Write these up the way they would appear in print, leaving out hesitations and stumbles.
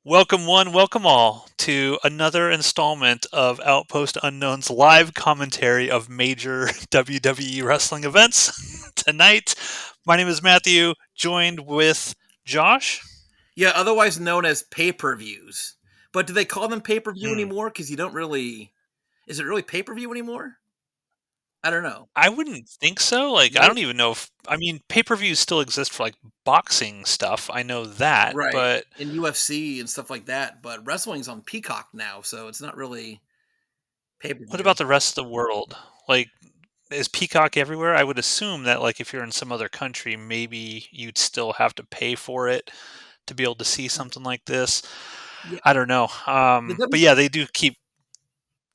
Welcome one, welcome all to another installment of Outpost Unknown's live commentary of major WWE wrestling events. Tonight, my name is Matthew, joined with Josh. Yeah, otherwise known as pay-per-views. But do they call them pay-per-view Hmm, anymore? Because you don't really. Is it really pay-per-view anymore? I don't know. I wouldn't think so. Like, I Right, don't even know if, I mean, pay-per-views still exist for like boxing stuff. I know that, right. but In UFC and stuff like that. But wrestling's on Peacock now, so it's not really what pay-per-view. about the rest of the world? Like, is Peacock everywhere? I would assume that, like, if you're in some other country, maybe you'd still have to pay for it to be able to see something like this. Yeah, I don't know. the But W. yeah, they do keep.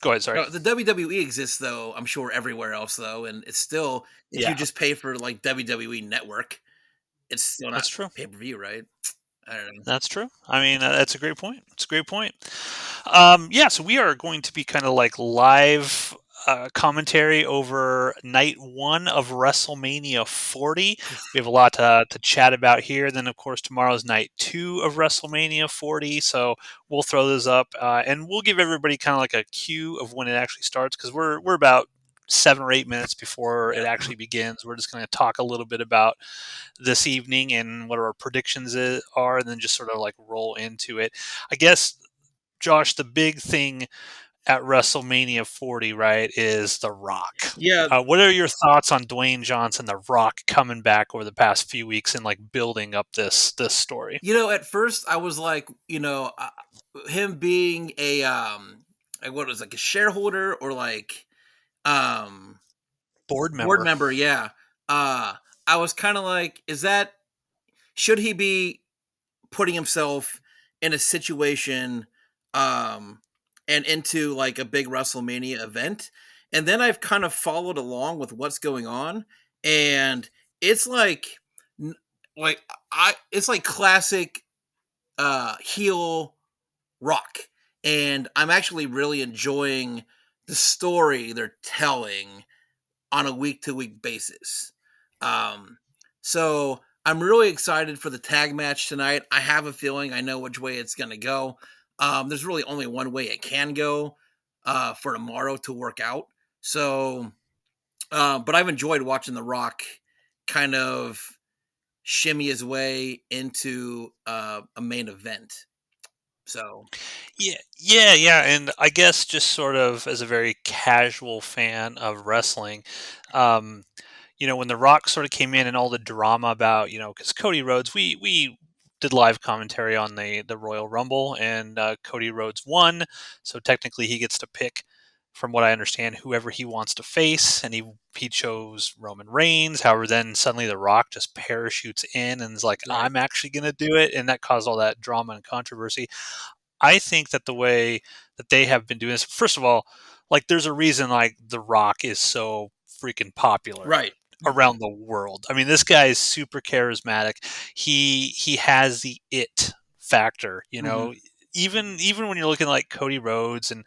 Go ahead. Sorry. The WWE exists though. I'm sure everywhere else though, and it's still if you Yeah, just pay for like WWE Network, it's still not that's true. pay-per-view, right? I don't know. That's true. I mean, that's a great point. It's a great point. Yeah, so we are going to be kind of like live commentary over night one of WrestleMania 40. We have a lot to chat about here. Then, of course, tomorrow's night two of WrestleMania 40. So we'll throw those up and we'll give everybody kind of like a cue of when it actually starts because we're about 7 or 8 minutes before it Yeah. actually begins. We're just going to talk a little bit about this evening and what our predictions are, and then just sort of like roll into it. I guess, Josh, the big thing at WrestleMania 40, right, is The Rock. Yeah, What are your thoughts on Dwayne Johnson, The Rock, coming back over the past few weeks and like building up this story? At first I was like, him being a like what was like a shareholder or like um Board board member. member, yeah. Uh I was kind of like, is that should he be putting himself in a situation um and into like a big WrestleMania event? And then I've kind of followed along with what's going on, and it's like n- like I it's like classic heel rock. And I'm actually really enjoying the story they're telling on a week to week basis. Um, so I'm really excited for the tag match tonight. I have a feeling I know which way it's going to go. There's really only one way it can go for tomorrow to work out. So, but I've enjoyed watching The Rock kind of shimmy his way into a main event. So, Yeah, and I guess just sort of as a very casual fan of wrestling, um, when The Rock sort of came in and all the drama about, because Cody Rhodes, we did live commentary on the Royal Rumble, and Cody Rhodes won, so technically he gets to pick, from what I understand, whoever he wants to face, and he chose Roman Reigns. However, then suddenly The Rock just parachutes in and is like, right, "I'm actually going to do it," and that caused all that drama and controversy. I think that the way that they have been doing this, first of all, like there's a reason like The Rock is so freaking popular right. around the world. I mean, this guy is super charismatic. He has the it factor, Mhm. Even when you're looking like Cody Rhodes and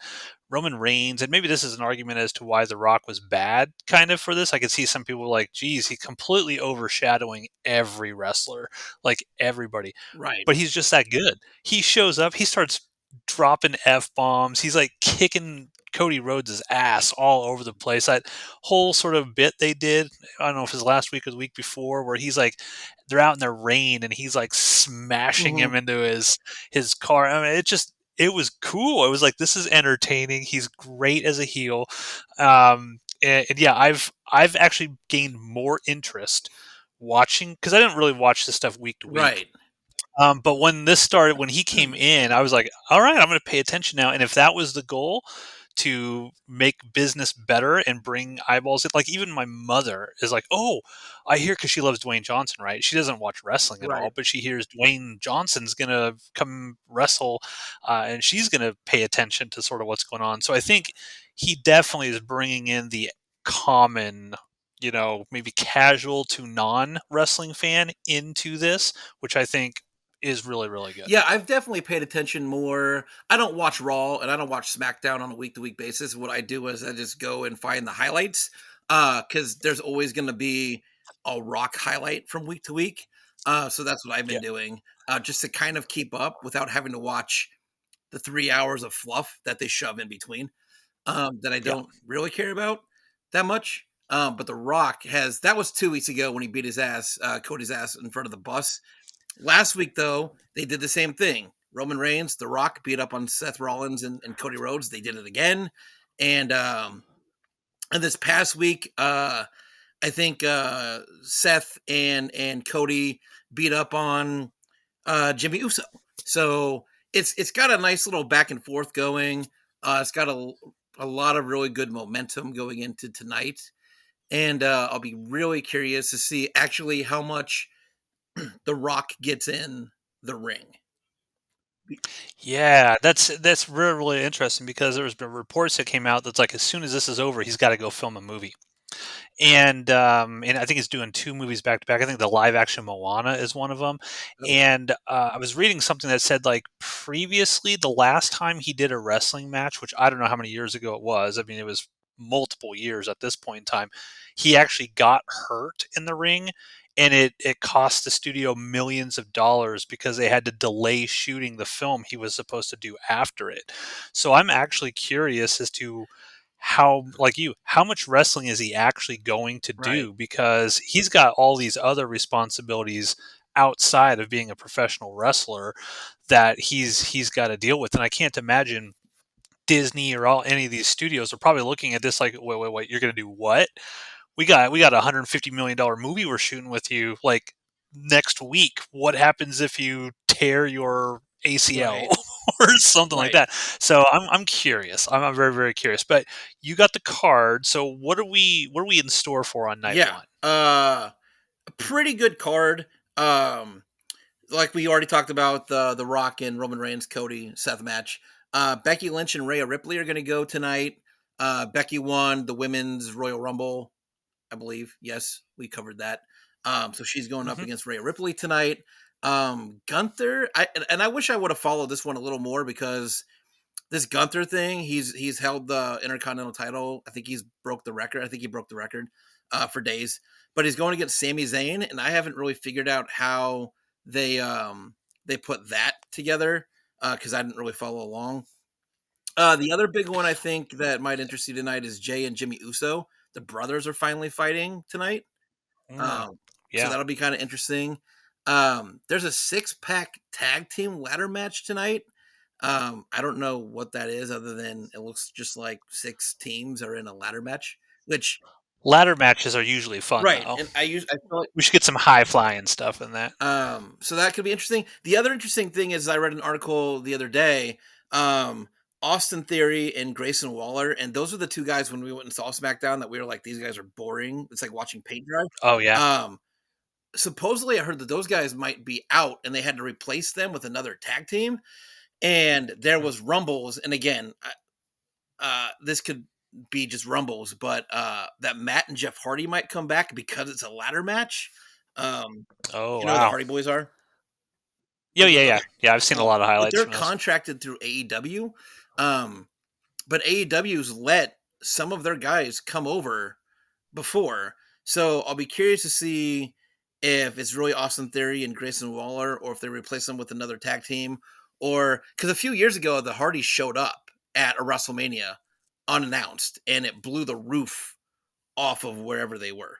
Roman Reigns, and maybe this is an argument as to why The Rock was bad, kind of for this. I could see some people like, geez, he's completely overshadowing every wrestler, like everybody. Right. But he's just that good. He shows up, he starts dropping f bombs. He's like kicking Cody Rhodes' ass all over the place. That whole sort of bit they did, I don't know if it was last week or the week before, where he's like, they're out in the rain and he's like smashing Mhm. him into his car. I mean, it was cool. I was like, this is entertaining. He's great as a heel. And yeah, I've actually gained more interest watching because I didn't really watch this stuff week to week. Right. But when this started, when he came in, I was like, all right, I'm going to pay attention now. And if that was the goal to make business better and bring eyeballs in, like even my mother is like, oh, I hear because she loves Dwayne Johnson, right? She doesn't watch wrestling at all, Right. but she hears Dwayne Johnson's going to come wrestle and she's going to pay attention to sort of what's going on. So I think he definitely is bringing in the common, maybe casual to non wrestling fan into this, which I think is really, really good. Yeah, I've definitely paid attention more. I don't watch Raw and I don't watch SmackDown on a week to week basis. What I do is I just go and find the highlights because there's always going to be a Rock highlight from week to week. So that's what I've been Yeah, doing, just to kind of keep up without having to watch the 3 hours of fluff that they shove in between, that I yeah, don't really care about that much. But The Rock has that was 2 weeks ago when he beat his ass, Cody's ass in front of the bus. Last week, though, they did the same thing. Roman Reigns, The Rock beat up on Seth Rollins and Cody Rhodes. They did it again, and this past week, I think Seth and Cody beat up on Jimmy Uso. So it's got a nice little back and forth going. It's got a lot of really good momentum going into tonight, and I'll be really curious to see actually how much The Rock gets in the ring. yeah. That's really, really interesting because there's been reports that came out that's like as soon as this is over, he's got to go film a movie. And I think he's doing 2 movies back to back. I think the live action Moana is one of them. Okay. And I was reading something that said like previously the last time he did a wrestling match, which I don't know how many years ago it was. I mean, it was multiple years at this point in time. He actually got hurt in the ring, and it cost the studio millions of dollars because they had to delay shooting the film he was supposed to do after it. So I'm actually curious as to how, like you, how much wrestling is he actually going to Right. do, because he's got all these other responsibilities outside of being a professional wrestler that he's got to deal with. And I can't imagine Disney or all any of these studios are probably looking at this like, wait, you're going to do what? We got a $150 million movie we're shooting with you like next week. What happens if you tear your ACL Right. or something like Right. that? So I'm curious. I'm very, very curious. But you got the card. So what are we in store for on night Yeah. one? A pretty good card. Um, like we already talked about the Rock and Roman Reigns, Cody, Seth match. Becky Lynch and Rhea Ripley are going to go tonight. Becky won the women's Royal Rumble, I believe. Yes, we covered that. So she's going up Hmm. against Rhea Ripley tonight. Gunther, and I wish I would have followed this one a little more because this Gunther thing, he's held the Intercontinental title. I think he's broke the record. I think he broke the record for days. But he's going against Sami Zayn, and I haven't really figured out how they put that together because I didn't really follow along. The other big one I think that might interest you tonight is Jay and Jimmy Uso. The brothers are finally fighting tonight. Mm, Um, so yeah. that'll be kind of interesting. There's a six-pack tag team ladder match tonight. I don't know what that is other than it looks just like six teams are in a ladder match, which Ladder matches are usually fun right. though. And I feel like We should get some high flying stuff in that. so that could be interesting. The other interesting thing is I read an article the other day. Um, Austin Theory and Grayson Waller, and those are the two guys when we went and saw SmackDown that we were like, these guys are boring. It's like watching paint dry. Oh yeah. Um, Supposedly I heard that those guys might be out and they had to replace them with another tag team. And there Mm. was rumbles. And again, this could be just rumbles, but that Matt and Jeff Hardy might come back because it's a ladder match. Um, Oh you know who the wow. Hardy Boys are? Yeah, yeah, yeah, Okay. yeah. I've seen a lot of But highlights they're from this. contracted through AEW. Um, but AEW's let some of their guys come over before. So I'll be curious to see if it's really Austin Theory and Grayson Waller, or if they replace them with another tag team, or because a few years ago the Hardys showed up at a WrestleMania unannounced, and it blew the roof off of wherever they were.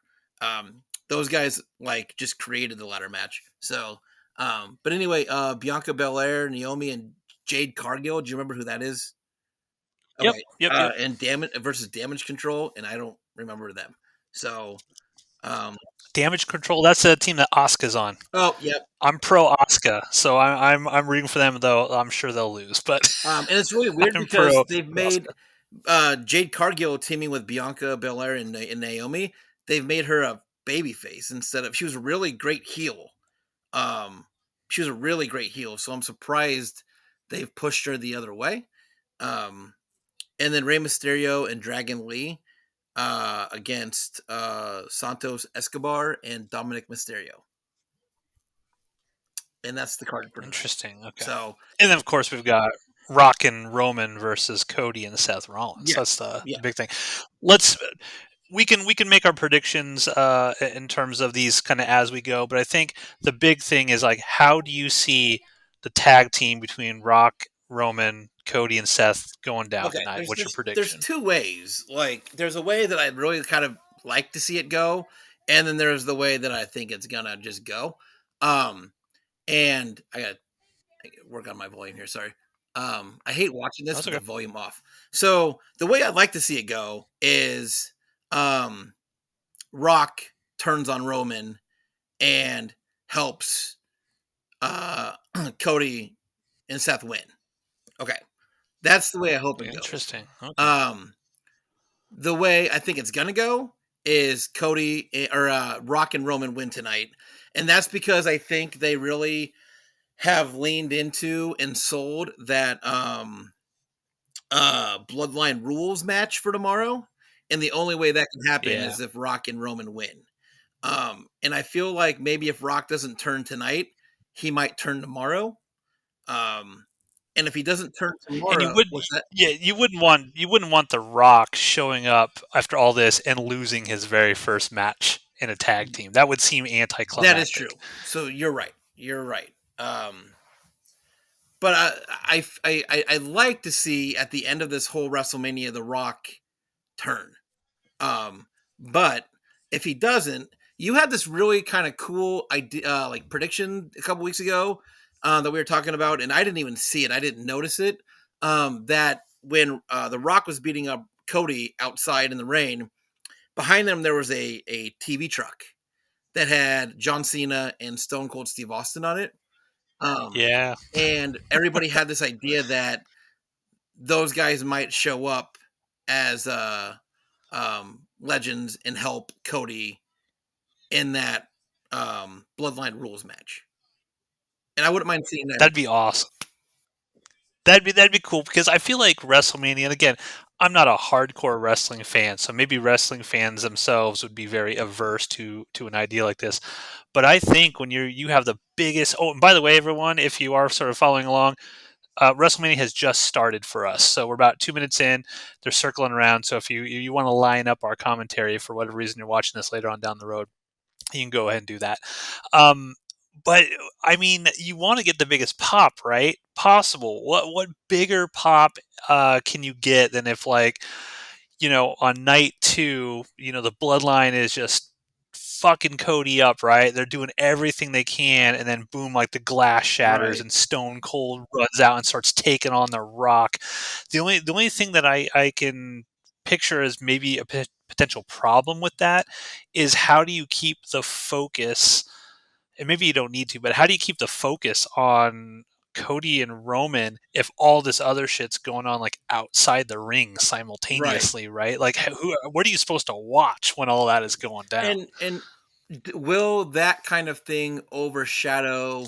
Those guys like just created the ladder match. So, but anyway, Bianca Belair, Naomi, and Jade Cargill. Do you remember who that is? Yep, Okay, yep, yep. and damage versus Damage Control, and I don't remember them. So, um, Damage Control. That's a team that Asuka's on. oh, yep. I'm pro Asuka, so I'm rooting for them. Though I'm sure they'll lose, but And it's really weird I'm because pro they've made Asuka. Jade Cargill teaming with Bianca Belair and Naomi. They've made her a baby face instead of she was a really great heel. Um, she was a really great heel, so I'm surprised they've pushed her the other way. Um, and then Rey Mysterio and Dragon Lee against Santos Escobar and Dominic Mysterio, and that's the card for tonight. Interesting. Okay, So and then of course we've got Rock and Roman versus Cody and Seth Rollins. yeah, That's the yeah, big thing. Let's we can make our predictions in terms of these kind of as we go, but I think the big thing is like how do you see the tag team between Rock, Roman, Cody, and Seth going down Okay, tonight? there's What's your there's there's prediction? two ways. Like, there's a way that I'd really kind of like to see it go, and then there's the way that I think it's gonna just go. Um, and I gotta work on my volume here. Sorry. I hate watching this That's with the okay. volume off. So the way I'd like to see it go is um, Rock turns on Roman and helps uh, Cody and Seth win. Okay, that's the way I hope it goes. Interesting. Okay. Um, the way I think it's gonna go is Rock and Roman win tonight, and that's because I think they really have leaned into and sold that bloodline rules match for tomorrow, and the only way that can happen Yeah. is if Rock and Roman win. And I feel like maybe if Rock doesn't turn tonight, he might turn tomorrow. Um, and if he doesn't turn And you tomorrow, would what's that? yeah, you wouldn't want The Rock showing up after all this and losing his very first match in a tag team. That would seem That is anticlimactic. true. So you're right. You're right. But I like to see at the end of this whole WrestleMania the Rock turn. But if he doesn't, you had this really kind of cool idea, like prediction a couple weeks ago that we were talking about, and I didn't even see it. I didn't notice it. That when The Rock was beating up Cody outside in the rain, behind them there was a TV truck that had John Cena and Stone Cold Steve Austin on it. Um, Yeah. and everybody had this idea that those guys might show up as legends and help Cody in that Bloodline Rules match. And I wouldn't mind seeing that. That'd be awesome. That'd be cool because I feel like WrestleMania. And again, I'm not a hardcore wrestling fan, so maybe wrestling fans themselves would be very averse to an idea like this. But I think when you have the biggest. Oh, and by the way, everyone, if you are sort of following along, WrestleMania has just started for us, so we're about 2 minutes in. They're circling around. So if you want to line up our commentary for whatever reason you're watching this later on down the road, you can go ahead and do that. Um, but I mean, you want to get the biggest pop, right? Possible. What bigger pop can you get than if like on night two, the bloodline is just fucking Cody up, right? They're doing everything they can, and then boom, like the glass shatters, Right. and Stone Cold runs out and starts taking on the Rock. The only thing that I can picture as maybe a potential problem with that is how do you keep the focus, and maybe you don't need to, but how do you keep the focus on Cody and Roman if all this other shit's going on like outside the ring Right. simultaneously, right? Like, what are you supposed to watch when all that is going down? And will that kind of thing overshadow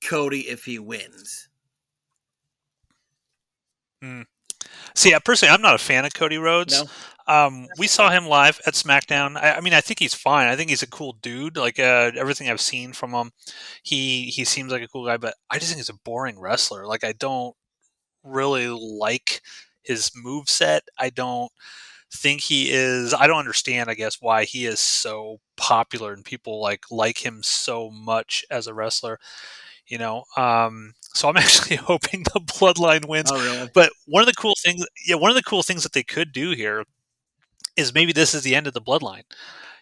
Cody if he wins? Mm. See, personally, I'm not a fan of Cody Rhodes. No. We saw him live at SmackDown. I mean, I think he's fine. I think he's a cool dude. Like everything I've seen from him, he seems like a cool guy. But I just think he's a boring wrestler. Like I don't really like his move set. I don't think he is. I don't understand. I guess why he is so popular and people like him so much as a wrestler. So I'm actually hoping the Bloodline wins. Oh, really? But one of the cool things that they could do here is maybe this is the end of the Bloodline.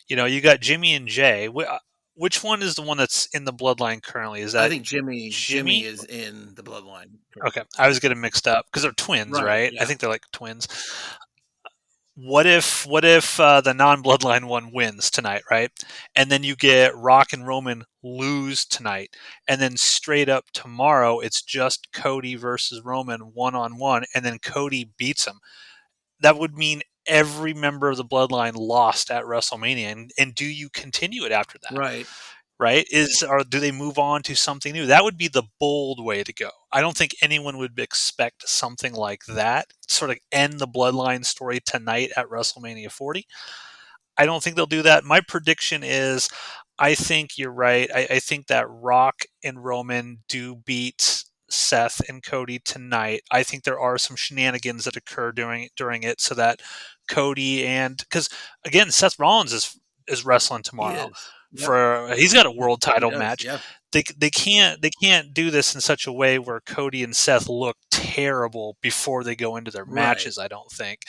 You got Jimmy and Jay. Which one is the one that's in the Bloodline currently? Is I that think Jimmy Jimmy? is in the bloodline. Okay, I was getting mixed up because they're twins, Right. right? I Yeah. think they're like twins. What if the non-bloodline one wins tonight, right? And then you get Rock and Roman lose tonight, and then straight up tomorrow it's just Cody versus Roman one on one, and then Cody beats him. That would mean every member of the bloodline lost at WrestleMania, and do you continue it after that? Right. Right? Or do they move on to something new? That would be the bold way to go. I don't think anyone would expect something like that. Sort of end the bloodline story tonight at WrestleMania 40. I don't think they'll do that. My prediction is I think you're right. I think that Rock and Roman do beat Seth and Cody tonight. I think there are some shenanigans that occur during it, so that Cody and because again, Seth Rollins is wrestling He tomorrow is. Yep. for he's got a world He title does. match. Yeah. They can't do this in such a way where Cody and Seth look terrible before they go into their Right. matches. I don't think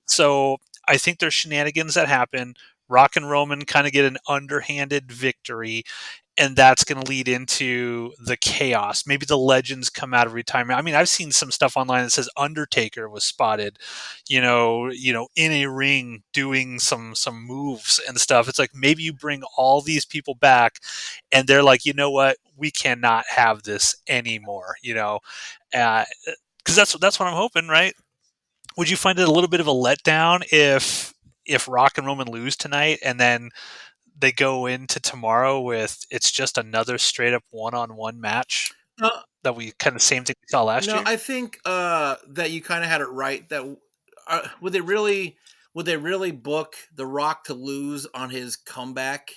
so. I think there's shenanigans that happen. Rock and Roman kind of get an underhanded victory, and that's going to lead into the chaos. Maybe the legends come out of retirement. I mean, I've seen some stuff online that says Undertaker was spotted, in a ring doing some moves and stuff. It's like maybe you bring all these people back, and they're like, you know what, we cannot have this anymore. Because that's what I'm hoping, right? Would you find it a little bit of a letdown if Rock and Roman lose tonight, and then they go into tomorrow with it's just another straight up one-on-one match Uh, that we kind of same thing we saw last no, year? I think that you kind of had it right. That would they really book The Rock to lose on his comeback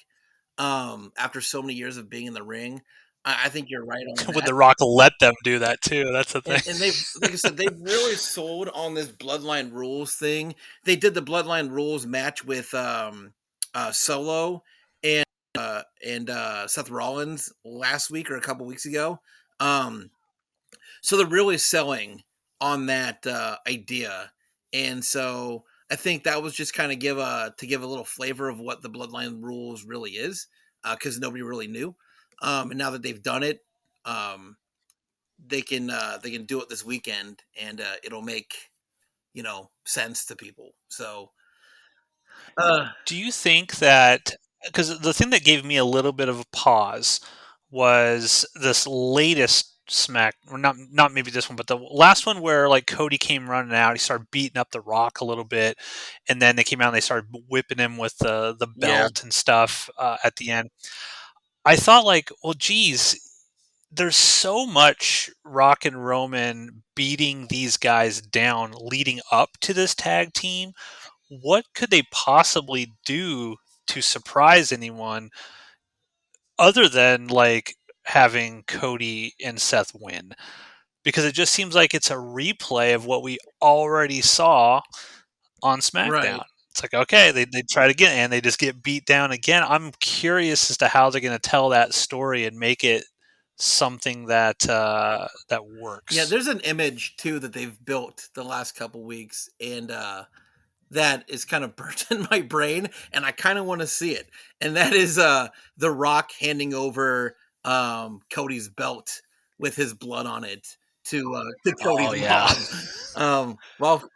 after so many years of being in the ring? I think you're right on Would that. The Rock let them do that too? That's the thing. And they've, like I said, they've really sold on this Bloodline Rules thing. They did the Bloodline Rules match with Solo and Seth Rollins last week or a couple weeks ago. Um, so they're really selling on that idea, and so I think that was just kind of give a little flavor of what the Bloodline Rules really is, because nobody really knew. And now that they've done it, um, they can do it this weekend, and it'll make sense to people. So uh, Do you think that because the thing that gave me a little bit of a pause was this latest smack or not maybe this one but the last one where like Cody came running out, he started beating up the Rock a little bit, and then they came out and they started whipping him with the yeah, belt and stuff at the end. I thought like, well, geez, there's so much Rock and Roman beating these guys down leading up to this tag team. What could they possibly do to surprise anyone other than like having Cody and Seth win? Because it just seems like it's a replay of what we already saw on SmackDown. right. It's like, okay, they try it again and they just get beat down again. I'm curious as to how they're going to tell that story and make it something that Yeah, works. there's an image too that they've built the last couple weeks, and that is kind of burnt in my brain, and I kind of want to see it. And that is The Rock handing over Cody's belt with his blood on it to Oh Cody's yeah. mom. Well,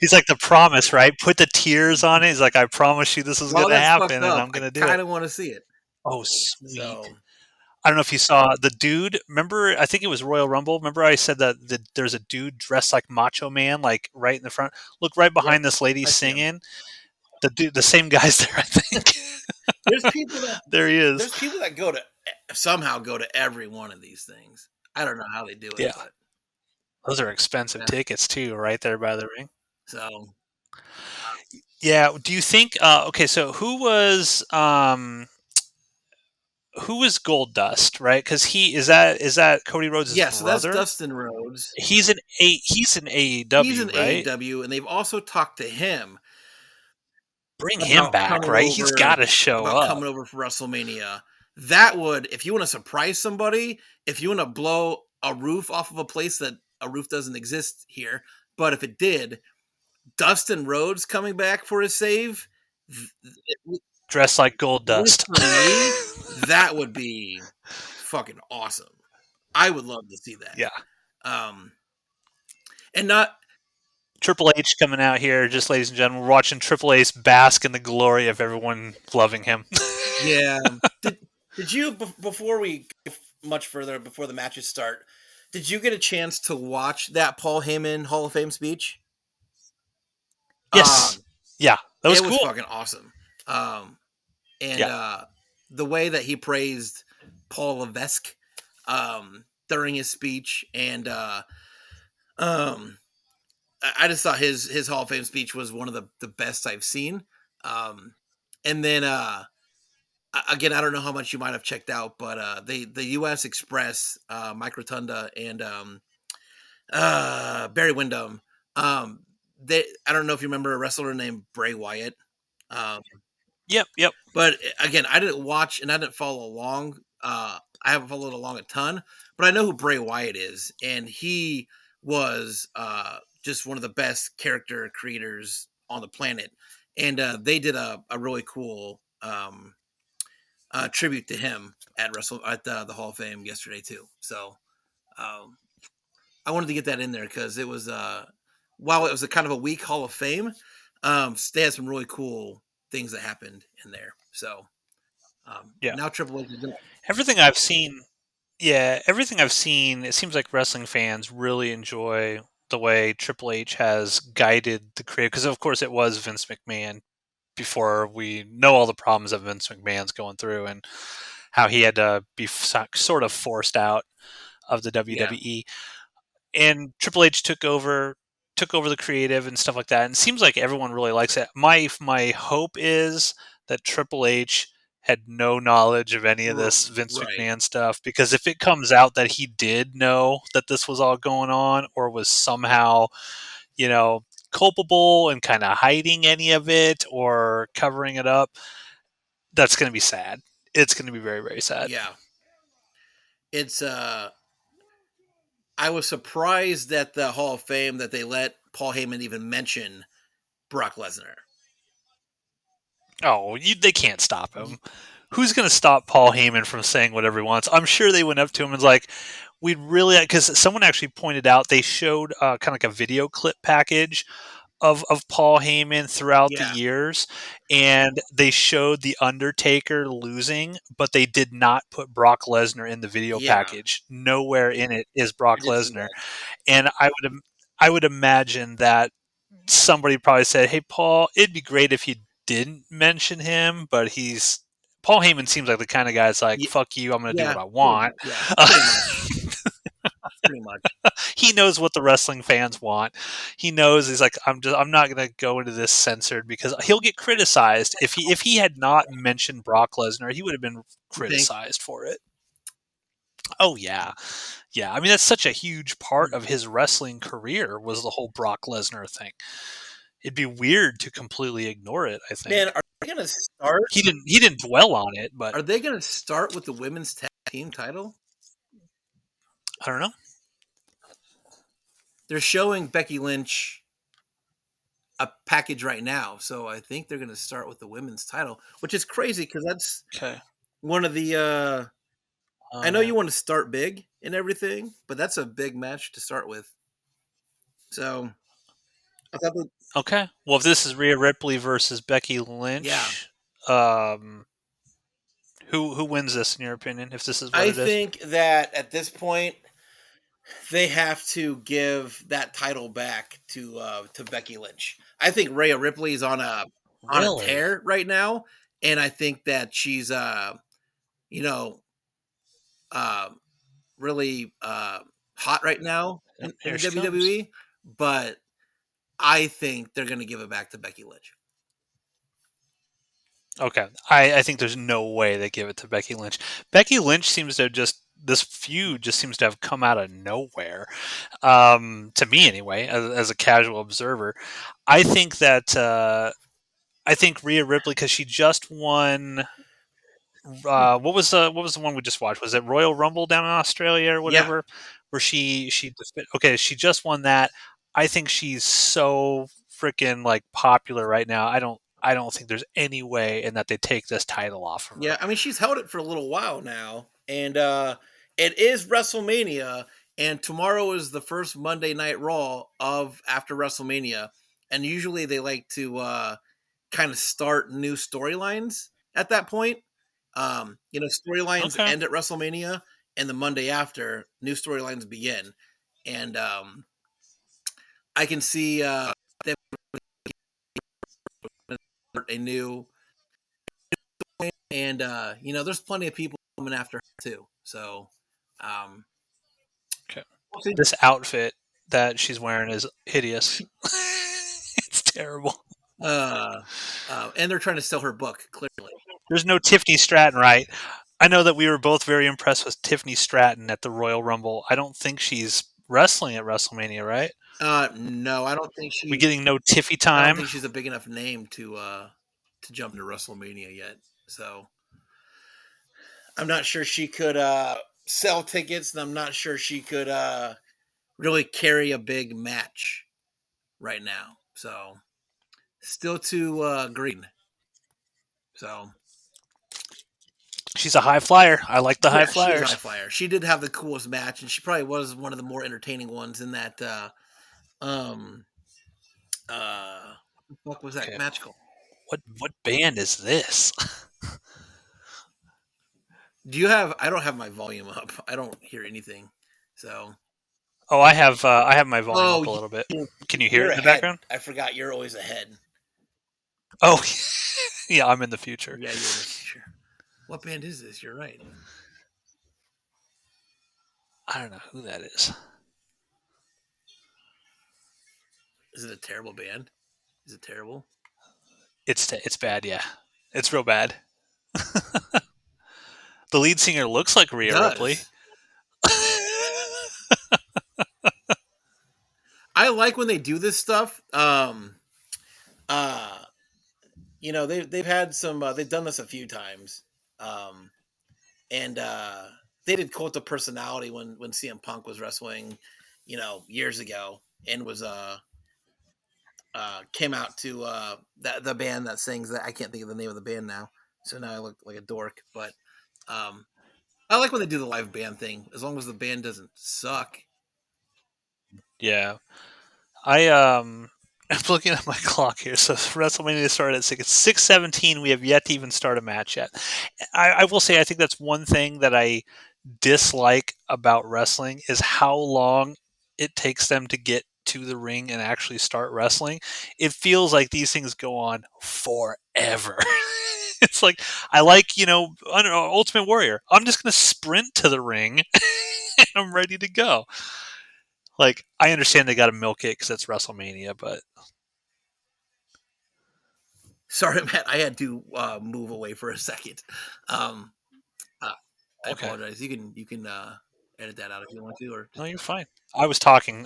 He's like the promise, right? Put the tears on it. He's like, I promise you this is while gonna that's fucked happen and up, I'm I gonna do it. kind of want to see it. Oh sweet. So I don't know if you saw the dude. Remember, I think it was Royal Rumble. Remember, I said that there's a dude dressed like Macho Man, like right in the front. Look right yep, behind this lady I see him. singing. The dude, the same guy's there. I think. There's people that There he is. there's people that somehow go to every one of these things. I don't know how they do it, Yeah, but those are expensive yeah. tickets too, right there by the ring. So Yeah. Do you think? Okay, so who was Gold Dust, right? Because he is that Cody Rhodes' yeah, so that's brother. Dustin Rhodes. He's an He's AEW, in right? AEW, and they've also talked to him Bring him about back, coming right? He's over got to show about up. coming over for WrestleMania. That would, if you want to surprise somebody, if you want to blow a roof off of a place that a roof doesn't exist here, but if it did, Dustin Rhodes coming back for his save, at Dressed like Gold least Dust. for me, that would be fucking awesome. I would love to see that. Yeah. Um, and not Triple H coming out here, just ladies and gentlemen, we're watching Triple H bask in the glory of everyone loving him. Yeah. Did you before we go much further before the matches start? Did you get a chance to watch that Paul Heyman Hall of Fame speech? Yes. Um, Yeah. That was it was cool. fucking awesome. And Yeah. the way that he praised Paul Levesque during his speech, and um, I just thought his Hall of Fame speech was one of the best I've seen. Um, and then again, I don't know how much you might have checked out, but the U.S. Express, Mike Rotunda, and Barry Windham. Um, I don't know if you remember a wrestler named Bray Wyatt. Um, Yep, yep, but again, I didn't watch and I didn't follow along. I haven't followed along a ton, but I know who Bray Wyatt is, and he was just one of the best character creators on the planet. And they did a really cool tribute to him at the Hall of Fame yesterday too. So um, I wanted to get that in there because it was while it was a kind of a weak Hall of Fame, they had some really cool things that happened in there. So yeah. now Triple H is doing. Everything I've seen, yeah, everything I've seen, it seems like wrestling fans really enjoy the way Triple H has guided the creative. Because of course, it was Vince McMahon before we know all the problems that Vince McMahon's going through and how he had to be sort of forced out of the Yeah, WWE. And Triple H took over the creative and stuff like that. And it seems like everyone really likes it. My hope is that Triple H had no knowledge of any of this Vince right. McMahon stuff, because if it comes out that he did know that this was all going on or was somehow, you know, culpable and kind of hiding any of it or covering it up, that's going to be sad. It's going to be very, very sad. Yeah, it's I was surprised at the Hall of Fame that they let Paul Heyman even mention Brock Lesnar. Oh, they can't stop him. Y- Who's going to stop Paul Heyman from saying whatever he wants? I'm sure they went up to him and was like, "We'd really," because someone actually pointed out they showed kind of like a video clip package of Paul Heyman throughout the Yeah, years, and they showed the Undertaker losing, but they did not put Brock Lesnar in the video yeah, package. Nowhere in it is I Brock did see Lesnar, that. and I would imagine that somebody probably said, "Hey, Paul, it'd be great if you didn't mention him," but he's Paul Heyman seems like the kind of guy that's like, Yeah, "Fuck you, I'm going to do yeah, what I want." yeah, pretty much, pretty much. He knows what the wrestling fans want. He knows he's like, I'm not going to go into this censored because he'll get criticized. If he had not mentioned Brock Lesnar, he would have been You think? criticized for it. Oh yeah, yeah. I mean, that's such a huge part of his wrestling career was the whole Brock Lesnar thing. It'd be weird to completely ignore it, I Man, think. are they gonna start? He didn't dwell on it, but Are they gonna start with the women's tag team title? I don't know. They're showing Becky Lynch a package right now, so I think they're gonna start with the women's title, which is crazy because that's Okay. one of the. I Oh know yeah. you want to start big and everything, but that's a big match to start with. So I thought, that, Okay. Well, if this is Rhea Ripley versus Becky yeah, Lynch, um, who wins this in your opinion? If this is what I it is, think that at this point they have to give that title back to Becky Lynch. I think Rhea Ripley is on a really? tear right now, and I think that she's you know uh really hot right now Yep, in here the she comes. WWE, but I think they're going to give it back to Becky Lynch. Okay, I think there's no way they give it to Becky Lynch. Becky Lynch seems to just this feud just seems to have come out of nowhere. To me anyway, as a casual observer, I think that I think Rhea Ripley because she just won. What was the one we just watched? Was it Royal Rumble down in Australia or Yeah, whatever? Where okay, she just won that. I think she's so freaking like popular right now. I don't think there's any way in that they take this title off of yeah. her. I mean, she's held it for a little while now, and it is WrestleMania, and tomorrow is the first Monday Night Raw of after WrestleMania, and usually they like to kind of start new storylines at that point. Storylines Okay, end at WrestleMania, and the Monday after, new storylines begin, and I can see them a new and there's plenty of people coming after her too. So, um, okay. we'll see. This outfit that she's wearing is hideous. It's terrible. Uh, and they're trying to sell her book clearly. There's no Tiffany Stratton, right? I know that we were both very impressed with Tiffany Stratton at the Royal Rumble. I don't think she's wrestling at WrestleMania, right? No, We getting no Tiffy I don't time? think she's a big enough name to jump into WrestleMania yet. So I'm not sure she could sell tickets, and I'm not sure she could really carry a big match right now. So still too green. So She's a high flyer. I like the high yeah, she is a high flyers. flyer. She did have the coolest match, and she probably was one of the more entertaining ones in that. Um, what the fuck was that Okay. match called? What band is this? Do you have? I don't have my volume up. I don't hear anything. So Oh, I have my volume oh, up a little bit. you- Can you hear it you're in the ahead. background? I forgot you're always ahead. Oh, yeah, I'm in the future. Yeah, you're in the future. What band is this? You're right. I don't know who that is. Is it a terrible band? Is it terrible? It's bad, yeah. It's real bad. The lead singer looks like It Rhea Ripley. does. I like when they do this stuff. Uh, they've had some. They've done this a few times. Um, and they did Cult of Personality when CM Punk was wrestling, years ago, and was came out to the band that sings that. I can't think of the name of the band now, so now I look like a dork. But um, I like when they do the live band thing, as long as the band doesn't suck. Yeah. I I'm looking at my clock here. So WrestleMania started at 6. It's 6:17. We have yet to even start a match yet. I will say I think that's one thing that I dislike about wrestling is how long it takes them to get to the ring and actually start wrestling. It feels like these things go on forever. It's like I like, I don't know, Ultimate Warrior. I'm just going to sprint to the ring and I'm ready to go. Like I understand they got to milk it because it's WrestleMania, but Sorry, Matt, I had to move away for a second. Um, uh, I okay. apologize. You can edit that out if you want to, or No, just you're fine. I was talking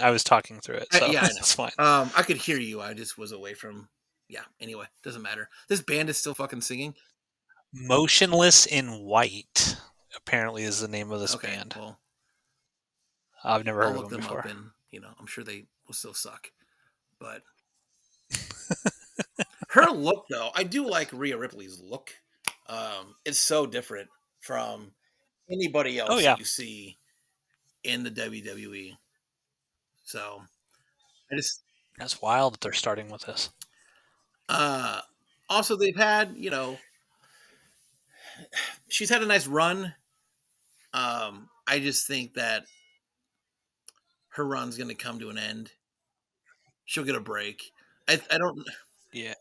through it, so yeah, I know. it's fine. I could hear you. I just was away from. Yeah. Anyway, doesn't matter. This band is still fucking singing. Motionless in White apparently is the name of this Okay. band. Well, I've never I'll heard of look them them up, before. and I'm sure they will still suck. But her look, though, I do like Rhea Ripley's look. It's so different from anybody Oh else that yeah, you see in the WWE. So I just that's wild that they're starting with this. uh also they've had, she's had a nice run. I just think that her run's gonna come to an end. She'll get a break. I don't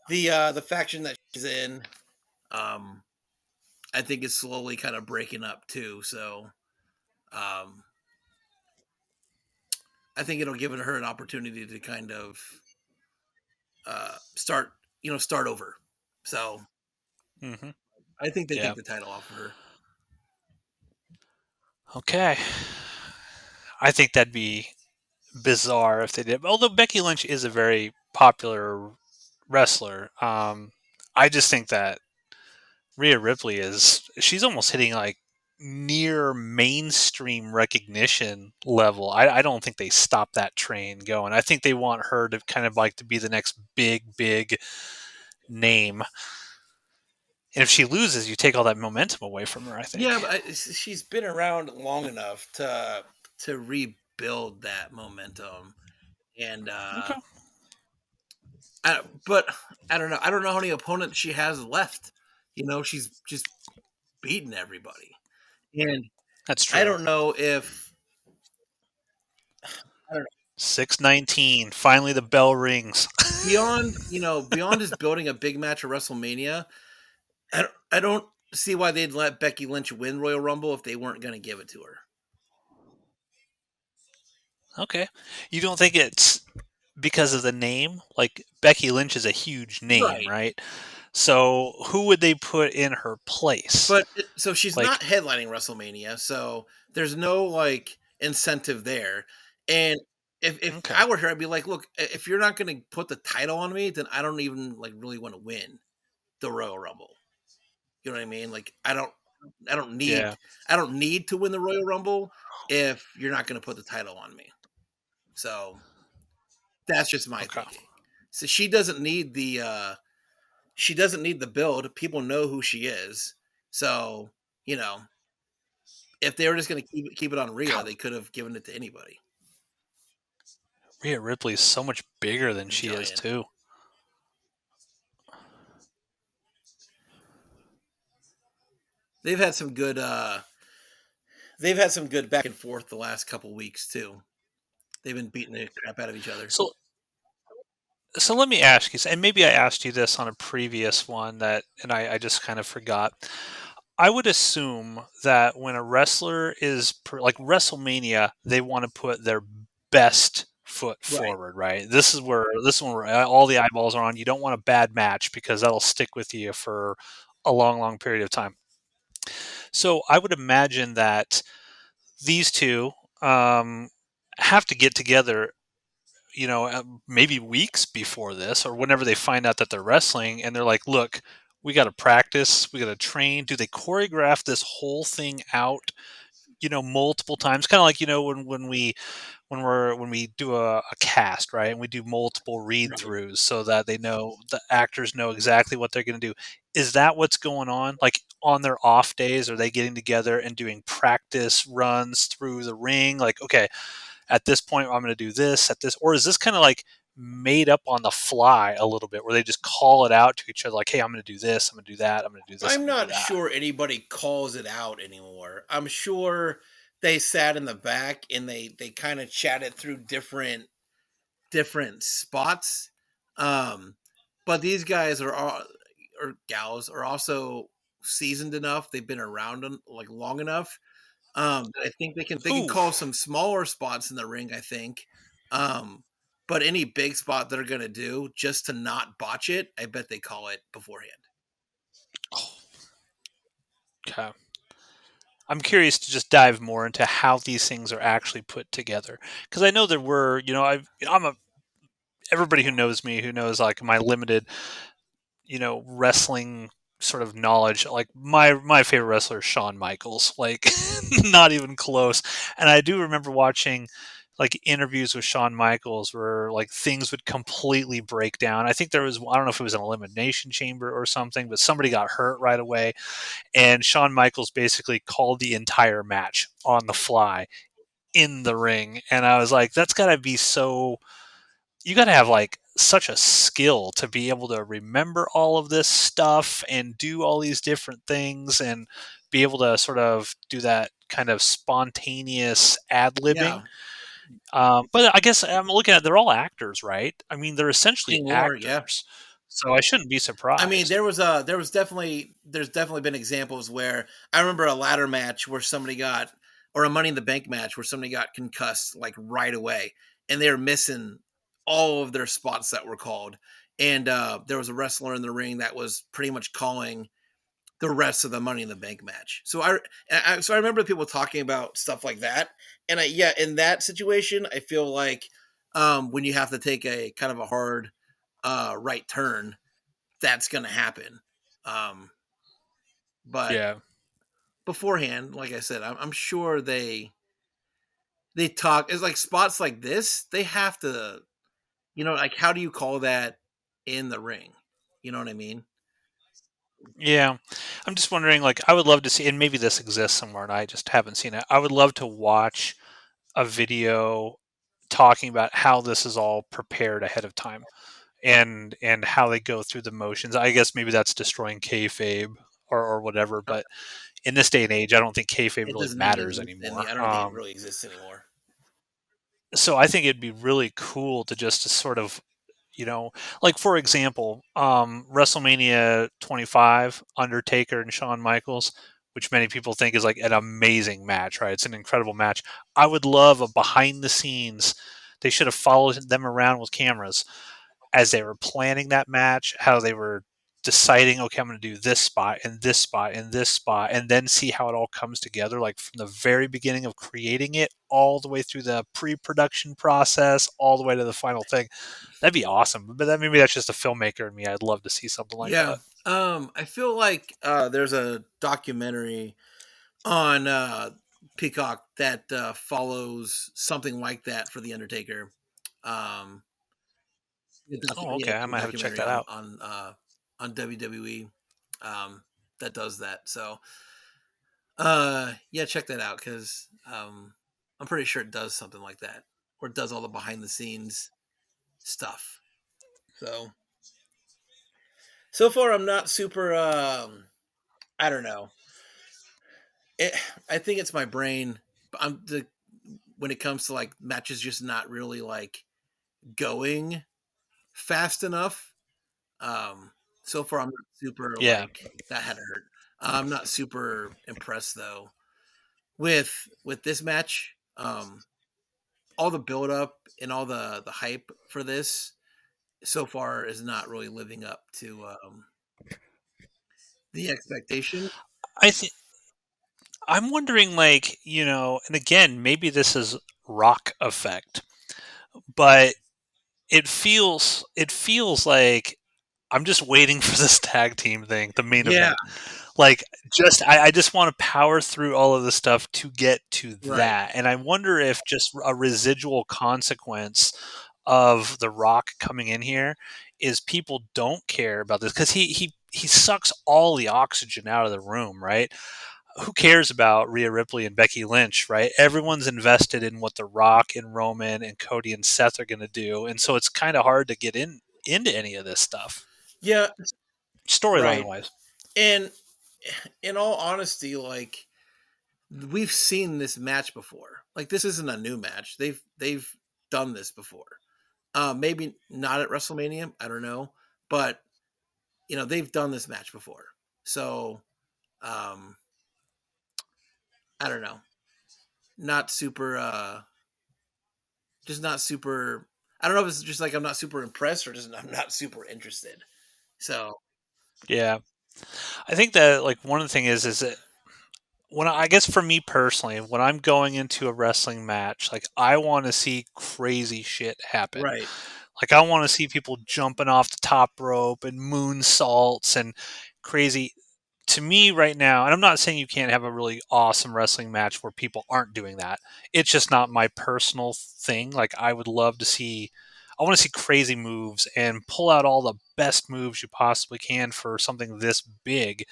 Yeah, the faction that she's in, um, I think is slowly kind of breaking up too. So um I think it'll give her an opportunity to kind of start over. So hmm I think they yeah. take the title off of her. Okay, I think that'd be bizarre if they did. Although Becky Lynch is a very popular wrestler, I just think that Rhea Ripley she's almost hitting like near mainstream recognition level. I don't think they stop that train going. I think they want her to kind of like to be the next big name. And if she loses, you take all that momentum away from her, I Yeah, think. but she's been around long enough to rebuild that momentum. And Okay. but I don't know. I don't know how many opponents she has left. She's just beaten everybody, and That's I true. don't know if I don't know 619. Finally the bell rings. beyond just building a big match at WrestleMania. I don't see why they'd let Becky Lynch win Royal Rumble if they weren't going to give it to her. Okay. You don't think it's because of the name? Like Becky Lynch is a huge name, Right. right? So who would they put in her place? So she's Like, not headlining WrestleMania, so there's no, like, incentive there, and if okay, I were her, I'd be like, "Look, if you're not gonna put the title on me, then I don't even, like, really wanna win the Royal Rumble." You know what I mean? Like, I don't need yeah, I don't need to win the Royal Rumble if you're not gonna put the title on me. So, that's just my okay, thinking. So she doesn't need the build. People know who she is. So, you know, if they were just gonna keep it on Rhea, God, they could have given it to anybody. Rhea Ripley is so much bigger than A she is giant. too. They've had some good they've had some good back and forth the last couple weeks too. They've been beating the crap out of each other. So So let me ask you, and maybe I asked you this on a previous one and I just kind of forgot. I would assume that when a wrestler is like WrestleMania, they want to put their best foot Right. forward, right? This is where all the eyeballs are on. You don't want a bad match because that'll stick with you for a long, long period of time. So I would imagine that these two um, have to get together maybe weeks before this or whenever they find out that they're wrestling and they're like, look, we got to practice, we got to train. Do they choreograph this whole thing out, multiple times? Kind of like, when we do a cast, right? And we do multiple read Right. throughs so that the actors know exactly what they're going to do. Is that what's going on? Like on their off days, are they getting together and doing practice runs through the ring? Like, okay, at this point I'm going to do this at this, or is this kind of like made up on the fly a little bit where they just call it out to each other like, hey, I'm going to do this, I'm going to do that, I'm going to do this, I'm I'm going to do not that. sure anybody calls it out anymore. I'm sure they sat in the back and they kind of chatted through different spots. Um, but these guys are all or gals are also seasoned enough. They've been around like long enough. I think they can Ooh, call some smaller spots in the ring. I think, um, but any big spot they're gonna do just to not botch it, I bet they call it beforehand. okay. I'm curious to just dive more into how these things are actually put together because I know there were, I'm a everybody who knows me, who knows like my limited, wrestling sort of knowledge. Like my favorite wrestler is Shawn Michaels, like not even close. And I do remember watching like interviews with Shawn Michaels where like things would completely break down. I think there was, I don't know if it was an elimination chamber or something, but somebody got hurt right away, and Shawn Michaels basically called the entire match on the fly in the ring. And I was like, that's got to be so, you got to have like such a skill to be able to remember all of this stuff and do all these different things and be able to sort of do that kind of spontaneous ad libbing. Yeah, But I guess I'm looking at, they're all actors, right? I mean, they're essentially anymore. Yeah. actors, so I shouldn't be I mean, surprised. there's definitely been examples where I remember a ladder match where somebody got or a Money in the Bank match where somebody got concussed like right away, and they were missing all of their spots that were called. And there was a wrestler in the ring that was pretty much calling the rest of the Money in the Bank match. So I remember people talking about stuff like that, and yeah, in that situation, I feel like when you have to take a kind of a hard right turn, that's going to happen. Um, but Yeah. beforehand, like I said, I'm sure they talk. It's like spots like this. They have to, like how do you call that in the ring? You know what I mean? Yeah. I'm just wondering, like, I would love to see, and maybe this exists somewhere and I just haven't seen it. I would love to watch a video talking about how this is all prepared ahead of time and how they go through the motions. I guess maybe that's destroying kayfabe or whatever, but in this day and age, I don't think kayfabe It really doesn't even matters exist anymore. I don't think it really exists anymore. So I think it'd be really cool to just to sort of, like for example, WrestleMania 25, Undertaker and Shawn Michaels, which many people think is like an amazing match, right? It's an incredible match. I would love a behind the scenes. They should have followed them around with cameras as they were planning that match, how they were. deciding, okay, I'm going to do this spot and this spot and this spot, and then see how it all comes together, like from the very beginning of creating it all the way through the pre-production process, all the way to the final thing. That'd be awesome. But that, maybe that's just a filmmaker in me. I'd love to see something like Yeah. that. I feel like there's a documentary on Peacock that follows something like that for the Undertaker. Um, Oh, yeah, okay. I it's a might have to check documentary that out. on WWE that does that. So yeah, check that out because I'm pretty sure it does something like that, or it does all the behind the scenes stuff. So so far, I'm not super. I don't know. It, I think it's my brain. I'm the when it comes to like matches, just not really like going fast enough. Um, so far, I'm not super Yeah. like that had to hurt. I'm not super impressed though with this match. All the build up and all the hype for this so far is not really living up to the expectation. I think I'm wondering, like, and again, maybe this is rock effect, but it feels like I'm just waiting for this tag team thing, the main Yeah, event. Like, I just want to power through all of this stuff to get to right. that. And I wonder if just a residual consequence of The Rock coming in here is people don't care about this because he sucks all the oxygen out of the room, right? Who cares about Rhea Ripley and Becky Lynch, right? Everyone's invested in what The Rock and Roman and Cody and Seth are going to do, and so it's kind of hard to get into any of this stuff, Yeah, storyline right. wise. And in all honesty, like we've seen this match before. Like this isn't a new match. They've done this before. Maybe not at WrestleMania. I don't know, but they've done this match before. So um, I don't know. Not super. Just not super. I don't know if it's just like I'm not super impressed or just I'm not super interested. So Yeah, I think that like one of the thing is that I guess for me personally, when I'm going into a wrestling match, like I want to see crazy shit happen. right, Like I want to see people jumping off the top rope and moonsaults and crazy. To me, right now, and I'm not saying you can't have a really awesome wrestling match where people aren't doing that. It's just not my personal thing. Like I would love to see. I want to see crazy moves and pull out all the best moves you possibly can for something this big.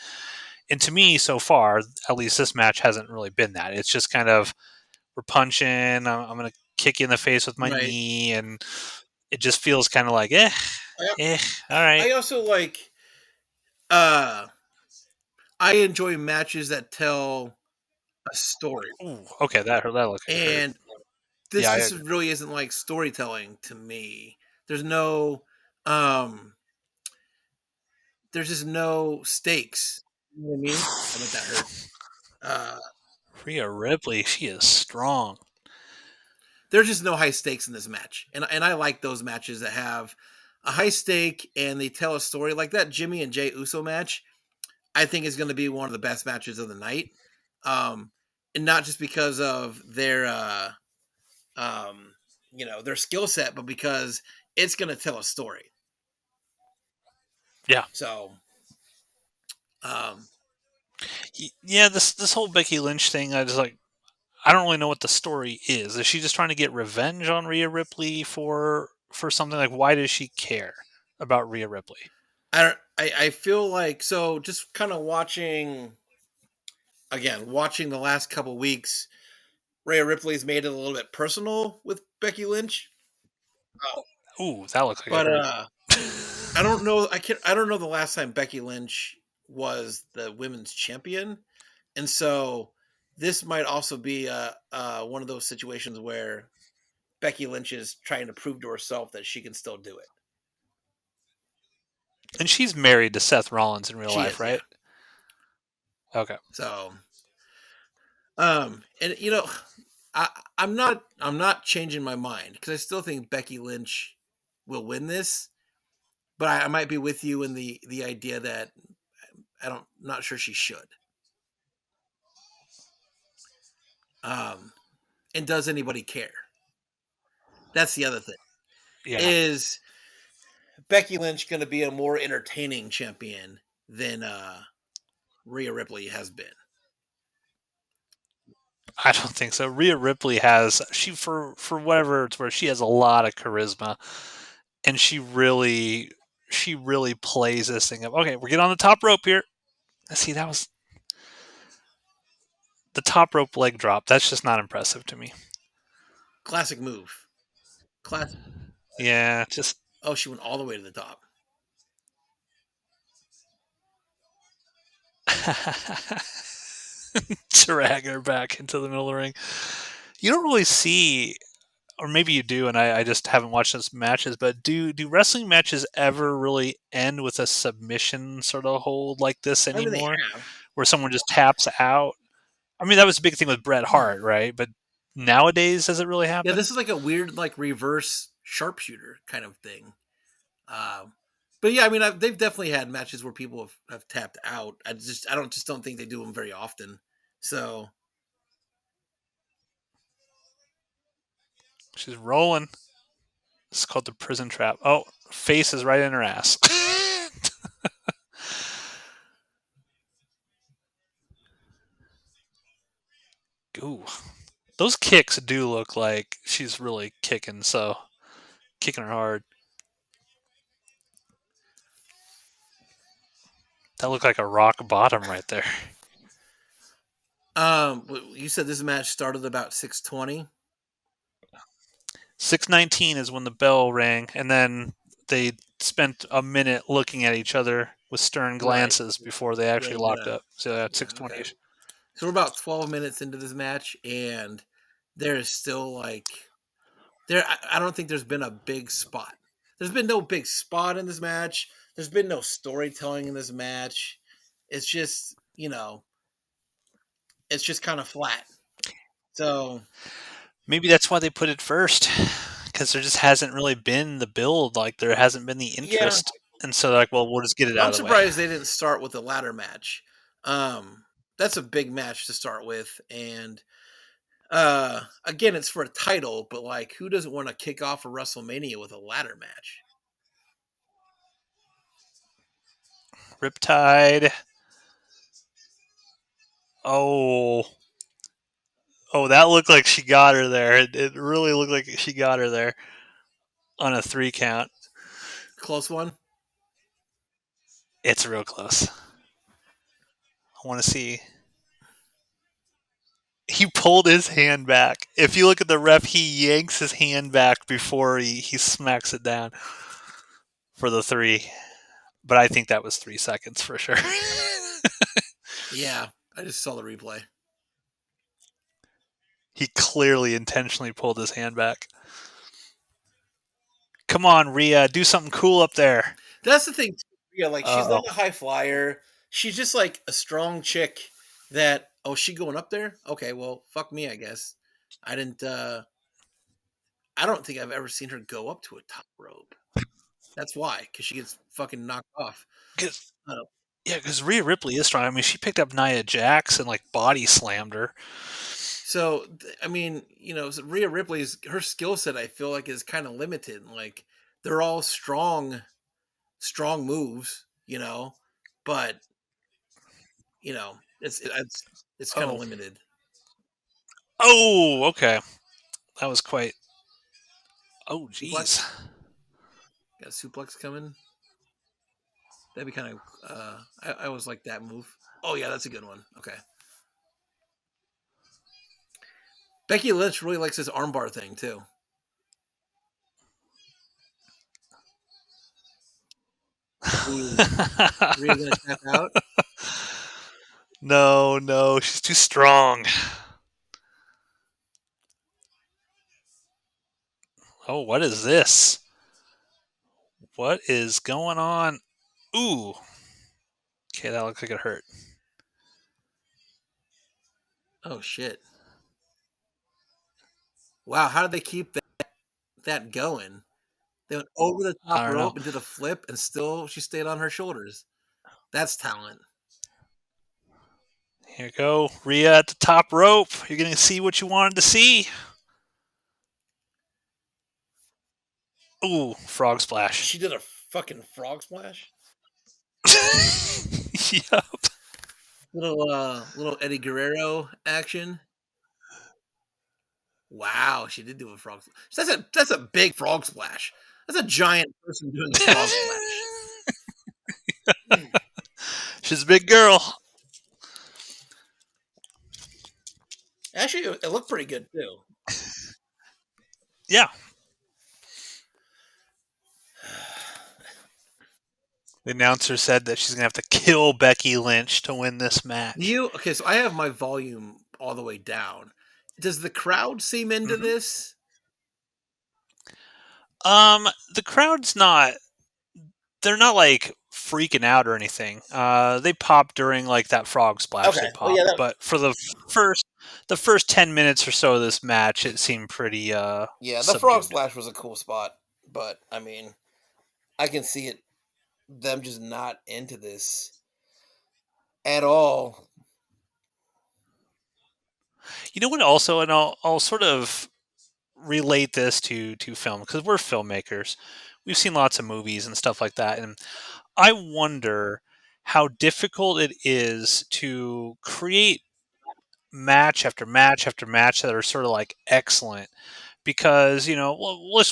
And to me, so far, at least this match hasn't really been that. It's just kind of we're punching. I'm going to kick you in the face with my right. knee, and it just feels kind of like I, eh, all right. I also like. Uh, I enjoy matches that tell a story, Ooh, okay, that looked like it hurt. and this Yeah, I this agree. really isn't like storytelling to me. There's no, um, there's just no stakes. You know what I mean? I bet that hurt. Uh, Rhea Ripley, she is strong. there's just no high stakes in this match, and I like those matches that have a high stake and they tell a story like that. Jimmy and Jay Uso match, I think is going to be one of the best matches of the night, um, and not just because of their um, their skill set, but because it's going to tell a story. Yeah, So, um, yeah. This whole Becky Lynch thing, I don't really know what the story is. Is she just trying to get revenge on Rhea Ripley for something? Like, why does she care about Rhea Ripley? I don't. I feel like so. Just kind of watching the last couple weeks. Rhea Ripley's made it a little bit personal with Becky Lynch, Ooh, that looks like it but hurt. I don't know. I don't know the last time Becky Lynch was the women's champion, and so this might also be one of those situations where Becky Lynch is trying to prove to herself that she can still do it. And she's married to Seth Rollins in real She life, is, yeah. right? Okay. So, and I, I'm not changing my mind because I still think Becky Lynch will win this, but I might be with you in the idea that not sure she should. Um, and does anybody care? That's the other thing. Yeah, Is Becky Lynch going to be a more entertaining champion than Rhea Ripley has been? I don't think so. Rhea Ripley has she for whatever it's worth, she has a lot of charisma, and she really plays this thing up. Okay, we're getting on the top rope here. See, that was the top rope leg drop. That's just not impressive to me. Classic move. Classic. Yeah, just Oh, she went all the way to the top. drag her back into the middle of the ring. You don't really see, or maybe you do, and I just haven't watched those matches. But do wrestling matches ever really end with a submission sort of hold like this I mean, they anymore, have. where someone just taps out? I mean, that was a big thing with Bret Hart, right? But nowadays, does it really Yeah, happen? this is like a weird, like reverse sharpshooter kind of thing. Um, but yeah, I mean, they've definitely had matches where people have tapped out. I don't think they do them very often. So She's rolling. It's called the prison trap. Oh, face is right in her ass. Ooh, those kicks do look like she's really kicking. So kicking her hard. That looked like a rock bottom right there. you said this match started about 6:20. 6:19 is when the bell rang, and then they spent a minute looking at each other with stern Right. glances before they Yeah, actually you locked gotta. up. So at Yeah. Okay. 6:20. So we're about 12 minutes into this match, and there is still there. I don't think there's been a big spot. There's been no big spot in this match. There's been no storytelling in this match. It's just it's just kind of flat. So Maybe that's why they put it first, because there just hasn't really been the build. Like there hasn't been the yeah, interest, and so they're like, well, we'll just get it out I'm of the way. surprised they didn't start with a ladder match. That's a big match to start with, and again, it's for a title, but like, who doesn't want to kick off a WrestleMania with a ladder match? Riptide. Oh, oh, that looked like she got her there. It really looked like she got her there on a 3 count. Close one. It's real close. I want to see. He pulled his hand back. If you look at the ref, he yanks his hand back before he smacks it down for the 3. But I think that was 3 seconds for sure. Yeah, I just saw the replay. He clearly intentionally pulled his hand back. Come on, Rhea, do something cool up there. That's the thing. Yeah, like she's Uh not a high flyer. She's just like a strong chick that she going up there? Okay, well, fuck me, I guess. I didn't I don't think I've ever seen her go up to a top rope. That's why, because she gets fucking knocked off. oh. Uh, Yeah, because Rhea Ripley is strong. I mean, she picked up Nia Jax and like body slammed her. so I mean, Rhea Ripley's her skill set I feel like is kind of limited. Like they're all strong moves, but it's kind of Oh, limited. oh, okay. That was quite. Oh, geez. Suplex, got a suplex coming. That'd be kind of. I always like that move. Oh yeah, that's a good one. Okay. Becky Lynch really likes this armbar thing too. Ooh, Rhea gonna tap out. no, no, she's too strong. Oh, what is this? What is going on? Ooh. Okay, that looks like it hurt. Oh shit! Wow, how did they keep that going? They went over the top I don't know. rope and did a flip, and still she stayed on her shoulders. That's talent. Here you go. Rhea at the top rope. You're going to see what you wanted to see. Ooh, frog splash. She did a fucking frog splash. Yep. Little Eddie Guerrero action. Wow, she did do a frog splash. That's a big frog splash. That's a giant person doing a frog splash. She's a big girl. Actually, it looked pretty good too. Yeah. The announcer said that she's going to have to kill Becky Lynch to win this match. Okay, so I have my volume all the way down. Does the crowd seem into hmm this? the crowd's not, they're not like freaking out or anything. They pop during like that frog splash Okay, they well, pop, yeah, that, but for first the first 10 minutes or so of this match it seemed pretty yeah, the frog subdued. splash was a cool spot, but I mean, I can see it them just not into this at all. You know what also, and I'll sort of relate this to film because we're filmmakers. We've seen lots of movies and stuff like that, and I wonder how difficult it is to create match after match after match that are sort of like excellent because well,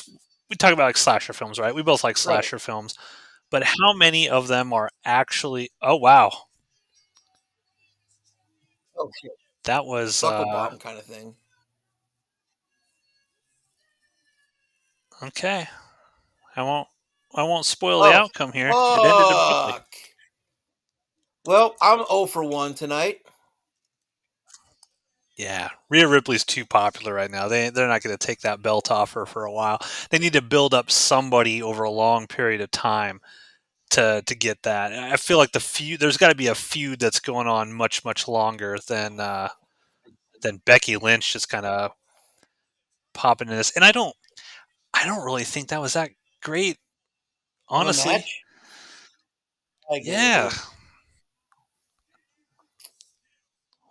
we talk about like slasher films, right? We both like Right. slasher films, but how many of them are actually? Oh wow, Oh shit. that was Buckle bomb kind of thing. okay. I won't I won't spoil the Oh, outcome here. It ended abruptly. fuck. Well, I'm 0 for 1 tonight. Yeah, Rhea Ripley's too popular right now. They're not going to take that belt off her for a while. They need to build up somebody over a long period of time to get that. I feel like the feud there's got to be a feud that's going on much longer than Becky Lynch just kind of popping in this. And I don't really think that was that great, Of a honestly. match? I agree with Yeah. you.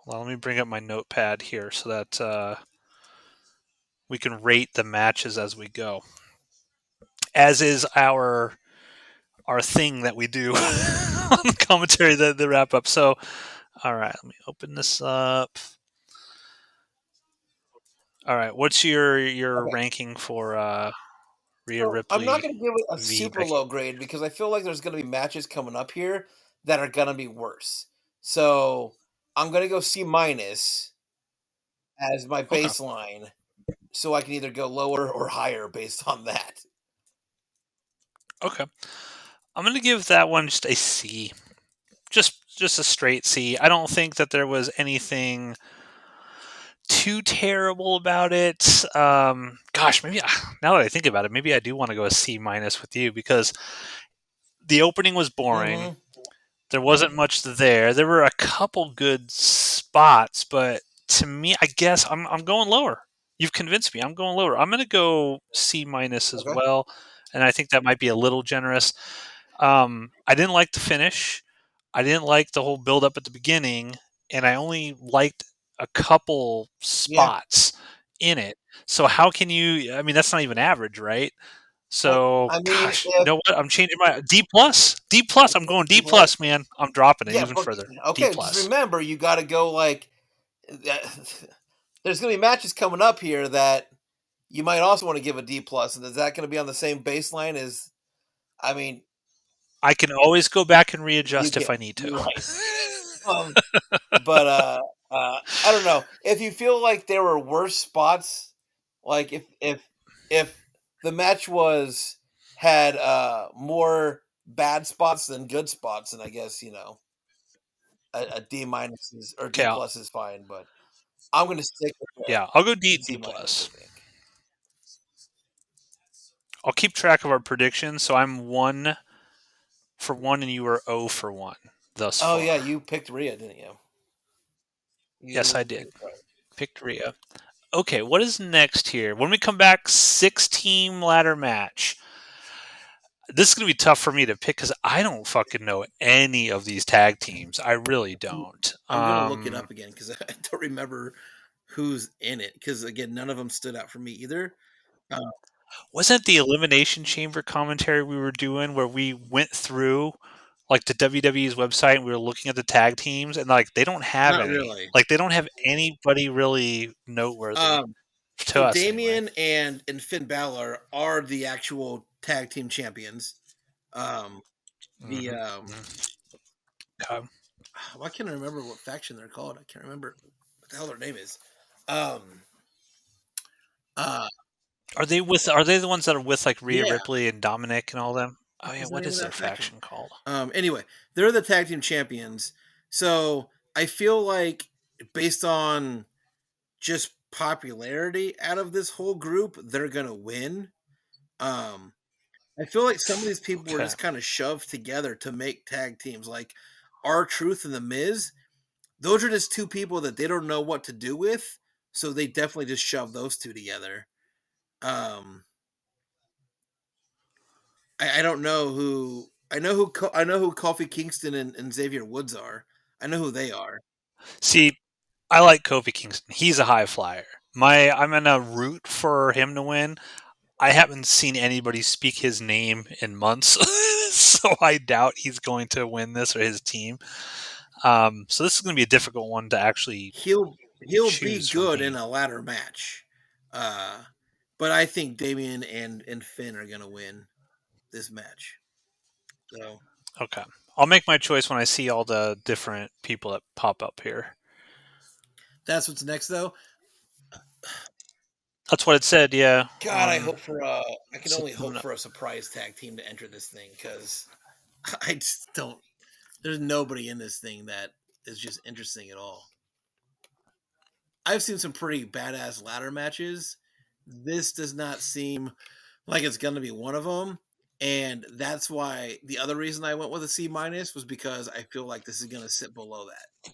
Well, let me bring up my notepad here so that we can rate the matches as we go, as is our thing that we do on the commentary, the wrap up. So, all right, let me open this up. All right, what's your Okay. ranking for Rhea So I'm not Ripley going to give it a v super Becky? low grade because I feel like there's going to be matches coming up here that are going to be worse. So I'm going to go C minus as my Okay, baseline, so I can either go lower or higher based on that. okay. I'm gonna give that one just a C, just a straight C. I don't think that there was anything too terrible about it. Gosh, maybe now that I think about it, maybe I do want to go a C minus with you because the opening was boring. Hmm. There wasn't much there. There were a couple good spots, but to me, I guess I'm going lower. You've convinced me. I'm going lower. I'm going to go C minus as Okay. well, and I think that might be a little generous. I didn't like the finish. I didn't like the whole build up at the beginning, and I only liked a couple Yeah. spots in it. So how can you? I mean, that's not even average, right? Well, So, I mean, gosh, you if know what? I'm changing my D plus. D plus. I'm going D well, plus, man. I'm dropping it yeah, even but further. D okay, just plus. remember you got to go like there's going to be matches coming up here that you might also want to give a D plus, and is that going to be on the same baseline as? I mean, I can always go back and you readjust can. if I need to. You're right. Um, but I don't know if you feel like there were worse spots. Like if the match was had more bad spots than good spots, and I guess a D minus is or Okay, D plus is fine. But I'm going to stick with yeah, I'll go the D C minus. I plus. think. I'll keep track of our predictions. So I'm 1 for 1, and you were 0 for 1 thus Oh yeah, far. you picked Rhea, didn't you? Yes, You I did. Picked Rhea. Okay, what is next here? When we come back, 6 team ladder match. This is gonna be tough for me to pick because I don't fucking know any of these tag teams. I really don't. I'm gonna look it up again because I don't remember who's in it. Because again, none of them stood out for me either. Uh, Wasn't the Elimination Chamber commentary we were doing where we went through like the WWE's website and we were looking at the tag teams and like they don't have Not any. really. Like they don't have anybody really noteworthy Um, to so us anyway. Damien and Finn Balor are the actual tag team champions. Um, the Hmm. Okay. why can't I remember what faction they're called? I can't remember what the hell their name is. Um, uh, Are they the ones that are with like Rhea yeah, Ripley and Dominic and all them? Oh what yeah, was the what name of is their that faction? faction called? Anyway, they're the tag team champions. So I feel like based on just popularity out of this whole group, they're gonna win. Um, I feel like some of these people were Okay. just kind of shoved together to make tag teams. Like our Truth and the Miz, those are just two people that they don't know what to do with, so they definitely just shove those two together. Um, I don't know who I know who Kofi Kingston and Xavier Woods are. I know who they are. See, I like Kofi Kingston. He's a high flyer. I'm gonna root for him to win. I haven't seen anybody speak his name in months, so I doubt he's going to win this or his team. So this is going to be a difficult one to actually He'll be choose for good in me. a ladder match. Uh, but I think Damien and Finn are gonna win this match. So Okay, I'll make my choice when I see all the different people that pop up here. that's what's next, though. That's what it said. Yeah. God, I hope for I can So only hope coming up. for a surprise tag team to enter this thing because I just don't. There's nobody in this thing that is just interesting at all. I've seen some pretty badass ladder matches. This does not seem like it's going to be one of them, and that's why the other reason I went with a C minus was because I feel like this is going to sit below that.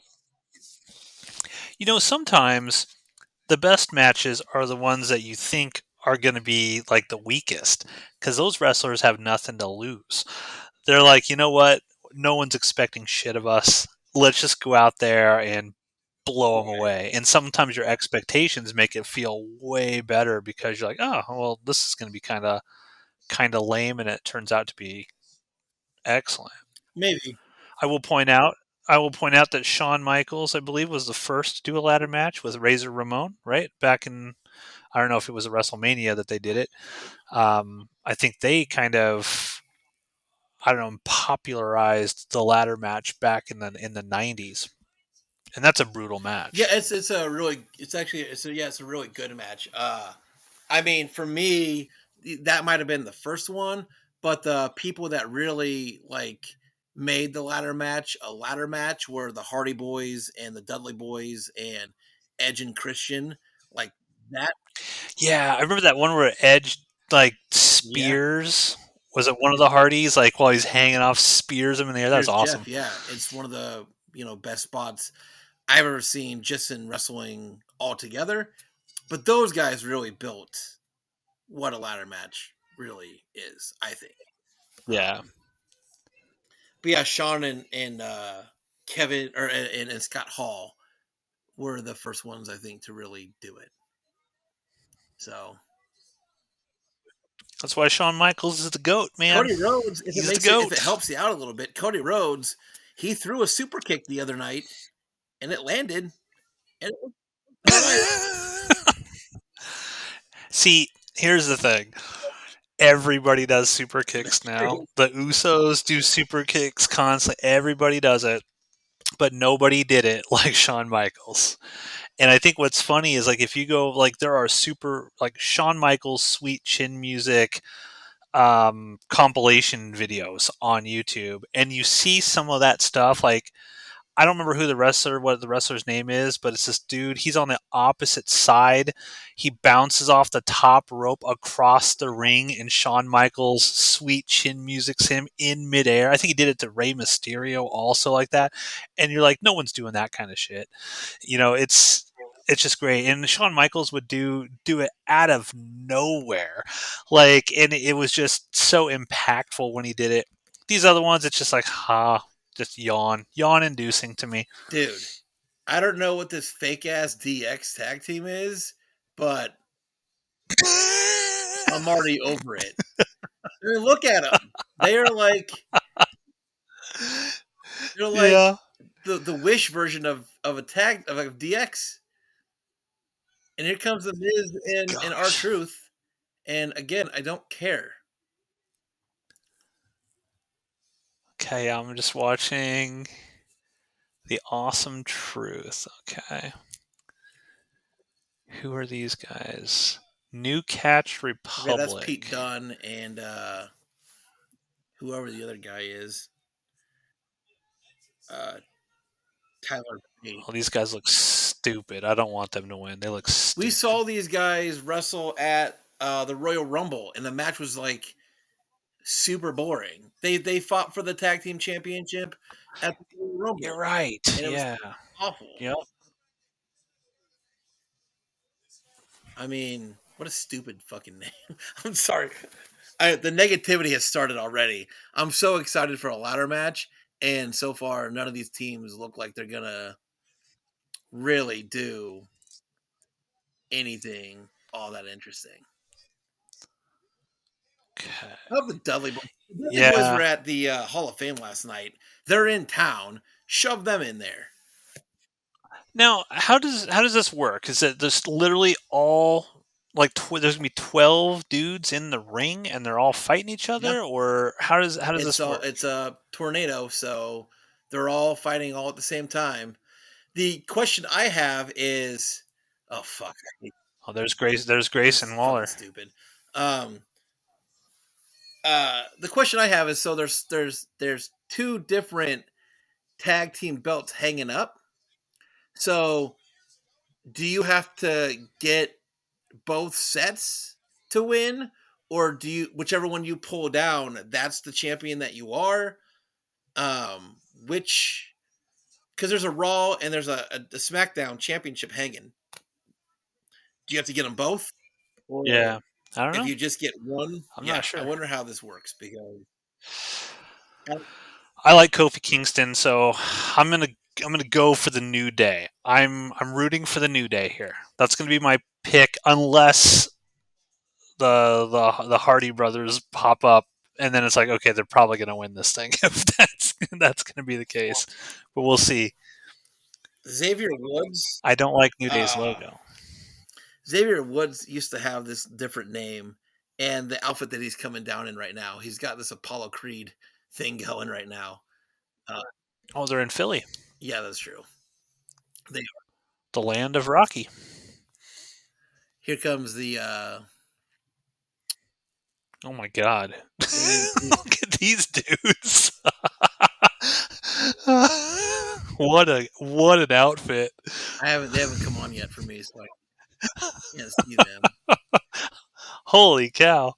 Sometimes the best matches are the ones that you think are going to be like the weakest because those wrestlers have nothing to lose. They're like, you know what? No one's expecting shit of us. Let's just go out there and blow them Right. away. And sometimes your expectations make it feel way better because you're like, oh, well, this is going to be kind of lame, and it turns out to be excellent. Maybe. I will point out. I will point out that Shawn Michaels, I believe, was the first to do a ladder match with Razor Ramon, right? Back in, I don't know if it was a WrestleMania that they did it. I think they kind of, I don't know, popularized the ladder match back in the '90s, and that's a brutal Yeah, match. it's a really it's actually it's a really good match. I mean, for me, that might have been the first one, but the people that really like made the ladder match a ladder match were the Hardy Boys and the Dudley Boys and Edge and Christian. Like that, Yeah, I remember that one where Edge like yeah. spears. Was it one of the Hardys? Like while he's hanging off, spears him in the air. That was Here's Jeff. awesome. Yeah, it's one of the best spots I've ever seen just in wrestling altogether. But those guys really built what a ladder match really is, I think. Yeah, But yeah, Sean and Kevin or and Scott Hall were the first ones I think to really do it. So that's why Shawn Michaels is the goat, man. Cody Rhodes, He's the if it goat. helps you out a little bit, Cody Rhodes, he threw a super kick the other night and it landed and it was all right. See, here's the thing. Everybody does super kicks That's now. true. The Usos do super kicks constantly. Everybody does it, but nobody did it like Shawn Michaels. And I think what's funny is like if you go like there are super like Shawn Michaels sweet chin music compilation videos on YouTube, and you see some of that stuff like I don't remember what the wrestler's name is, but it's this dude. He's on the opposite side. He bounces off the top rope across the ring, and Shawn Michaels sweet chin music's him in midair. I think he did it to Rey Mysterio also like that. And you're like, no one's doing that kind of shit. It's. it's just great. And Shawn Michaels would do it out of nowhere, like, and it was just so impactful when he did it. These other ones, it's just like, just yawn inducing to me. Dude, I don't know what this fake ass DX tag team is, but I'm already over it. I mean, look at them. They are like they're like Yeah, the Wish version of a tag of a DX. And here comes the Miz and R gosh. Truth. And again, I don't care. Okay, I'm just watching the Awesome Truth. Okay, who are these guys? New Catch Okay, that's Pete Republic. Dunne and whoever the other guy is. Uh Tyler Bate. Oh, these guys look stupid. I don't want them to win. They look We stupid. saw these guys wrestle at the Royal Rumble, and the match was like super boring. They fought for the tag team championship at the Royal You're Rumble, right. and it was Yeah. awful. Yep. I mean, what a stupid fucking name. I'm sorry. The negativity has started already. I'm so excited for a ladder match, and so far, none of these teams look like they're gonna really do anything all that interesting. Okay. I love the Dudley Boys. The Dudley Boys were Yeah. at the Hall of Fame last night. They're in town. Shove them in there. Now, how does this work? Is it just literally all like there's gonna be 12 dudes in the ring and they're all fighting each Yeah, other, or how does this work? it's a tornado, so they're all fighting all at the same time. The question I have is, oh fuck, I hate- Oh, there's Grace. There's this is Grayson fucking Waller. stupid. Um, the question I have is, so there's two different tag team belts hanging up. So do you have to get both sets to win, or do you whichever one you pull down, that's the champion that you are? Which because there's a Raw and there's a SmackDown championship hanging. Do you have to get them both, or Yeah. I don't if know. you just get one? I'm Yeah, not I sure. wonder how this works because I like Kofi Kingston, so I'm gonna I'm gonna go for the New Day. I'm rooting for the New Day here. That's gonna be my pick, unless the Hardy brothers pop up, and then it's like, okay, they're probably gonna win this thing if that's gonna be the case. But we'll see. Xavier Woods. I don't like New Day's Uh, logo. Xavier Woods used to have this different name, and the outfit that he's coming down in right now, he's got this Apollo Creed thing going right now. Uh, Oh, they're in Philly, yeah, that's true. They the land of Rocky. here comes the Oh my God! Damian Priest. Look at these dudes. What an outfit! I haven't they haven't come on yet for me, so I can't see them. Holy cow!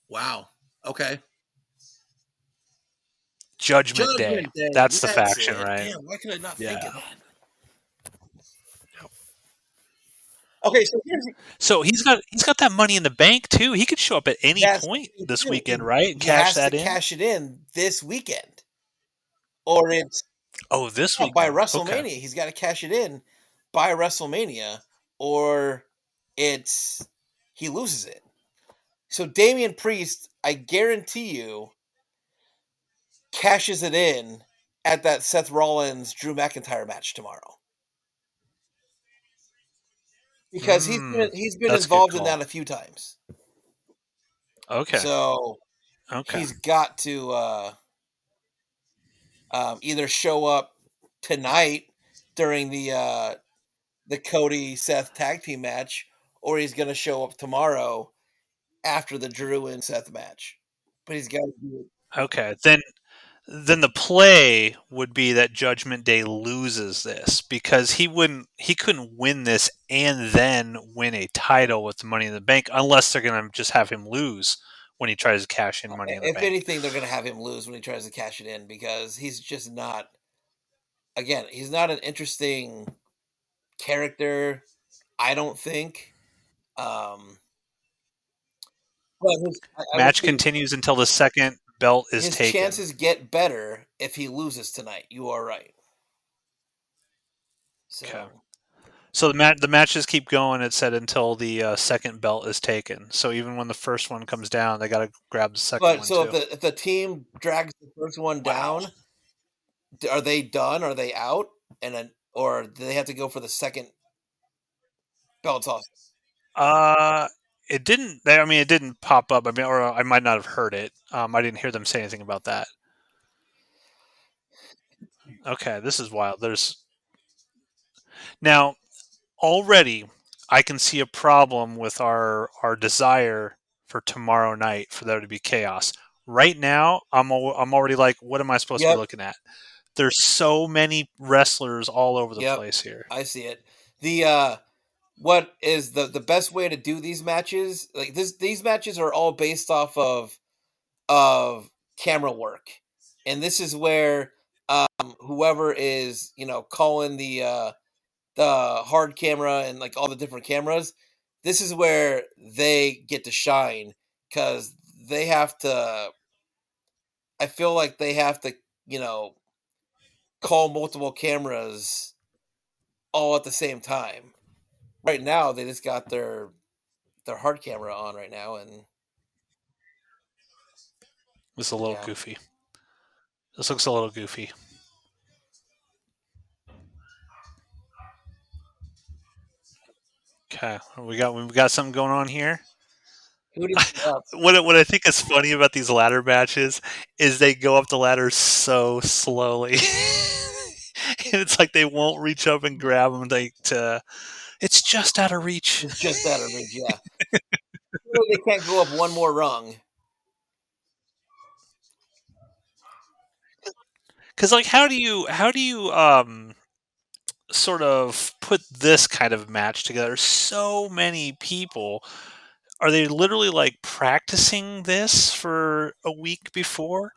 Wow. Okay. Judgment Day. Judgment Day. That's the That's faction, it. right? Damn, why could I not think Yeah. of that? Okay, so So he's got that money in the bank too. He could show up at any that's the point thing this too. weekend, right, and He cash has to that in. cash it in this weekend, or it's Oh, this yeah, by weekend. Okay. WrestleMania. He's got to cash it in by WrestleMania, or it's he loses it. So Damian Priest, I guarantee you, cashes it in at that Seth Rollins Drew McIntyre match tomorrow because Hmm. he's been That's a good involved in that call. a few times. Okay. So Okay. he's got to either show up tonight during the Cody Seth tag team match, or he's going to show up tomorrow after the Drew and Seth match. But he's got to do it. Okay. Then the play would be that Judgment Day loses this, because he couldn't win this and then win a title with the Money in the Bank, unless they're gonna just have him lose when he tries to cash in Money in the If Bank. anything, they're going to have him lose when he tries to cash it in because he's just not. Again, he's not an interesting character. I don't think. Um, but I would Match say continues until the second belt is his taken. chances get better if he loses tonight. You are right. Okay. So, So the matches keep going. It said until the second belt is taken. So even when the first one comes down, they got to grab the second but one so too. if the team drags the first one Wow. down, are they done? Are they out? And then, or do they have to go for the second belt toss? Uh, it didn't. I mean, it didn't pop up. I mean, or I might not have heard it. I didn't hear them say anything about that. Okay, this is wild. There's now already. I can see a problem with our desire for tomorrow night for there to be chaos. Right now, I'm already like, what am I supposed to be Yep, looking at? There's so many wrestlers all over the yep, place here. I see it. The what is the best way to do these matches? Like these matches are all based off of camera work, and this is where whoever is calling the hard camera and like all the different cameras, this is where they get to shine because they have to. I feel like they have to you know call multiple cameras all at the same time. Right now, they just got their hard camera on right now, and It's a little yeah. goofy. This looks a little goofy. Okay, we got something going on here. Who did you up? What I think is funny about these ladder matches is they go up the ladder so slowly. And it's like they won't reach up and grab them. It's just out of reach. It's just out of reach. Yeah, they can't go up one more rung. Because like, how do you sort of put this kind of match together? So many people. Are they literally like practicing this for a week before?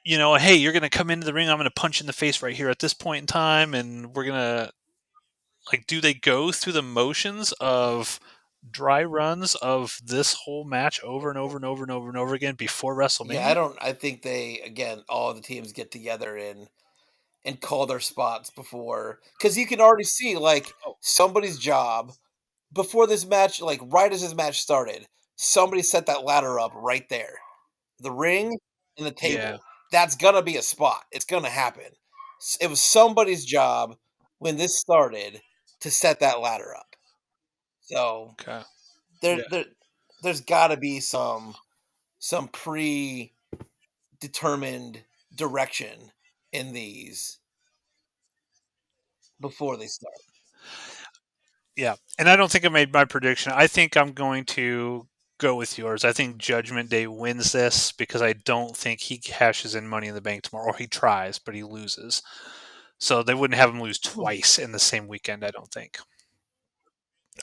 Hey, you're going to come into the ring. I'm going to punch you in the face right here at this point in time, and we're going to like. Do they go through the motions of dry runs of this whole match over and over and over and over and over again before Yeah, I WrestleMania? don't. I think they again all the teams get together and call their spots before because you can already see like Oh, somebody's job before this match, like right as this match started, somebody set that ladder up right there. The ring and the yeah. table. That's gonna be a spot. It's gonna happen. It was somebody's job when this started to set that ladder up. So Okay. there, Yeah. there there's got to be some predetermined direction in these before they start. Yeah. And I don't think I made my prediction. I think I'm going to go with yours. I think Judgment Day wins this because I don't think he cashes in Money in the Bank tomorrow. Or he tries, but he loses. So they wouldn't have him lose twice in the same weekend, I don't think.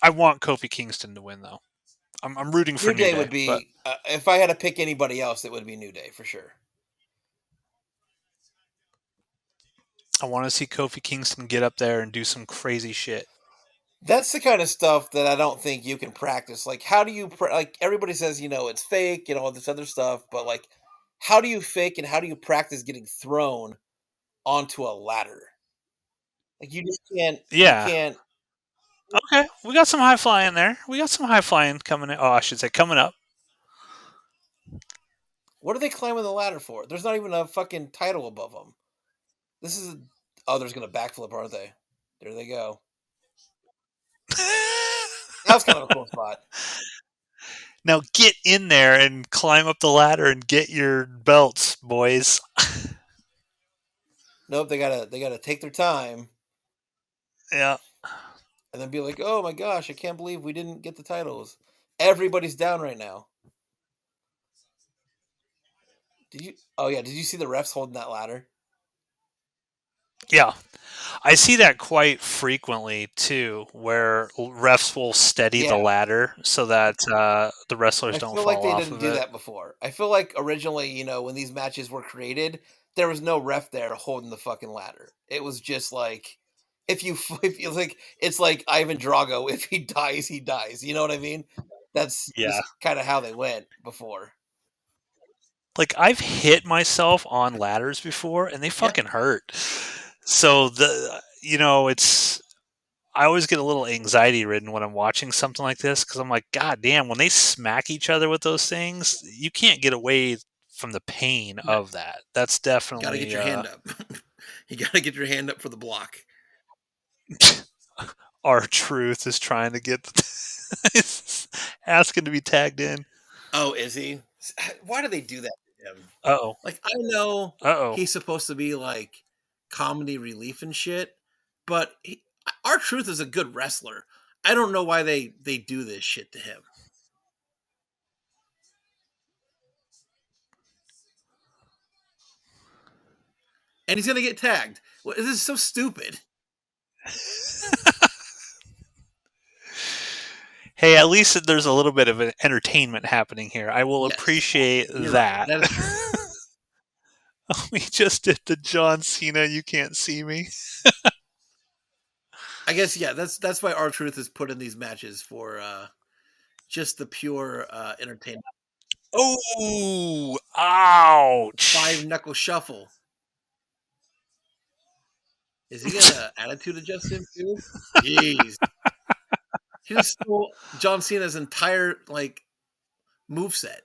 I want Kofi Kingston to win, though. I'm rooting for New New Day Day, would but be if I had to pick anybody else, it would be New Day for sure. I want to see Kofi Kingston get up there and do some crazy shit. That's the kind of stuff that I don't think you can practice. Like, how do you like? Everybody says it's fake and all this other stuff, but like, how do you fake and how do you practice getting thrown onto a ladder? Like, you just can't. You Yeah. can't. Okay. We got some high flying there. We got some high flying coming in. Oh, I should say coming up. What are they climbing the ladder for? There's not even a fucking title above them. This is. Oh, there's gonna backflip, aren't they? There they go. That was kind of a cool spot. Now get in there and climb up the ladder and get your belts, boys. Nope, they gotta take their time Yeah. and then be like, oh my gosh, I can't believe we didn't get the titles. Everybody's down right now. Did you? Oh yeah, did you see the refs holding that ladder? Yeah. I see that quite frequently too, where refs will steady the Yeah, ladder so that the wrestlers I don't feel like fall they off didn't of do it. that before. I feel like originally, when these matches were created, there was no ref there holding the fucking ladder. It was just like if you like, it's like Ivan Drago. If he dies, he dies. You know what I mean? That's Yeah. just kind of how they went before. Like I've hit myself on ladders before and they Yeah, fucking hurt. So it's I always get a little anxiety ridden when I'm watching something like this because I'm like, God damn, when they smack each other with those things, you can't get away from the pain yeah. of that. That's Got to get definitely your hand up. You got to get your hand up for the block. our truth is trying to get is asking to be tagged in. Oh, is he? Why do they do that to him? Uh oh. Like, I know Uh oh. he's supposed to be like comedy relief and shit, but our truth is a good wrestler. I don't know why they do this shit to him, and he's gonna get tagged. This is so stupid. Hey, at least there's a little bit of an entertainment happening here. I will Yes, appreciate you're right. that. That is true. We just did the John Cena "You Can't See Me." I guess yeah. That's why our truth is put in these matches for just the pure entertainment. Oh, Five ouch! knuckle shuffle. Is he gonna attitude adjust him too? Jeez. He just stole John Cena's entire like move set.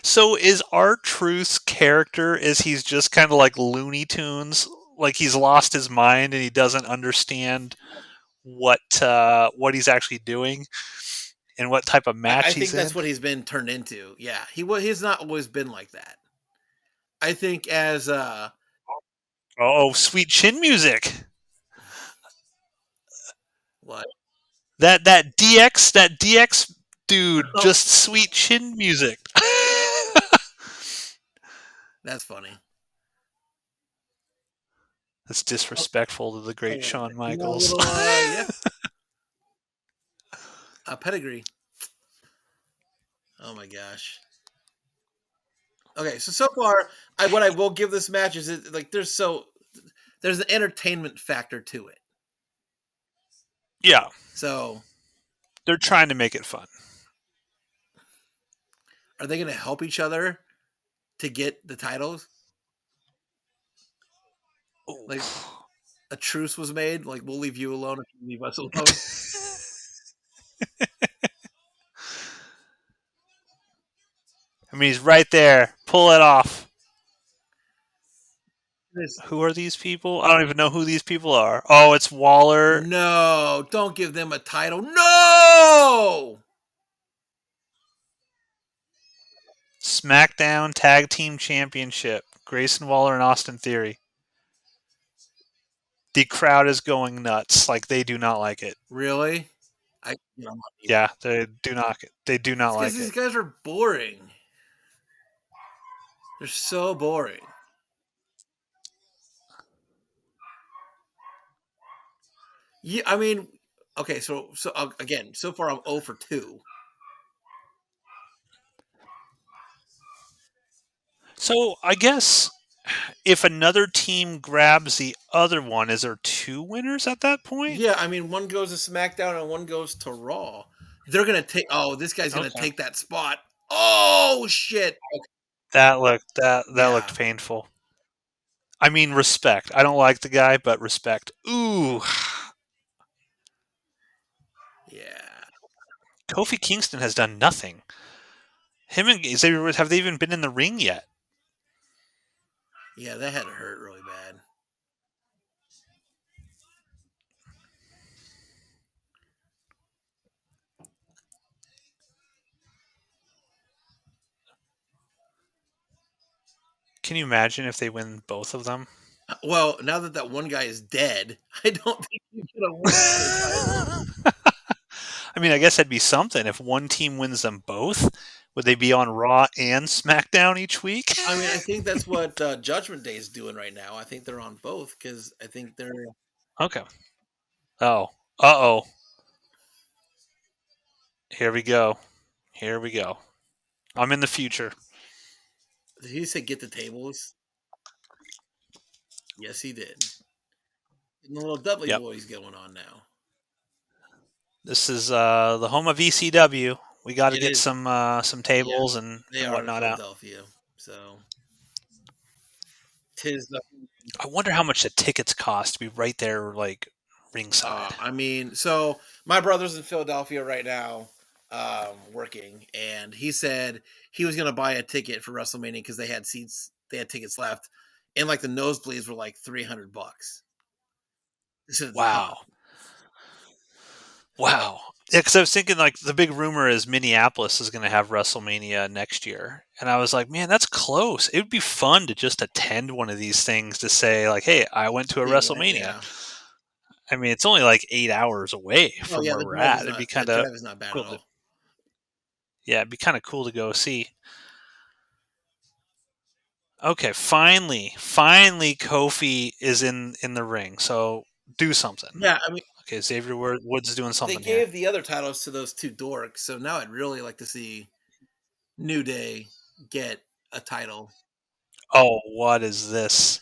So is our Truth's character is he's just kind of like Looney Tunes, like he's lost his mind and he doesn't understand what he's actually doing and what type of I match he's think that's in. what he's been turned into. Yeah, he's not always been like that. I think as Oh, sweet chin music. what? That DX dude, Oh, just sweet chin music. that's funny. That's Oh, disrespectful to the great oh, Shawn you want a Michaels. little yeah, pedigree. Oh my gosh. Okay, so far, what I will give this match is like there's an entertainment factor to it. Yeah, So they're trying to make it fun. are they going to help each other to get the titles? Ooh. Like a truce was made. Like we'll leave you alone if you leave us alone. I mean, he's right there. Pull it off. This- Who are these people? I don't even know who these people are. Oh, it's Waller. No, don't give them a title. No. SmackDown Tag Team Championship. Grayson Waller and Austin Theory. The crowd is going nuts. Like they do not like it. Really? I'm not either. Yeah, they do not. They do not It's because like these it. guys are boring. They're so boring. Yeah, I mean, okay, so again, so far I'm 0 for 2. So I guess if another team grabs the other one, is there two winners at that point? Yeah, I mean, one goes to SmackDown and one goes to Raw. They're gonna take. Oh, this guy's gonna Okay. take that spot. Oh shit. Okay. That Yeah, looked painful. I mean, respect. I don't like the guy, but respect. Ooh, yeah, Kofi Kingston has done nothing. Him and Xavier Woods, have they even been in the ring yet? yeah. That had to hurt really bad. Can you imagine if they win both of them? Well, now that that one guy is dead, I don't think he's gonna win another title. I mean, I guess that'd be something if one team wins them both. Would they be on Raw and SmackDown each week? I mean, I think that's what Judgment Day is doing right now. I think they're on both because I think they're. Okay. Oh. Uh oh. Here we go. Here we go. I'm in the future. Did he say get the tables? Yes, he did. And the little Dudley Yep. boys going on now. This is the home of ECW. We got to It get is. some tables Yes, they and are in whatnot out. Philadelphia. So tis the I wonder how much the tickets cost to be right there, like ringside. I mean, so my brother's in Philadelphia right now, working, and he said he was gonna buy a ticket for WrestleMania because they had tickets left, and like the nosebleeds were like $300. This is the top. Wow, wow. Yeah, because I was thinking like the big rumor is Minneapolis is going to have WrestleMania next year, and I was like, man, that's close. It would be fun to just attend one of these things to say like, hey, I went to a You went, WrestleMania. yeah. I mean, it's only like 8 hours away Oh from yeah, where we're at. It'd be kind that of drive is not bad cool at to, all. yeah, it'd be kind of cool to go see. Okay, finally, Kofi is in the ring. So do something. Yeah, I mean, Okay, Xavier Woods is doing they something here. gave the other titles to those two dorks, so now I'd really like to see New Day get a title. Oh, what is this?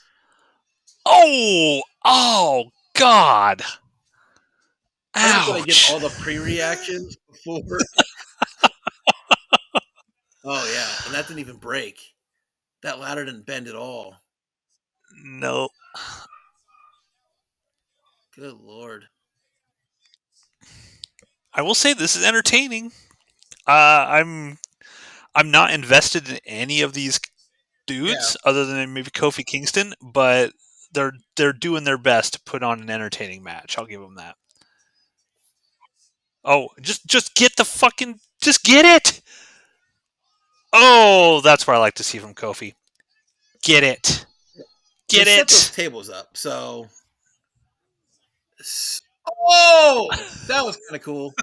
Oh, God! I like that I get Ouch! all the pre-reactions before. Oh yeah, and that didn't even break. That ladder didn't bend at all. No, Good lord. I will say this is entertaining. Uh, I'm I'm not invested in any of these Yeah. dudes other than maybe Kofi Kingston, but they're doing their best to put on an entertaining match. I'll give them that. Oh, just get the fucking just get it. Oh, that's what I like to see from Kofi. Get it. They Get set those it. tables up, so oh, that was kinda cool.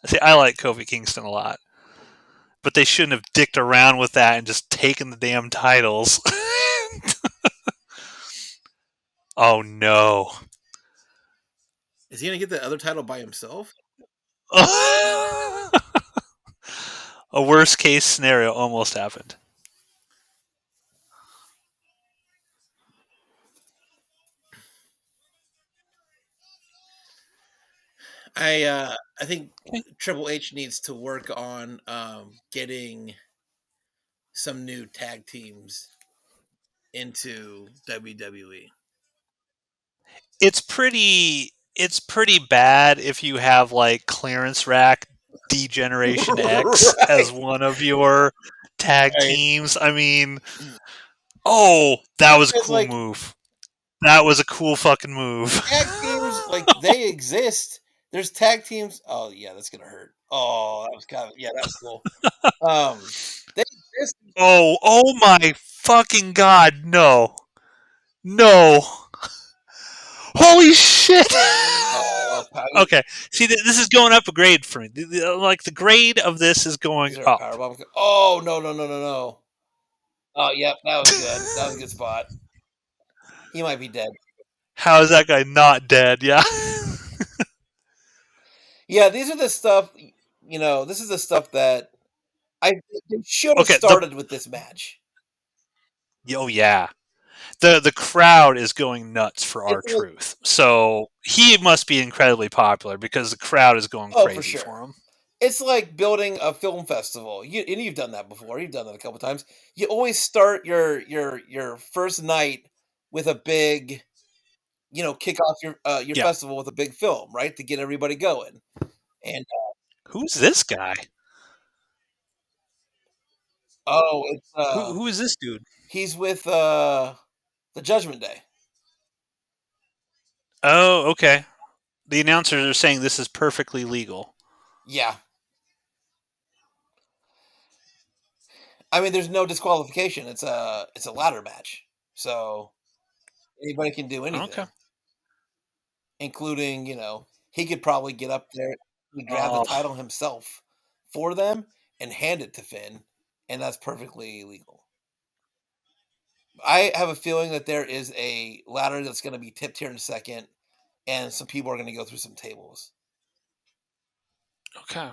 See, I like Kofi Kingston a lot, but they shouldn't have dicked around with that and just taken the damn titles. Oh no. Is he gonna get the other title by himself? A worst case scenario almost happened. I think Triple H needs to work on, getting some new tag teams into WWE. It's pretty bad if you have like clearance rack degeneration X as Right, one of your tag right. teams. I mean, oh, that was a Because, cool like, move. That was a cool fucking move. tag teams, like, they exist. There's tag teams. Oh, yeah, that's gonna hurt. Oh, that was kind of, yeah, that was cool. Um, they exist. Oh my fucking god, no. No. Holy shit. Oh, Okay. See, this is going up a grade for me. Like the grade of this is going is there a up. power bomb? Oh, no, no, no, no, no. Oh, yep, that was good. That was a good spot. He might be dead. How is that guy not dead? Yeah. Yeah, these are the stuff. This is the stuff that I they should have Okay. The started with this match. oh yeah. The crowd is going nuts for our It's like, truth. So he must be incredibly popular because the crowd is going oh, for crazy sure. for him. It's like building a film festival. You've done that before. You've done that a couple times. You always start your first night with a big, kick off your Yeah. festival with a big film, right, to get everybody going. And Who's this guy? oh, Who is this dude? he's with the Judgment Day. Oh, okay. The announcers are saying this is perfectly legal. Yeah, I mean, there's no disqualification. It's a ladder match, so anybody can do Okay. anything, including he could probably get up there and grab the Oh, title himself for them and hand it to Finn, and that's perfectly legal. I have a feeling that there is a ladder that's going to be tipped here in a second, and some people are going to go through some tables. okay.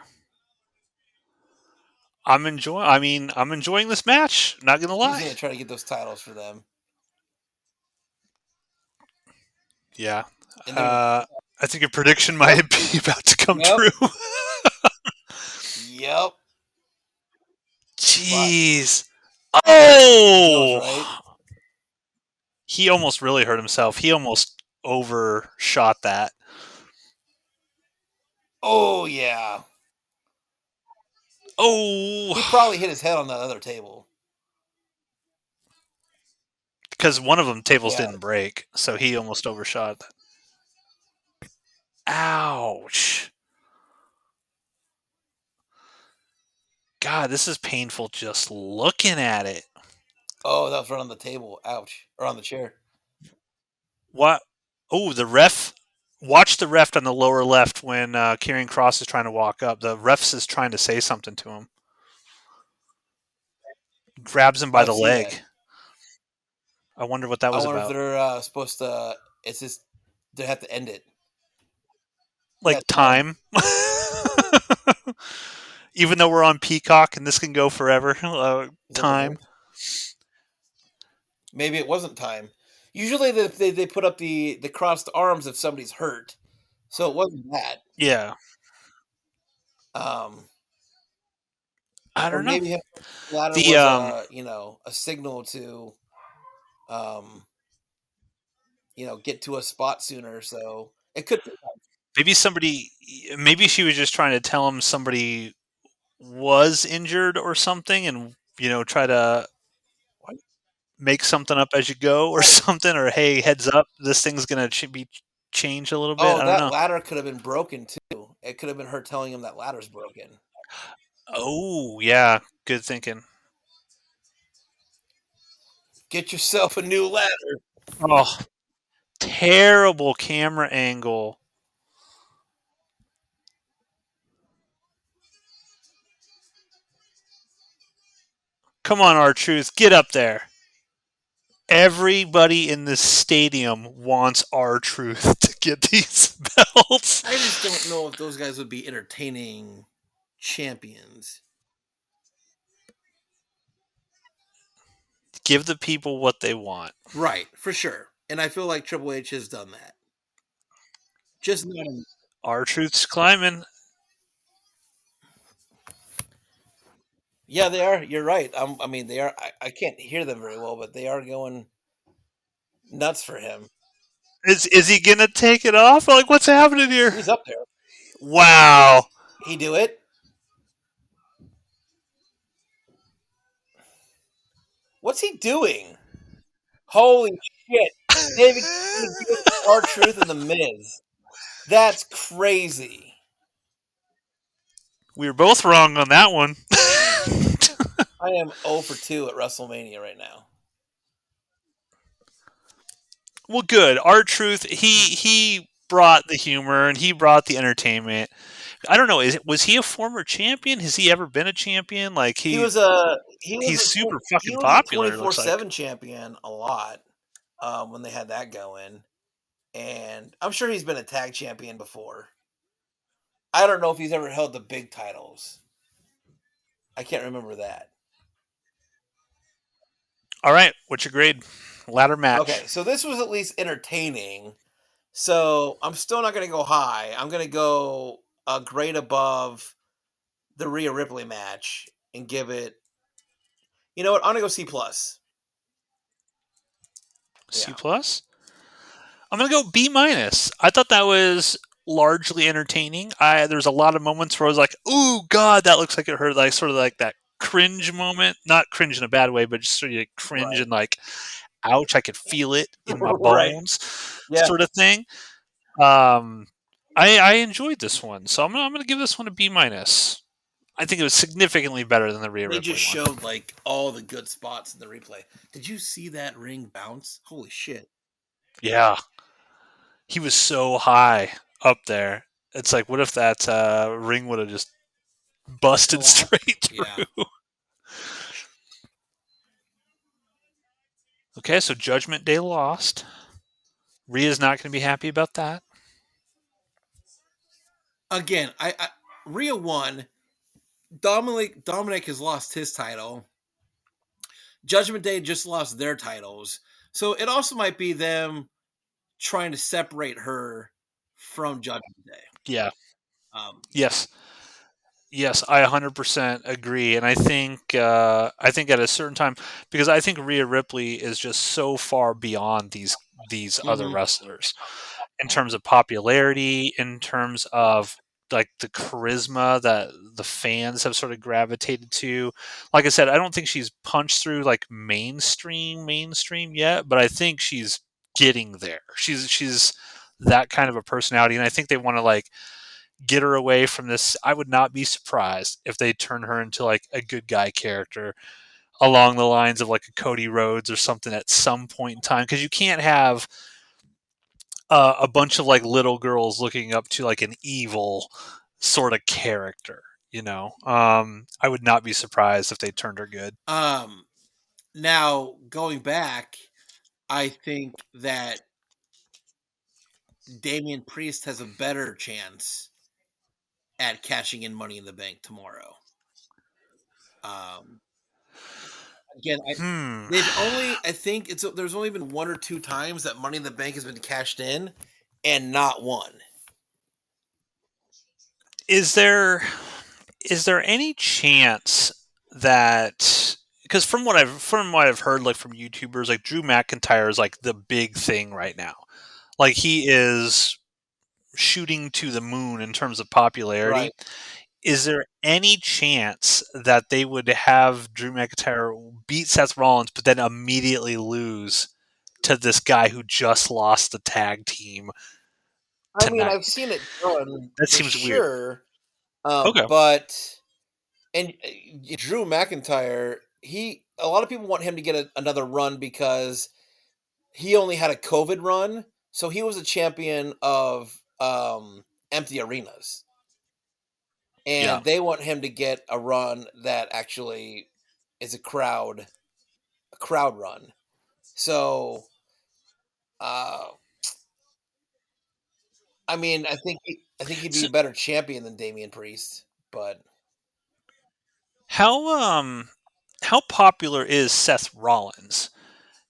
I'm enjoying this match. Not gonna Who's lie. going to try to get those titles for them? Yeah. and there was Uh, I think your prediction yep, might be about to come yep, true. yep. But Jeez. Joe's right. Oh! He almost really hurt himself. He almost overshot that. Oh yeah, Oh! he probably hit his head on that other table. Because one of them tables Yeah. didn't break, so he almost overshot that. Ouch. God, this is painful just looking at it. Oh, that was right on the table. Ouch. Or on the chair. What? Oh, the ref. Watch the ref on the lower left when Karrion Cross is trying to walk up. The ref is trying to say something to him. Grabs him I by don't the see that. leg. I wonder what that I was wonder if about. they're supposed to. It's just they have to end it. Yeah, Like it's time. time. Even though we're on Peacock and this can go forever. Is that the Time. ring? Maybe it wasn't time. Usually they put up the crossed arms if somebody's hurt, so it wasn't that. Yeah. Um, I or don't know. maybe him ladder The was a signal to um get to a spot sooner. So it could. maybe somebody maybe she was just trying to tell him somebody was injured or something and try to make something up as you go or something, or hey, heads up, this thing's gonna be changed a little bit. Oh, I don't that know. ladder could have been broken too. It could have been her telling him that ladder's broken. Oh yeah, good thinking. Get yourself a new ladder. Oh, terrible camera angle. Come on, our truth, get up there. Everybody in this stadium wants our truth to get these belts. I just don't know if those guys would be entertaining champions. Give the people what they want. Right, for sure. And I feel like Triple H has done that. Just not in, Our truth's climbing. yeah, they are. You're right. I mean, they are. I can't hear them very well, but they are going nuts for him. Is he gonna take it off? Like, what's happening here? He's up there. Wow. He do it. What's he doing? Holy shit! David our truth in the Miz. That's crazy. We were both wrong on that one. I am 0 for 2 at WrestleMania right now. Well, good. Our truth. He brought the humor and he brought the entertainment. I don't know. Was he a former champion? Has he ever been a champion? Like He was a he was he's a super he fucking was a popular. It looks like. 24/7 champion a lot when they had that going, and I'm sure he's been a tag champion before. I don't know if he's ever held the big titles. I can't remember that. All right. What's your grade? Ladder match. Okay, so this was at least entertaining. So I'm still not going to go high. I'm going to go a grade above the Rhea Ripley match and give it. You know what? I'm going to go C plus. C Yeah. plus. I'm gonna go B minus. I thought that was largely entertaining. There's a lot of moments where I was like, "Ooh, God, that looks like it hurt." Like sort of like that cringe moment. Not cringe in a bad way, but just sort of like cringe Right. and like, "Ouch, I could feel it in my Right. bones," Yeah. sort of thing. Um, I enjoyed this one, so I'm gonna give this one a B minus. I think it was significantly better than the Rhea They Ripley just one. showed like all the good spots in the replay. Did you see that ring bounce? Holy shit. Yeah, he was so high up there. It's like, what if that ring would have just busted Fell off? straight Yeah. through? Okay, so Judgment Day lost. Rhea's not going to be happy about that. Again, I Rhea won. Dominic has lost his title. Judgment Day just lost their titles. So it also might be them trying to separate her from Judgment Day. Yeah. Um, Yes. Yes, I 100% agree, and I think at a certain time, because I think Rhea Ripley is just so far beyond these other mhm. wrestlers in terms of popularity, in terms of like the charisma that the fans have sort of gravitated to. Like I said, I don't think she's punched through like mainstream yet, but I think she's getting there. She's that kind of a personality, and I think they want to like get her away from this. I would not be surprised if they turn her into like a good guy character along the lines of like a Cody Rhodes or something at some point in time, because you can't have a bunch of like little girls looking up to like an evil sort of character. I would not be surprised if they turned her good. Um, Now going back, I think that Damian Priest has a better chance at cashing in Money in the Bank tomorrow. Um, Again, Hmm. they've only I think there's only been one or two times that Money in the Bank has been cashed in, and not one. Is there is there any chance that, because from what I've heard like from YouTubers, like Drew McIntyre is like the big thing right now. Like he is shooting to the moon in terms of popularity. Right. Is there any chance that they would have Drew McIntyre beat Seth Rollins, but then immediately lose to this guy who just lost the tag team I mean, tonight? I've seen it done That for seems weird. sure, Okay. but Drew McIntyre, he a lot of people want him to get another run because he only had a COVID run, so he was a champion of empty arenas, Yeah. and they want him to get a run that actually is a crowd run. So, uh, I mean, I think he'd be So a better champion than Damian Priest, but how how popular is Seth Rollins?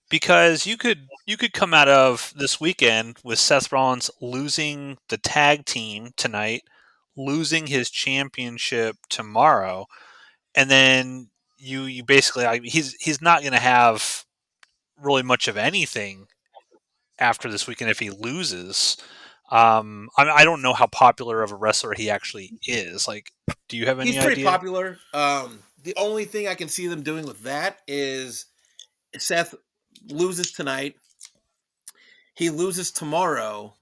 Because you could come out of this weekend with Seth Rollins losing the tag team tonight, losing his championship tomorrow, and then you basically, he's not going to have really much of anything after this weekend if he loses. I don't know how popular of a wrestler he actually is. Like, do you have he's any pretty idea? popular. The only thing I can see them doing with that is Seth loses tonight, he loses tomorrow,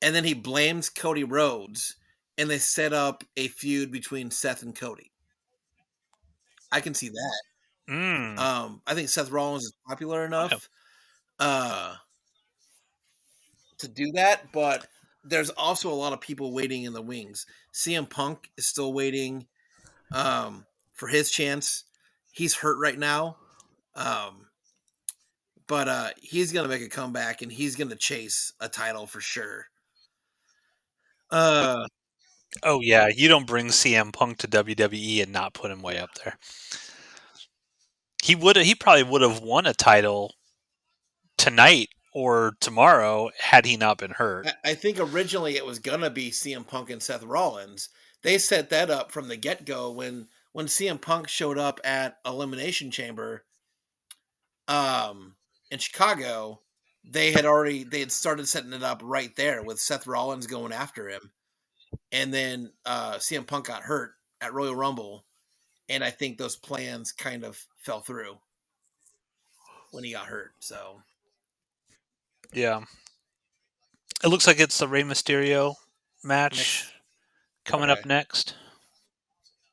and then he blames Cody Rhodes, and they set up a feud between Seth and Cody. I can see that. Mm, I think Seth Rollins is popular okay. enough uh, to do that, but there's also a lot of people waiting in the wings. CM Punk is still waiting for his chance. He's hurt right now, um, but he's gonna make a comeback and he's gonna chase a title for sure. Uh, Oh yeah, you don't bring CM Punk to WWE and not put him way up there. He probably would have won a title tonight or tomorrow had he not been hurt. I think originally it was gonna be CM Punk and Seth Rollins. They set that up from the get go when CM Punk showed up at Elimination Chamber um, in Chicago. They had started setting it up right there with Seth Rollins going after him, and then CM Punk got hurt at Royal Rumble, and I think those plans kind of fell through when he got hurt. So Yeah. It looks like it's the Rey Mysterio match next, coming okay, up next.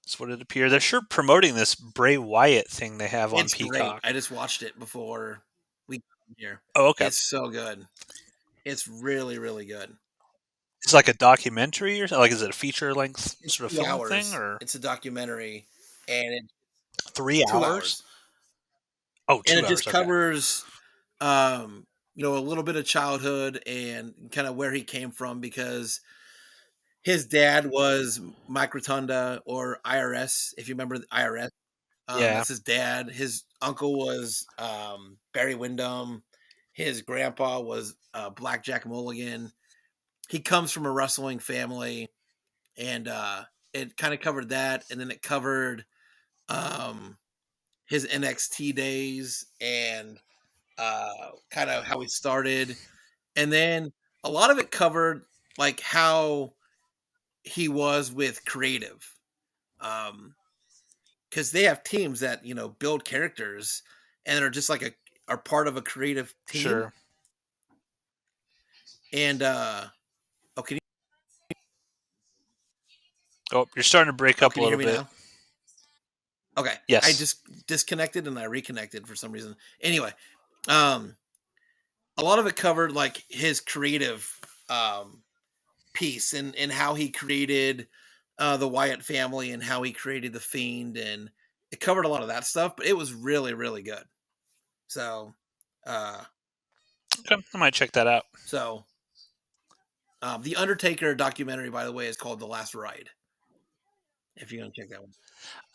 That's what it appears. They're sure promoting this Bray Wyatt thing they have on it's great. Peacock. I just watched it before we got here. Oh, okay. It's so good. It's really good. It's like a documentary, or like is it a feature length It's sort of two film thing, hours. or It's a documentary, and it's 3 hours? 2 hours, Oh, and two it just hours. Okay. covers, um, a little bit of childhood and kind of where he came from because his dad was Mike Rotunda or IRS, if you remember the IRS. Yeah. That's his dad. His uncle was Barry Windham. his grandpa was Blackjack Mulligan. He comes from a wrestling family, and it kind of covered that, and then it covered um, his NXT days and kind of how he started, and then a lot of it covered like how he was with creative, because they have teams that build characters and are just like a are part of a creative team. Sure. And oh, Oh, you're starting to break up a can you hear little me bit. now? Okay, I Yes. just disconnected and I reconnected for some reason. Anyway, um, a lot of it covered like his creative um piece and how he created the Wyatt family and how he created the Fiend, and it covered a lot of that stuff. But it was really really good. So, uh, Okay, I might check that out. so the Undertaker documentary, by the way, is called The Last Ride. If you're gonna check that one.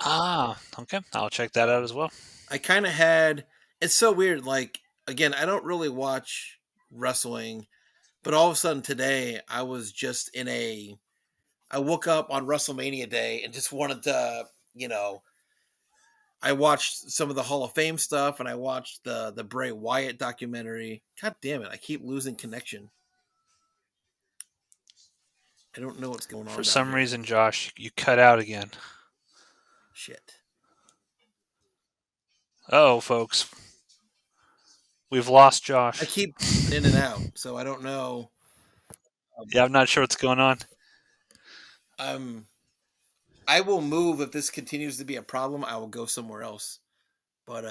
Ah, okay. I'll check that out So as well. I kind of had. It's so weird. Like again, I don't really watch wrestling, but all of a sudden today, I was just in a. I woke up on WrestleMania day and just wanted to, you know, I watched some of the Hall of Fame stuff and I watched the Bray Wyatt documentary. God damn it, I keep losing connection. I don't know what's going For on down some here. reason, Josh, you cut out again. Shit. Oh, folks, we've lost I Josh. keep in and out, so I don't know. Yeah, I'm not sure what's going on. Um, I will move if this continues to be a problem. I will go somewhere else. But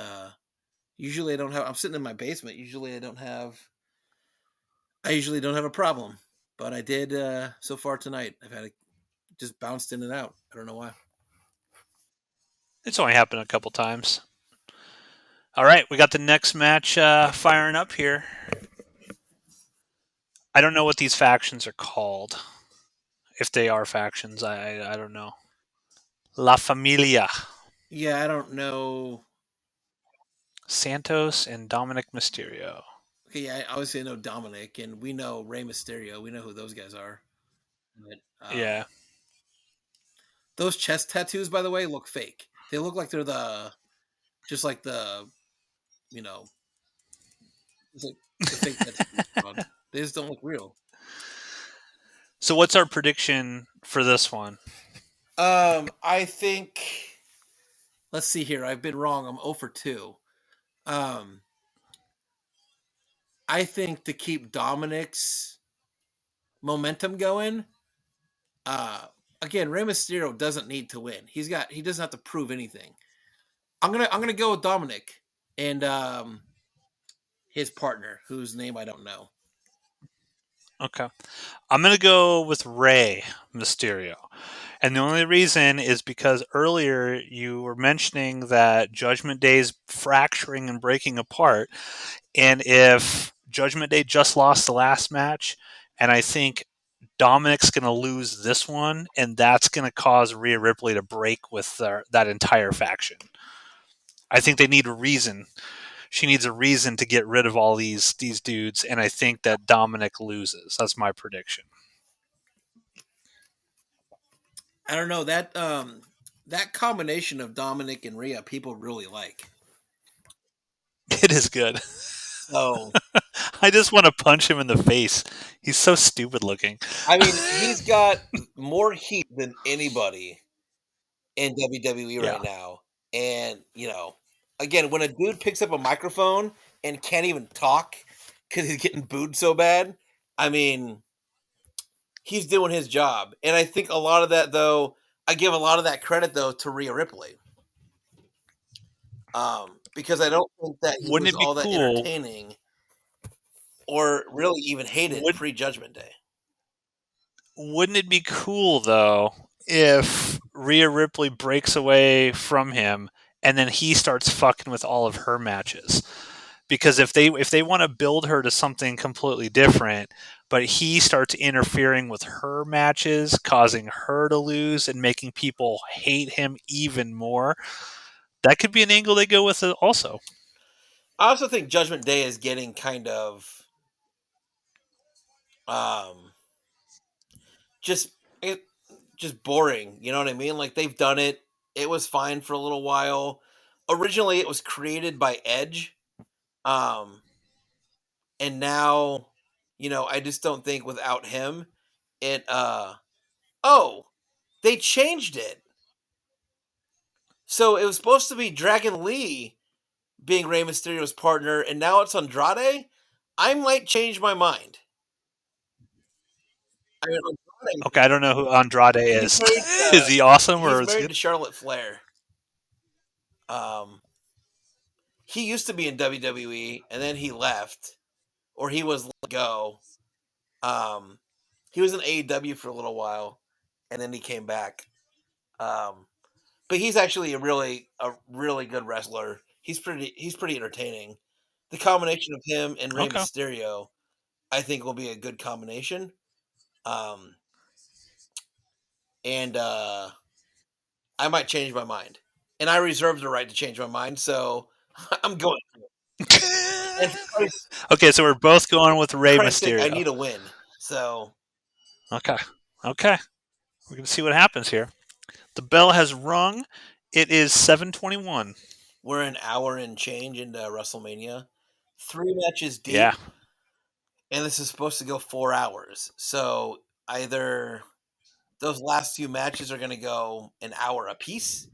usually I don't have. I'm sitting in my basement. Usually I don't have. I usually don't have a problem, but I did so far tonight. I've had it just bounced in and out. I don't know why. It's only happened a couple times. All right, we got the next match firing up here. I don't know what these factions are called. If they are factions, I don't know. La Familia. Yeah, I don't know. Santos and Dominic Mysterio. Okay, yeah, I obviously know Dominic, and we know Rey Mysterio. We know who those guys are. But Yeah. those chest tattoos, by the way, look fake. They look like they're just like you know, it's like the fake tattoos. They just don't look real. So what's our prediction for this one? I think. Let's see here. I've been wrong. I'm 0 for 2. Um, I think to keep Dominic's momentum going. Uh, Again, Rey Mysterio doesn't need to win. He doesn't have to prove anything. I'm gonna go with Dominic and his partner, whose name I don't know. Okay. I'm going to go with Rey Mysterio. And the only reason is because earlier you were mentioning that Judgment Day is fracturing and breaking apart. And if Judgment Day just lost the last match, and I think Dominic's going to lose this one, and that's going to cause Rhea Ripley to break with that entire faction. I think they need a reason. She needs a reason to get rid of all these dudes, and I think that Dominic loses. That's my prediction. I don't know that combination of Dominic and Rhea people really like. It is good. So I just want to punch him in the face. He's so stupid looking. I mean, he's got more heat than anybody in WWE Yeah. right now. And, again, when a dude picks up a microphone and can't even talk because he's getting booed so bad, I mean, he's doing his job. And I think a lot of that, though, I give a lot of that credit, though, to Rhea Ripley. Because I don't think that he Wouldn't was it be all that cool? entertaining or really even hated Would pre Judgment Day. wouldn't it be cool though if Rhea Ripley breaks away from him and then he starts fucking with all of her matches? Because if they want to build her to something completely different, but he starts interfering with her matches, causing her to lose and making people hate him even more, that could be an angle they go with it also. I also think Judgment Day is getting kind of um just it just boring. You know what I mean? Like they've done it. It was fine for a little while. Originally, it was created by Edge, um, and now, I just don't think without him, it. Oh, they changed it. So it was supposed to be Dragon Lee being Rey Mysterio's partner, and now it's Andrade. I might change my mind. I mean, Andrade, Okay, I don't know who Andrade he's is. married. Is he awesome or He's is he married good? to Charlotte Flair. Um, he used to be in WWE, and then he left, or he was let go. Um, he was in AEW for a little while, and then he came back. Um, but he's actually a really good wrestler. He's pretty entertaining. The combination of him and Rey Okay. Mysterio, I think, will be a good combination. Um, and I might change my mind, and I reserve the right to change my mind. So I'm going. And Okay, so we're both going with for Rey Christ's sake, I Mysterio. need a win. So Okay. Okay. We're going to see what happens here. The bell has rung. It is 7:21. we're an hour and change into WrestleMania, 3 matches Yeah. deep, and this is supposed to go 4 hours. So either those last few matches are going to go an hour apiece.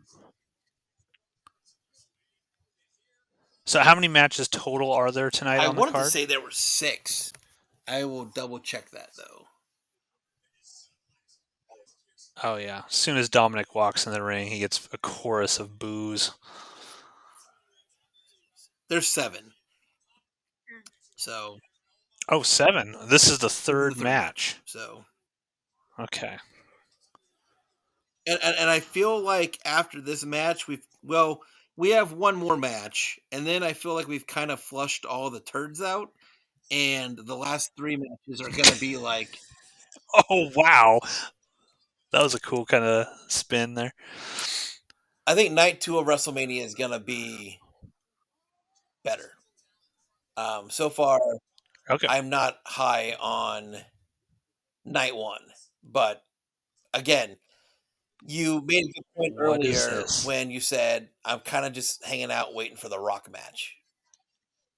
So how many matches total are there tonight I on the wanted to card? say there were six. I will double check that though. Oh yeah. As soon as Dominic walks in the ring, he gets a chorus of boos. There's seven. So Oh, seven. This is the this is the third third match. match. So Okay. and I feel like after this match, we have one more match, and then I feel like we've kind of flushed all the turds out, and the last three matches are going to be like, Oh wow. That was a cool kind of spin there. I think night two of WrestleMania is going to be better. So far, Okay. I'm not high on night one, but again, you made a good point What is earlier this? when you said I'm kind of just hanging out waiting for the Rock match.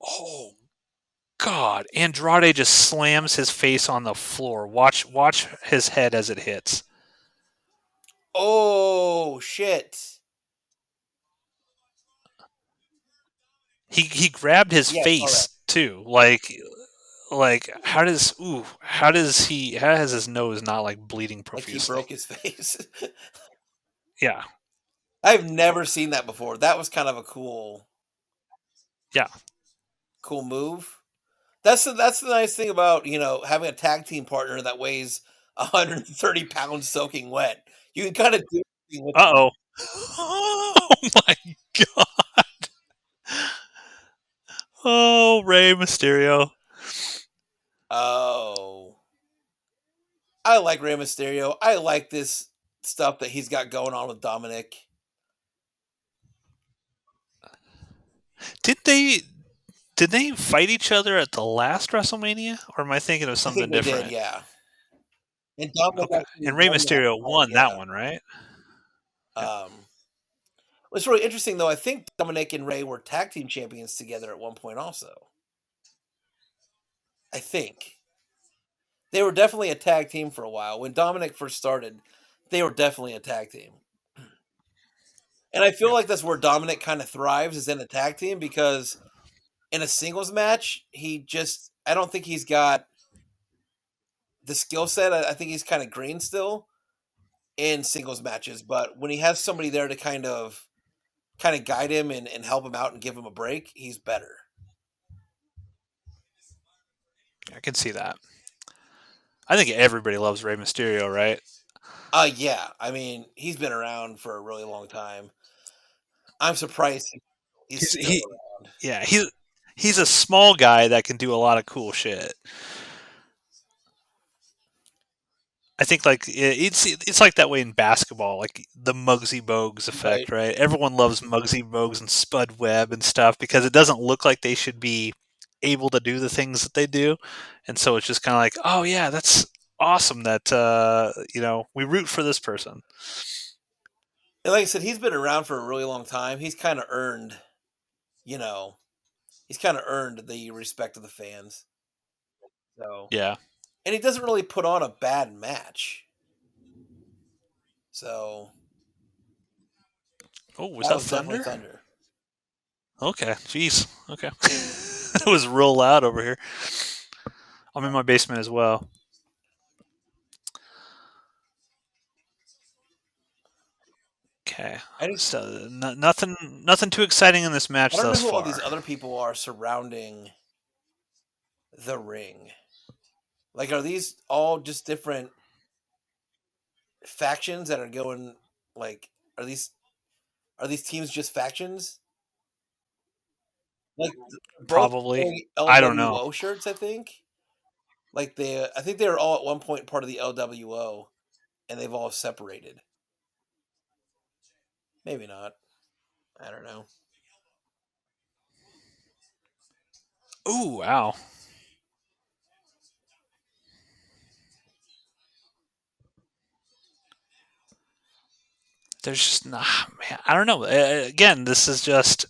Oh God. Andrade just slams his face on the floor. Watch his head as it hits. Oh shit! He grabbed his Yeah, I saw that. face too. How has his nose not like bleeding Like he profusely? broke his face. Yeah. I've never seen that before. That was kind of a Yeah. cool move. That's the nice thing about having a tag team partner that weighs 130 pounds soaking wet. You can kind of do anything with them. Uh-oh. Oh my god. Oh, Rey Mysterio. Oh, I like Rey Mysterio. I like this stuff that he's got going on with Dominic. Did they did they fight each other at the last WrestleMania or am I thinking of I think something they did, different? yeah. And Dominic Okay. actually And Rey won that Mysterio fight, won that yeah. one, right? Yeah. What's really interesting though, I think Dominic and Ray were tag team champions together at one point also. I think. They were definitely a tag team for a while. When Dominic first started, they were definitely a tag team. And I feel Yeah. like that's where Dominic kind of thrives is in a tag team because in a singles match, I don't think he's got the skill set. I think he's kind of green still in singles matches, but when he has somebody there to kind of guide him and help him out and give him a break, he's better. I can see that. I think everybody loves Rey Mysterio, right? Yeah. I mean, he's been around for a really long time. I'm surprised he's He's still he around. yeah, he's a small guy that can do a lot of cool shit. I think like it's like that way in basketball, like the Muggsy Bogues Right. effect, right? Everyone loves Muggsy Bogues and Spud Webb and stuff because it doesn't look like they should be able to do the things that they do, and so it's just kind of like, oh yeah, that's awesome that we root for this person. And like I said, he's been around for a really long time. You know, he's kind of earned the respect of the fans. So, Yeah. and he doesn't really put on a bad match. So Oh, was that that was definitely thunder? Thunder. Okay, jeez. Okay, it was real loud over here. I'm in my basement as well. Okay, I just, so nothing too exciting in this I match don't know thus who all these far. other people are surrounding the ring. Like, are these all just different factions that are going? Like, are these teams just factions? Like, both Probably. wearing I don't know. LWO shirts, I think. I think they were all at one point part of the LWO, and they've all separated. Maybe not. I don't know. Ooh, wow. There's just not. Man, I don't know. Again, this is just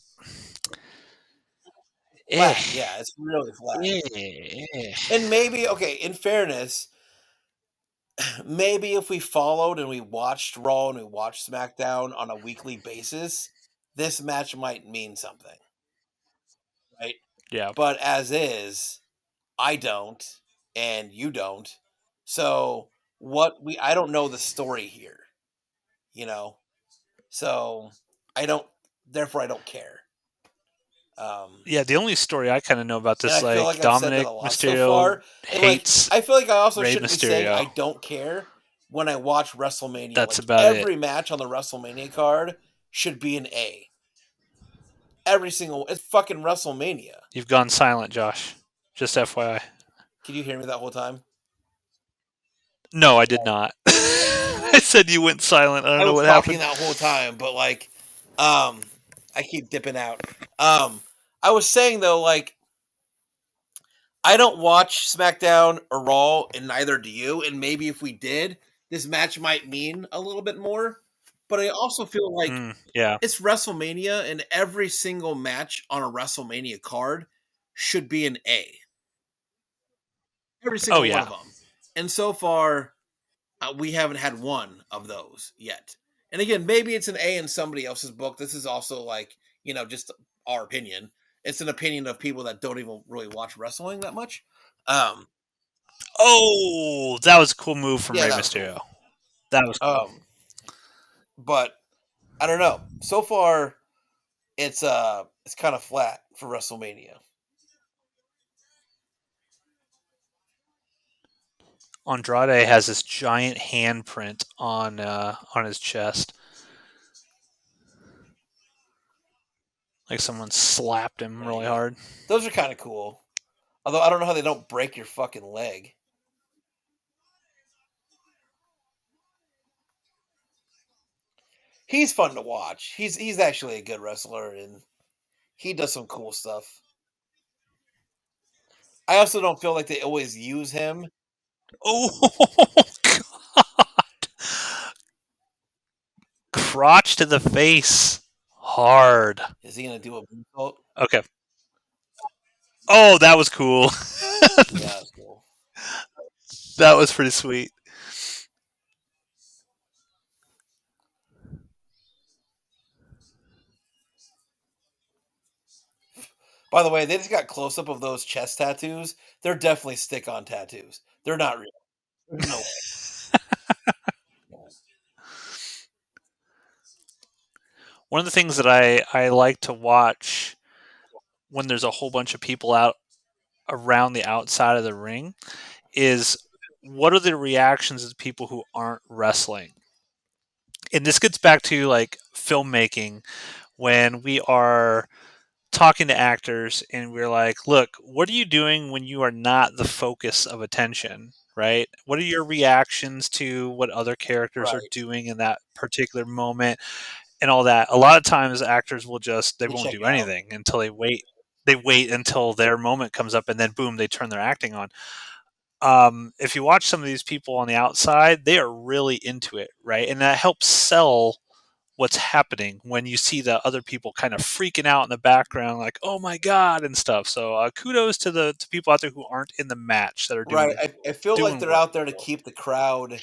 eh, Flat. Yeah, it's really flat. eh. And maybe, okay, in fairness, maybe if we followed and we watched Raw and we watched SmackDown on a weekly basis, this match might mean something, right? Yeah, But as is, I don't, and you don't. So I don't know the story here, you know. So I don't. Therefore, I don't care. Um, yeah. The only story I kind of know about and this, I feel like like I've said that Dominic a lot so Mysterio far. And like hates I feel like I also Rey shouldn't be saying I Mysterio. don't care when I watch WrestleMania. That's Like about it. every match on the WrestleMania card should be an A. Every single it's fucking WrestleMania. You've gone silent, Josh. Just FYI. Can you hear me that whole time? No, I did not. I said you went silent. I don't I know was what talking happened. that whole time, but like, um, I keep dipping out. Um, I was saying though, like, I don't watch SmackDown or Raw, and neither do you. And maybe if we did, this match might mean a little bit more. But I also feel like Yeah. it's WrestleMania, and every single match on a WrestleMania card should be an A. Every Oh single one yeah. of them. And so far, we haven't had one of those yet. And again, maybe it's an A in somebody else's book. This is also like, just our opinion. It's an opinion of people that don't even really watch wrestling that much. Um, Oh, that was a cool move from yeah, Rey that was cool. Mysterio. That was cool. Um, but I don't know. So far, it's kind of flat for WrestleMania. Andrade has this giant handprint on his chest, like someone slapped him really Maybe hard. those are kind of cool. Although I don't know how they don't break your fucking leg. He's fun to watch. He's actually a good wrestler and he does some cool stuff. I also don't feel like they always use him. Oh God! Crotch to the face, hard. Is he gonna do a moonsault? Okay. Oh, that was cool. Yeah, that's cool. That was pretty sweet. By the way, they just got close up of those chest tattoos. They're definitely stick on tattoos. They're not real. There's no way. One of the things that I like to watch when there's a whole bunch of people out around the outside of the ring is what are the reactions of the people who aren't wrestling? And this gets back to like filmmaking when we are talking to actors and we're like, look, what are you doing when you are not the focus of attention? right? What are your reactions to what other characters are Right. doing in that particular moment and all that? A lot of times actors will just they They won't check do out. anything until they wait. They wait until their moment comes up and then boom, they turn their acting on. If you watch some of these people on the outside, they are really into it, right? And that helps sell what's happening when you see the other people kind of freaking out in the background, like "Oh my god" and stuff. So kudos to the to people out there who aren't in the match that are Right. doing I feel like doing they're work, out there to keep the crowd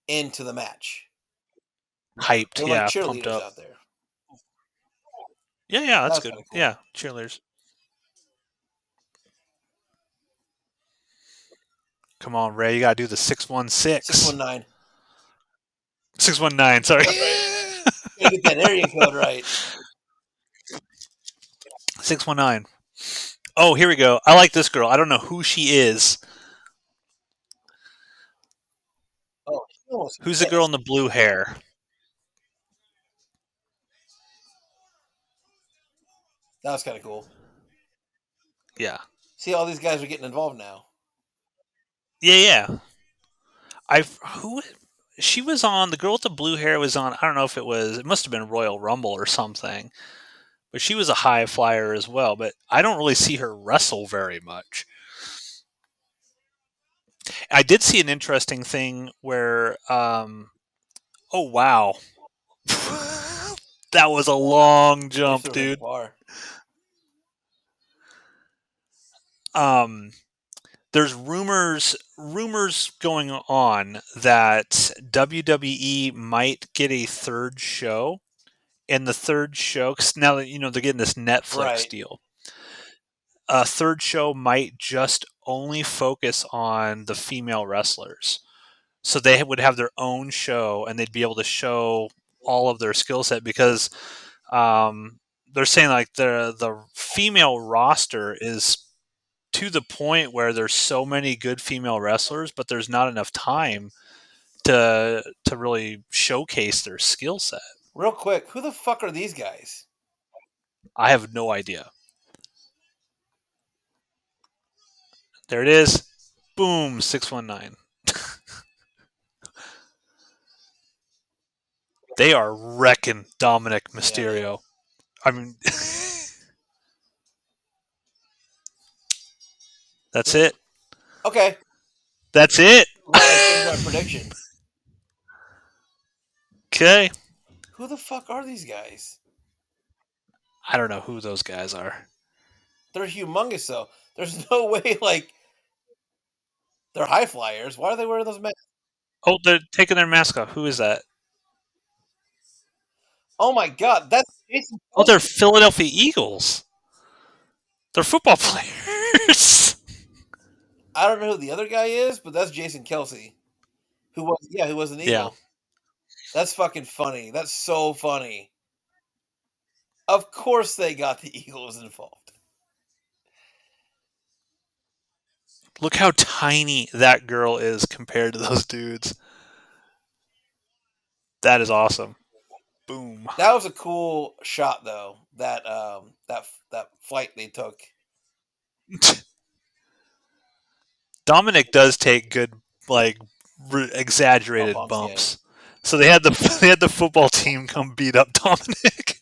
into the match. hyped, They're like yeah, pumped cheerleaders up. out there. Yeah, yeah, that's That's good. kind of cool. Yeah, cheerleaders. Come on, Ray, you gotta do the 616. 619. 619, sorry. All right. Gotta get that area code right. 619. Oh, here we go. I like this girl. I don't know who she is. Oh, she almost Who's the girl in missed. the blue hair? That was kind of cool. Yeah. See, all these guys are getting involved now. Yeah, yeah. I who she was on, the girl with the blue hair was on, I don't know if it must have been Royal Rumble or something. But she was a high flyer as well, but I don't really see her wrestle very much. I did see an interesting thing where oh wow. That was a long They jump, threw her dude. far. Um there's rumors going on that WWE might get a third show, and the third show, cause now that they're getting this Netflix Right. deal, a third show might just only focus on the female wrestlers. So they would have their own show, and they'd be able to show all of their skill set because they're saying like the female roster is to the point where there's so many good female wrestlers, but there's not enough time to really showcase their skill set. Real quick, who the fuck are these guys? I have no idea. There it is. Boom, 619. They are wrecking Dominic Yeah, they are. Mysterio. I mean, that's Yep. it. Okay. That's it. I'm glad I changed my prediction. Okay. Who the fuck are these guys? I don't know who those guys are. They're humongous, though. There's no way, like, they're high flyers. Why are they wearing those masks? Oh, they're taking their mask off. Who is that? Oh my god, that's Jason Oh, they're Kelsey. Philadelphia Eagles. They're football players. I don't know who the other guy is, but that's Jason Kelsey. Who was an Yeah. Eagle. That's fucking funny. That's so funny. Of course they got the Eagles involved. Look how tiny that girl is compared to those dudes. That is awesome. Boom. That was a cool shot though. That flight they took. Dominic does take good, like, Oh, exaggerated bumps, yeah. bumps. So they had the they had the football team come beat up Dominic.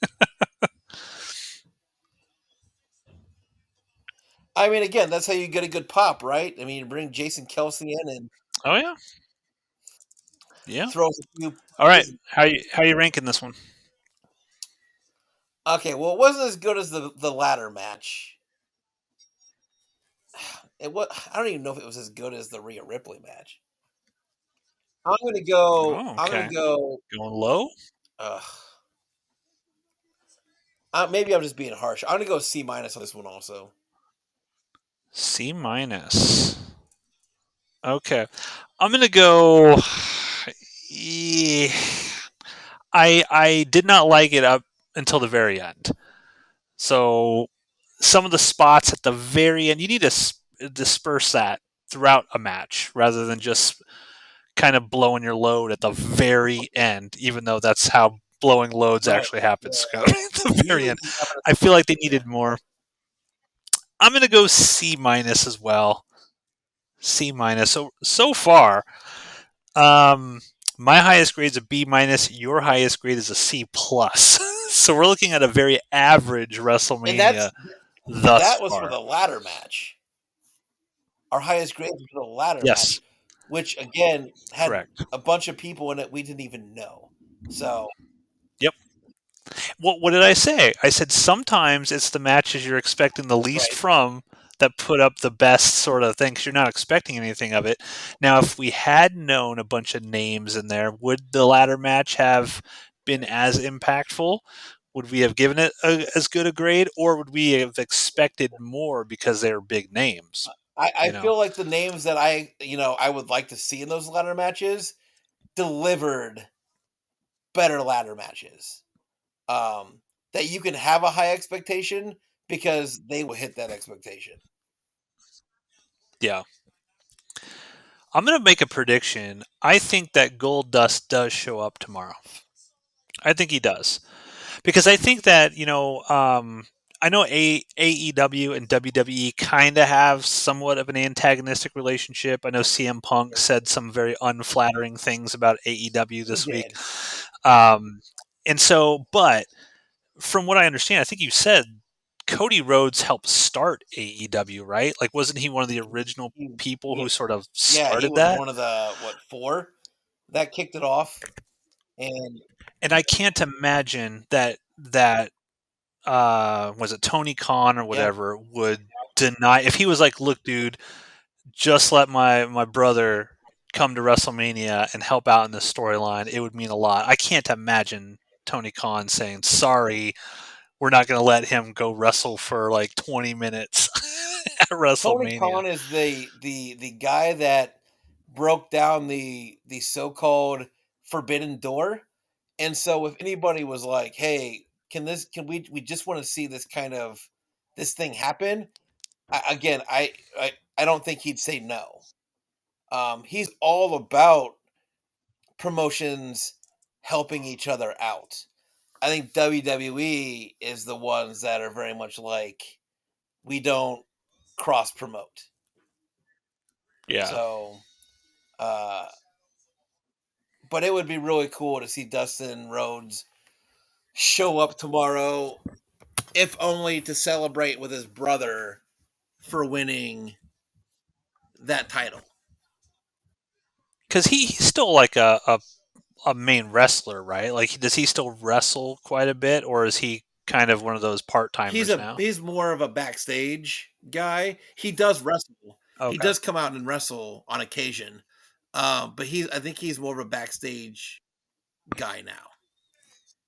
I mean, again, that's how you get a good pop, right? I mean, you bring Jason Kelsey in and Oh yeah, yeah. throws a few All right, punches. how you ranking this one? Okay, well, it wasn't as good as the ladder match. It was. I don't even know if it was as good as the Rhea Ripley match. I'm gonna go. Oh, I'm gonna okay. go. Going low. Ugh. Maybe I'm just being harsh. I'm gonna go C minus on this one also. C minus. Okay, I'm gonna go. Yeah. I did not like it up until the very end. So some of the spots at the very end, you need to disperse that throughout a match rather than just kind of blowing your load at the very end, even though that's how blowing loads Right. actually Yeah. happens, Scott. At the very Usually end. these happen. I feel like they Yeah. needed more. I'm going to go C minus as well. C minus. So far, um, my highest grade is a B minus. Your highest grade is a C plus. So we're looking at a very average And WrestleMania thus that was for far. the ladder match. Our highest grade was for the ladder match, Yes, which again had correct. a bunch of people in it we didn't even know. So Yep. What did I say? I said sometimes it's the matches you're expecting the least right. from that put up the best sort of thing because you're not expecting anything of it. Now, if we had known a bunch of names in there, would the ladder match have been as impactful? Would we have given it as good a grade, or would we have expected more because they're big names? I You know? feel like the names that I would like to see in those ladder matches delivered better ladder matches. That you can have a high expectation because they will hit that expectation. Yeah. I'm going to make a prediction. I think that Gold Dust does show up tomorrow. I think he does. Because I think that I know AEW and WWE kind of have somewhat of an antagonistic relationship. I know CM Punk said some very unflattering things about AEW He this week, did. um, and so. But from what I understand, I think you said Cody Rhodes helped start AEW, right? Like, wasn't he one of the original He, people yeah, who sort of yeah, he started was that? one of the what 4 that kicked it off, and And I can't imagine that was it Tony Khan or yeah, whatever would deny if he was like, look, dude, just let my brother come to WrestleMania and help out in this storyline. It would mean a lot. I can't imagine Tony Khan saying, sorry, we're not going to let him go wrestle for like 20 minutes at Tony WrestleMania. Khan is the guy that broke down the so-called forbidden door. And so if anybody was like, "Hey, can we just want to see this kind of this thing happen?" Again, I don't think he'd say no. He's all about promotions helping each other out. I think WWE is the ones that are very much like we don't cross promote. Yeah. So, uh, but it would be really cool to see Dustin Rhodes show up tomorrow, if only to celebrate with his brother for winning that title. Because he's still like a main wrestler, right? Like, does he still wrestle quite a bit, or is he kind of one of those part timers now? He's more of a backstage guy. He does wrestle. He Okay. does come out and wrestle on occasion. But I think he's more of a backstage guy now.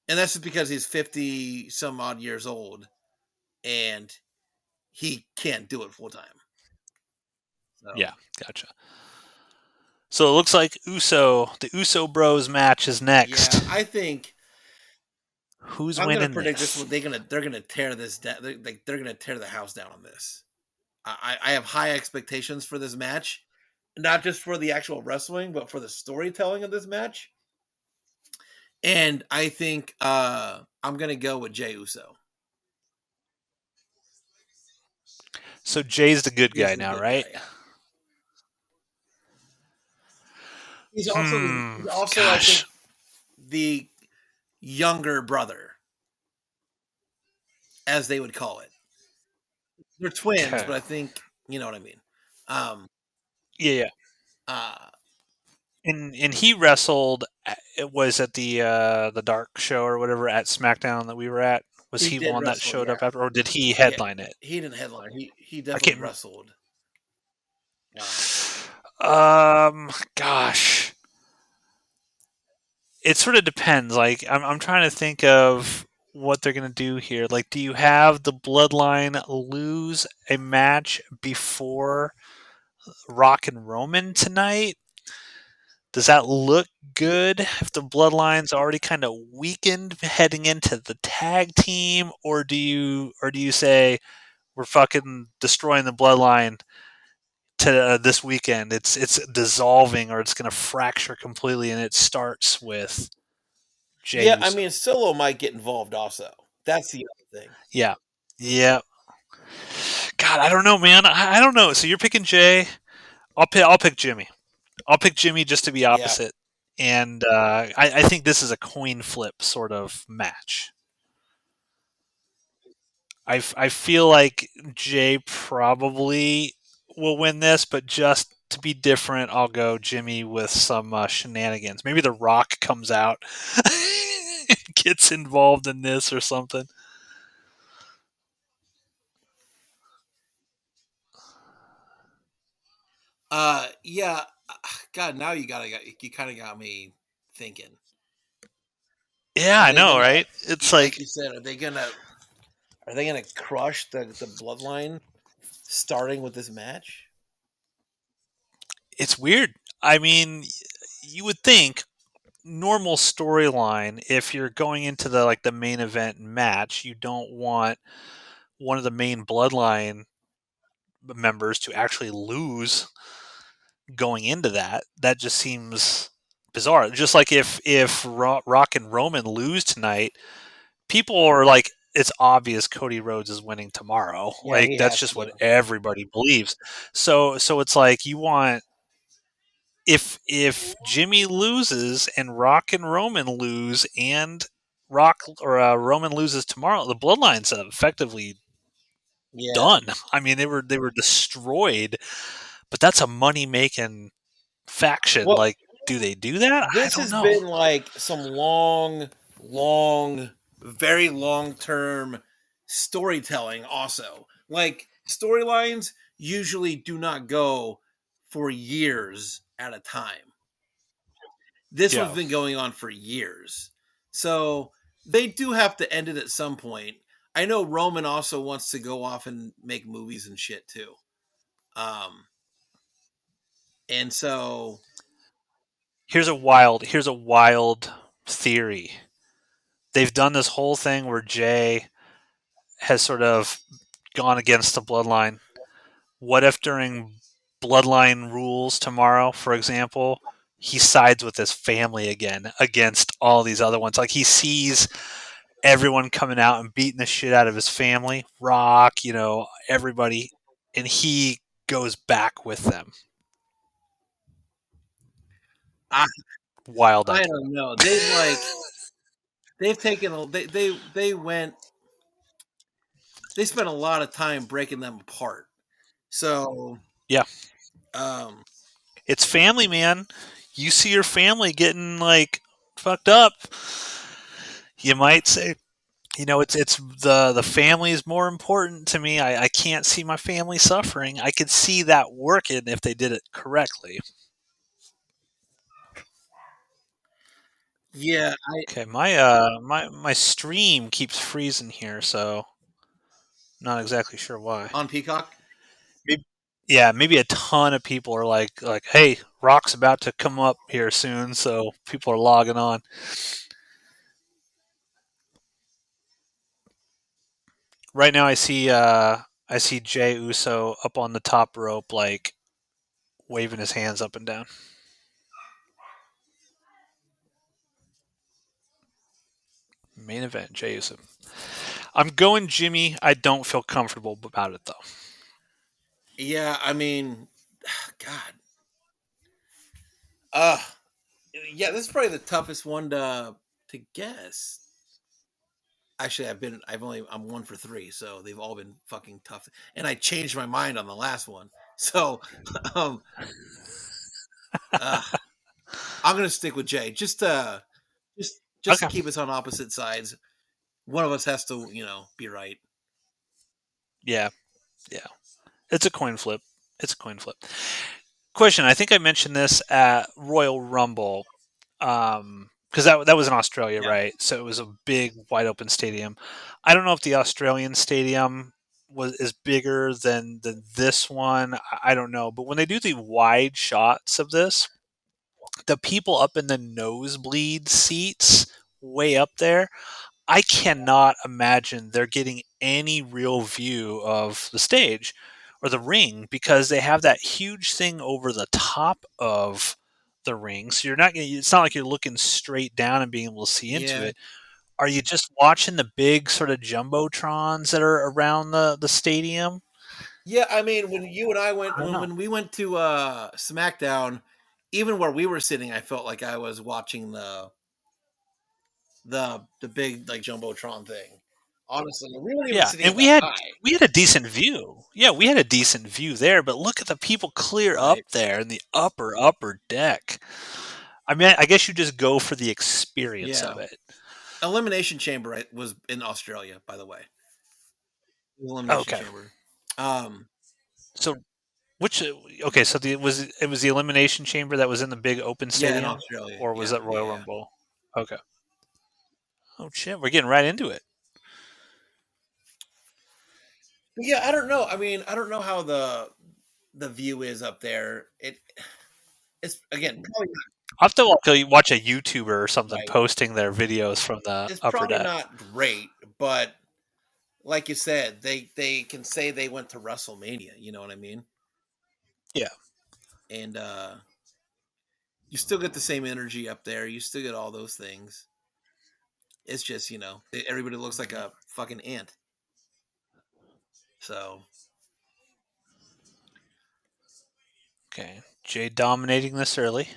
And that's just because he's 50 some odd years old and he can't do it full time. So Yeah, gotcha. So it looks like the Uso Bros match is yeah, next. I think Who's I'm gonna winning predict this this? one. They're gonna tear this down. They're gonna tear the house down on this. I have high expectations for this match, not just for the actual wrestling, but for the storytelling of this match. And I think I'm gonna go with Jay Uso. So Jay's the good He's guy the now, good right? guy. Yeah, he's also I think Gosh. the younger brother, as they would call it. They're twins, Okay. but I think you know what I mean. Um, Yeah, yeah. uh, And he wrestled. It was at the Dark Show or whatever at SmackDown that we were at. Was he he did one that wrestle, showed yeah, up after, or did he yeah. headline it? He didn't headline. He I definitely can't. wrestled. Uh, Gosh, it sort of depends. Like, I'm trying to think of what they're gonna do here. Like, do you have the Bloodline lose a match before Rock and Roman tonight? Does that look good if the Bloodline's already kind of weakened heading into the tag team, or do you say we're fucking destroying the Bloodline to this weekend? It's dissolving, or it's going to fracture completely, and it starts with Jay yeah, I Uso. mean, Solo might get involved also. That's the other thing. Yeah, yeah. God, I don't know, man. I don't know. So you're picking Jay. I'll pick Jimmy. I'll pick Jimmy just to be Yeah. opposite, and I think this is a coin flip sort of match. I feel like Jay probably will win this, but just to be different, I'll go Jimmy with some shenanigans. Maybe The Rock comes out, gets involved in this or something. Yeah. God, now you kind of got me thinking. Yeah, Are I they know, gonna, right? It's like like you said, are they gonna crush the bloodline starting with this match? it's weird. I mean, you would think normal storyline if you're going into the main event match, you don't want one of the main bloodline members to actually lose going into that. That just seems bizarre. Just like if Rock and Roman lose tonight, people are like, it's obvious Cody Rhodes is winning tomorrow. Yeah, Like he that's has just what to. everybody believes. So it's like you want, if Jimmy loses and Rock and Roman lose and Rock or Roman loses tomorrow, the Bloodline's effectively Yeah. done. I mean, they were destroyed. But that's a money making faction. Well, Like, do they do that? I this don't has know. been like some long, very long term storytelling, also. Like, storylines usually do not go for years at a time. This one's Yeah. been going on for years. So they do have to end it at some point. I know Roman also wants to go off and make movies and shit too. Um, and so, Here's a wild theory. They've done this whole thing where Jay has sort of gone against the bloodline. What if during bloodline rules tomorrow, for example, he sides with his family again against all these other ones? Like he sees everyone coming out and beating the shit out of his family, Rock, everybody, and he goes back with them. I, Wild I idea. don't know. They've taken they went they spent a lot of time breaking them apart. So, Yeah, um, it's family, man. You see your family getting like fucked up, you might say, it's the family is more important to me. I can't see my family suffering. I could see that working if they did it correctly. yeah, Okay, my stream keeps freezing here, so not exactly sure why. on Peacock. Maybe, yeah, maybe a ton of people are like, hey, Rock's about to come up here soon, so people are logging on. Right now, I see Jay Uso up on the top rope, like waving his hands up and down. Main event, Jay Uso. I'm going Jimmy. I don't feel comfortable about it though. Yeah, I mean, God, uh, yeah, this is probably the toughest one to guess. Actually, I'm 1 for 3, so they've all been fucking tough. And I changed my mind on the last one, so um, uh, I'm gonna stick with Jay just to Okay. keep us on opposite sides. One of us has to, be right. Yeah, yeah. It's a coin flip. It's a coin flip. Question: I think I mentioned this at Royal Rumble, because that was in Australia, Yeah. right? So it was a big, wide open stadium. I don't know if the Australian stadium is bigger than this one. I don't know, but when they do the wide shots of this, the people up in the nosebleed seats, way up there, I cannot imagine they're getting any real view of the stage or the ring because they have that huge thing over the top of the ring. So it's not like you're looking straight down and being able to see into Yeah. it. Are you just watching the big sort of jumbotrons that are around the stadium? Yeah, I mean, when you and I went I don't know. when we went to, SmackDown, even where we were sitting, I felt like I was watching the big, like, jumbotron thing. Honestly, we weren't even Yeah, sitting and that high. we had a decent view. Yeah, we had a decent view there, but look at the people clear up Right. there in the upper deck. I mean, I guess you just go for the experience Yeah. of it. Elimination Chamber, was in Australia, by the way. Elimination Okay. Chamber. Um, So which okay, so it was the elimination chamber that was in the big open yeah, in stadium, Australia. or was Yeah, that yeah, Royal yeah. Rumble? Okay. Oh shit, we're getting right into it. But yeah, I don't know. I mean, I don't know how the view is up there. It's again probably not I'll have to watch a YouTuber or something right. posting their videos from the It's upper probably deck. not great, but like you said, they can say they went to WrestleMania. You know what I mean? Yeah. And you still get the same energy up there. You still get all those things. It's just everybody looks like Mhm. a fucking ant. So Okay. Jay dominating this early.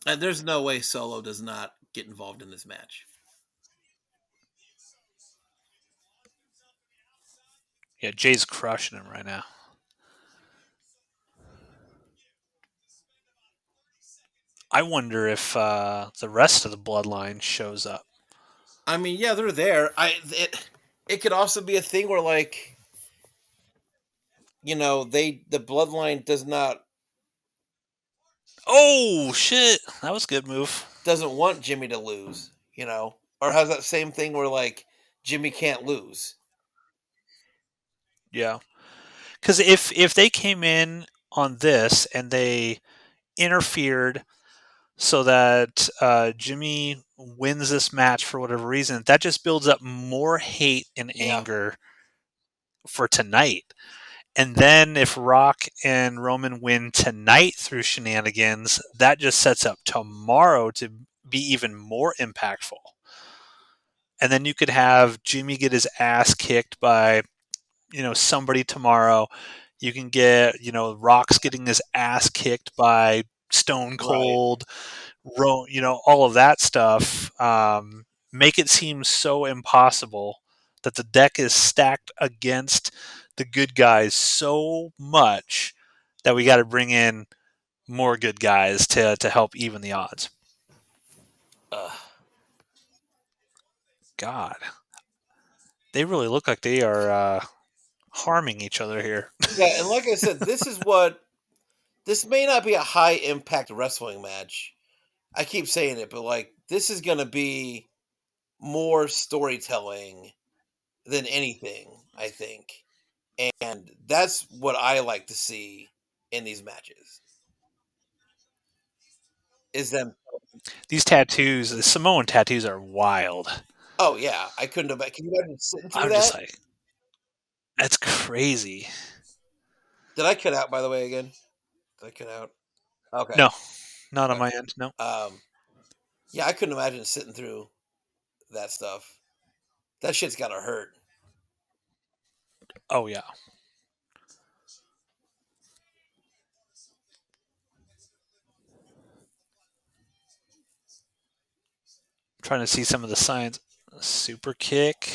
there's no way Solo does not get involved in this match. Yeah, Jay's crushing him right now. I wonder if the rest of the bloodline shows up. I mean, yeah, they're there. It could also be a thing where like the bloodline Oh shit, that was a good move. doesn't want Jimmy to lose, or has that same thing where like Jimmy can't lose. Yeah, because if they came in on this and they interfered so that Jimmy wins this match for whatever reason, that just builds up more hate and Yeah. anger for tonight. And then if Rock and Roman win tonight through shenanigans, that just sets up tomorrow to be even more impactful. And then you could have Jimmy get his ass kicked by, somebody tomorrow. You can get, Rock's getting his ass kicked by Stone Right. Cold, all of that stuff. Make it seem so impossible that the deck is stacked against the good guys so much that we got to bring in more good guys to help even the odds. Ugh. God, they really look like they are harming each other here. Yeah, and like I said, this may not be a high impact wrestling match. I keep saying it, but like this is going to be more storytelling than anything, I think. And that's what I like to see in these matches. Is them These tattoos, the Samoan tattoos, are wild. Oh yeah, I couldn't have can you imagine sitting through I'm just that? like, that's crazy. Did I cut out by the way again? Did I cut out? Okay. No, not on Okay. my end. No. Yeah, I couldn't imagine sitting through that stuff. That shit's gotta hurt. Oh yeah. I'm trying to see some of the signs. Super kick.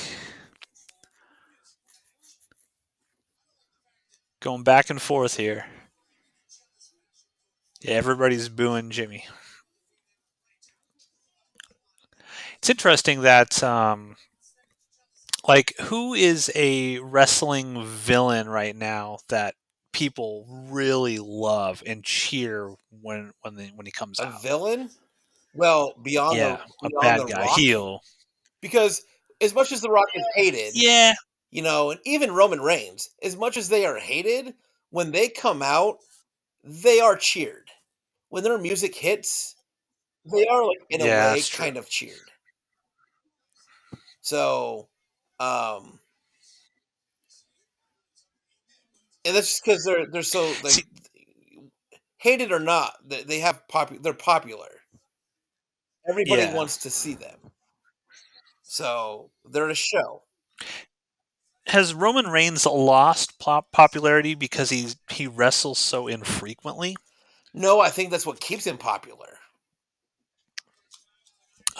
Going back and forth here. Yeah, everybody's booing Jimmy. It's interesting that like who is a wrestling villain right now that people really love and cheer when he comes A out. villain? Well, Yeah, a beyond bad the guy, Rock, heel. because as much as the Rock is hated, Yeah, and even Roman Reigns, as much as they are hated, when they come out, they are cheered. When their music hits, they are like in a yeah, way that's true. kind of cheered. So, um, and that's just because they're so See, like hated or not, they have they're popular. Everybody yeah, wants to see them, so they're a show. Has Roman Reigns lost popularity because he wrestles so infrequently? No, I think that's what keeps him popular.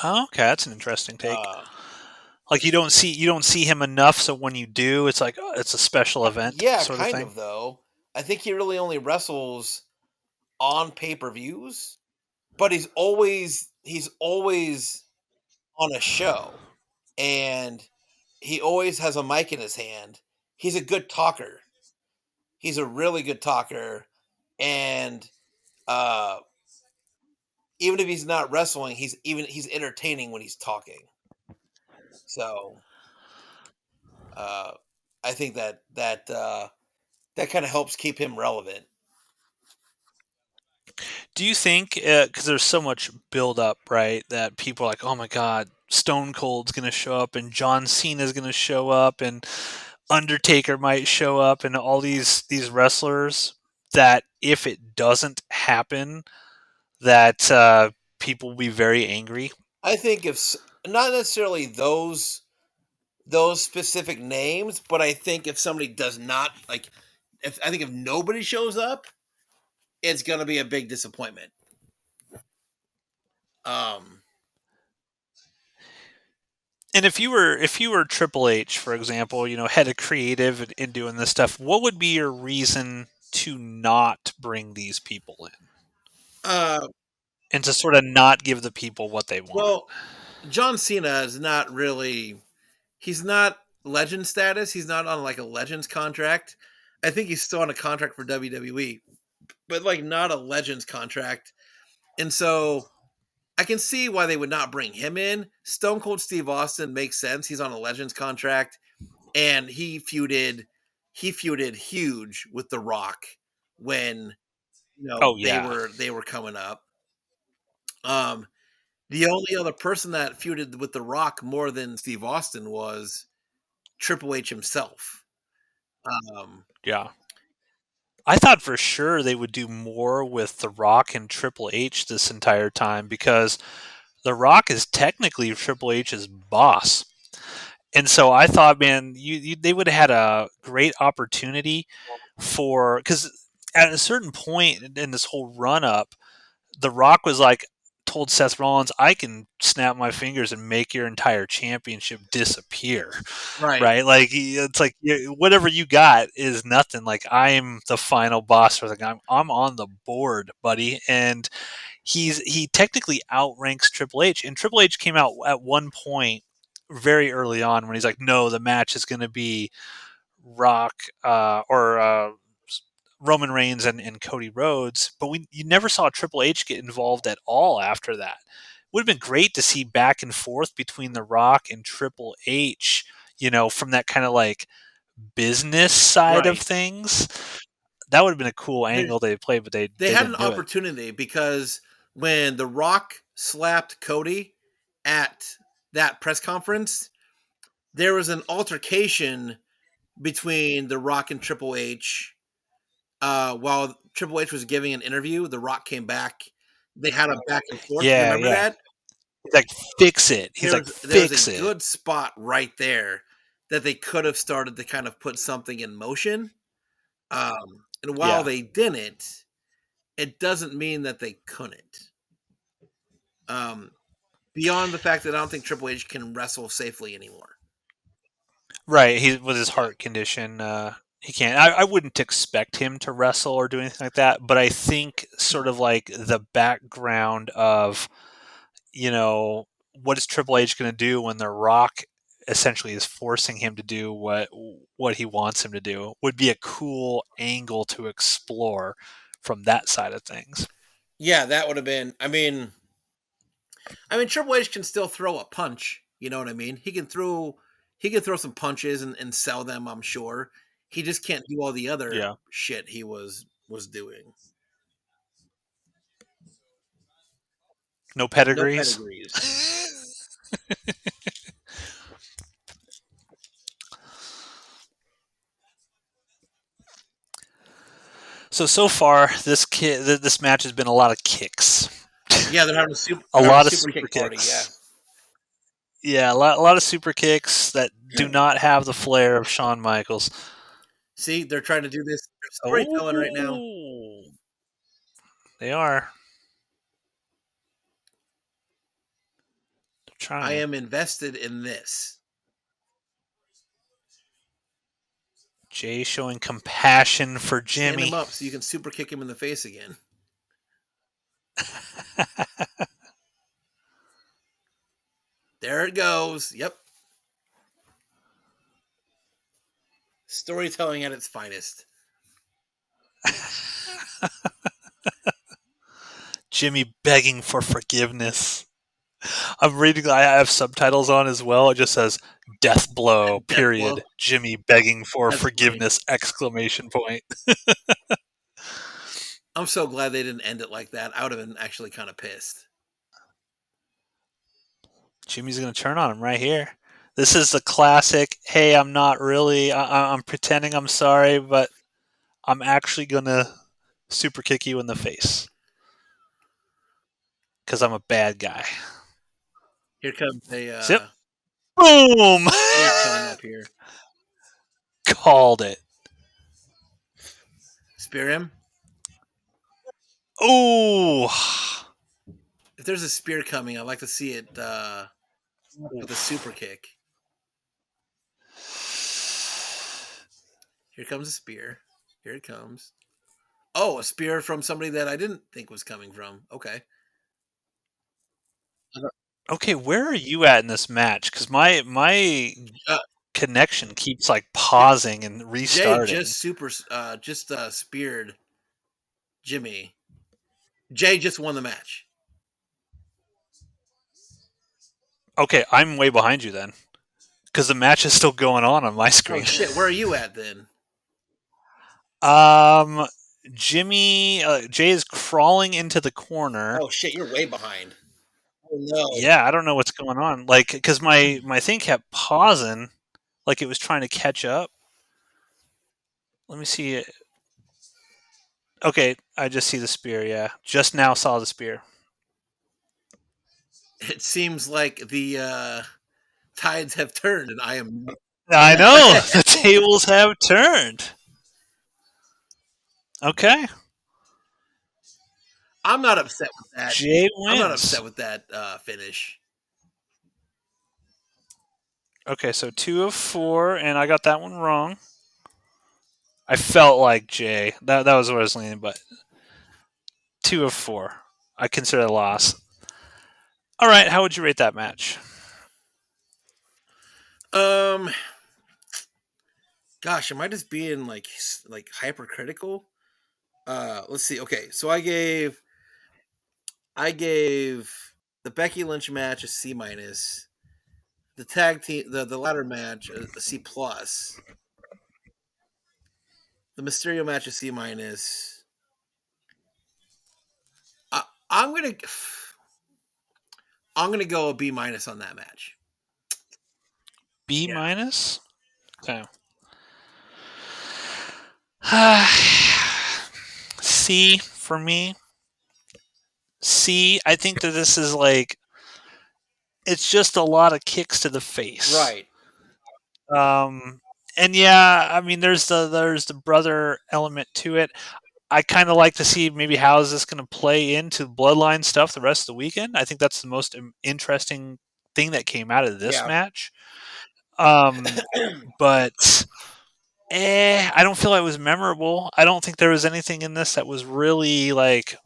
Oh, okay, that's an interesting take. Uh, Like you don't see him enough, so when you do, it's like oh, it's a special event yeah, sort of kind thing. of though. I think he really only wrestles on pay-per-views, but he's always on a show, and he always has a mic in his hand. He's a good talker. He's a really good talker, and uh, even if he's not wrestling, he's entertaining when he's talking. So uh, I think that kind of helps keep him relevant. Do you think because there's so much build up, right? That people are like, oh my god, Stone Cold's gonna show up, and John Cena's gonna show up, and Undertaker might show up, and all these wrestlers. That if it doesn't happen, that people will be very angry. I think not necessarily those specific names, but I think if somebody does not like, if I think if nobody shows up, it's gonna be a big disappointment. Um, And if you were Triple H, for example, head of creative and doing this stuff, what would be your reason to not bring these people in uh, and to sort of not give the people what they want? well, John Cena is not really. He's not legend status. He's not on like a Legends contract. I think he's still on a contract for WWE, but like not a Legends contract. And so I can see why they would not bring him in. Stone Cold Steve Austin makes sense. He's on a Legends contract, and he feuded huge with The Rock when Oh they yeah, were coming up. Um, the only other person that feuded with The Rock more than Steve Austin was Triple H himself. Um, yeah. I thought for sure they would do more with The Rock and Triple H this entire time because The Rock is technically Triple H's boss. And so I thought, man, they would have had a great opportunity for because at a certain point in this whole run up, The Rock was like told Seth Rollins, "I can snap my fingers and make your entire championship disappear." right. Right? Like it's like whatever you got is nothing. Like I'm the final boss for the guy. I'm on the board, buddy, and he technically outranks Triple H. And Triple H came out at one point very early on when he's like, "No, the match is going to be Rock or Roman Reigns and Cody Rhodes," but you never saw Triple H get involved at all after that. Would have been great to see back and forth between The Rock and Triple H, from that kind of like business side of Right. things. That would have been a cool There's angle they played, but they They they had an didn't do it. opportunity because when The Rock slapped Cody at that press conference, there was an altercation between The Rock and Triple H. While Triple H was giving an interview, The Rock came back. They had a back and forth. You Yeah, remember yeah. that? He's like, fix it. He's like, There was a fix it. good spot right there that they could have started to kind of put something in motion. And while Yeah. they didn't, it doesn't mean that they couldn't. Um, Beyond the fact that I don't think Triple H can wrestle safely anymore. Right. He with his heart condition, he can't. I wouldn't expect him to wrestle or do anything like that, but I think sort of like the background of, you know, what is Triple H going to do when The Rock essentially is forcing him to do what he wants him to do would be a cool angle to explore from that side of things. Yeah, that would have been. I mean, Triple H can still throw a punch. You know what I mean? He can throw some punches and sell them. I'm sure. He just can't do all the other Yeah. shit he was doing. No No pedigrees. pedigrees. So far, this match has been a lot of kicks, Yeah, they're having a super a they're having a lot of super super kick party. Yeah. kicks. Yeah, a lot of super kicks that do not have the flair of Shawn Michaels. See, they're trying to do this. They're storytelling right now. Oh, they are. They're I trying. am invested in this. Jay showing compassion for Stand him Jimmy. up so you can super kick him in the face again. There it goes. Yep. Storytelling at its finest. Jimmy begging for forgiveness. I'm reading. I have subtitles on as well. It just says "death blow." Death blow. Period. Jimmy begging for That's funny. forgiveness! Exclamation point. I'm so glad they didn't end it like that. I would have been actually kind of pissed. Jimmy's gonna turn on him right here. This is the classic. Hey, I'm not really. I'm pretending I'm sorry, but I'm actually gonna super kick you in the face because I'm a bad guy. Here comes a Zip. Boom. spear coming up here. Called it. Spear him. Ooh. If there's a spear coming, I'd like to see it with a Oof. super kick. Here comes a spear. Here it comes. Oh, a spear from somebody that I didn't think was coming from. Okay. Okay, where are you at in this match? Because my Uh, connection keeps like pausing and Jay restarting. just speared Jimmy. Jay just won the match. Okay, I'm way behind you then because the match is still going on my Oh screen. shit, where are you at then? um, Jay is crawling into the corner. Oh shit, you're way behind. Oh no. Yeah, I don't know what's going on. Like, because my thing kept pausing, like it was trying to catch up. Let me see it. Okay, I just see the spear. Yeah, just now saw the spear. It seems like the tides have turned and I am I know the tables have turned. Okay, I'm not upset with that. Jay I'm not upset wins. with that finish. Okay, so 2 of 4, and I got that one wrong. I felt like Jay. That was what I was leaning, but 2 of 4. I consider it a loss. All right, how would you rate that match? Um gosh, am I just being like hypercritical? Let's see. Okay, so I gave the Becky Lynch match a C minus. The tag team, the ladder match, a C plus. The Mysterio match, a C minus. I, I'm gonna, I'm gonna go a B minus on that match. B Yeah, minus. Okay. C for me. C. I think that this is like it's just a lot of kicks to the face. right. Um, and yeah, I mean, there's the brother element to it. I kind of like to see maybe how is this going to play into Bloodline stuff the rest of the weekend. I think that's the most interesting thing that came out of this Yeah, match. But I don't feel like it was memorable. I don't think there was anything in this that was really like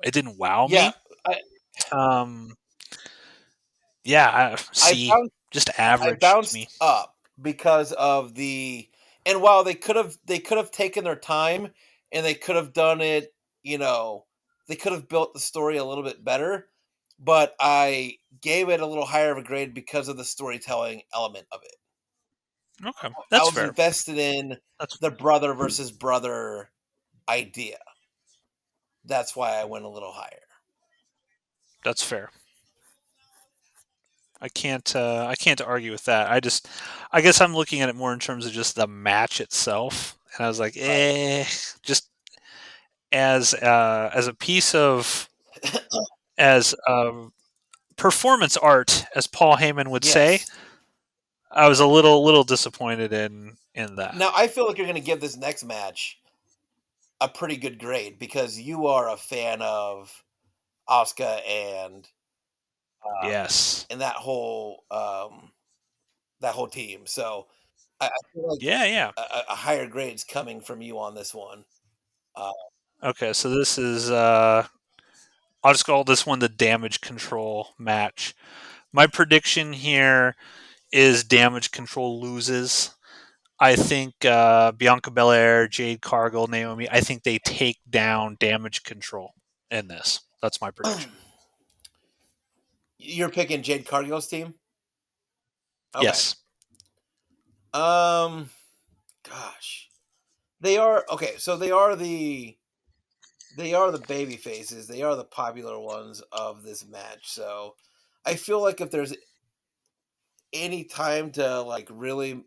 it didn't wow yeah. me. I, Um, yeah, I C, bounced, just I average to bounced me. up because of the, and while they could have taken their time and they could have done it, you know, they could have built the story a little bit better. But I gave it a little higher of a grade because of the storytelling element of it. Okay, I that's was fair. invested in That's the brother versus brother idea. That's why I went a little higher. that's fair. I can't argue with that. I guess I'm looking at it more in terms of just the match itself, and I was like, Right. just as a piece of as a performance art, as Paul Heyman would say. Yes. I was a little disappointed in that. Now I feel like you're going to give this next match a pretty good grade because you are a fan of Asuka uh, Yes. and that whole team. So I feel like Yeah, yeah. a higher grade's coming from you on this one. Uh, Okay, so this is I'll just call this one the damage control match. My prediction here is damage control loses. I think Bianca Belair, Jade Cargill, Naomi, I think they take down damage control in this. That's my prediction. you're picking Jade Cargill's team? Okay. Yes. Um, gosh, they are okay. So they are the baby faces. They are the popular ones of this match. So I feel like if there's any time to like really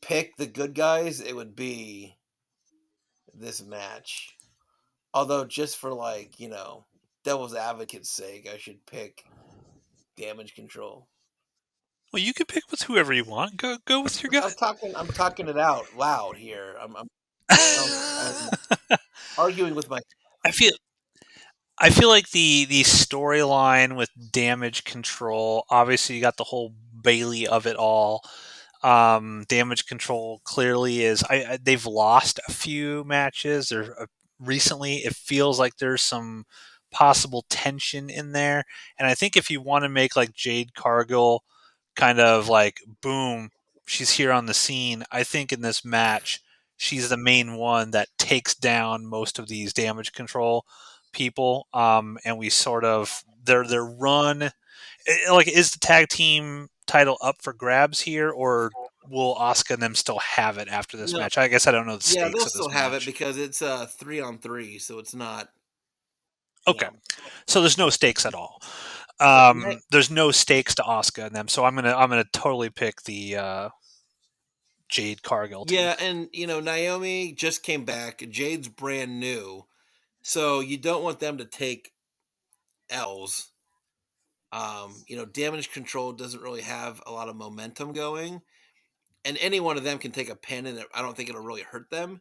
pick the good guys, it would be this match. Although just for like, devil's advocate's sake, I should pick damage control. Well, you can pick with whoever you want. Go with your gut. I'm talking it out loud here. I'm arguing with my I feel I feel like the storyline with damage control. Obviously, you got the whole Bailey of it all. Damage control clearly is. They've lost a few matches. There recently. It feels like there's some possible tension in there, and I think if you want to make like Jade Cargill kind of like boom, she's here on the scene. I think in this match, she's the main one that takes down most of these damage control people. And we sort of their run like is the tag team title up for grabs here, or will Asuka and them still have it after this no. match? I guess I don't know the Yeah, they'll stakes of still this have it match. because it's 3-on-3, so it's not, you Okay, know. so there's no stakes at all. So There's no stakes to Asuka and them, so I'm gonna totally pick the Jade Cargill team. yeah, and Naomi just came back. Jade's brand new, so you don't want them to take L's. Damage control doesn't really have a lot of momentum going, and any one of them can take a pin, and I don't think it'll really hurt them.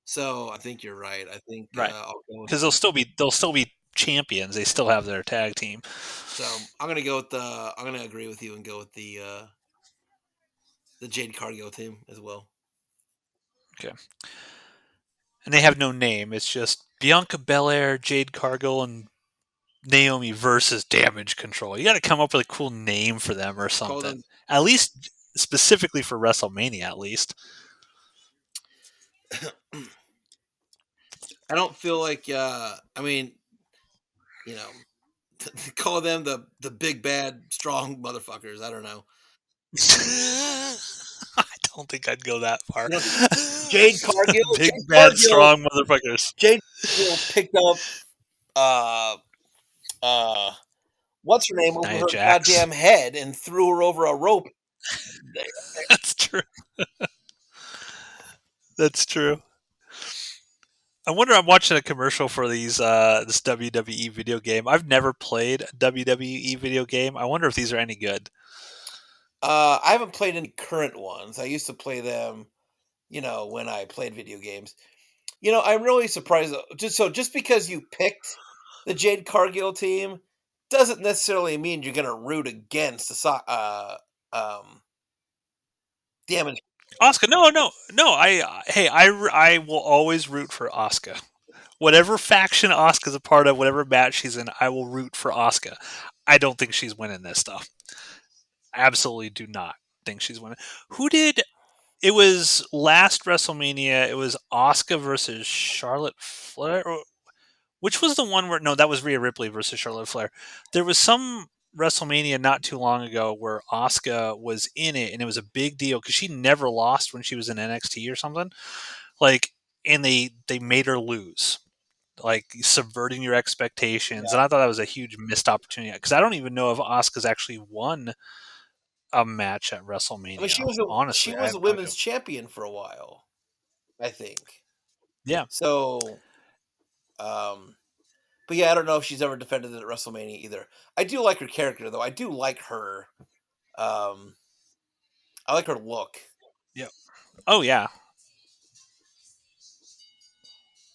So I think you're right. I think Right. I'll go with. Because they'll still be champions. They still have their tag team. So I'm gonna go with the. I'm gonna agree with you and go with the Jade Cargill team as well. Okay. And they have no name. It's just Bianca Belair, Jade Cargill, and Naomi versus Damage Control. You got to come up with a cool name for them or Call something. them. At least specifically for WrestleMania. At least. I don't feel like. I mean, you know, call them the big bad strong motherfuckers. I don't know. I don't think I'd go that far. You know, Jade Cargill. Big bad strong motherfuckers. Jade Cargill picked up uh uh what's her name over Nia her Jax. goddamn head and threw her over a rope. That's true. That's true. I wonder. I'm watching a commercial for this WWE video game. I've never played a WWE video game. I wonder if these are any good. I haven't played any current ones. I used to play them, when I played video games. I'm really surprised. Just because you picked the Jade Cargill team doesn't necessarily mean you're going to root against um, damage. Oscar, no, no, no. I will always root for Oscar. Whatever faction Oscar's a part of, whatever match she's in, I will root for Oscar. I don't think she's winning this stuff. Absolutely do not think she's winning. Who did it was last WrestleMania, it was Oscar versus Charlotte Flair. Which was the one where no, that was Rhea Ripley versus Charlotte Flair. There was some WrestleMania not too long ago where Asuka was in it, and it was a big deal because she never lost when she was in NXT or something. Like, and they made her lose, like subverting your expectations. Yeah. And I thought that was a huge missed opportunity because I don't even know if Asuka's actually won a match at I mean, WrestleMania. she Honestly, I was have a no idea. women's champion for a while, I think. Yeah, So, um, But yeah, I don't know if she's ever defended it at WrestleMania either. I do like her character though. I do like her. Um, I like her look. Yep. Oh yeah.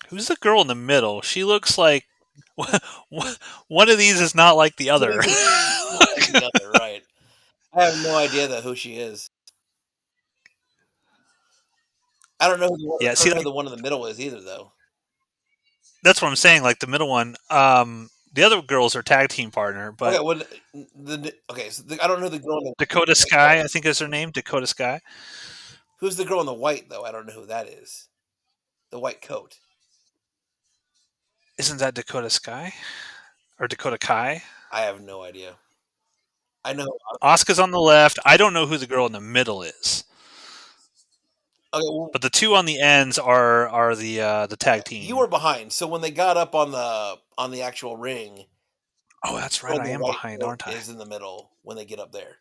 Who's the girl in the middle? She looks like one of these is not like the What other. is it? Not like the other, right? I have no idea that who she is. I don't know who the one, Yeah, I see, don't know who like, the one in the middle is either though. that's what I'm saying. Like the middle one, the other girl's her tag team partner, Okay, but when okay, so I don't know the girl in the Dakota Sky, I think is her name. Dakota Sky. who's the girl in the white though. I don't know who that is. The white coat. Isn't that Dakota Sky or Dakota Kai? I have no idea. I know. Asuka's on the left. I don't know who the girl in the middle is, Okay, well, but the two on the ends are the tag you team. were behind. So when they got up on the actual ring, Oh, that's right. girl in I the am white behind, coat aren't I? is in the middle when they get up there.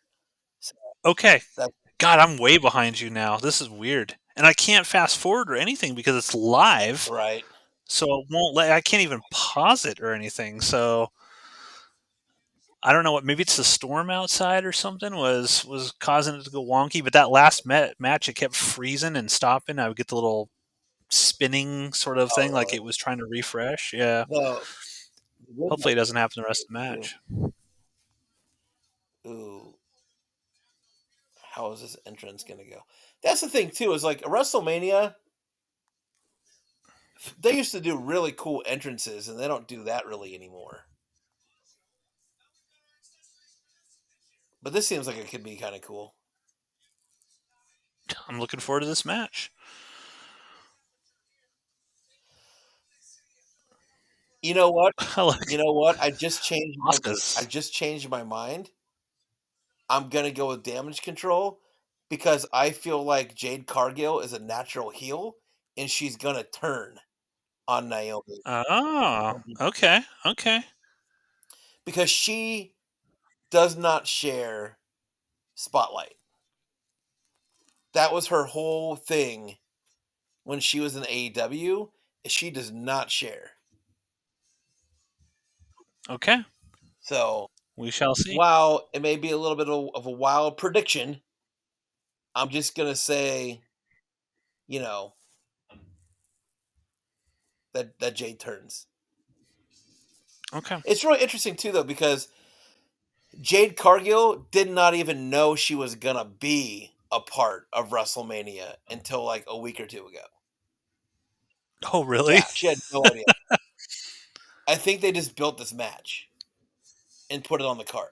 So Okay. that's God, I'm way behind you now. This is weird, and I can't fast forward or anything because it's live. right. So it won't let. I can't even pause it or anything. So I don't know what. Maybe it's the storm outside or something was causing it to go wonky. But that last match, it kept freezing and stopping. I would get the little spinning sort of Oh, thing, like really? it was trying to refresh. Yeah. The wood Hopefully, match it doesn't happen the is rest of the good, too. match. Ooh, how is this entrance gonna go? That's the thing too. Is like a WrestleMania. They used to do really cool entrances, and they don't do that really anymore. But this seems like it could be kind of cool. I'm looking forward to this match. You know what? I like You know what? I Oscars. just changed my mind. I'm gonna go with Damage Control because I feel like Jade Cargill is a natural heel, and she's gonna turn on Naomi Oh, okay, okay, because she does not share spotlight. That was her whole thing when she was in AEW. Is she does not share. okay. So We shall see. while it may be a little bit of a wild prediction, I'm just gonna say, you know, that Jade turns. Okay. It's really interesting too, though, because Jade Cargill did not even know she was gonna be a part of WrestleMania until like a week or two ago. Oh, really? Yeah, she had no idea. I think they just built this match and put it on the card.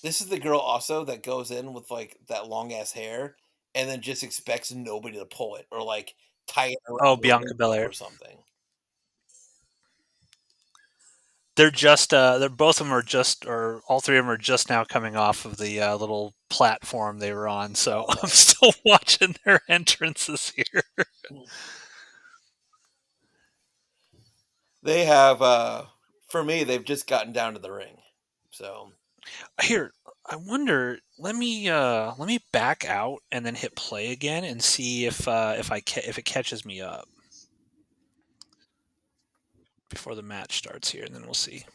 This is the girl also that goes in with like that long ass hair and then just expects nobody to pull it or like tie it around Oh, her Bianca wardrobe Belair. or something. They're both of them are just, or all three of them are just now coming off of the little platform they were on. So Oh, I'm still watching their entrances here. they have for me, they've just gotten down to the ring. So Here, I wonder. Let me back out and then hit play again and see if it catches me up before the match starts here, and then we'll see.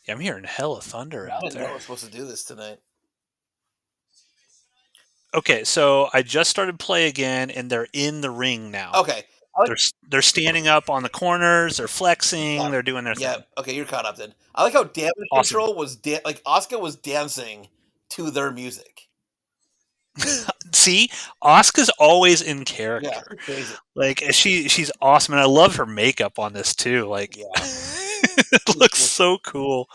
Yeah, I'm hearing hella thunder I out didn't know I there. was supposed to do this tonight. Okay, so I just started play again, and they're in the ring now. Okay. I like They're standing up on the corners. They're flexing. They're doing their yeah, thing. okay, you're caught up then. I like how Damage Awesome. Control was like Asuka was dancing to their music. See, Asuka's always in Yeah, character. it's crazy. Like she's awesome, and I love her makeup on this too. Like Yeah. it looks so cool.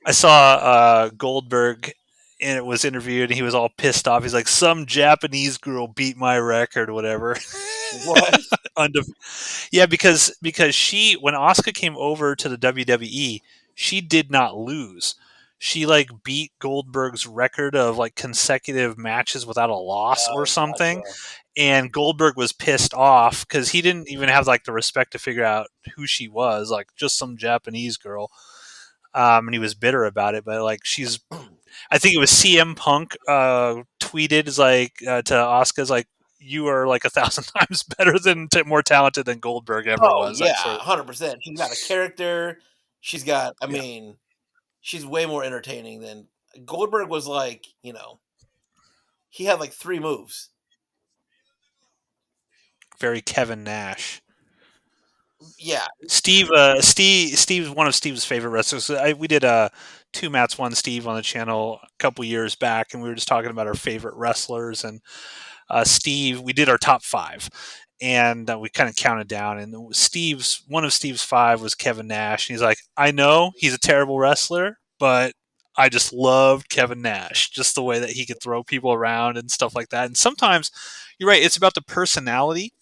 I saw Goldberg and it was interviewed and he was all pissed off. He's like, some Japanese girl beat my record, whatever. What? Yeah, because she when Asuka came over to the WWE, she did not lose. She like beat Goldberg's record of like consecutive matches without a loss or Oh, something, gotcha. and Goldberg was pissed off because he didn't even have like the respect to figure out who she was, like just some Japanese girl. and he was bitter about it. But like, I think it was CM Punk tweeted is like to Asuka's like, you are like 1,000 times better than more talented than Goldberg ever Oh was. That yeah, sort of 100%. She's got a character. She's got. I yeah, mean, she's way more entertaining than Goldberg was. Like he had like 3 moves. very Kevin Nash. Yeah. Steve's one of Steve's favorite wrestlers. We did a two Mats one Steve on the channel a couple years back, and we were just talking about our favorite wrestlers. And Steve, we did our top five, and we kind of counted down. And Steve's one of Steve's five was Kevin Nash, and he's like, I know he's a terrible wrestler, but I just loved Kevin Nash, just the way that he could throw people around and stuff like that. And sometimes you're right; it's about the personality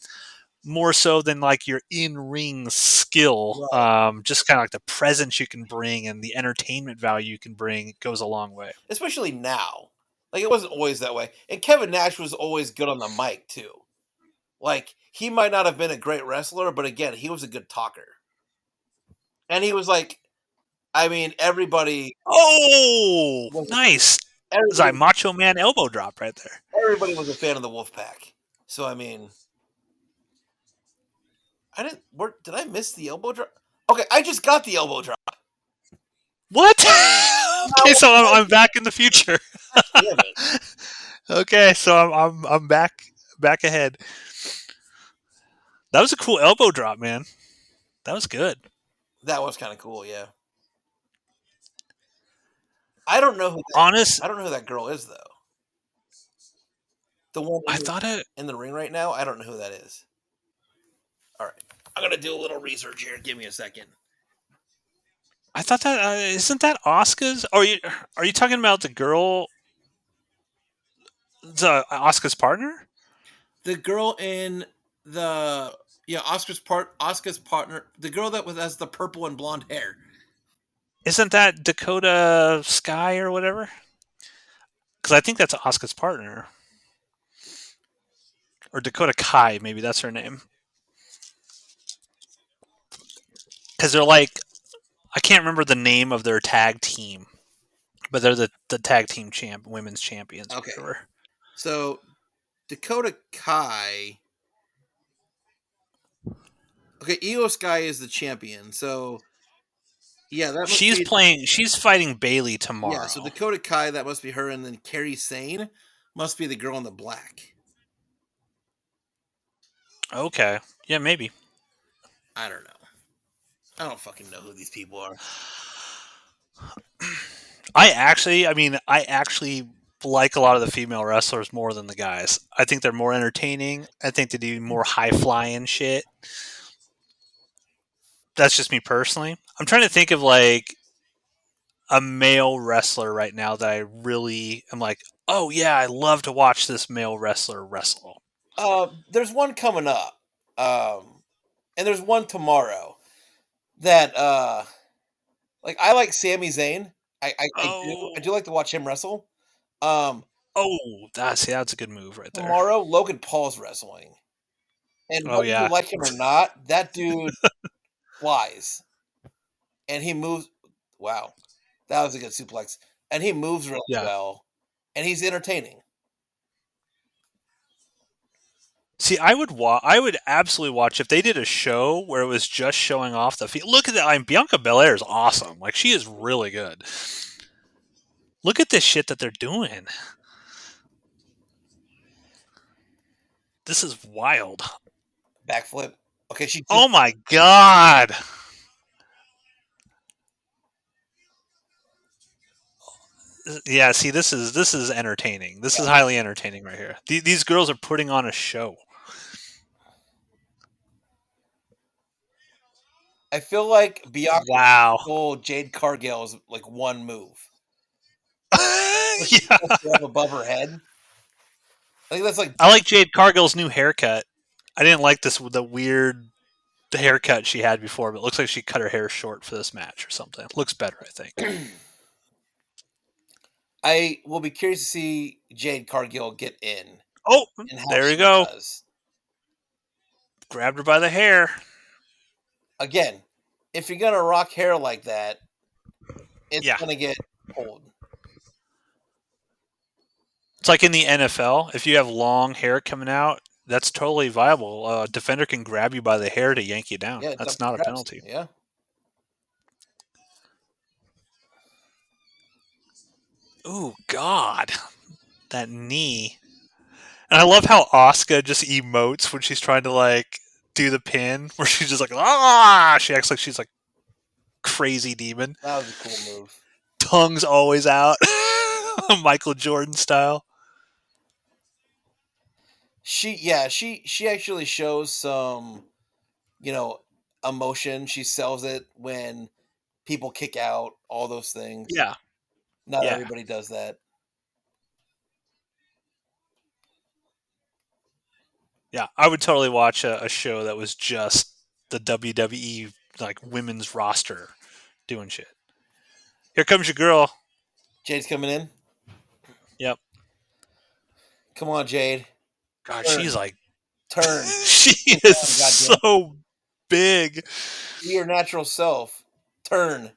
more so than like your in-ring skill. Right. Just kind of like the presence you can bring and the entertainment value you can bring goes a long way. Especially now. Like it wasn't always that way. And Kevin Nash was always good on the mic too. Like he might not have been a great wrestler, but again, he was a good talker. And he was like, I mean, Oh, was nice! It's like everybody Macho Man elbow drop right there. everybody was a fan of the Wolfpack. So I mean, I didn't. Did I miss the elbow drop? Okay, I just got the elbow drop. What? Okay, Oh, so I'm back in the future. damn it! Okay, so I'm back ahead. That was a cool elbow drop, man. That was good. That was kind of cool. Yeah, I don't know who Honest, I don't know who that girl is though. The one I thought it. in the ring right now. I don't know who that is. All right, I'm gonna do a little research here. Give me a second. I thought that isn't that Oscar's? Are you talking about the girl, the Oscar's partner? The girl in the Oscar's partner, the girl that has the purple and blonde hair. Isn't that Dakota Sky or whatever? Because I think that's Oscar's partner, or Dakota Kai, maybe that's her name. Because they're like, I can't remember the name of their tag team, but they're the tag team women's champions, or Okay, whatever. so Dakota Kai. Okay, Io Sky is the champion. So yeah, that must She's be playing. She's fighting Bailey yeah. So tomorrow. Dakota Kai, that must be her, and then Carrie Sane must be the girl in the black. Okay, yeah, maybe. I don't know. I don't fucking know who these people are. I actually like a lot of the female wrestlers more than the guys. I think they're more entertaining. I think they do more high flying shit. That's just me personally. I'm trying to think of like a male wrestler right now that I really am like, oh yeah, I love to watch this male wrestler wrestle. There's one coming up, and there's one tomorrow that like I like Sami Zayn. I do Oh, like to watch him wrestle. Um, that's a good move right there. Tomorrow Logan Paul's wrestling, and Oh whether you yeah. like him or not, that dude flies, and he moves. Wow, that was a good suplex, and he moves really Yeah. well, and he's entertaining. See, I would absolutely watch if they did a show where it was just showing off the field. Look at that! I mean, Bianca Belair is awesome. Like she is really good. Look at this shit that they're doing. This is wild. Backflip. Okay, she just Oh my god. Yeah, see, this is entertaining. This is highly entertaining right here. These girls are putting on a show. I feel like Bianca Wow. stole Jade Cargill's like one move. So she Yeah, puts her up above her head. I think that's like I like Jade Cargill's new haircut. I didn't like this with the weird haircut she had before, but it looks like she cut her hair short for this match or something. Looks better, I think. I will be curious to see Jade Cargill get in Oh, and how there you she go. does. Grabbed her by the hair. Again, if you're gonna rock hair like that, it's Yeah. gonna get old. It's like in the NFL, if you have long hair coming out, that's totally viable. A defender can grab you by the hair to yank you down. Yeah, That's dump the not a straps. penalty. Yeah. Ooh, God. That knee. And I love how Asuka just emotes when she's trying to like do the pin, where she's just like, ah! She acts like she's like crazy demon. That was a cool move. Tongue's always out. Michael Jordan style. She actually shows some, you know, emotion. She sells it when people kick out, all those things. Yeah. Not Yeah. everybody does that. Yeah. I would totally watch a show that was just the WWE like women's roster doing shit. Here comes your girl. Jade's coming in. Yep. Come on, Jade. God, she's Turn. like Turn. she is Turn, goddamn. so big. Be your natural self. Turn.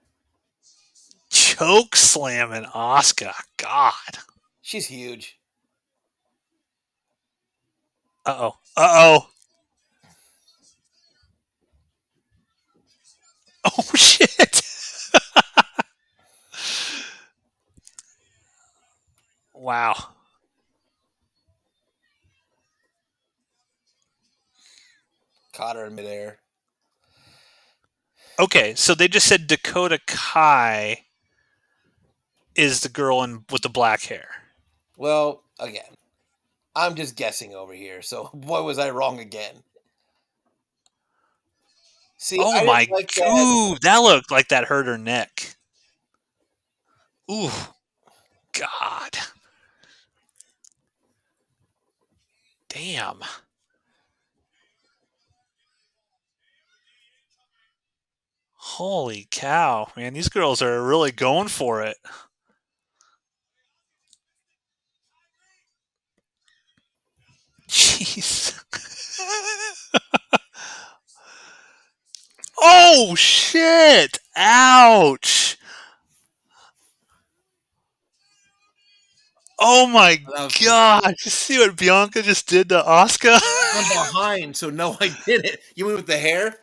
Choke slamming Asuka. God. She's huge. Uh oh. Uh oh. Oh shit. Wow. Caught her in midair. Okay, so they just said Dakota Kai is the girl in with the black hair. Well, again, I'm just guessing over here. So, boy, was I wrong again. See, Oh I didn't my. like that. Ooh, that looked like that hurt her neck. Ooh, God. Damn. Holy cow, man. These girls are really going for it. Jeez. Oh, shit. Ouch. Oh my That was cool. God. You see what Bianca just did to Asuka? From behind, so no, I didn't. You mean with the hair?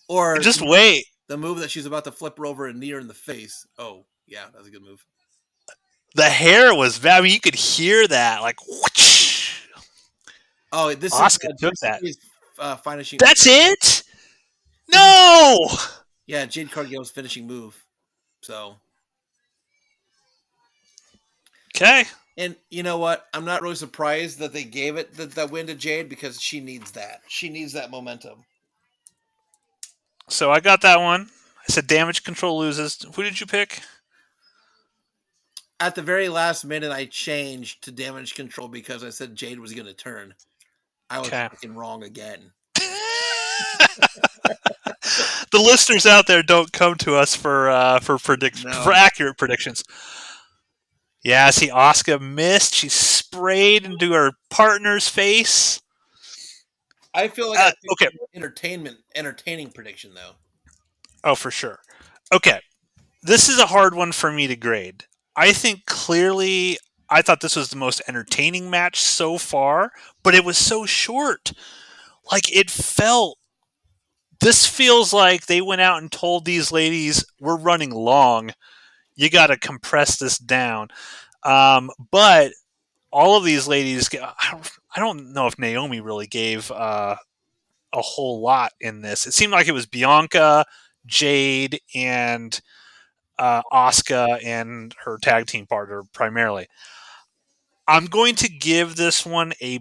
Or Just wait. the move that she's about to flip her over and knee her in the face? Oh, yeah, that's a good move. The hair was bad. I mean, you could hear that. Like, whoosh. Oh, this is Asuka took Jade that. Cargill's finishing. That's it? This is No! yeah, Jade Cargill's finishing move. So, Okay. and you know what? I'm not really surprised that they gave it that win to Jade because she needs that. She needs that momentum. So I got that one. I said damage control loses. Who did you pick? At the very last minute, I changed to damage control because I said Jade was going to turn. I was Okay. fucking wrong again. The listeners out there don't come to us for No, accurate predictions. Yeah, see, Asuka missed. She sprayed into her partner's face. I feel like I picked Okay. entertaining prediction though. Oh, for sure. Okay. This is a hard one for me to grade. I think clearly I thought this was the most entertaining match so far, but it was so short. Like it felt this feels like they went out and told these ladies, we're running long. You got to compress this down. But all of these ladies, I don't know if Naomi really gave a whole lot in this. It seemed like it was Bianca, Jade, and Asuka and her tag team partner primarily. I'm going to give this one a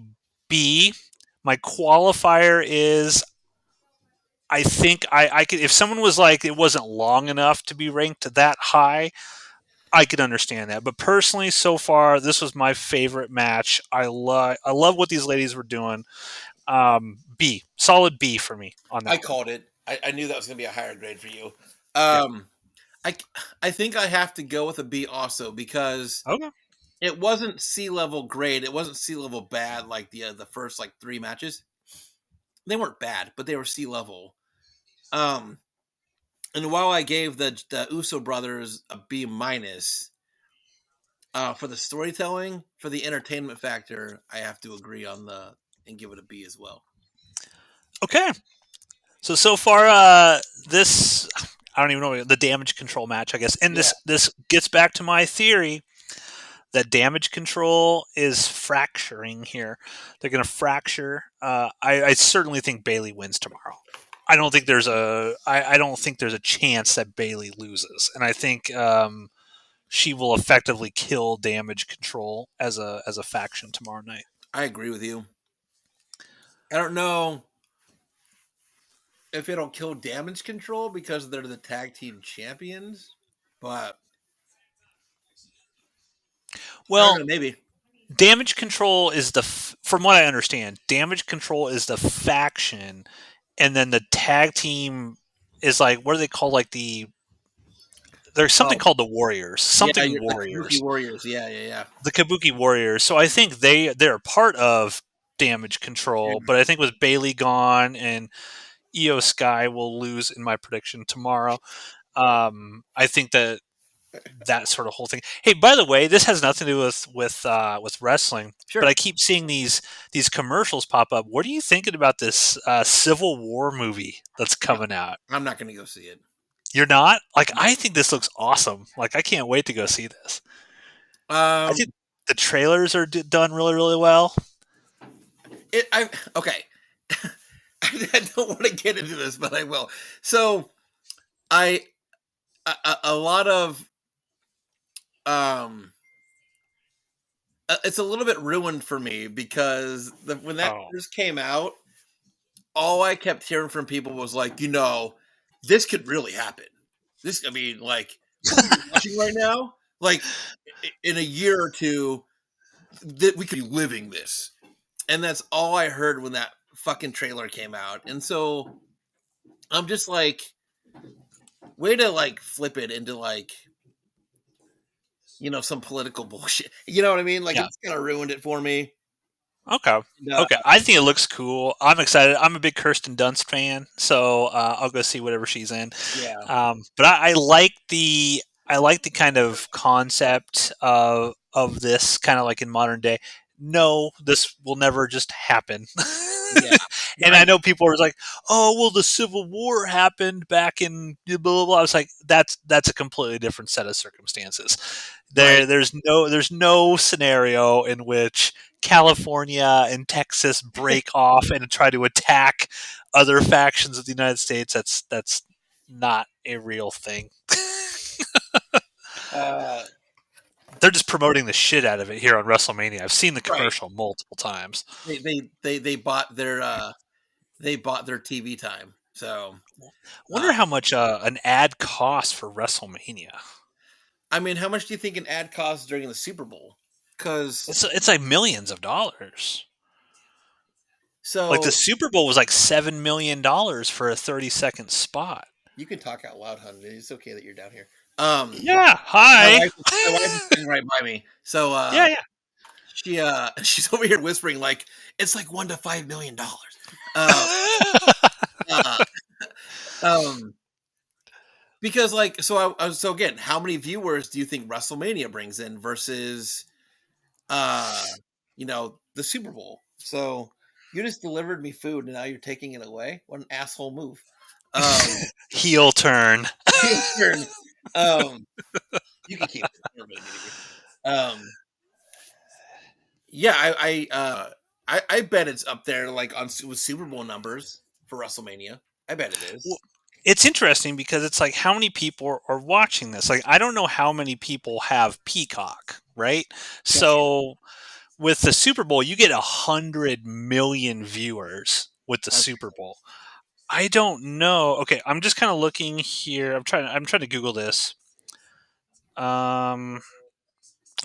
B. My qualifier is I think I could if someone was like it wasn't long enough to be ranked that high, I could understand that. But personally, so far, this was my favorite match. I love what these ladies were doing. B, solid B for me on I that one. called it. I knew that was going to be a higher grade for you. Yeah. Um, I I think I have to go with a B also because Okay. it wasn't C level grade. It wasn't C level bad like the first like three matches. They weren't bad, but they were C level. Um, And while I gave the Uso brothers a B minus for the storytelling, for the entertainment factor, I have to agree on the and give it a B as well. Okay. So far, this I don't even know the damage control match, I guess, and Yeah, this gets back to my theory that damage control is fracturing here. They're going to fracture. I certainly think Bailey wins tomorrow. I don't think there's a chance that Bailey loses, and I think she will effectively kill damage control as a faction tomorrow night. I agree with you. I don't know if it'll kill damage control because they're the tag team champions, but I don't know, Well, maybe. damage control is from what I understand, damage control is the faction, and then the tag team is like what do they call like there's something Oh, called the Warriors, yeah, something you're the Kabuki Warriors, Warriors. Yeah, yeah, yeah. the Kabuki Warriors. So I think they're part of damage control, but I think with Bailey gone and Io Sky will lose in my prediction tomorrow. I think that sort of whole thing. Hey, by the way, this has nothing to do with wrestling, but Sure. I keep seeing these commercials pop up. What are you thinking about this Civil War movie that's I- coming out? I'm not going to go see it. You're not like I think this looks awesome. Like I can't wait to go see this. I Um, think the trailers are done really well. I okay. I don't want to get into this, but I will. So I a lot of um it's a little bit ruined for me because when that Oh, first came out, all I kept hearing from people was like, this could really happen. This, I mean, like what we're watching right now, like in a year or two, that we could be living this. And that's all I heard when that fucking trailer came out. And so I'm just like, way to like flip it into like, some political bullshit. You know what I mean? Like yeah. it's kind of ruined it for me. Okay. And, Okay. I think it looks cool. I'm excited. I'm a big Kirsten Dunst fan, so I'll go see whatever she's in. yeah, But I like the kind of concept of this kind of like in modern day. No, this will never just happen. yeah. And I, I know people are like, "Oh, well, the Civil War happened back in blah blah blah." I was like, "That's a completely different set of circumstances." right. There's no scenario in which California and Texas break off and try to attack other factions of the United States. That's not a real thing. Uh, They're just promoting the shit out of it here on WrestleMania. I've seen the right. commercial multiple times. They bought their TV time. So, I uh, wonder how much an ad costs for WrestleMania. I mean, how much do you think an ad costs during the Super Bowl? Because It's like millions of dollars. Like the so Super Bowl was like $7 million for a 30-second spot. you can talk out loud, honey. It's okay that you're down here. Um, Yeah. my Hi. wife, my wife is sitting right by me. So Yeah. Yeah. she's over here whispering like it's like $1 to $5 million. Uh, uh, um, because like so again, how many viewers do you think WrestleMania brings in versus uh the Super Bowl? So you just delivered me food and now you're taking it away. What an asshole move. Um, Heel turn. heel turn. Um, you can keep it. I don't really need it here. Yeah, I bet it's up there like with Super Bowl numbers for WrestleMania. I bet it Well, is. it's interesting because it's like how many people are watching this? Like I don't know how many people have Peacock, right? Gotcha. So with the Super Bowl, you get 100 million viewers with the Okay. Super Bowl. I don't know. Okay, I'm just kind of looking here. I'm trying to Google this. Um,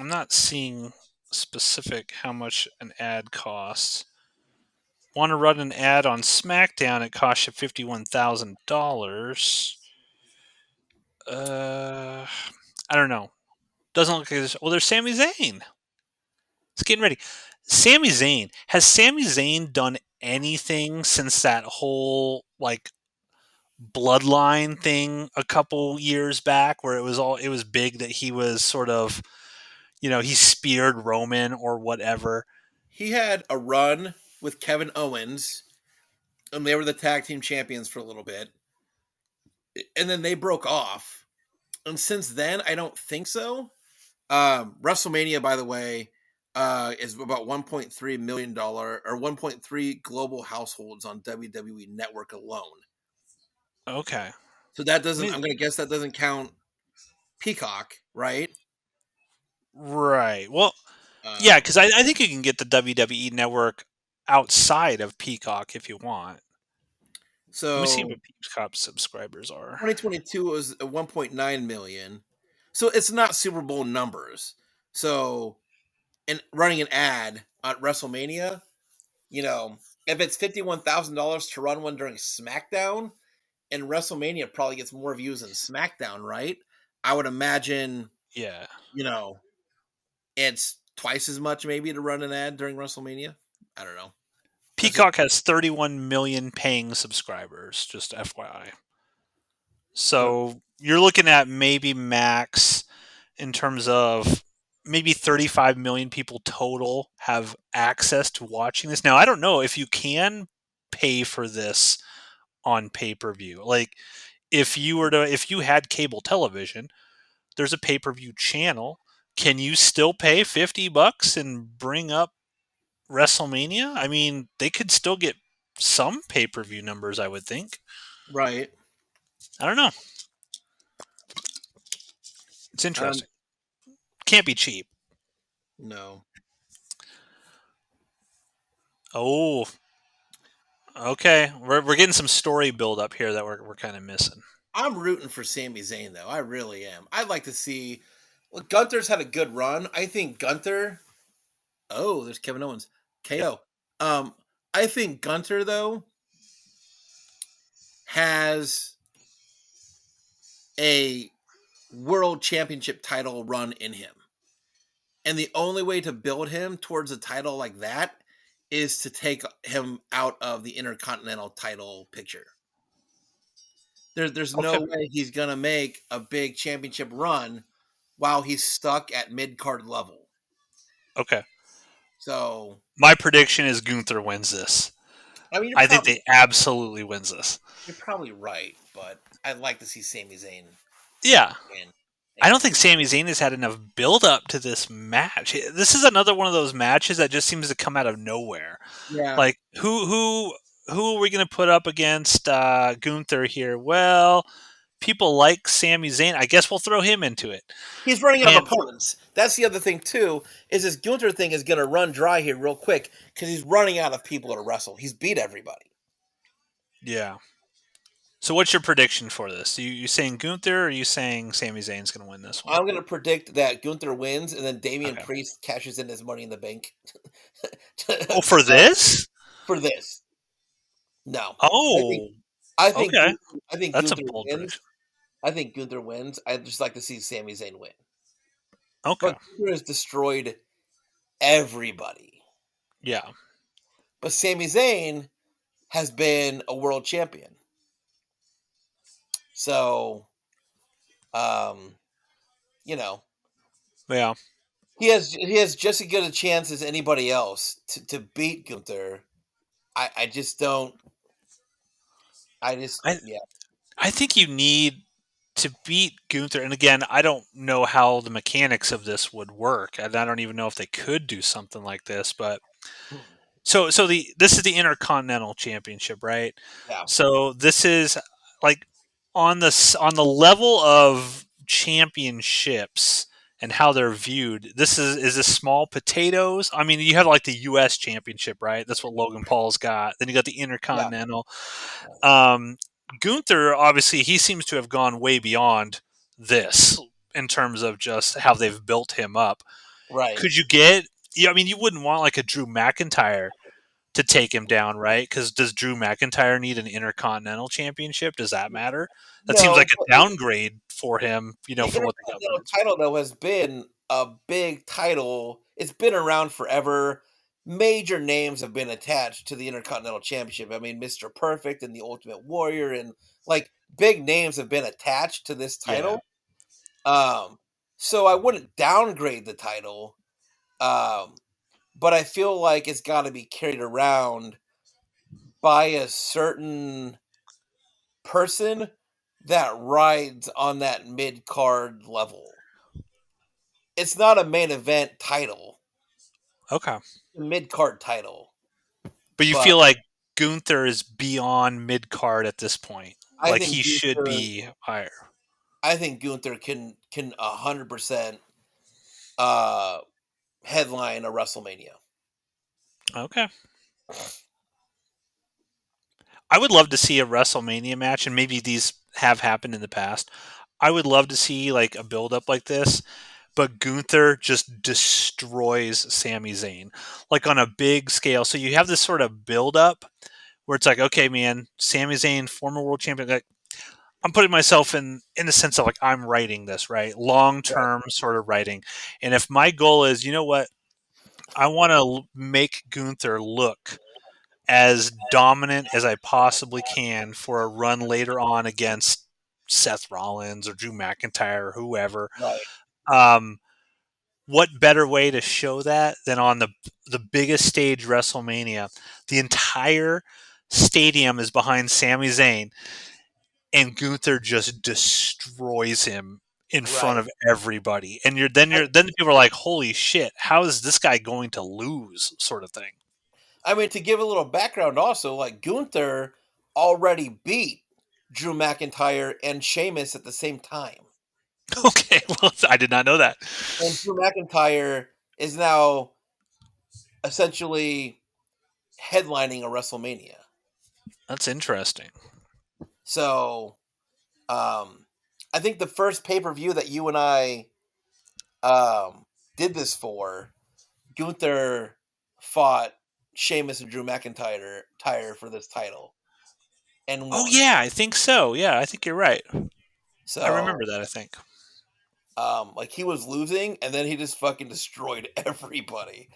I'm not seeing specific how much an ad costs. Want to run an ad on SmackDown? It costs you $51,000. Uh, I don't know. Doesn't look like this. Well, there's Sami Zayn. It's getting ready. Sami Zayn. Has Sami Zayn done anything since that whole like bloodline thing a couple years back where it was big that he was sort of, he speared Roman or whatever. He had a run with Kevin Owens, and they were the tag team champions for a little bit, and then they broke off. And since then, I don't think so. WrestleMania, by the way, is about $1.3 million or 1.3 global households on WWE Network alone. Okay. So that I doesn't. mean, I'm going to guess that doesn't count Peacock, right? right. Well, yeah, Um, because I think you can get the WWE network outside of Peacock if you want. Let me see so what Peacock subscribers are. 2022 was 1.9 million. So it's not Super Bowl numbers. So and running an ad at WrestleMania, you know, if it's $51,000 to run one during SmackDown, and WrestleMania probably gets more views than SmackDown, right? I would imagine, Yeah. you know, it's twice as much maybe to run an ad during WrestleMania. I don't know. That's just Peacock has 31 million paying subscribers, just FYI. so So you're looking at maybe max in terms of maybe 35 million people total have access to watching this. Now, I don't know if you can pay for this on pay-per-view. Like if you had cable television, there's a pay-per-view channel. Can you still pay $50 and bring up WrestleMania? I mean, they could still get some pay-per-view numbers, I would think. right. I don't know. It's Um, interesting. Can't be cheap. no. Oh, okay. We're getting some story build up here that we're kind of missing. I'm rooting for Sami Zayn though. I really am. I'd like to see. Well, Gunther's had a good run. I think Gunther. Oh, there's Kevin Owens. Yep. KO. Um, I think Gunther though has a world championship title run in him. And the only way to build him towards a title like that is to take him out of the intercontinental title picture. There's Okay. no way he's gonna make a big championship run while he's stuck at mid card level. Okay. So My prediction is Gunther wins this. I mean I think they absolutely wins this. you're probably right, but I'd like to see Sami Zayn Yeah. win I don't again. think Sami Zayn has had enough build up to this match. This is another one of those matches that just seems to come out of nowhere. Yeah. Like who are we going to put up against Gunther here? Well, people like Sami Zayn. I guess we'll throw him into it. He's running out of And opponents. That's the other thing too. Is this Gunther thing is going to run dry here real quick because he's running out of people to wrestle. He's beat everybody. yeah. So what's your prediction for this? You saying Gunther or are you saying Sami Zayn's going to win this one? I'm going to predict that Gunther wins and then Damian Okay. Priest cashes in his Money in the Bank Oh, for this? for this. No, I think Oh, I think okay. Gunther, I think That's a Gunther bold wins. prediction. I think Gunther wins. I'd just like to see Sami Zayn win. Okay. But Gunther has destroyed everybody. Yeah. But Sami Zayn has been a world champion. So, um, you know, Yeah. he has just as good a chance as anybody else to beat Gunther. I just don't. I just I yeah. I think you need to beat Gunther. And again, I don't know how the mechanics of this would work, and I don't even know if they could do something like this. But so this is the Intercontinental Championship, right? Yeah. So this is like on the level of championships and how they're viewed. This is this small potatoes. I mean, you have like the U.S. Championship, right? That's what Logan Paul's got. Then you got the Yeah. Intercontinental. Um, Gunther, obviously, he seems to have gone way beyond this in terms of just how they've built him up. Right. Could you get? Yeah, I mean, you wouldn't want like a Drew McIntyre to take him down, right? Because does Drew McIntyre need an Intercontinental Championship? Does that matter? That seems No, like a downgrade for him, the for what they got Intercontinental going. title though has been a big title. It's been around forever. Major names have been attached to the Intercontinental Championship. I mean, Mr. Perfect and the Ultimate Warrior and like big names have been attached to this Yeah. title. Um, so I wouldn't downgrade the title. Um, but I feel like it's got to be carried around by a certain person that rides on that mid card level. It's not a main event title, Okay. a mid card title, But you but feel like Gunther is beyond mid card at this point. I Like think he should Gunther, be higher. I think Gunther can 100% uh headline a WrestleMania. Okay. I would love to see a WrestleMania match, and maybe these have happened in the past. I would love to see like a build up like this, but Gunther just destroys Sami Zayn, like on a big scale. So you have this sort of build up where it's like, okay, man, Sami Zayn, former world champion. Like, I'm putting myself in the sense of like I'm writing this right, long Right, term sort of writing, and if my goal is, you know what, I want to make Gunther look as dominant as I possibly can for a run later on against Seth Rollins or Drew McIntyre or whoever. right. Um, what better way to show that than on the biggest stage, WrestleMania? The entire stadium is behind Sami Zayn, and Gunther just destroys him in front Right. of everybody. And then people are like, "Holy shit! How is this guy going to lose?" Sort of thing. I mean, to give a little background, also, like Gunther already beat Drew McIntyre and Sheamus at the same time, Okay, well, I did not know that. and Drew McIntyre is now essentially headlining a WrestleMania. That's interesting. So, um, I think the first pay per view that you and I did this for, Gunther fought Sheamus and Drew McIntyre for this title and Oh won. yeah, I think so. Yeah, I think you're right. I remember So, that. I think. like he was losing, and then he just fucking destroyed everybody.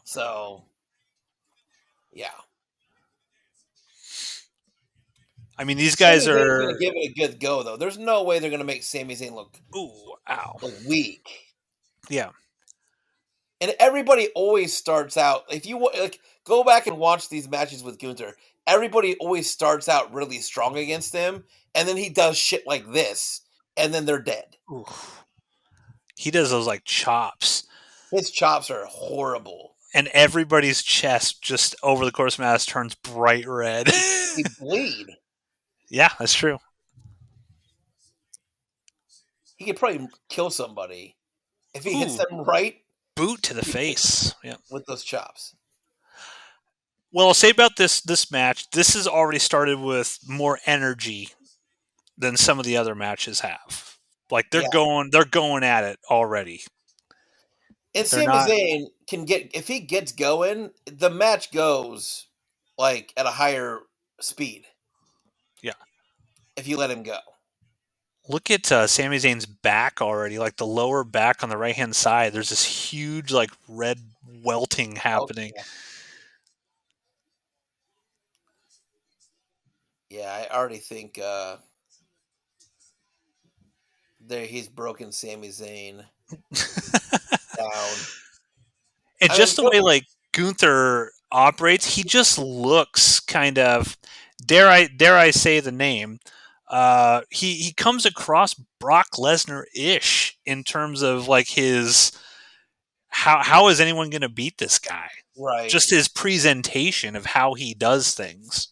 So, yeah, I mean, these Sami guys Zayn's gonna are. give it a good go, though. There's no way they're gonna make Sami Zayn Ooh, ow. look weak. Yeah. And everybody always starts out. If you like, go back and watch these matches with Gunther. Everybody always starts out really strong against him, and then he does shit like this, and then they're dead. Ooh. He does those like chops, His chops are horrible. and everybody's chest just over the course of the match turns bright red. They bleed. Yeah, that's true. He could probably kill somebody if he hits Ooh, them right boot to the face. Yeah. with those chops. Well, I'll say about this match. This has already started with more energy than some of the other matches have. Like Yeah. they're going at it already. And They're Sami not. Zayn can get, if he gets going, the match goes like at a higher speed Yeah. if you let him go. Look at Sami Zayn's back already, like the lower back on the right hand side. There's this huge, like red welting Oh, happening. yeah. Yeah, I already think there he's broken Sami Zayn down. And I mean, just the way like Gunther operates, he just looks kind of dare I say the name. He comes across Brock Lesnar ish in terms of like his how is anyone going to beat this guy? right. Just his presentation of how he does things.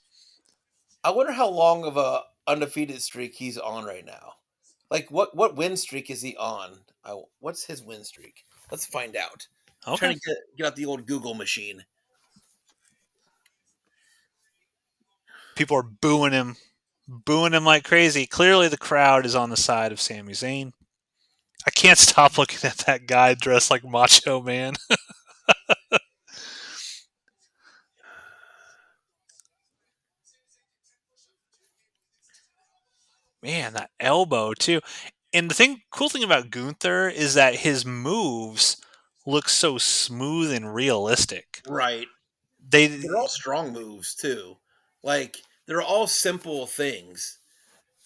I wonder how long of a undefeated streak he's on right now. Like what win streak is he on? What's his win streak? Let's find out. Okay. Trying to get out the old Google machine. People are booing him like crazy. Clearly, the crowd is on the side of Sami Zayn. I can't stop looking at that guy dressed like Macho Man. Man, that elbow too. And cool thing about Gunther is that his moves look so smooth and realistic. Right. They're They, all strong moves too. Like they're all simple things.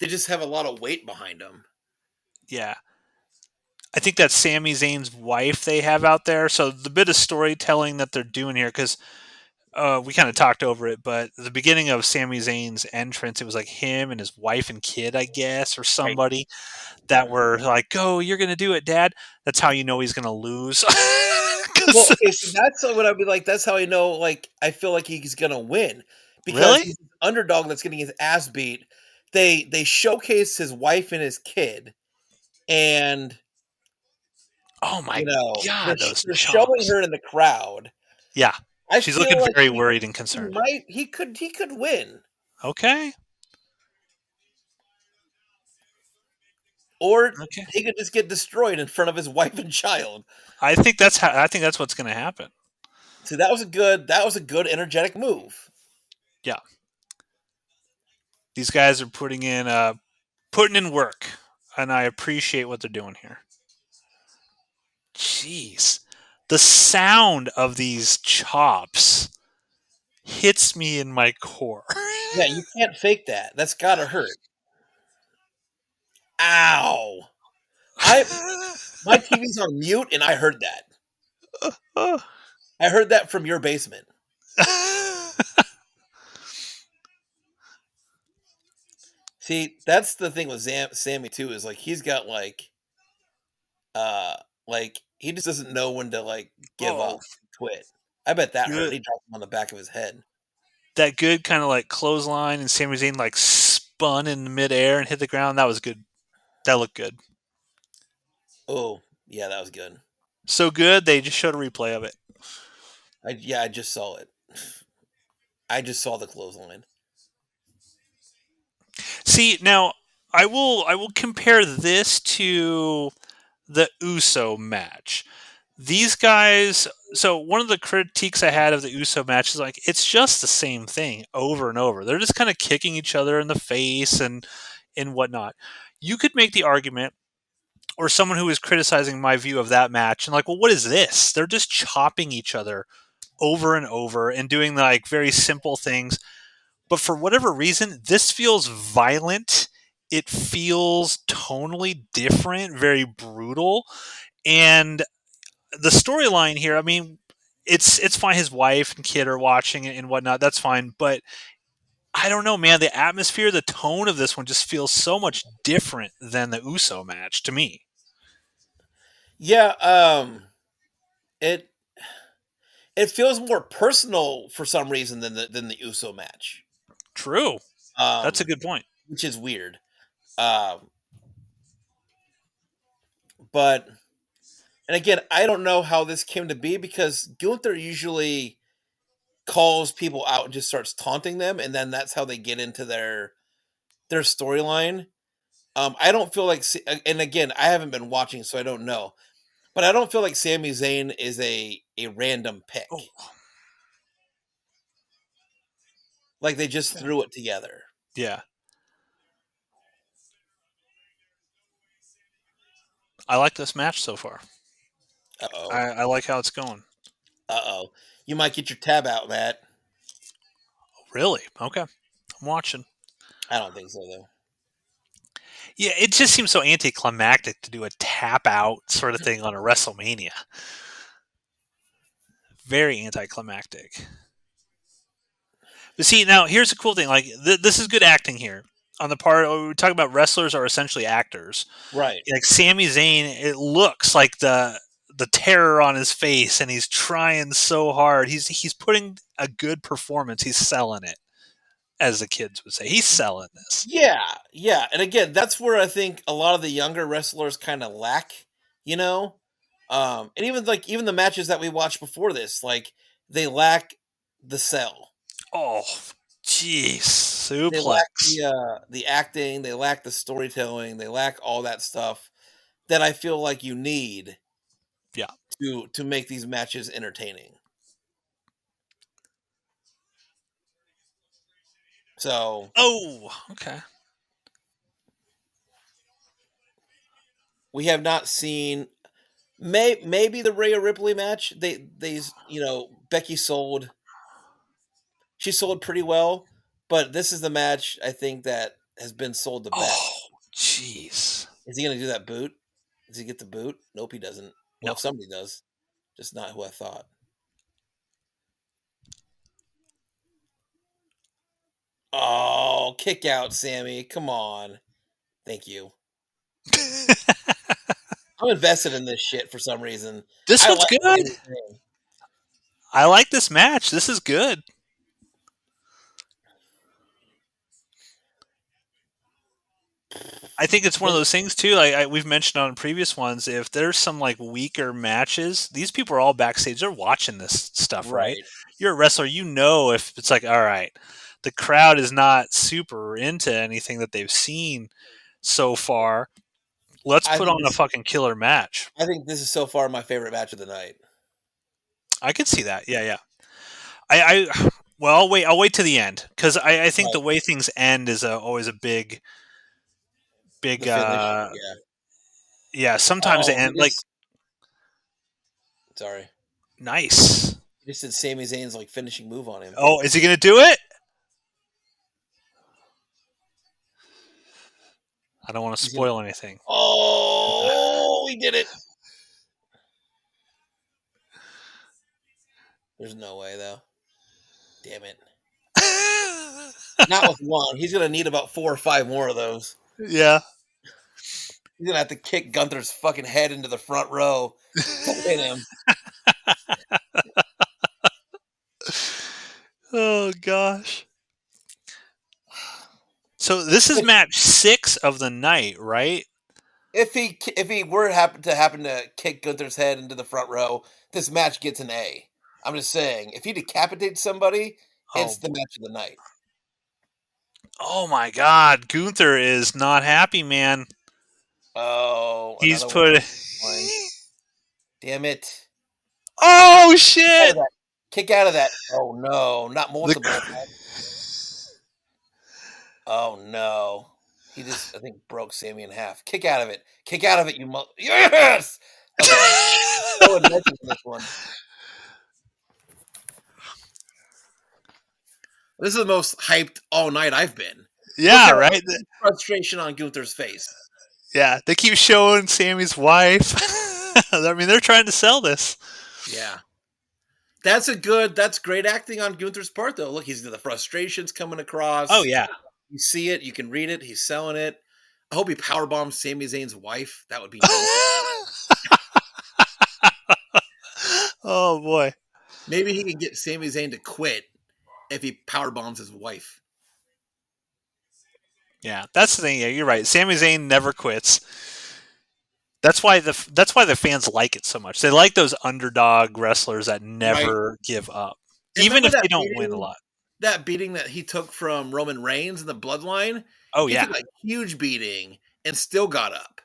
They just have a lot of weight behind them. Yeah. I think that's Sami Zayn's wife they have out there. So the bit of storytelling that they're doing here, because we kind of talked over it, but the beginning of Sami Zayn's entrance, it was like him and his wife and kid, I guess, or Right. somebody that were like, "Go, you're gonna do it, Dad." That's how you know he's gonna lose. Well, 'Cause- okay, so that's what I'd be like. That's how I know. Like, I feel like he's gonna win because really? he's an underdog that's getting his ass beat. They showcase his wife and his kid, and Oh my God, those they're showing chops! her in the crowd. Yeah, I she's feel looking like very worried and concerned. he could win, Okay, or okay. he could just get destroyed in front of his wife and child. I think that's what's gonna happen. So that was a good energetic move. Yeah, these guys are putting in work, and I appreciate what they're doing here. Jeez, the sound of these chops hits me in my core. Yeah, you can't fake that. That's gotta hurt. Ow! I My TV's on mute, and I heard that. I heard that from your basement. See, that's the thing with Sammy too. Is like he's got like he just doesn't know when to like give Oh, up, quit. I bet that hurt. good. He dropped him on the back of his head. That good kind of like clothesline, and Sami Zayn like spun in midair and hit the ground. That was good. That looked good. Oh, yeah, that was good. So good they just showed a replay of it. I just saw it. I just saw the clothesline. See, now I will compare this to the Uso match. These guys, so one of the critiques I had of the Uso match is like it's just the same thing over and over. They're just kind of kicking each other in the face and whatnot. You could make the argument, or someone who is criticizing my view of that match, and like, well, what is this? They're just chopping each other over and over and doing like very simple things. But for whatever reason, this feels violent. It feels tonally different, very brutal, and the storyline here, I mean, it's fine. His wife and kid are watching it and whatnot. That's fine. But I don't know, man. The atmosphere, the tone of this one just feels so much different than the Uso match to me. Yeah, it it feels more personal for some reason than the Uso match. True. That's a Um, good point. which is weird. Um, but and again, I don't know how this came to be because Gunther usually calls people out and just starts taunting them, and then that's how they get into their storyline. I don't feel like, and again, I haven't been watching, so I don't know. But I don't feel like Sami Zayn is a random Oh, pick. Like they just okay. threw it together. Yeah. I like this match so far. Uh oh. I like how it's going. Uh oh. You might get your tab out, Matt. Really? Okay. I'm watching. I don't think so though. Yeah, it just seems so anticlimactic to do a tap out sort of thing on a WrestleMania. Very anticlimactic. But see, now here's the cool thing. Like this is good acting here on the part. We talk about wrestlers are essentially actors. Right. Like Sami Zayn, it looks like the terror on his face, and he's trying so hard. He's putting a good performance. He's selling it, as the kids would say. He's selling this. Yeah, yeah, and again, that's where I think a lot of the younger wrestlers kind of lack, you know. And even like even the matches that we watched before this, like they lack the sell. Oh, jeez, They lack suplex. the acting, they lack the storytelling, they lack all that stuff that I feel like you need Yeah. to make these matches entertaining. So Oh, okay. we have not seen maybe the Rhea Ripley match. They Becky sold, she sold pretty well, but this is the match I think that has been sold to bet. Oh, jeez. Is he gonna do that boot? Does he get the boot? Nope, he doesn't. Well, No. if somebody does, just not who I thought. Oh, kick out, Sammy. Come on. Thank you. I'm invested in this shit for some reason. This I one's like good. Sami Zayn. I like this match. This is good. I think it's one of those things too. Like we've mentioned on previous ones, if there's some like weaker matches, these people are all backstage. They're watching this stuff, right? Right. You're a wrestler, you know if it's like, all right, the crowd is not super into anything that they've seen so far. Let's I put think on a this fucking killer match. I think this is so far my favorite match of the night. I could see that. Yeah, yeah. I well, I'll wait to the end because I think Right. the way things end is always a big. The finish. Yeah. Yeah, sometimes they Oh, end like sorry. nice. He just did Sami Zayn's like finishing move on him. Oh, is he gonna do it? I don't want to He's gonna spoil anything. Oh, he did it. There's no way though. Damn it. Not with one. He's gonna need about 4 or 5 more of those. Yeah. He's gonna have to kick Gunther's fucking head into the front row to win him. Oh gosh. So this is match 6 of the night, right? If he were happen to kick Gunther's head into the front row, this match gets an A. I'm just saying, if he decapitates somebody, it's Oh, the match of the night. oh my God, Gunther is not happy, man. Oh, He's another one. put. Fine. Damn it! Oh Out of shit! that. Kick out of that. Oh no, not The. multiple. Oh no. He just, I think, broke Sammy in half. Kick out of it. Kick out of it, Yes! Okay. So invested in this one. This is the most hyped all night I've been. Look Yeah, at right. the frustration on Gunther's face. Yeah, they keep showing Sammy's wife. I mean, they're trying to sell this. Yeah. That's great acting on Gunther's part, though. Look, he's the frustrations coming Oh across. yeah. You see it, you can read it, he's selling it. I hope he powerbombs Sami Zayn's wife. That would be neat. Oh boy. Maybe he can get Sami Zayn to quit if he powerbombs his wife. Yeah, that's the thing. Yeah, you're right. Sami Zayn never quits. That's why the fans like it so much. They like those underdog wrestlers that Right. never give up, And even remember if they don't win a lot. that beating that he took from Roman Reigns in the bloodline? Oh He yeah, took a huge beating and still got up.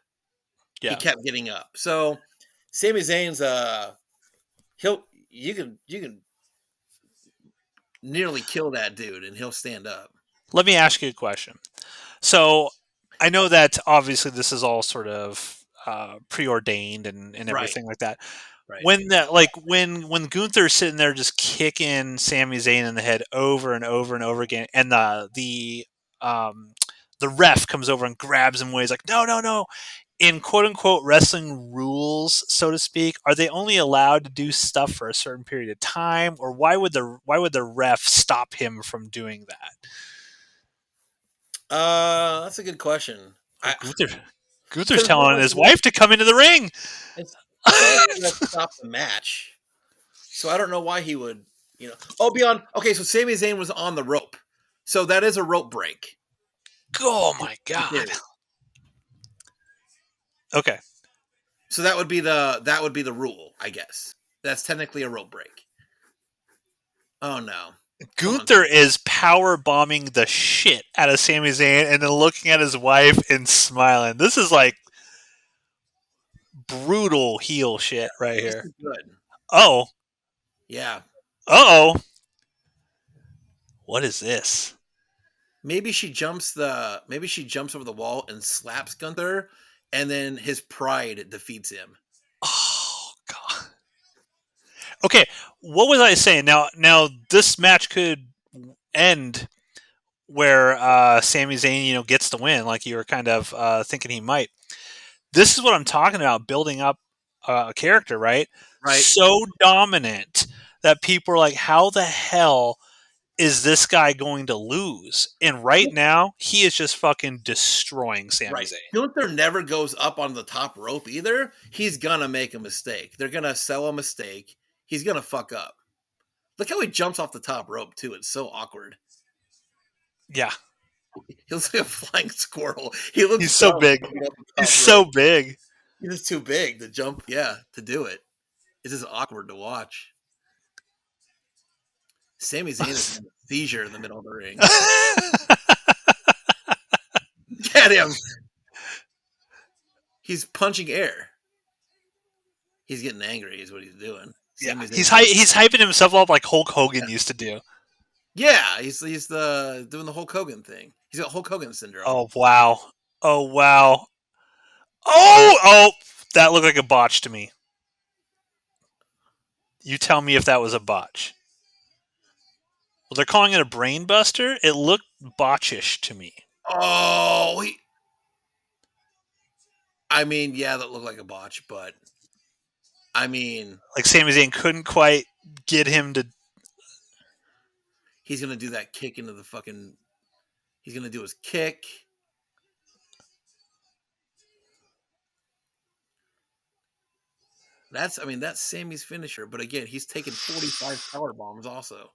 He yeah. kept getting up. So Sami Zayn's he'll you can nearly kill that dude and he'll stand up. Let me ask you a question. So I know that obviously this is all sort of preordained and Right, everything like that. right. When Gunther's sitting there just kicking Sami Zayn in the head over and over and over again, and the ref comes over and grabs him away. He's like, no, no, no. In quote unquote wrestling rules, so to speak, are they only allowed to do stuff for a certain period of time, or why would the ref stop him from doing that? That's a good question. Oh, I Gunther's because telling his wife to come into the ring. it's not like they're gonna stop the match. So I don't know why he would, Oh, beyond okay, so Sami Zayn was on the rope. So that is a rope break. Oh In my god. theory. Okay. So that would be the rule, I guess. That's technically a rope break. Oh no. Come on. Gunther is power bombing the shit out of Sami Zayn and then looking at his wife and smiling. This is like brutal heel shit right This here. is good. Oh, Yeah. oh. What is this? Maybe she jumps over the wall and slaps Gunther, and then his pride defeats him. Oh god. Okay, what was I saying? Now this match could end where Sami Zayn, gets the win, like you were kind of thinking he might. This is what I'm talking about, building up a character, right? right? So dominant that people are like, how the hell is this guy going to lose? And right now, he is just fucking destroying Sami Right. Zayn. Gunther never goes up on the top rope either. He's gonna make a mistake. They're gonna sell a mistake. He's gonna fuck up. Look how he jumps off the top rope too. It's so awkward. Yeah, He looks like a flying squirrel. He looks he's so dumb big. jumping off the He's top rope. so big. He's just too big to jump. Yeah, to do it. It's just awkward to watch. Sami Zayn is having a seizure in the middle of the ring. Get him. He's punching air. He's getting angry. Is what he's doing. Yeah, Sami Zayn. he's hyping himself up like Hulk Hogan used to do. Yeah, he's the doing the Hulk Hogan thing. He's got Hulk Hogan syndrome. Oh wow! Oh wow! Oh! That looked like a botch to me. You tell me if that was a botch. Well, they're calling it a brain buster. It looked botchish to me. Oh, I mean, yeah, that looked like a botch, but I mean, Like Sami Zayn couldn't quite get him to. he's gonna do that kick into the fucking. He's gonna do his kick. I mean, that's Sammy's finisher. But again, he's taken 45 power bombs. Also,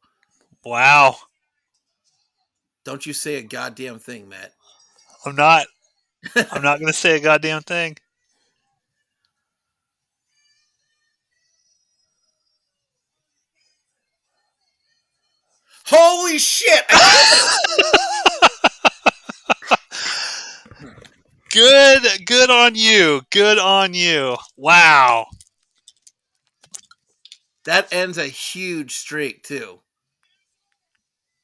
Wow! don't you say a goddamn thing, Matt. I'm not. I'm not going to say a goddamn thing. Holy shit! Good on you. Good on you. Wow. That ends a huge streak too.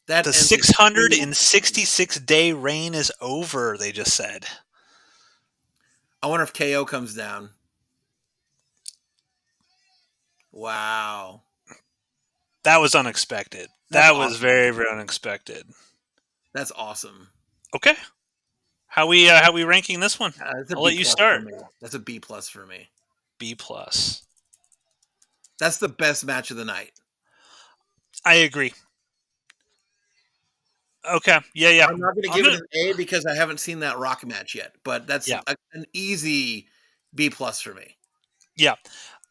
That The ends a huge. 666-day reign is over, they just said. I wonder if KO comes down. Wow, That was unexpected. that's That was awesome. very, very unexpected. That's awesome. Okay. How we ranking this one? That's a I'll B let you plus for start. me. That's a B plus for me. B plus. That's the best match of the night. I agree. Okay. Yeah, yeah. I'm not going to I'm give it gonna an A because I haven't seen that Rock match yet, but that's yeah. an easy B plus for me. Yeah.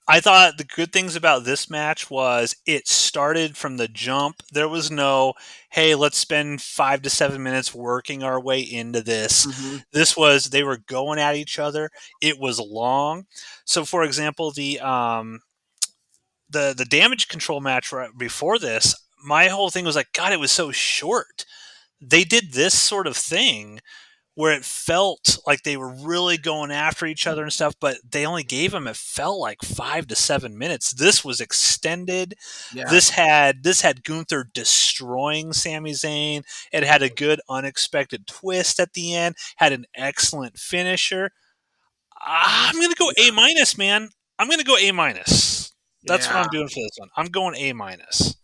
I thought the good things about this match was it started from the jump. There was no, hey, let's spend 5 to 7 minutes working our way into this. Mm-hmm. They were going at each other. It was long. So, for example, the damage control match right before this, my whole thing was like, God, it was so short. They did this sort of thing where it felt like they were really going after each other and stuff, but they only gave them, it felt like 5 to 7 minutes. This was extended. Yeah, This had Gunther destroying Sami Zayn. It had a good unexpected twist at the end. Had an excellent finisher. I'm gonna go A yeah, minus, man. I'm gonna go A minus. That's what yeah. I'm doing for this one. I'm going A minus.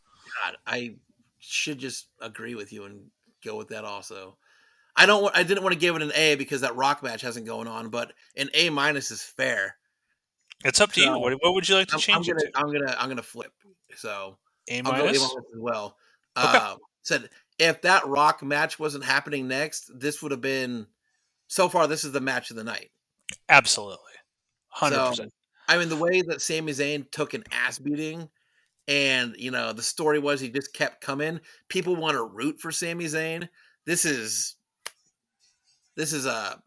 God, I should just agree with you and go with that also. I don't. I didn't want to give it an A because that Rock match hasn't going on, but an A minus is fair. It's up to you. So What would you like to I'm change it gonna to? I'm gonna flip. So A I'll go A minus. minus as well. Okay. Said if that Rock match wasn't happening next, this would have been so far. This is the match of the night. Absolutely. 100%. So I mean, the way that Sami Zayn took an ass beating, and the story was he just kept coming. People want to root for Sami Zayn. This is a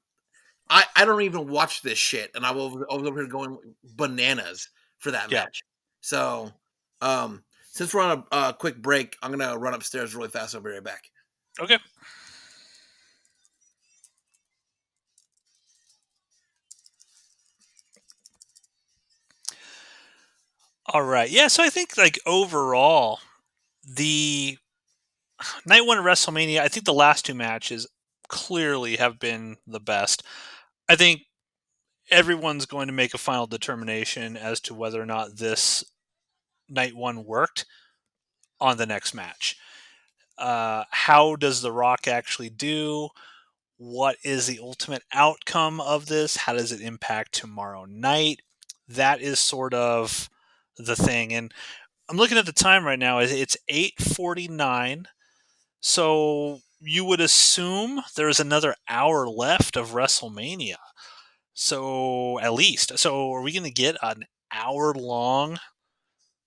I don't even watch this shit, and I was over here going bananas for that Yeah. match. So, since we're on a quick break, I'm gonna run upstairs really fast. I'll be right back. Okay. All right. Yeah. So I think like overall, the night one of WrestleMania, I think the last two matches clearly have been the best. I think everyone's going to make a final determination as to whether or not this night one worked on the next match. How does The Rock actually do? What is the ultimate outcome of this? How does it impact tomorrow night? That is sort of the thing. And I'm looking at the time right now. It's 8:49. So you would assume there's another hour left of WrestleMania. So at least. So are we going to get an hour long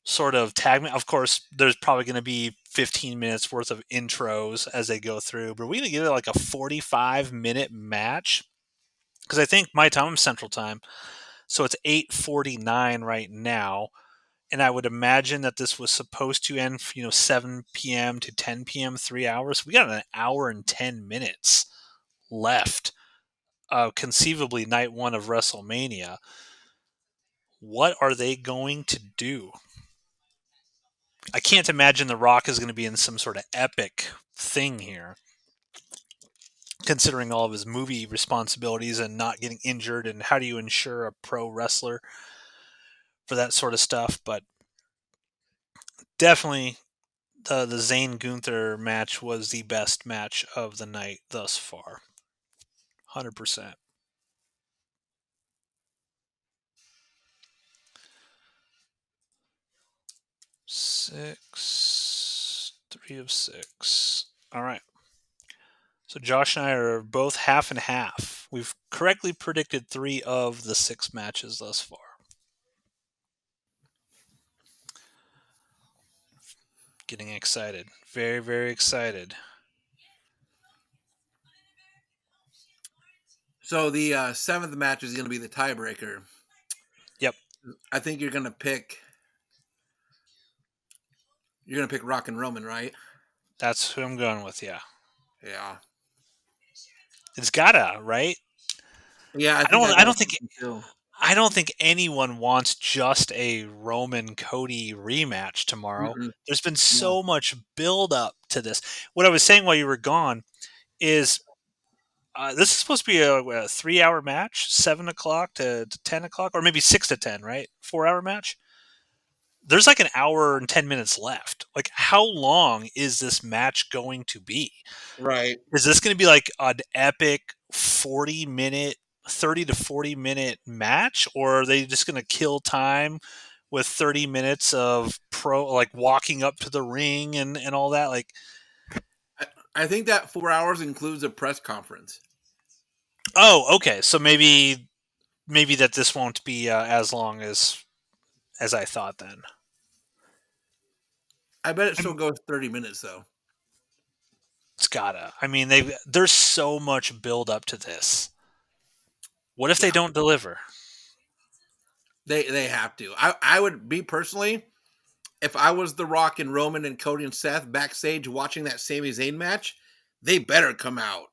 sort of tag? Of course, there's probably going to be 15 minutes worth of intros as they go through, but are we going to get like a 45-minute match? Because I think my time, I'm Central Time, so it's 8:49 right now, and I would imagine that this was supposed to end, 7 p.m. to 10 p.m., 3 hours. We got an hour and 10 minutes left. Conceivably, night one of WrestleMania. What are they going to do? I can't imagine The Rock is going to be in some sort of epic thing here, considering all of his movie responsibilities and not getting injured. And how do you ensure a pro wrestler for that sort of stuff? But definitely, the Zane Gunther match was the best match of the night thus far. 100%. 6, 3 of 6. All right. So Josh and I are both half and half. We've correctly predicted 3 of the 6 matches thus far. Getting excited. Very, very excited. So the seventh match is going to be the tiebreaker. Yep. I think you're gonna pick Rock and Roman, right? That's who I'm going with. Yeah. Yeah. It's gotta, right? Yeah, I I think don't I I got don't think something too. I don't think anyone wants just a Roman Cody rematch tomorrow. Mm-mm. There's been No. so much build up to this. What I was saying while you were gone is this is supposed to be a 3 hour match, 7 o'clock to 10 o'clock, or maybe 6 to 10, right? 4 hour match. There's like an hour and 10 minutes left. Like, how long is this match going to be? Right. Is this going to be like an epic 40 minute, 30 to 40 minute match, or are they just going to kill time with 30 minutes of like walking up to the ring and all that? Like, I, I think that 4 hours includes a press conference. oh, okay. So maybe that this won't be as long as I thought then. I bet it I'm, still goes 30 minutes though. it's gotta. I mean, there's so much build up to this. What if they Yeah. don't deliver? They have to. I would be personally, if I was The Rock and Roman and Cody and Seth backstage watching that Sami Zayn match, they better come out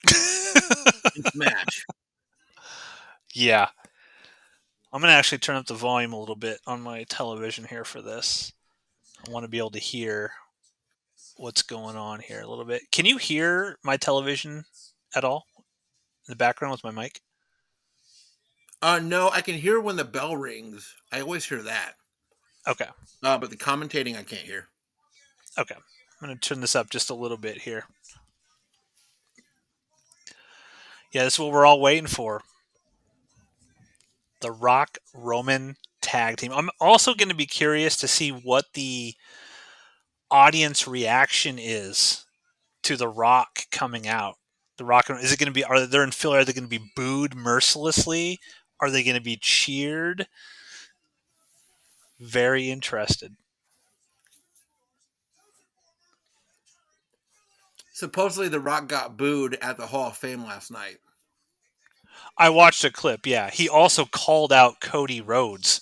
and smash. Yeah, I'm gonna actually turn up the volume a little bit on my television here for this. I want to be able to hear what's going on here a little bit. Can you hear my television at all in the background with my mic? No, I can hear when the bell rings. I always hear that. Okay. But the commentating I can't hear. Okay. I'm going to turn this up just a little bit here. Yeah, this is what we're all waiting for. The Rock Roman tag team. I'm also going to be curious to see what the audience reaction is to The Rock coming out. The Rock, is it going to be, are they in Philly? Are they going to be booed mercilessly? Are they going to be cheered? Very interested. Supposedly, The Rock got booed at the Hall of Fame last night. I watched a clip. Yeah, he also called out Cody Rhodes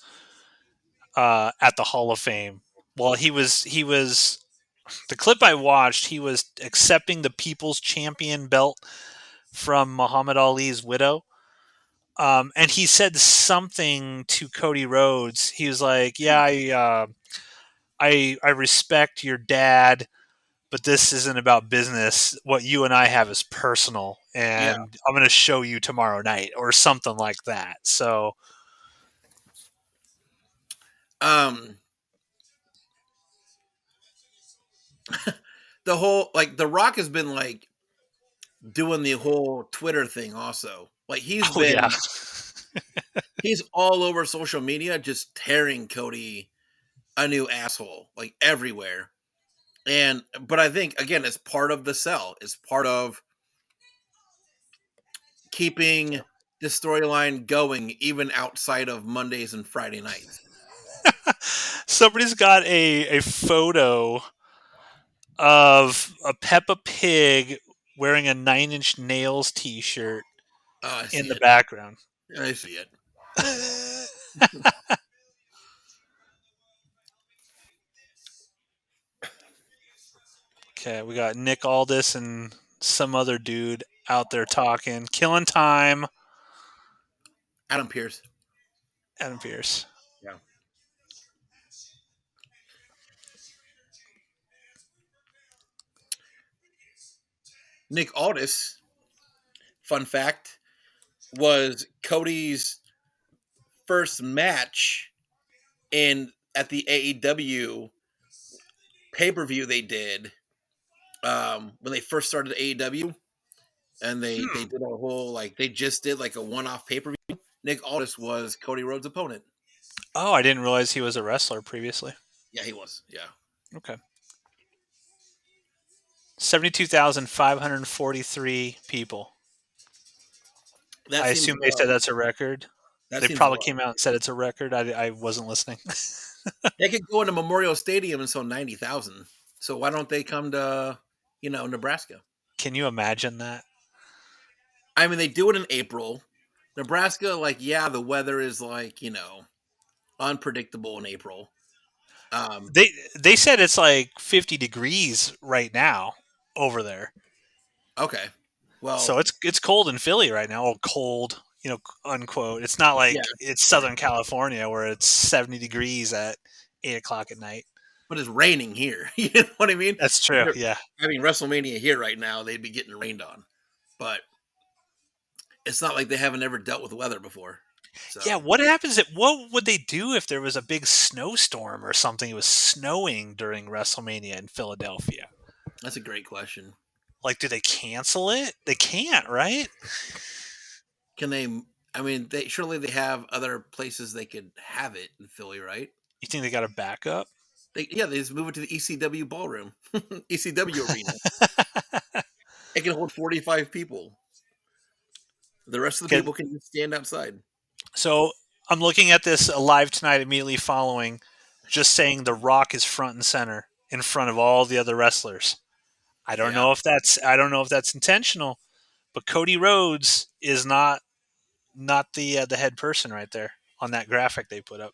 at the Hall of Fame. Well, he was the clip I watched. He was accepting the People's Champion belt from Muhammad Ali's widow, and he said something to Cody Rhodes. He was like, "Yeah, I respect your dad, but this isn't about business. What you and I have is personal, Yeah. and I'm going to show you tomorrow night," or something like that. So Um, the whole like The Rock has been like doing the whole Twitter thing also. Like Oh yeah. he's all over social media just tearing Cody a new asshole like everywhere. And but I think again it's part of the sell. It's part of keeping the storyline going even outside of Mondays and Friday nights. Somebody's got a photo of a Peppa Pig wearing a Nine Inch Nails T-shirt Oh, I in see the it. background. I see it. Okay, we got Nick Aldis and some other dude out there talking, killing time. Adam Pierce. Adam Pierce. Yeah. Nick Aldis, fun fact, was Cody's first match in at the AEW pay-per-view they did when they first started AEW, and they Hmm. did a whole like they just did like a one-off pay-per-view. Nick Aldis was Cody Rhodes' opponent. Oh, I didn't realize he was a wrestler previously. Yeah, he was. Yeah. Okay. 72,543 people. That I seems assume they said low. that's a record. That They seems probably low. came out and said it's a record. I wasn't listening. They could go into Memorial Stadium and sell 90,000. So why don't they come to, Nebraska? Can you imagine that? I mean, they do it in April. Nebraska, like, yeah, the weather is like, unpredictable in April. Um, They said it's like 50 degrees right now over there. okay. Well, So it's cold in Philly right now. Oh, cold, unquote. It's not yeah, like it's Southern California where it's 70 degrees at 8 o'clock at night. but it's raining here. You know what I mean? That's If true. they're Yeah. having WrestleMania here right now, they'd be getting rained on. But it's not like they haven't ever dealt with weather before. Yeah. So What happens if, what would they do if there was a big snowstorm or something? It was snowing during WrestleMania in Philadelphia. that's a great question. Like, do they cancel it? They can't, right? Can they? I mean, they surely they have other places they could have it in Philly, right? You think they got a backup? They just move it to the ECW ballroom, ECW arena. It can hold 45 people. The rest of the 'Kay, people can just stand outside. so I'm looking at this live tonight immediately following, just saying The Rock is front and center in front of all the other wrestlers. Yeah. I don't know if that's intentional, but Cody Rhodes is not the head person right there on that graphic they put up.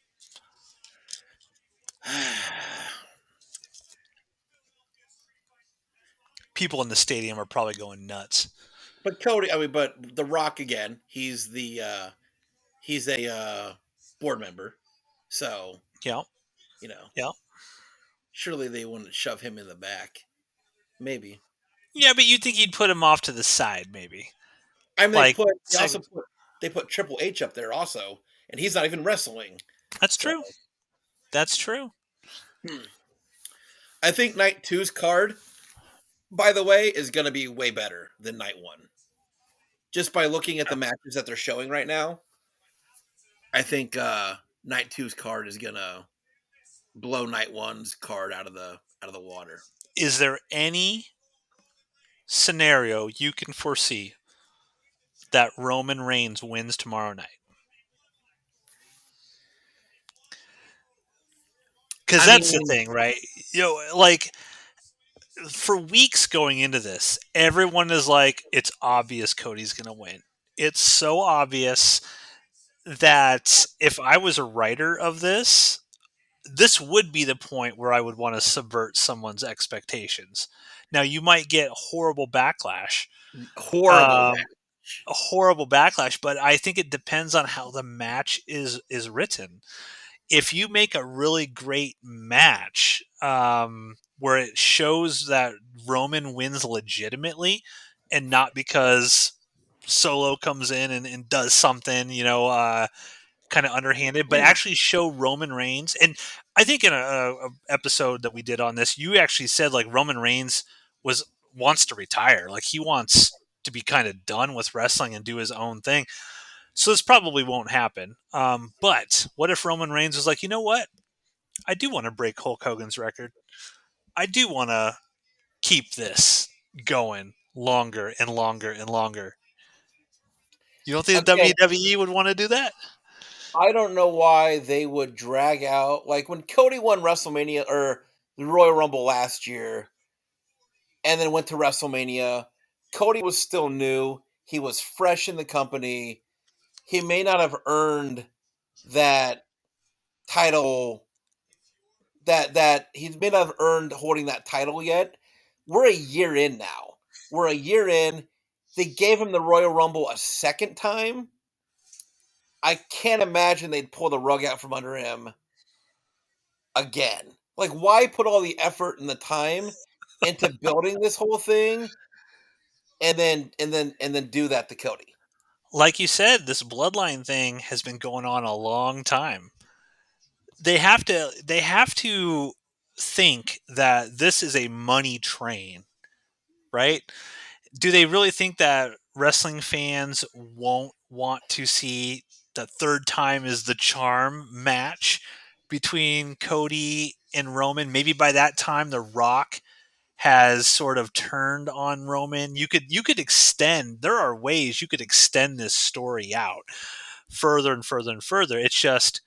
People in the stadium are probably going nuts. But Cody, I mean, but The Rock again, he's a board member. So, Yeah, you know, yeah, surely they wouldn't shove him in the back. Maybe. yeah. But you'd think you'd put him off to the side, maybe. I mean, Like, they put Triple H up there also, and he's not even wrestling. that's So, true. That's true. hmm. I think night two's card, by the way, is going to be way better than night one. Just by looking at the matches that they're showing right now, I think night two's card is going to blow night one's card out of the water. Is there any scenario you can foresee that Roman Reigns wins tomorrow night? Because I that's the mean, thing, right? Like for weeks going into this, everyone is like, it's obvious Cody's going to win. It's so obvious that if I was a writer of this would be the point where I would want to subvert someone's expectations. Now, you might get horrible um, match. a horrible backlash, but I think it depends on how the match is written. If you make a really great match where it shows that Roman wins legitimately and not because Solo comes in and does something, kind of underhanded, but actually show Roman Reigns. And I think in a episode that we did on this, you actually said like Roman Reigns was wants to retire. Like he wants to be kind of done with wrestling and do his own thing. So this probably won't happen. But what if Roman Reigns was like, you know what? I do want to break Hulk Hogan's record. I do want to keep this going longer and longer and longer. You don't think the Again, WWE would want to do that? I don't know why they would drag out like when Cody won WrestleMania or the Royal Rumble last year and then went to WrestleMania. Cody was still new. He was fresh in the company. He may not have earned that title that he may not have earned holding that title yet. We're a year in now. We're a year in. They gave him the Royal Rumble a second time. I can't imagine they'd pull the rug out from under him again. Like, why put all the effort and the time into building this whole thing and then do that to Cody? Like you said, this bloodline thing has been going on a long time. They have to think that this is a money train, right? Do they really think that wrestling fans won't want to see the third time is the charm match between Cody and Roman? Maybe by that time The Rock has sort of turned on Roman. You could extend, there are ways you could extend this story out further and further and further. It's just,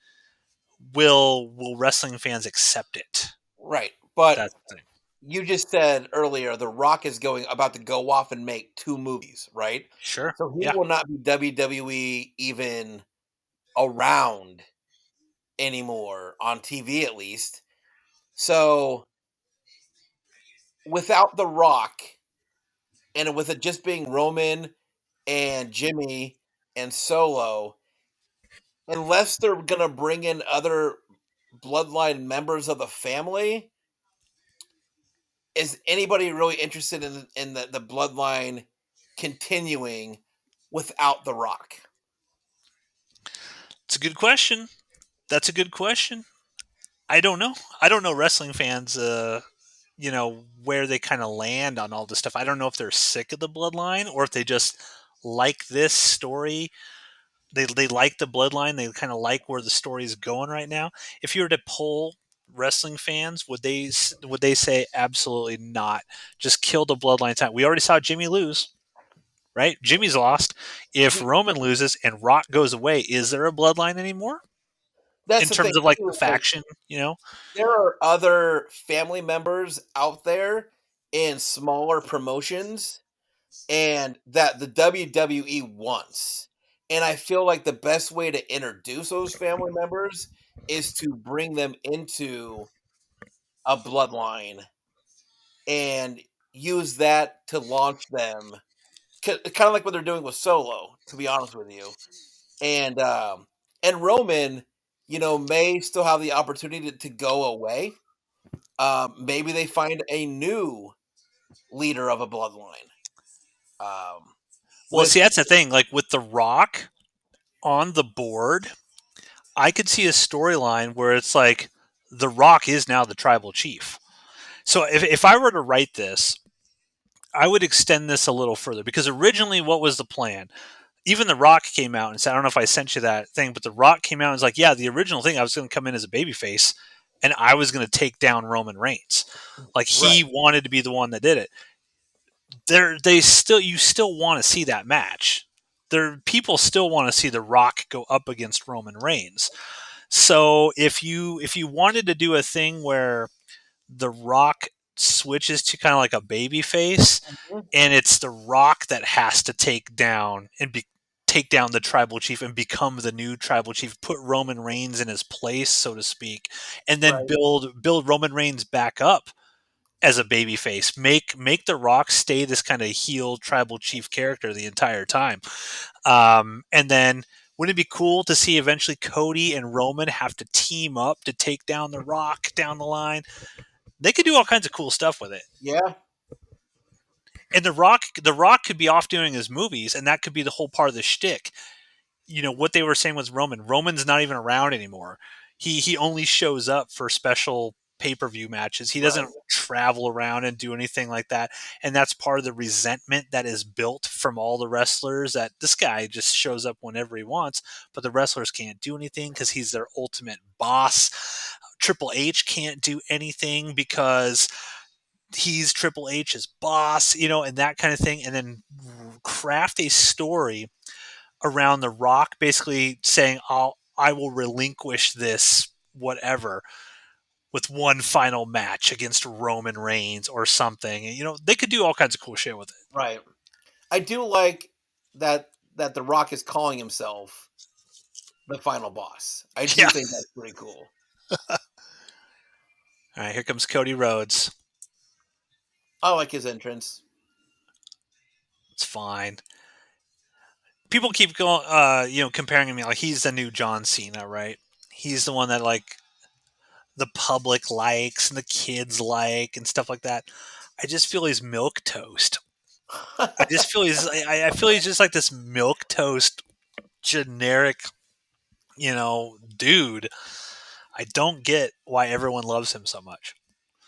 will wrestling fans accept it? Right. But That's the thing. you just said earlier The Rock is going about to go off and make 2 movies, right? Sure. So he Yeah. will not be WWE even around anymore on TV at least. So without The Rock and with it just being Roman and Jimmy and Solo, unless they're gonna bring in other bloodline members of the family, is anybody really interested in the bloodline continuing without The Rock? It's a good question. That's a good question. I don't know. I don't know wrestling fans, where they kind of land on all this stuff. I don't know if they're sick of the bloodline or if they just like this story. They like the bloodline. They kind of like where the story is going right now. If you were to poll wrestling fans, would they say absolutely not? Just kill the bloodline time. We already saw Jimmy lose, right? Jimmy's lost. If Roman loses and Rock goes away, is there a bloodline anymore That's in the thing terms of like the too, like, faction? there are other family members out there in smaller promotions and that the WWE wants. And I feel like the best way to introduce those family members is to bring them into a bloodline and use that to launch them. Kind of like what they're doing with Solo, to be honest with you. And Roman, may still have the opportunity to go away. Maybe they find a new leader of a bloodline. Um, Well, with see, that's the thing. Like with The Rock on the board, I could see a storyline where it's like The Rock is now the tribal chief. So if I were to write this, I would extend this a little further because originally, what was the plan? Even The Rock came out and said, I don't know if I sent you that thing, but The Rock came out and was like, yeah, the original thing, I was going to come in as a babyface and I was going to take down Roman Reigns. Like right, he wanted to be the one that did it. You still want to see that match. People still want to see The Rock go up against Roman Reigns. So if you wanted to do a thing where The Rock switches to kind of like a baby face, mhm, and it's The Rock that has to take down the tribal chief and become the new tribal chief, put Roman Reigns in his place, so to speak, and then right, build Roman Reigns back up as a baby face. Make The Rock stay this kind of heel tribal chief character the entire time. And then wouldn't it be cool to see eventually Cody and Roman have to team up to take down The Rock down the line? They could do all kinds of cool stuff with it. yeah, And the Rock could be off doing his movies, and that could be the whole part of the shtick. What they were saying was Roman's not even around anymore. He only shows up for special pay-per-view matches. He Right. doesn't travel around and do anything like that. And that's part of the resentment that is built from all the wrestlers, that this guy just shows up whenever he wants, but the wrestlers can't do anything because he's their ultimate boss. Triple H can't do anything because he's Triple H's boss, and that kind of thing. And then craft a story around The Rock basically saying, I will relinquish this whatever with one final match against Roman Reigns or something. And, they could do all kinds of cool shit with it. Right. I do like that The Rock is calling himself the final boss. I do Yeah. think that's pretty cool. All right, here comes Cody Rhodes. I like his entrance. It's fine. People keep going, comparing him, like he's the new John Cena, right? He's the one that like the public likes and the kids like and stuff like that. I just feel he's milk toast. I just feel I feel he's just like this milk toast generic, dude. I don't get why everyone loves him so much.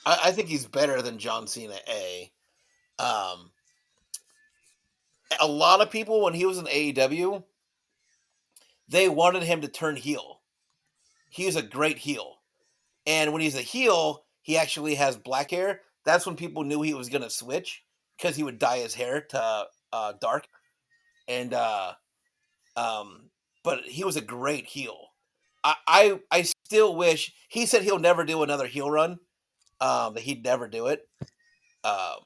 I think he's better than John Cena. Um, a lot of people when he was in AEW, they wanted him to turn heel. He's a great heel. And when he's a heel, he actually has black hair. That's when people knew he was going to switch because he would dye his hair to dark. And um, but he was a great heel. I still wish he said he'll never do another heel run. That he'd never do it. Um,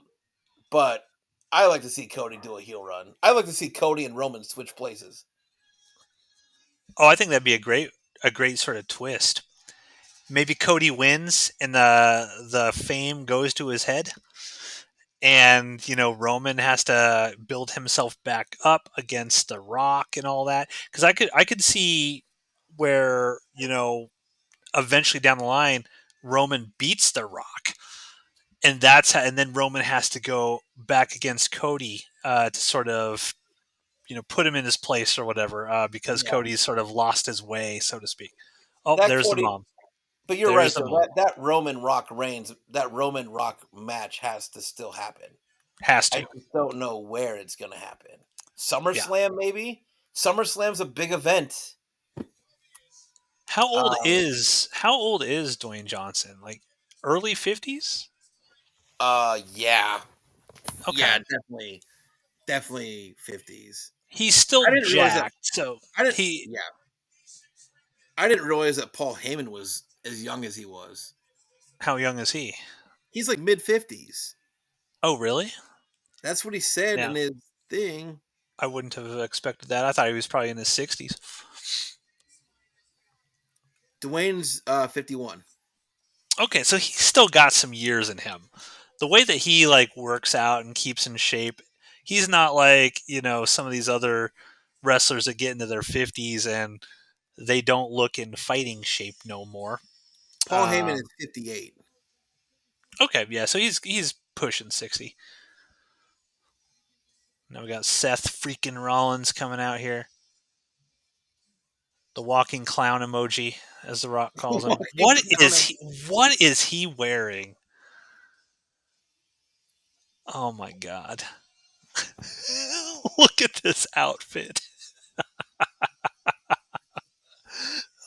but I like to see Cody do a heel run. I like to see Cody and Roman switch places. Oh, I think that'd be a great sort of twist. Maybe Cody wins and the fame goes to his head, and Roman has to build himself back up against The Rock and all that. Because I could see where eventually down the line Roman beats The Rock, and and then Roman has to go back against Cody to sort of put him in his place or whatever, because Yeah, Cody's sort of lost his way, so to speak. Oh, that there's the Cody. mom. But you're There's right the though. mom. That Roman Rock match has to still happen. Has I to. just don't know where it's going to happen. Yeah. SummerSlam, maybe. SummerSlam's a big event. Um, How old is Dwayne Johnson? Like early 50s? yeah, Okay. yeah, definitely 50s. He's still I didn't realize that. jacked. So I didn't. he Yeah, I didn't realize that Paul Heyman was as young as he was. how young is he? He's like mid 50s. Oh, really? That's what he said in Yeah. his thing. I wouldn't have expected that. I thought he was probably in his 60s. Dwayne's 51. Okay, so he's still got some years in him. The way that he like works out and keeps in shape, he's not like, some of these other wrestlers that get into their 50s and they don't look in fighting shape no more. Paul Heyman is Um, 58. okay, yeah, so he's pushing 60. Now we got Seth freaking Rollins coming out here. The walking clown emoji, as The Rock calls him. Walking clown. What is he wearing? Oh my god. Look at this outfit.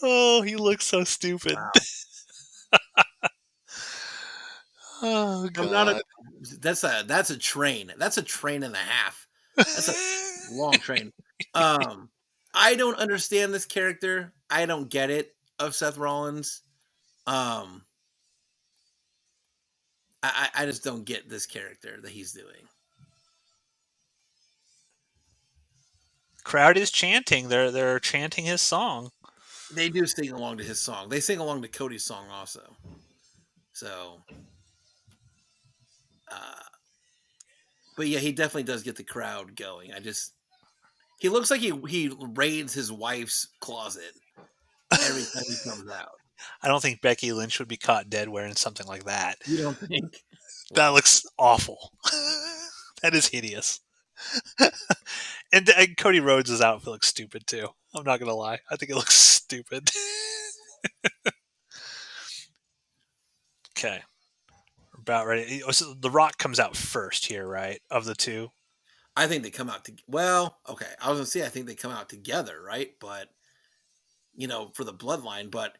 Oh, he looks so stupid. Wow. Oh I'm not a. god. That's a train. That's a train and a half. That's a long train. Um, I don't understand this character. I don't get it of Seth Rollins. Um, I just don't get this character that he's doing. Crowd is chanting. They're chanting his song. They do sing along to his song. They sing along to Cody's song also. So, uh, but yeah, he definitely does get the crowd going. He looks like he raids his wife's closet every time he comes out. I don't think Becky Lynch would be caught dead wearing something like that. You don't think? That Wow. looks awful. That is hideous. And Cody Rhodes' outfit looks stupid too. I'm not gonna lie. I think it looks stupid. Okay, we're about ready. So the Rock comes out first here, right? Of the two, I think they come out to well, okay. I was gonna say I think they come out together, right? But for the bloodline, but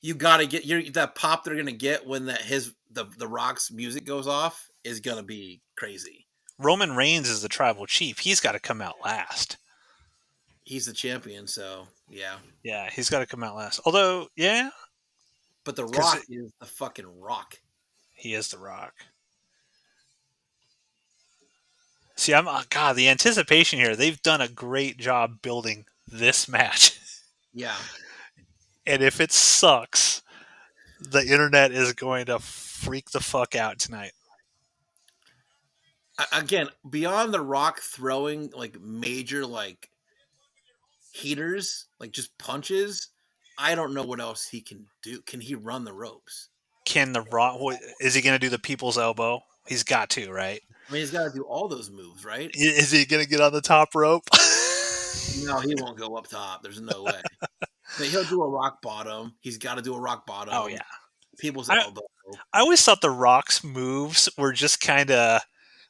you gotta get your that pop they're gonna get when the Rock's music goes off is gonna be crazy. Roman Reigns is the tribal chief. He's got to come out last. He's the champion, so yeah. Yeah, he's got to come out last. Although, yeah, But the because Rock is the fucking Rock. he is the Rock. See, I'm God. The anticipation here. They've done a great job building this match, Yeah. and if it sucks, the internet is going to freak the fuck out tonight. Again, beyond the Rock throwing like major like heaters, like just punches, I don't know what else he can do. Can he run the ropes? Can the Rock? Is he going to do the people's elbow? He's got to, right? I mean, he's got to do all those moves, right? Is he going to get on the top rope? No, he won't go up top. There's no way. But he'll do a rock bottom. He's got to do a rock Oh bottom. yeah. People's I elbow. I always thought the Rock's moves were just kind of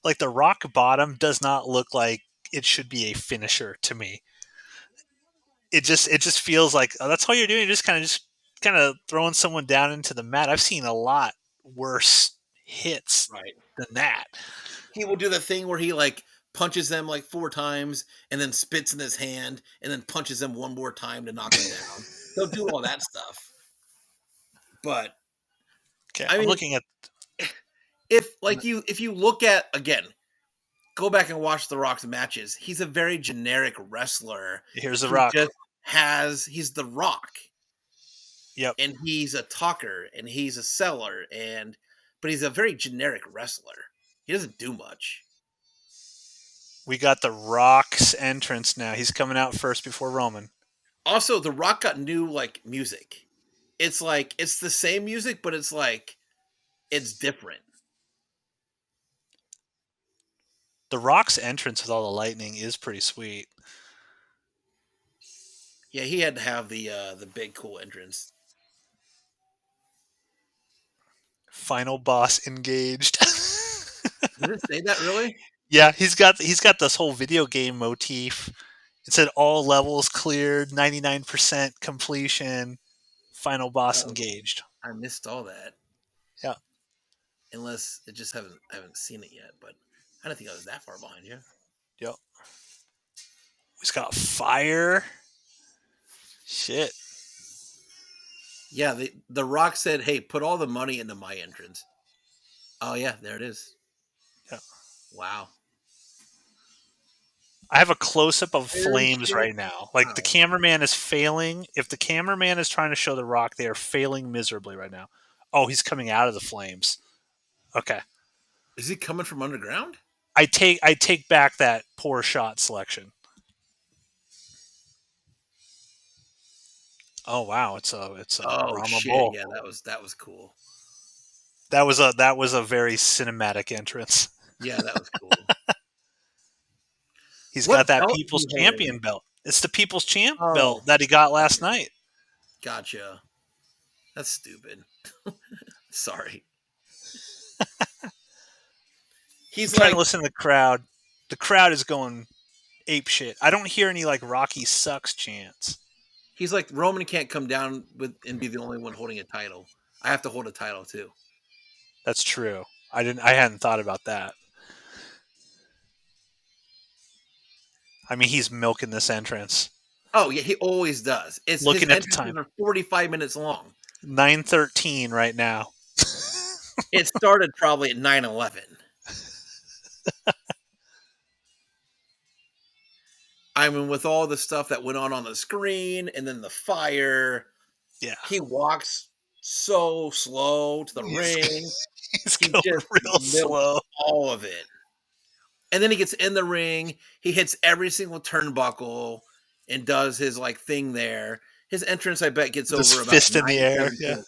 like the Rock bottom does not look like it should be a finisher to me. It just feels like, oh, that's all you're doing. You're just kind of throwing someone down into the mat. I've seen a lot worse hits Right. than that. He will do the thing where he like punches them like four times and then spits in his hand and then punches them one more time to knock him down. He'll do all that stuff. But Okay, I I'm mean, looking at. if you look at again, go back and watch The Rock's matches. He's a very generic wrestler Here's the who Rock. just he's The Rock Yep, and he's a talker and he's a seller but he's a very generic wrestler. He doesn't do much. we got the Rock's entrance now. He's coming out first before Roman. Also, The Rock got new like music. It's like it's the same music, but it's like it's different. The Rock's entrance with all the lightning is pretty sweet. Yeah, he had to have the big cool entrance. Final boss engaged. Did it say that really? Yeah, he's got this whole video game motif. It said all levels cleared, 99% completion, final boss Oh, engaged. I missed all that. Yeah, Unless it just I haven't seen it yet, but I don't think I was that far behind you. yep. He's got fire. Shit. Yeah, the Rock said, "Hey, put all the money into my entrance." Oh yeah, there it is. Yeah. Wow. I have a close up of Holy flames shit! right now. Like the Wow. cameraman is failing. If the cameraman is trying to show the Rock, they are failing miserably right now. Oh, he's coming out of the flames. Okay. Is he coming from underground? I take back that poor shot selection. Oh wow, it's a Oh Brahma shit! bull. Yeah, that was cool. That was a very cinematic entrance. Yeah, that was cool. He's got What that belt is People's he holding? Champion belt. It's the People's Champ Oh, belt that he got last night. gotcha. That's stupid. Sorry. I'm He's trying to like listen to the crowd. The crowd is going ape shit. I don't hear any like Rocky sucks chants. he's like Roman can't come down with and be the only one holding a title. I have to hold a title too. That's true. I hadn't thought about that. I mean, he's milking this entrance. Oh yeah, he always does. It's his Looking at the entrances time. are 45 minutes long. 9:13 right now. It started probably at 9:11. I mean, with all the stuff that went on the screen and then the fire, Yeah. he walks so slow to the He's ring. he's He going just real milks slow. all of it. And then he gets in the ring. He hits every single turnbuckle and does his like thing there. His entrance, I bet, gets With his over about fist in the air. Yeah.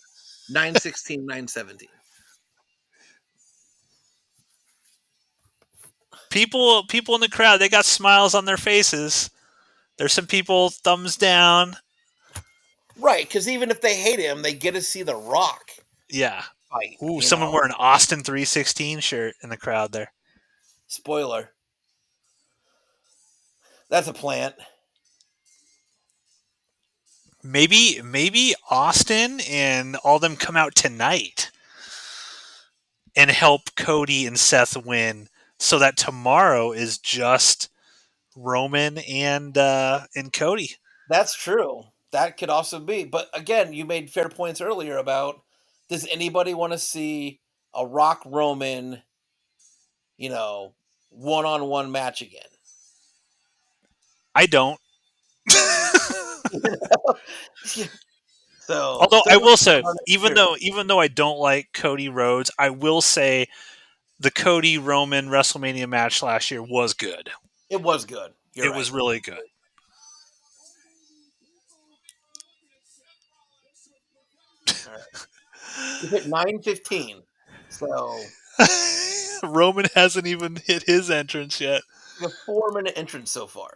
9:17. 9:16, 9:17. People in the crowd, they got smiles on their faces. There's some people thumbs down. Right, because even if they hate him, they get to see The Rock. Yeah. fight. Ooh, someone wearing an Austin 316 shirt in the crowd there. Spoiler. That's a plant. Maybe Austin and all them come out tonight and help Cody and Seth win, so that tomorrow is just Roman and Cody. That's true. That could also be. But again, you made fair points earlier about does anybody want to see a Rock Roman, you know, one-on-one match again? I don't. So Although I save it will say, for next even year. though I don't like Cody Rhodes, I will say the Cody Roman WrestleMania match last year was good. It was good. You're It right. was really good. All right. We hit 9:15. So Roman hasn't even hit his entrance yet. a 4-minute entrance so far.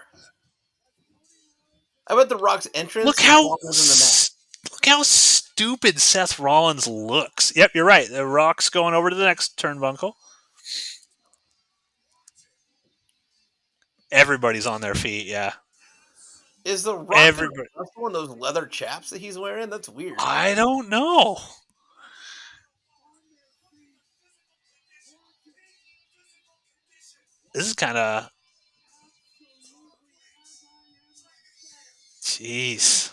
I bet the Rock's Look entrance was how longer than the match. look how stupid Seth Rollins looks. Yep, you're right. The Rock's going over to the next turnbuckle. Everybody's on their feet. Yeah, Is the Rock gonna everybody. wrestle in those leather chaps that he's wearing? That's weird. I don't know. This is kind of jeez.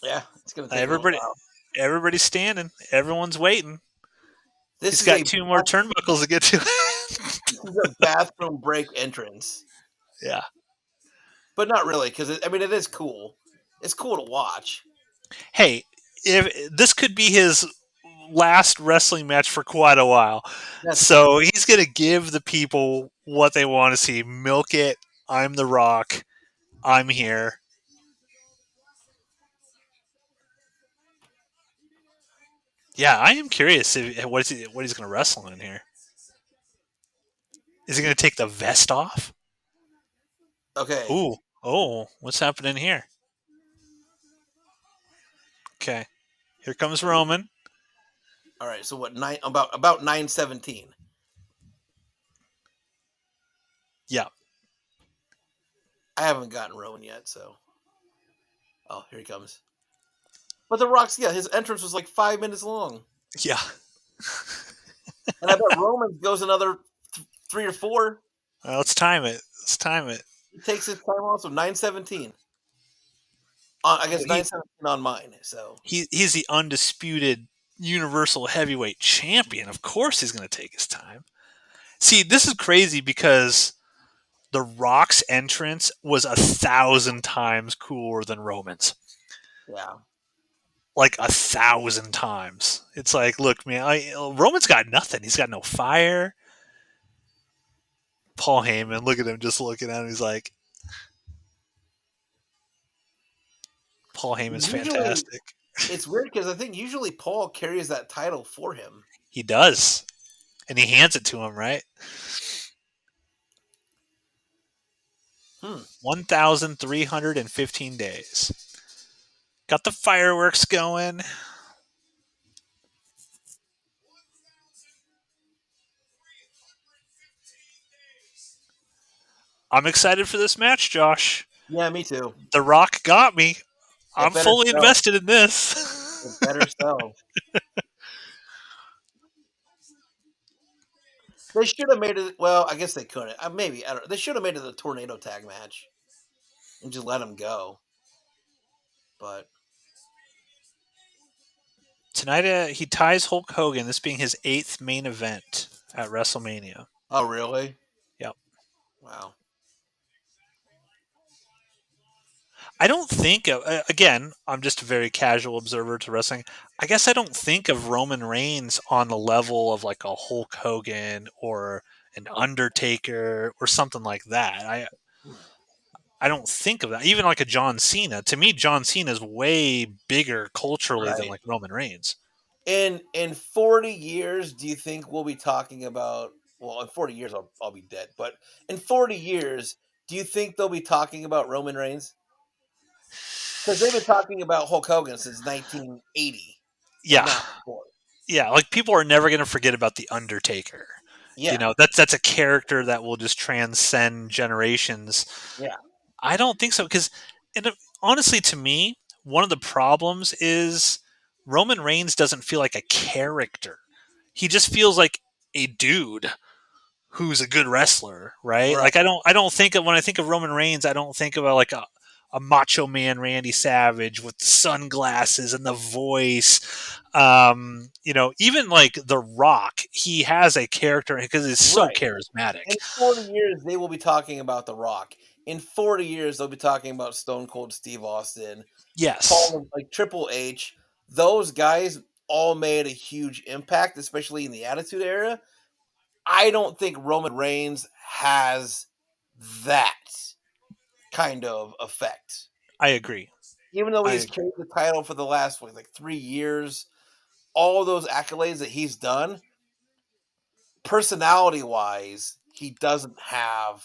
Yeah, it's gonna take a little Everybody, while. everybody's standing. Everyone's waiting. This He's is got two more turnbuckles to get to. a bathroom break entrance, Yeah. but not really because I mean it is cool. It's cool to watch. Hey, if this could be his last wrestling match for quite a while, That's true. so he's gonna give the people what they want to see. Milk it. I'm the Rock. I'm here. Yeah, I am curious if, what he's going to wrestle in here. Is he going to take the vest off? Okay, Ooh, oh, what's happening here? Okay, here comes Roman. all right. So what nine about 9:17? Yeah, I haven't gotten Rowan yet, so oh here he comes. But the Rock's his entrance was like 5 minutes long, yeah. and I bet Roman goes another 3 or 4. Well, let's time it. Let's time it. He takes his time off, so 9:17. I Well, guess 9:17 on mine. So he's the undisputed Universal Heavyweight Champion. Of course, he's going to take his time. See, this is crazy because The Rock's entrance was 1,000 times cooler than Roman's. yeah, Like 1,000 times. It's like, look, man, Roman's got nothing. He's got no fire. Paul Heyman, look at him, just looking at him. He's like, Paul Heyman's usually fantastic. it's weird because I think usually Paul carries that title for him. He does, and he hands it to him, right? Hmm. 1,315 days. Got the fireworks going. I'm excited for this match, Josh. Yeah, me too. The Rock got me. It I'm better fully sell. invested in this. It better sell. They should have made it. Well, I guess they couldn't. Maybe I don't. They should have made it a tornado tag match and just let him go. But Tonight, he ties Hulk Hogan, this being his 8th main event at WrestleMania. oh really? Yep. Wow. I don't think of, again, I'm just a very casual observer to wrestling. I guess I don't think of Roman Reigns on the level of like a Hulk Hogan or an Undertaker or something like that. I don't think of that. Even like a John Cena. To me, John Cena is way bigger culturally than Right. like Roman Reigns. In 40 years, do you think we'll be talking about? Well, in 40 years, I'll be dead. But in 40 years, do you think they'll be talking about Roman Reigns? Because they've been talking about Hulk Hogan since 1980, if Yeah. not before. yeah, like people are never going to forget about the Undertaker. You Yeah, know, that's a character that will just transcend generations. yeah, I don't think so because, honestly, to me, one of the problems is Roman Reigns doesn't feel like a character. He just feels like a dude who's a good wrestler, right? right. Like I don't think of when I think of Roman Reigns, I don't think about like a macho man Randy Savage with the sunglasses and the voice. Even like The Rock, he has a character because he's so Right. charismatic. In 40 years, they will be talking about The Rock. In 40 years, they'll be talking about Stone Cold Steve Austin, Yes, Paul, like Triple H. Those guys all made a huge impact, especially in the Attitude Era. I don't think Roman Reigns has that kind of effect. I agree. Even though I he's agree. carried the title for the last like 3 years, all those accolades that he's done, personality wise, he doesn't have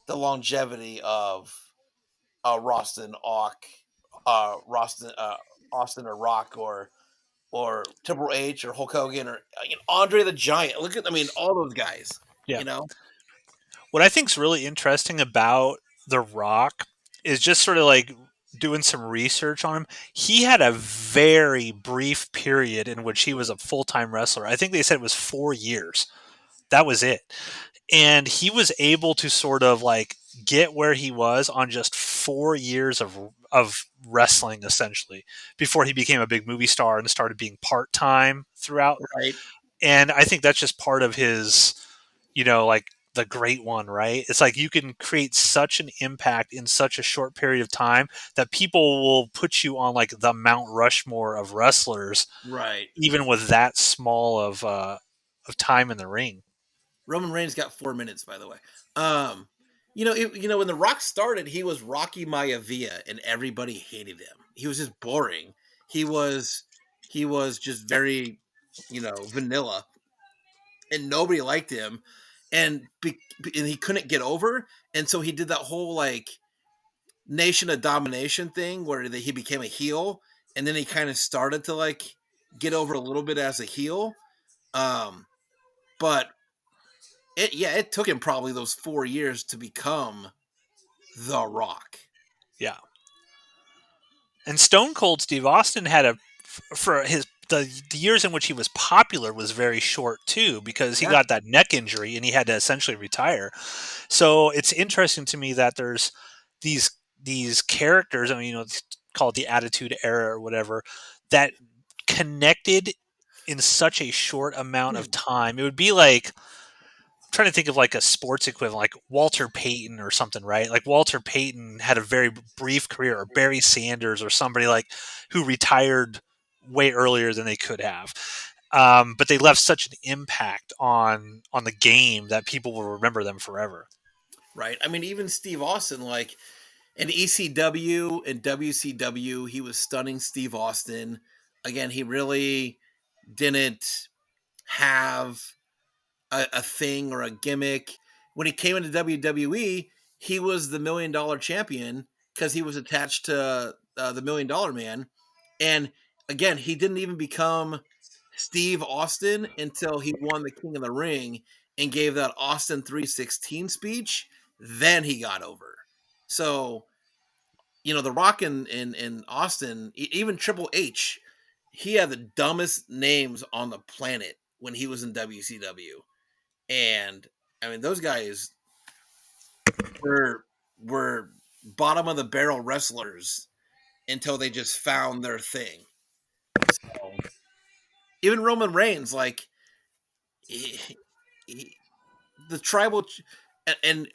the longevity of Roston Ock, Austin or Rock or Triple H or Hulk Hogan or Andre the Giant. Look at, I mean, all those guys. Yeah. You know, What I think is really interesting about The Rock is just sort of like doing some research on him. He had a very brief period in which he was a full time wrestler. I think they said it was 4 years. That was it. And he was able to sort of like get where he was on just 4 years of wrestling essentially before he became a big movie star and started being part time throughout. right? And I think that's just part of his, like the great one, right? It's like you can create such an impact in such a short period of time that people will put you on like the Mount Rushmore of wrestlers, Right. even with that small of time in the ring. Roman Reigns got 4 minutes, by the way. Um, when The Rock started, he was Rocky Maivia, and everybody hated him. He was just boring. He was he was just very, vanilla, and nobody liked him. And he couldn't get over, and so he did that whole like Nation of Domination thing where he became a heel, and then he kind of started to like get over a little bit as a heel. Um, but it took him probably those 4 years to become The Rock. Yeah. And Stone Cold Steve Austin had for his the years in which he was popular was very short too because he Yeah. got that neck injury and he had to essentially retire. So it's interesting to me that there's these these characters, I mean, it's called the Attitude Era or whatever, that connected in such a short amount of time. It would be like trying to think of like a sports equivalent, like Walter Payton or something, right? Like Walter Payton had a very brief career, or Barry Sanders, or somebody like who retired way earlier than they could have. But they left such an impact on the game that people will remember them forever. Right. I mean, even Steve Austin, like in ECW and WCW, he was stunning Steve Austin. Again, he really didn't have a thing or a gimmick. When he came into WWE, he was the $1 million champion because he was attached to the $1 million Man. And again, he didn't even become Steve Austin until he won the King of the Ring and gave that Austin 316 speech. Then he got over. So, The Rock in Austin, even Triple H, he had the dumbest names on the planet when he was in WCW. And I mean, those guys were bottom of the barrel wrestlers until they just found their thing. So even Roman Reigns, like he, he, the tribal and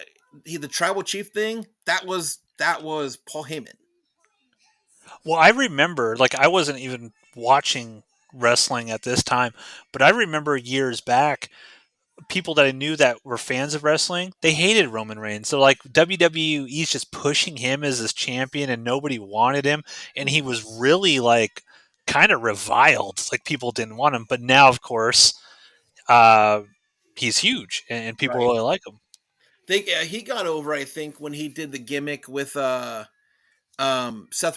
the tribal chief thing, that was Paul Heyman. Well, I remember, like, I wasn't even watching wrestling at this time, but I remember years back people that I knew that were fans of wrestling, they hated Roman Reigns. So like WWE's just pushing him as this champion and nobody wanted him and he was really like kind of reviled. Like people didn't want him. But now of course, uh he's huge and people Right. really like him. He got over, I think, when he did the gimmick with Seth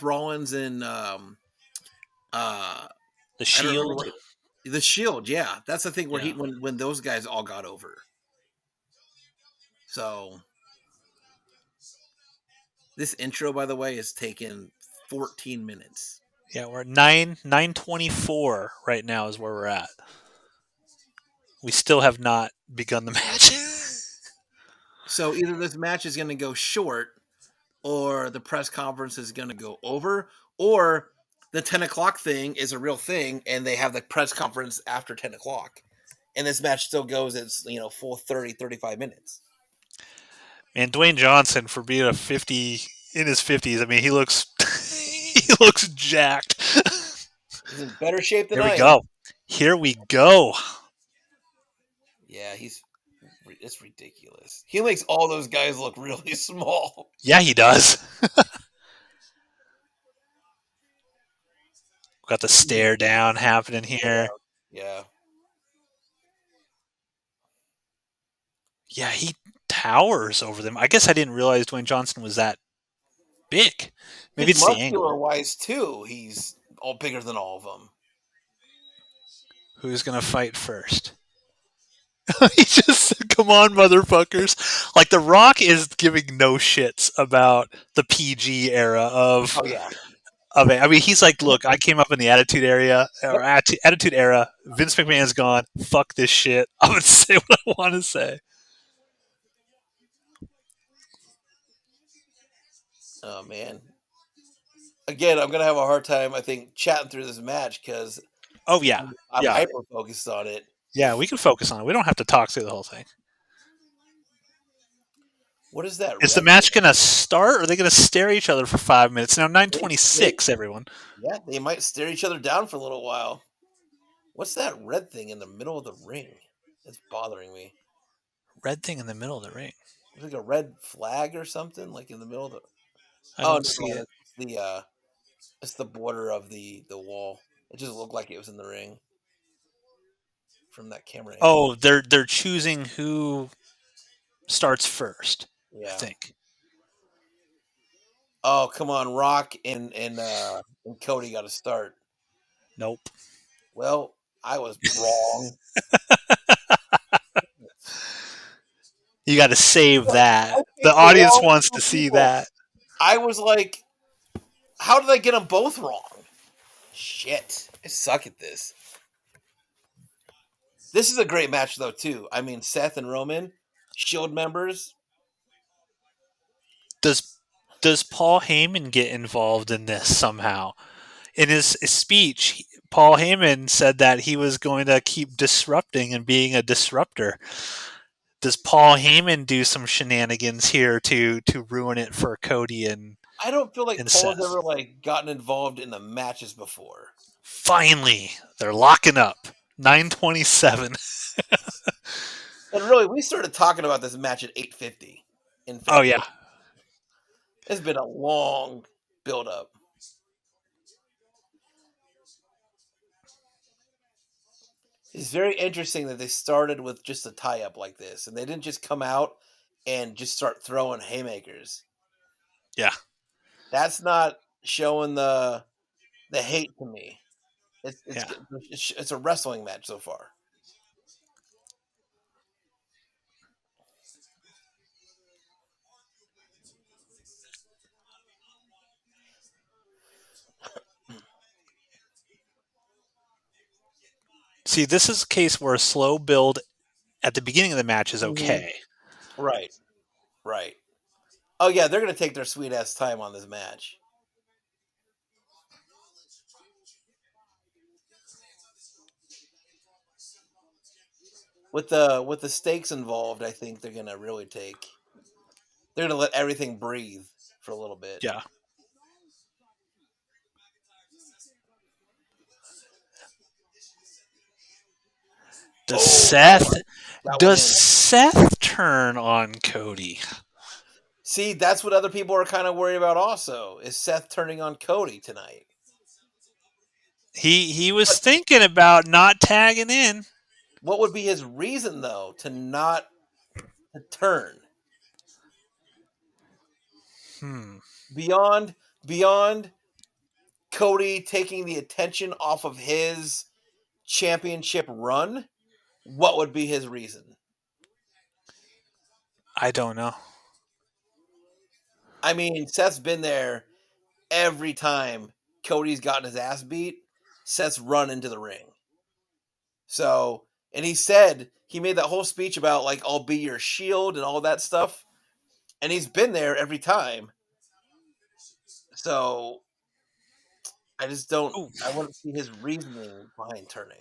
Rollins and uh The I don't remember what Shield. The Shield, yeah, that's the thing where he Yeah. when those guys all got over. So this intro, by the way, is taken 14 minutes. Yeah, we're at 9:24 right now is where we're at. We still have not begun the match. So either this match is going to go short, or the press conference is going to go over, or the 10 o'clock thing is a real thing, and they have the press conference after 10 o'clock, and this match still goes its full 30-35 minutes. And Dwayne Johnson for being a 50 in his 50s, I mean, he looks he looks jacked. He's in better shape than Here we I am. go. Here we go. Yeah, it's ridiculous. He makes all those guys look really small. Yeah, he does. Got the He's a stare down happening stare here. down. Yeah. Yeah, he towers over them. I guess I didn't realize Dwayne Johnson was that big. I Maybe think it's the muscular angle. wise too, he's all bigger than all of them. Who's gonna fight first? He just come on, motherfuckers. Like The Rock is giving no shits about the PG era Oh yeah. of it. I mean, he's like, look, I came up in the Attitude Era or Yep. Attitude Era. Vince McMahon's gone. Fuck this shit. I'm gonna say what I want to say. Oh man. Again, I'm gonna have a hard time, I think, chatting through this match because Oh yeah, I'm yeah, hyper focused on it. yeah. We can focus on it. We don't have to talk through the whole thing. What is that Is the red match thing? gonna start? Or are they gonna stare at each other for 5 minutes? Now They 9:26. Everyone, yeah, they might stare each other down for a little while. What's that red thing in the middle of the ring? It's bothering me. red thing in the middle of the ring. It's like a red flag or something, like in the middle of the. I Oh, don't never see mind. it. It's the border of the wall. It just looked like it was in the ring from that camera angle. Oh, they're choosing who starts first. I Yeah. think. Oh, come on, Rock and Cody got to start. Nope. Well, I was wrong. You got to save that. I The picked the audience wrong wants two to see people. that. I was like, how did I get them both wrong? Shit, I suck at this. This is a great match though too. I mean, Seth and Roman, Shield members. Does does Paul Heyman get involved in this somehow? In his speech, Paul Heyman said that he was going to keep disrupting and being a disruptor. Does Paul Heyman do some shenanigans here to ruin it for Cody I don't feel like and Paul's Seth? ever like gotten involved in the matches before. Finally, they're locking up. 9:27. And really, we started talking about this match at 8:50 in Oh yeah, February. It's been a long build up. It's very interesting that they started with just a tie up like this, and they didn't just come out and just start throwing haymakers. yeah, That's not showing the hate to me. It's it's yeah. good- it's a wrestling match so far. See, this is a case where a slow build at the beginning of the match is Mhm. okay. Right, right. Oh yeah, they're gonna take their sweet ass time on this match with the stakes involved. I think they're gonna really take. They're gonna let everything breathe for a little bit. Yeah. Does Oh, Seth that went does in. Seth turn on Cody? See, that's what other people are kind of worried about. Also, is Seth turning on Cody tonight? He was But thinking about not tagging in. what would be his reason though to not to turn Hmm. beyond Cody taking the attention off of his championship run, what would be his reason? I don't know. I mean, Seth's been there every time Cody's gotten his ass beat. Seth's run into the ring. So, and he said he made that whole speech about like I'll be your shield and all that stuff, and he's been there every time. So I just don't. Ooh. I want to see his reasoning behind turning.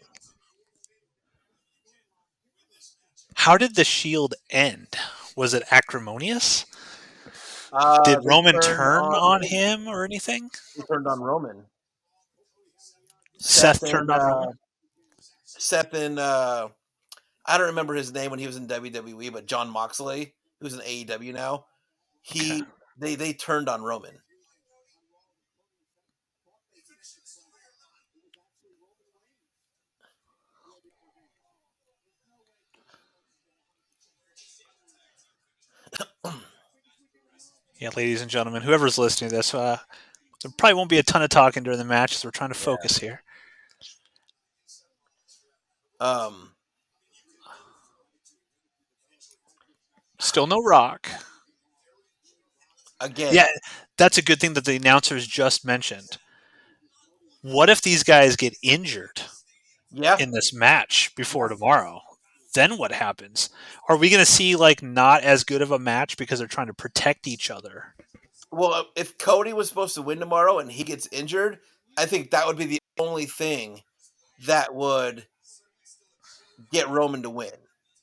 How did the Shield end? Was it acrimonious? Did They Roman turned turn on on Roman. him or anything? They turned on Roman. Seth Seth turned and on Roman? Seth and I don't remember his name when he was in WWE, but John Moxley, who's in AEW now, Okay. they turned on Roman. Yeah, ladies and gentlemen, whoever's listening to this, there probably won't be a ton of talking during the match, so we're trying to Yeah. focus here. Um. Still no Rock. Again, Yeah, that's a good thing that the announcers just mentioned. What if these guys get injured yeah. in this match before Yeah. tomorrow? Then what happens? Are we going to see like not as good of a match because they're trying to protect each other? Well, if Cody was supposed to win tomorrow and he gets injured, I think that would be the only thing that would get Roman to win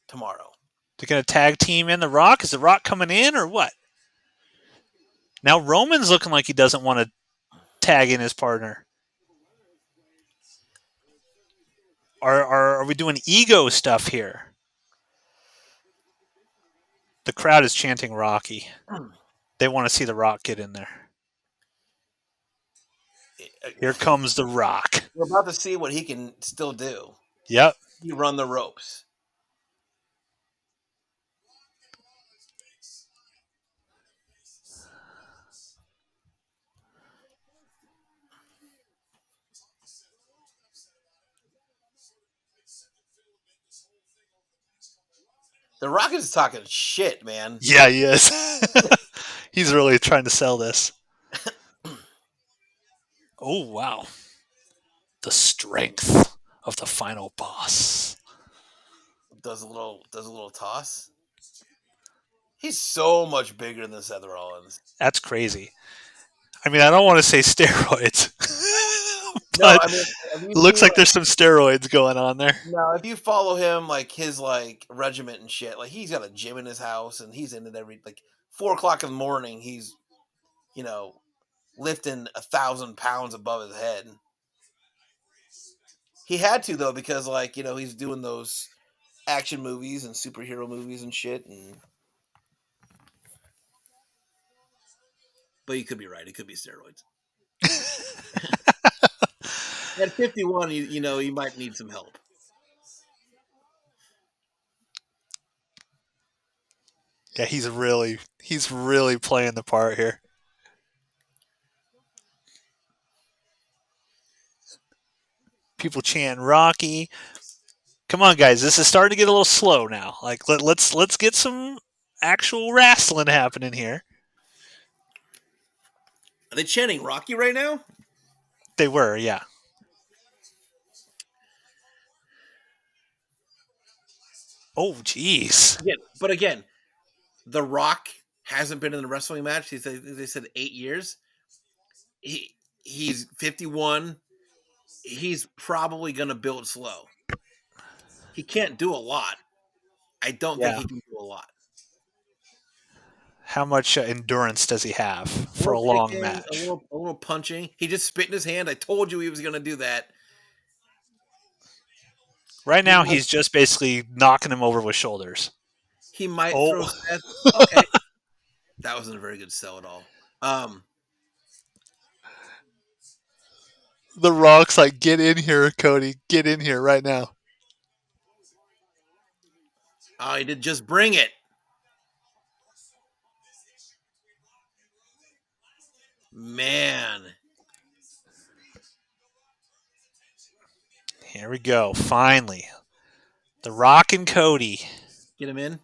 tomorrow. They're going to tag team in the Rock? Is the Rock coming in or what? Now Roman's looking like he doesn't want to tag in his partner. Are we doing ego stuff here? The crowd is chanting Rocky. They want to see the Rock get in there. Here comes the Rock. We're about to see what he can still do. Yep. He run the ropes. The Rock is talking shit, man. Yeah, he is. He's really trying to sell this. Oh, wow. The strength of the final boss. Does a little toss. He's so much bigger than Seth Rollins. That's crazy. I mean, I don't want to say steroids, No, but I mean, have you it looks seen like there's some steroids going on there. now, if you follow him, like his like regiment and shit, like he's got a gym in his house and he's in it every like 4 o'clock in the morning. He's you know lifting 1,000 pounds above his head. He had to though because like he's doing those action movies and superhero movies and shit. And but you could be right; it could be steroids. At 51, you might need some help. Yeah, he's really playing the part here. People chanting Rocky. Come on, guys, this is starting to get a little slow now. Like let's get some actual wrestling happening here. Are they chanting Rocky right now? They were, yeah. Oh, jeez. But again, The Rock hasn't been in a wrestling match. They said 8 years. He's 51. He's probably going to build slow. He can't do a lot. I don't think Yeah. he can do a lot. How much endurance does he have A for a little long kicking, a match? little, a little punching. He just spit in his hand. I told you he was going to do that. Right He now, might, he's just basically knocking him over with shoulders. he might Oh, throw Seth. Okay, that wasn't a very good sell at all. the Rock's like, get in here, Cody. Get in here right now. He did just bring it, man. Here we go. Finally, The Rock and Cody. Get him in.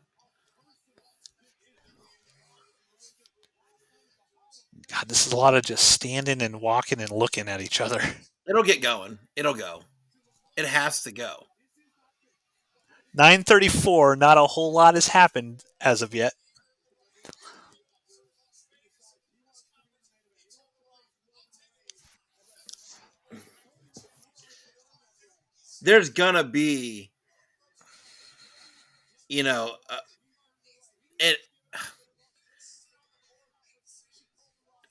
God, this is a lot of just standing and walking and looking at each other. It'll get going. It'll go. It has to go. 9:34. Not a whole lot has happened as of yet. There's gonna be, you know, it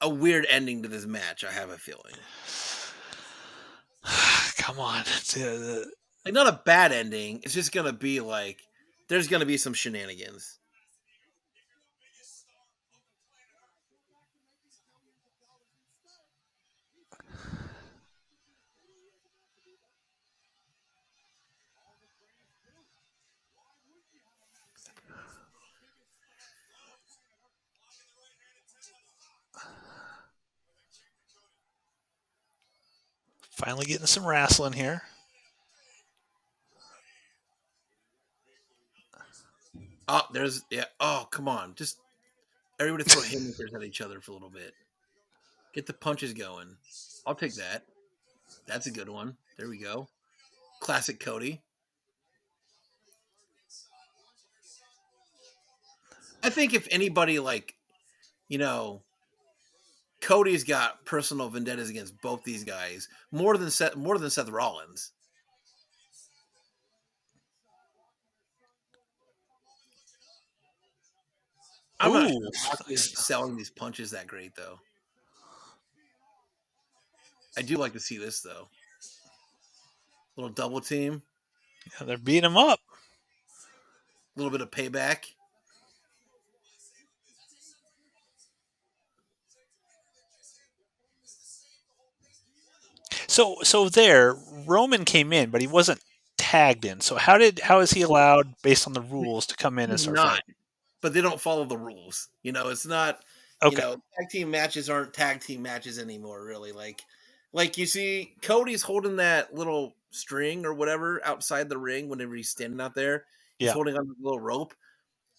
a weird ending to this match. I have a feeling, Come on. like not a bad ending. It's just gonna be like there's gonna be some shenanigans. Finally getting some wrestling here. Oh, there's yeah. Oh, come on, just everybody throw haymakers at each other for a little bit. Get the punches going. I'll take that. That's a good one. There we go. Classic Cody. I think if anybody like, you know, Cody's got personal vendettas against both these guys more than Seth Rollins. I'm not Ooh, sure Rock is nice. selling these punches that great though. I do like to see this though. Little double team, Yeah, they're beating him up. a little bit of payback. So there, Roman came in, but he wasn't tagged in. So how is he allowed, based on the rules, to come in and He's start not, fighting? but they don't follow the rules. It's not. Okay. Tag team matches aren't tag team matches anymore. Really, like you see, Cody's holding that little string or whatever outside the ring whenever he's standing out there. He's Yeah. holding on to the little rope.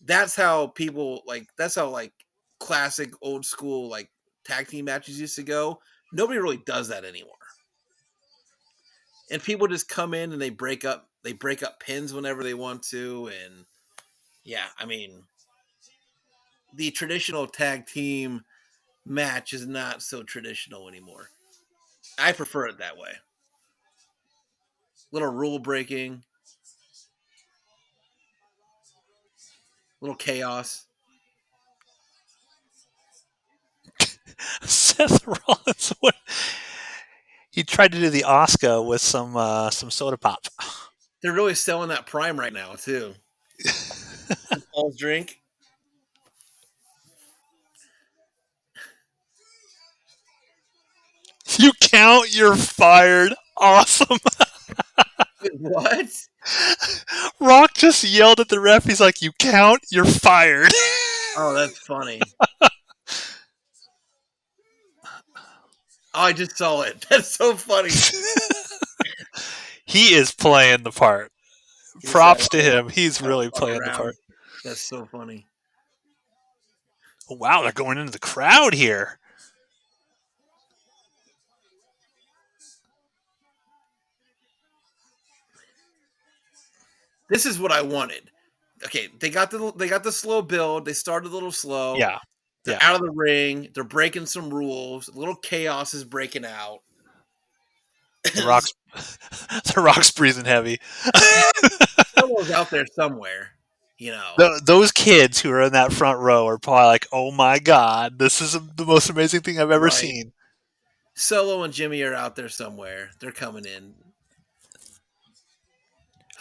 That's how people like. That's how like classic old school like tag team matches used to go. Nobody really does that anymore. And people just come in and they break up pins whenever they want to. And yeah, I mean, the traditional tag team match is not so traditional anymore. I prefer it that way. Little rule breaking, little chaos. Seth Rollins, what he tried to do the Oscar with some soda pop. They're really selling that prime right now too. Paul's drink. You count, you're fired. Awesome. What? Rock just yelled at the ref. He's like, "You count, you're fired." Oh, that's funny. Oh, I just saw it. That's so funny. He is playing the part. He just said, Props to him. He's "I don't really fuck playing the around." part. That's so funny. Oh, wow, they're going into the crowd here. This is what I wanted. Okay, they got the slow build. They started a little slow. Yeah, They're yeah. out of the ring. They're breaking some rules. A little chaos is breaking out. The Rock's the Rock's breathing heavy. Solo's out there somewhere. You know, Those kids who are in that front row are probably like, "Oh my god, this is the most amazing thing I've ever right? seen." Solo and Jimmy are out there somewhere. They're coming in.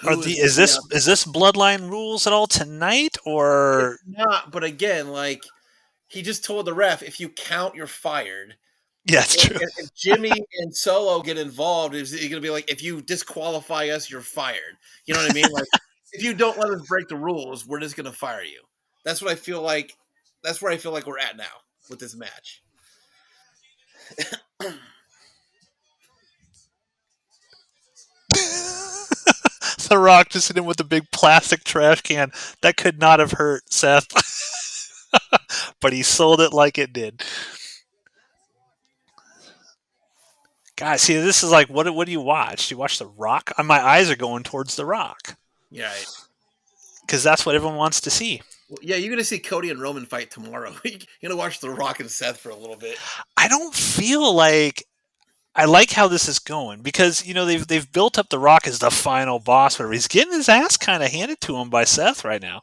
Are Who the is going to be out? is this Bloodline rules at all tonight, It's or not. But again, like he just told the ref, if you count, you're fired. yeah, it's true. If Jimmy and Solo get involved, is he going to be like, if you disqualify us, you're fired? You know what I mean? Like, if you don't let us break the rules, we're just going to fire you. That's what I feel like. That's where I feel like we're at now with this match. The Rock just hit him with a big plastic trash can. That could not have hurt Seth, but he sold it like it did. Guys, see, this is like, what do you watch? Do you watch The Rock? My eyes are going towards The Rock Yeah, right. because that's what everyone wants to see. Well, yeah, you're gonna see Cody and Roman fight tomorrow. You're gonna watch The Rock and Seth for a little bit. I don't feel like I like how this is going because they've built up The Rock as the final boss, whatever. He's getting his ass kind of handed to him by Seth right now.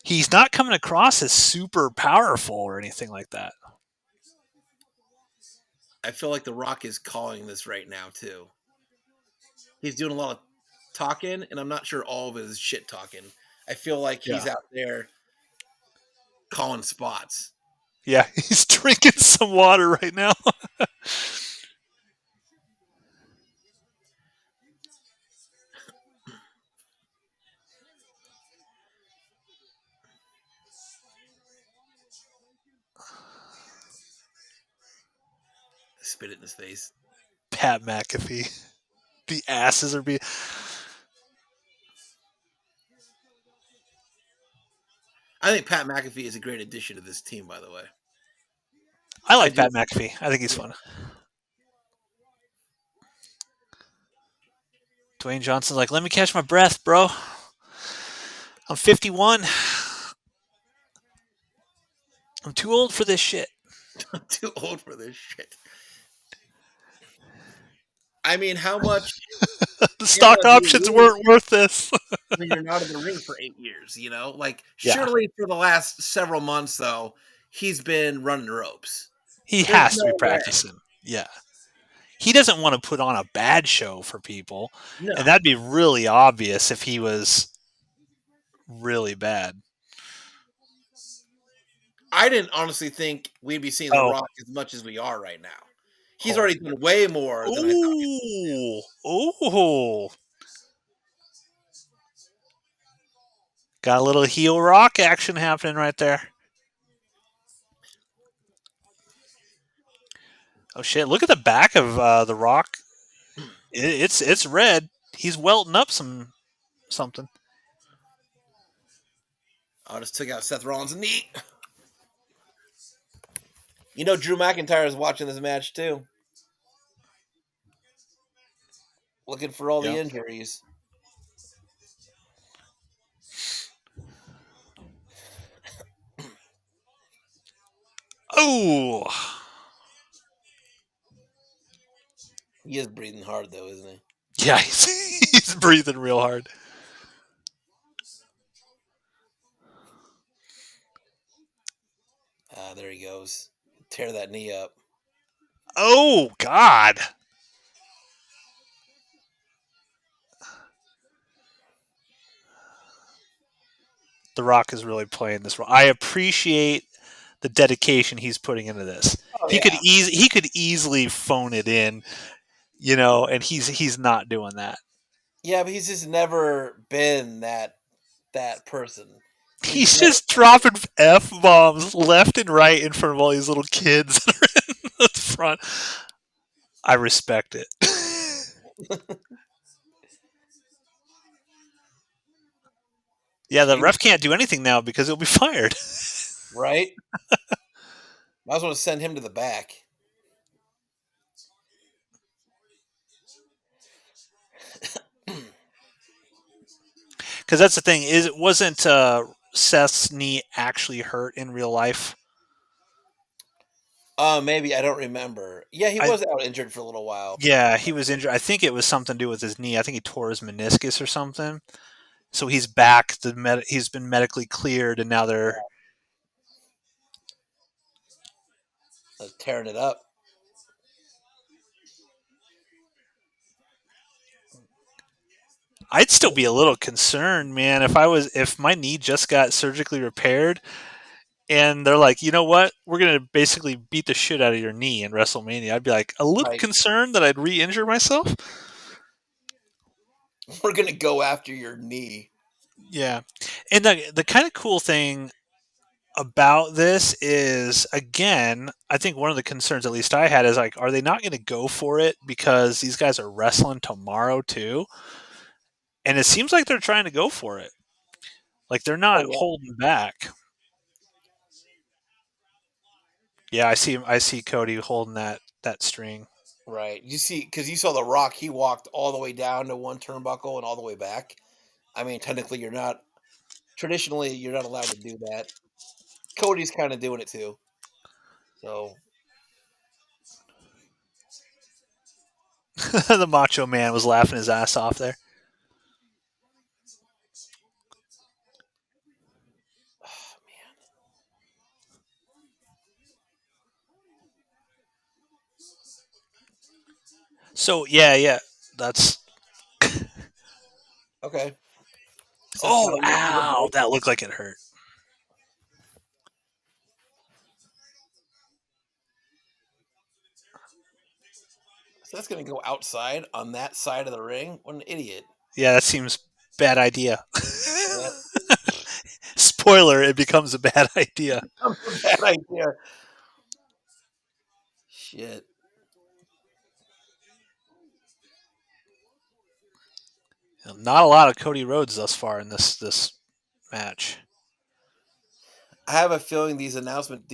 He's not coming across as super powerful or anything like that. I feel like The Rock is calling this right now too. He's doing a lot of talking, and I'm not sure all of it is shit talking. I feel like Yeah, he's out there calling spots. yeah. He's drinking some water right now. Spit it in his face. Pat McAfee. The asses are being. I think Pat McAfee is a great addition to this team, by the way. I I like do. Pat McAfee. I think he's Yeah. fun. Dwayne Johnson's like, let me catch my breath, bro. I'm 51. I'm too old for this shit. I'm too old for this shit. I mean, how much The ammo stock do you options lose weren't worth this. when you're not in the ring for 8 years? Like Yeah, surely for the last several months, though, he's been running the ropes. he There's has to be no way. practicing. Yeah. He doesn't want to put on a bad show for people. No, And that'd be really obvious if he was really bad. I didn't honestly think we'd be seeing The Oh. Rock as much as we are right now. He's Oh. already done way more than I thought he would. Ooh. Ooh. Got a little heel rock action happening right there. Oh shit! Look at the back of the rock. It's red. He's welting up something. I just took out Seth Rollins' knee. Drew McIntyre is watching this match too, looking for all the Yep. injuries. Oh. He is breathing hard though, isn't he? Yeah, he's breathing real hard. Ah, there he goes. Tear that knee up. Oh God. The Rock is really playing this role. I appreciate the dedication he's putting into this. Oh yeah, He could easily phone it in, and he's not doing that. yeah, but he's just never been that person. He's He's never. just dropping f bombs left and right in front of all these little kids that are in the front. I respect it. Yeah, the ref can't do anything now because he'll be fired. Right? Might as well send him to the back. Because that's the thing is, it wasn't Seth's knee actually hurt in real life. Maybe I don't remember. Yeah, he I was out injured for a little while. Yeah, he was injured. I think it was something to do with his knee. I think he tore his meniscus or something. So he's back. He's been medically cleared, and now they're. Tearing it up. I'd still be a little concerned, man, if my knee just got surgically repaired, and they're like, you know what, we're gonna basically beat the shit out of your knee in WrestleMania. I'd be like a little Like, concerned that I'd re-injure myself. we're gonna go after your knee. Yeah, and the kind of cool thing about this is, again, I think one of the concerns, at least I had, is like, are they not going to go for it because these guys are wrestling tomorrow too? and it seems like they're trying to go for it. Like they're Oh not yeah. holding back. Yeah, I see Cody holding that string. Right. You see, because you saw The Rock, he walked all the way down to one turnbuckle and all the way back. I mean, technically, you're not traditionally you're not allowed to do that. Cody's kind of doing it too. So, The Macho Man was laughing his ass off there. oh, man. So yeah, yeah, that's. Okay. Seth Oh, telling you to ow! break. That looked like it hurt. So that's gonna go outside on that side of the ring. What an idiot. Yeah, that seems bad idea. Yeah, Spoiler: it becomes a bad idea. that was a bad idea. Shit. Not a lot of Cody Rhodes thus far in this match. I have a feeling these announcement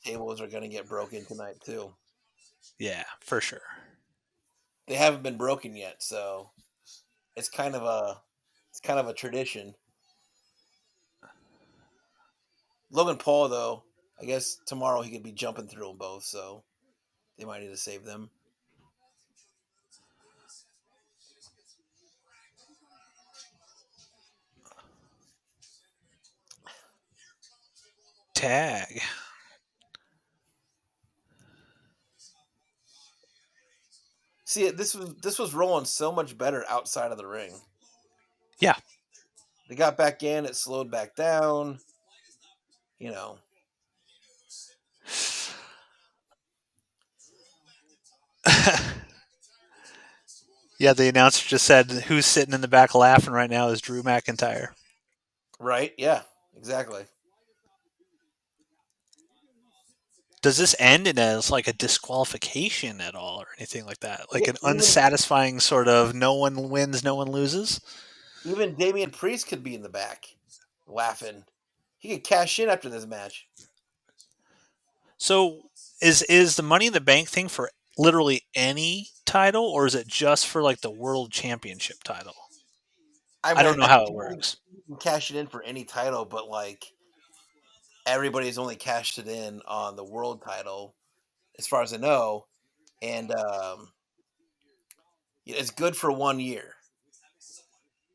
tables are gonna get broken tonight too. Yeah, for sure. They haven't been broken yet, so it's kind of a it's kind of a tradition. Logan Paul, though, I guess tomorrow he could be jumping through them both, so they might need to save them. Tag. See, this was rolling so much better outside of the ring. Yeah. They got back in, it slowed back down. You know, Yeah, the announcer just said who's sitting in the back laughing right now is Drew McIntyre. right? Yeah, exactly. Does this end in as like a disqualification at all or anything like that? Like Yeah, an unsatisfying sort of no one wins, no one loses? even Damian Priest could be in the back, laughing. He could cash in after this match. So is the Money in the Bank thing for literally any title or is it just for like the world championship title? I I mean, don't know I how think it you works. can cash it in for any title, but like everybody's only cashed it in on the world title, as far as I know, and it's good for 1 year.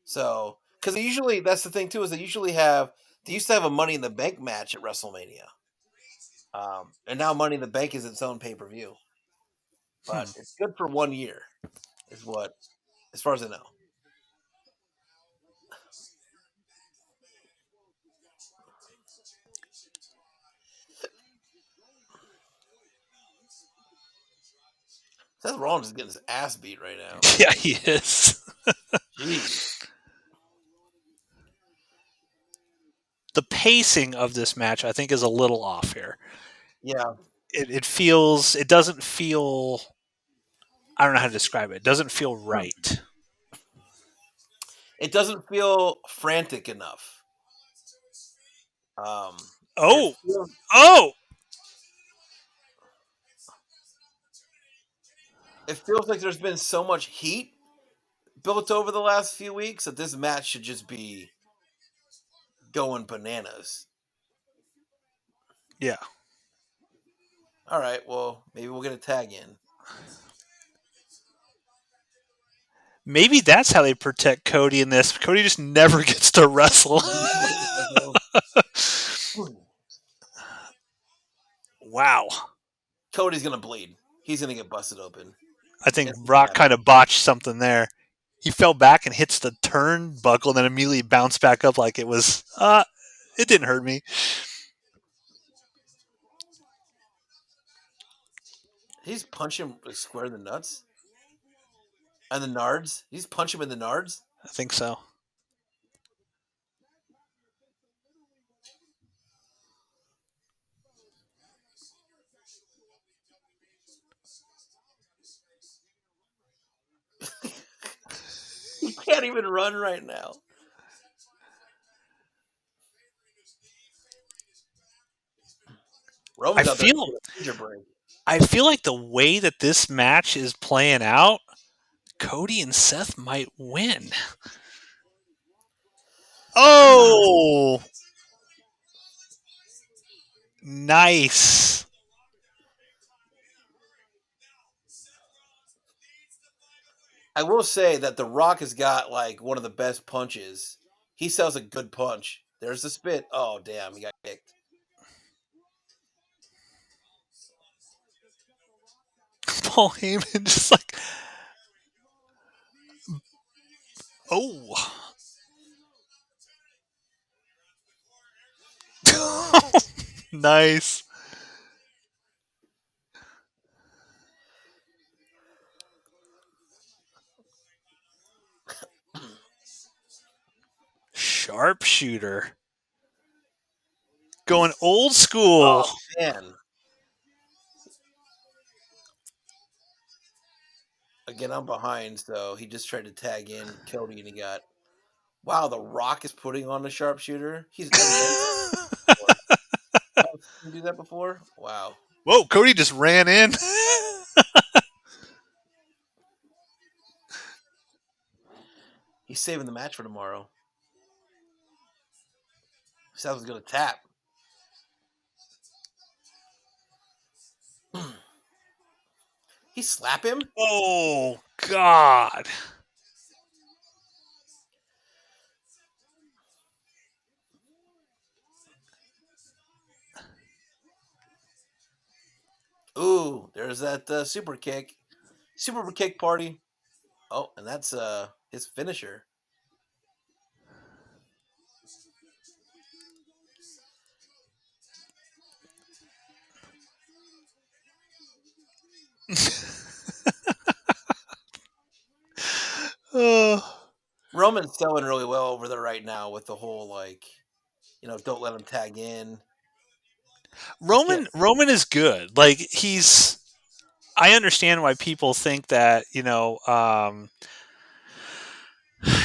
So, because usually that's the thing too is they used to have a Money in the Bank match at WrestleMania, and now Money in the Bank is its own pay per view, Hmm. but it's good for 1 year, is what as far as I know. Seth Rollins is getting his ass beat right now. Yeah, he is. Jeez. The pacing of this match, I think, is a little off here. Yeah, It doesn't feel, I don't know how to describe it. It doesn't feel right. it doesn't feel frantic enough. Um, it Oh, feels oh, it feels like there's been so much heat built over the last few weeks that this match should just be going bananas. yeah. All right, well, maybe we'll get a tag in. Maybe that's how they protect Cody in this. Cody just never gets to wrestle. Wow. Cody's gonna bleed. He's gonna get busted open. I think It's gonna Rock happen. kind of botched something there. He fell back and hits the turnbuckle and then immediately bounced back up like it was, it didn't hurt me. He's punch him square in the nuts and the nards. He's punch him in the nards. I think so. can't even run right now. I Roman's out there feel taking a major break. I feel like the way that this match is playing out, Cody and Seth might win. Oh, nice. I will say that The Rock has got like one of the best punches. He sells a good punch. There's the spit. Oh damn, he got kicked. Paul Heyman just like, oh, nice. Sharpshooter. Going old school. Oh man. Again, I'm behind, so he just tried to tag in Cody and he got wow, The Rock is putting on the sharpshooter. Have you never before? Haven't seen him do that before? Wow. Whoa, Cody just ran in. He's saving the match for tomorrow. Seth was gonna tap. He slap him? Oh, God. Ooh, there's that super kick. Super kick party. Oh, and that's his finisher. Oh. Roman's selling really well over there right now with the whole like, don't let him tag in. He's getting Roman is good. Like he's I understand why people think that,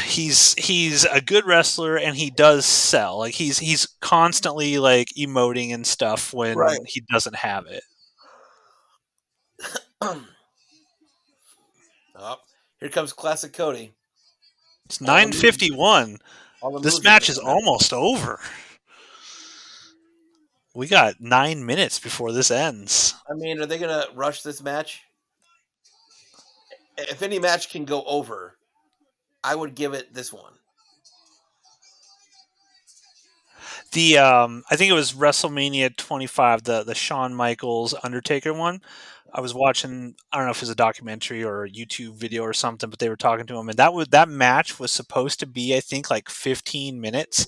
he's a good wrestler and he does sell. Like he's constantly like emoting and stuff right. when he doesn't have it. Oh, here comes classic Cody. It's All the moves, 9:51. all the This moves are match gonna is come out. almost over. We got 9 minutes before this ends. I mean, are they gonna rush this match? If any match can go over, I would give it this one. The I think it was WrestleMania 25, the Shawn Michaels Undertaker one. I was watching, I don't know if it was a documentary or a YouTube video or something, but they were talking to him, and that match was supposed to be, I think, like 15 minutes,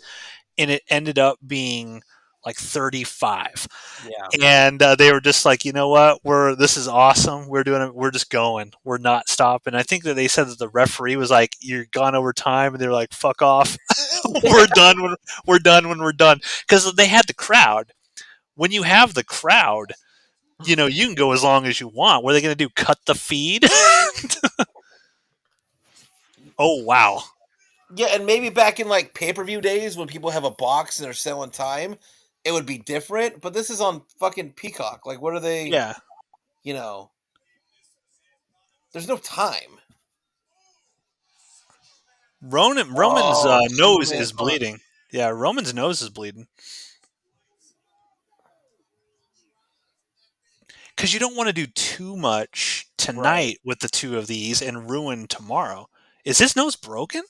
and it ended up being like 35. Yeah. And they were just like, you know what, this is awesome. We're doing it. We're just going. We're not stopping. I think that they said that the referee was like, "You're gone over time," and they're like, "Fuck off. we're done when we're done." Because they had the crowd. When you have the crowd, you can go as long as you want. What are they going to do? Cut the feed? Oh wow. Yeah, and maybe back in like pay-per-view days when people have a box and they're selling time, it would be different. But this is on fucking Peacock. Like, what are they? Yeah. You know, there's no time. Roman's Oh, nose Superman is punch. bleeding. Yeah, Roman's nose is bleeding. Because you don't want to do too much Right. tonight with the two of these and ruin tomorrow. Is his nose broken?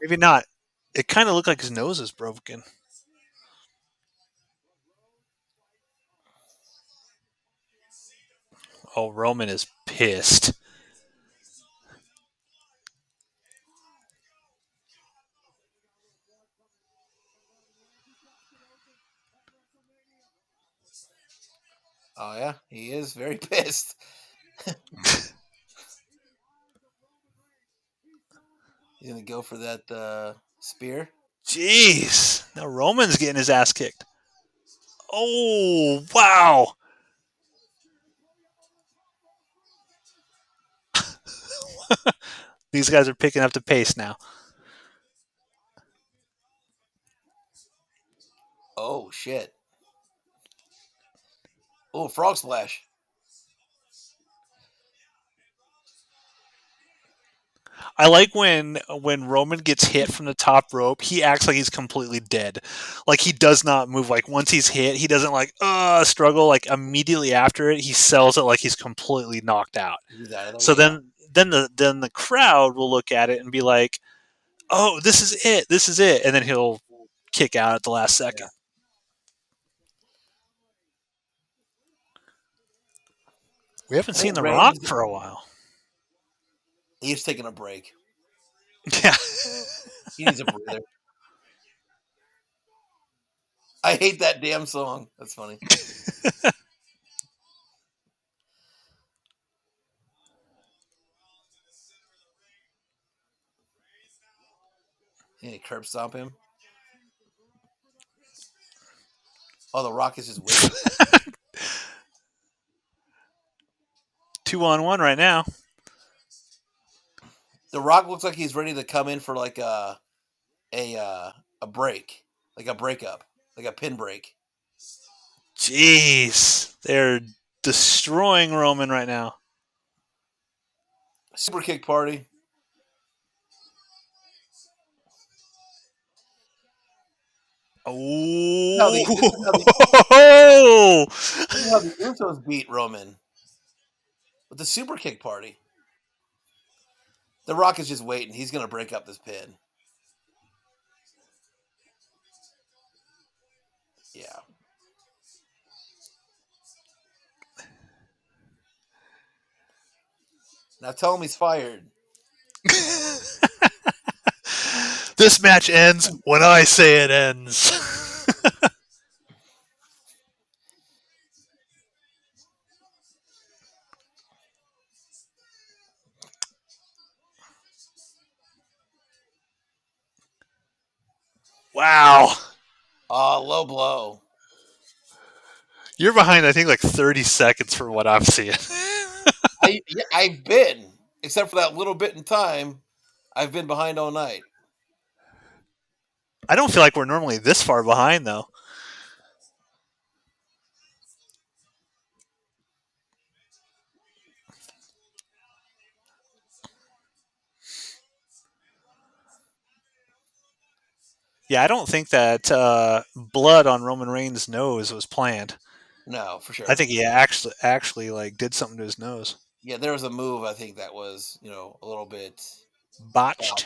Maybe not. It kind of looked like his nose is broken. Oh, Roman is pissed. Oh yeah, he is very pissed. He's gonna go for that spear. Jeez. Now Roman's getting his ass kicked. Oh, wow. These guys are picking up the pace now. Oh shit. Oh, frog splash. I like when Roman gets hit from the top rope, he acts like he's completely dead. Like he does not move. Like once he's hit, he doesn't like struggle. Like immediately after it, he sells it like he's completely knocked out. He's out of there. So Yeah. then the crowd will look at it and be like, "Oh, this is it. This is it." And then he'll kick out at the last Yeah. second. We haven't I think seen The Rock Reigns. for a while. He's taking a break. Yeah. He needs a breather. I hate that damn song. That's funny. Yeah, curb stomp him. Oh, the Rock is just waiting. 2-on-1 right now. The Rock looks like he's ready to come in for like a break, like a breakup, like a pin break. Jeez. They're destroying Roman right now. Super kick party. Oh. This is how the Usos beat Roman with the super kick party. The Rock is just waiting. He's gonna break up this pin. Yeah. Now tell him he's fired. This match ends when I say it ends. Wow. Low blow. You're behind, I think, like 30 seconds from what I'm seeing. I've been, except for that little bit in time, I've been behind all night. I don't feel like we're normally this far behind, though. Yeah, I don't think that blood on Roman Reigns' nose was planned. No, for I sure. think he actually like did something to his nose. Yeah, there was a move I think that was, a little bit Botched. off.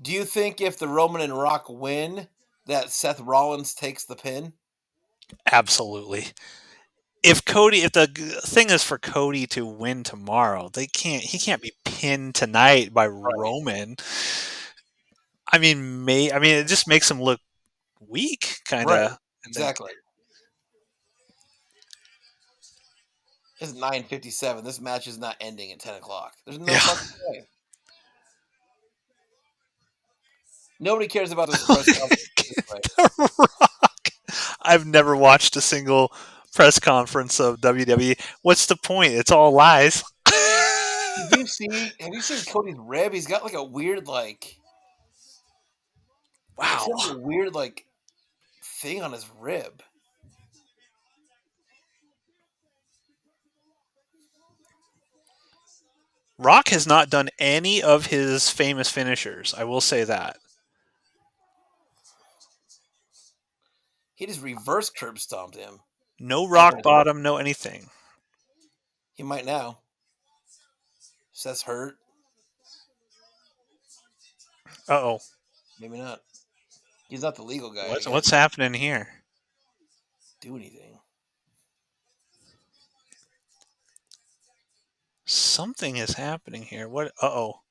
Do you think if the Roman and Rock win, that Seth Rollins takes the pin? Absolutely. If the thing is for Cody to win tomorrow, he can't be pinned tonight by Right. Roman. I mean it just makes him look weak kind Right. of, I think. Exactly. It's 9:57. This match is not ending at 10 o'clock. There's no Yeah. fucking way. Nobody cares about this press conference anyway. The Rock. I've never watched a single press conference of WWE. What's the point? It's all lies. Have you seen Cody's rib? He's got like a weird looks Wow. like a weird thing on his rib. Rock has not done any of his famous finishers. I will say that. He just reverse curb stomped him. No And rock bottom, no anything. he might now. Seth's hurt. Uh-oh. Maybe not. He's not the legal guy, I What's guess. happening here? Do anything. Something is happening here. What? Uh-oh.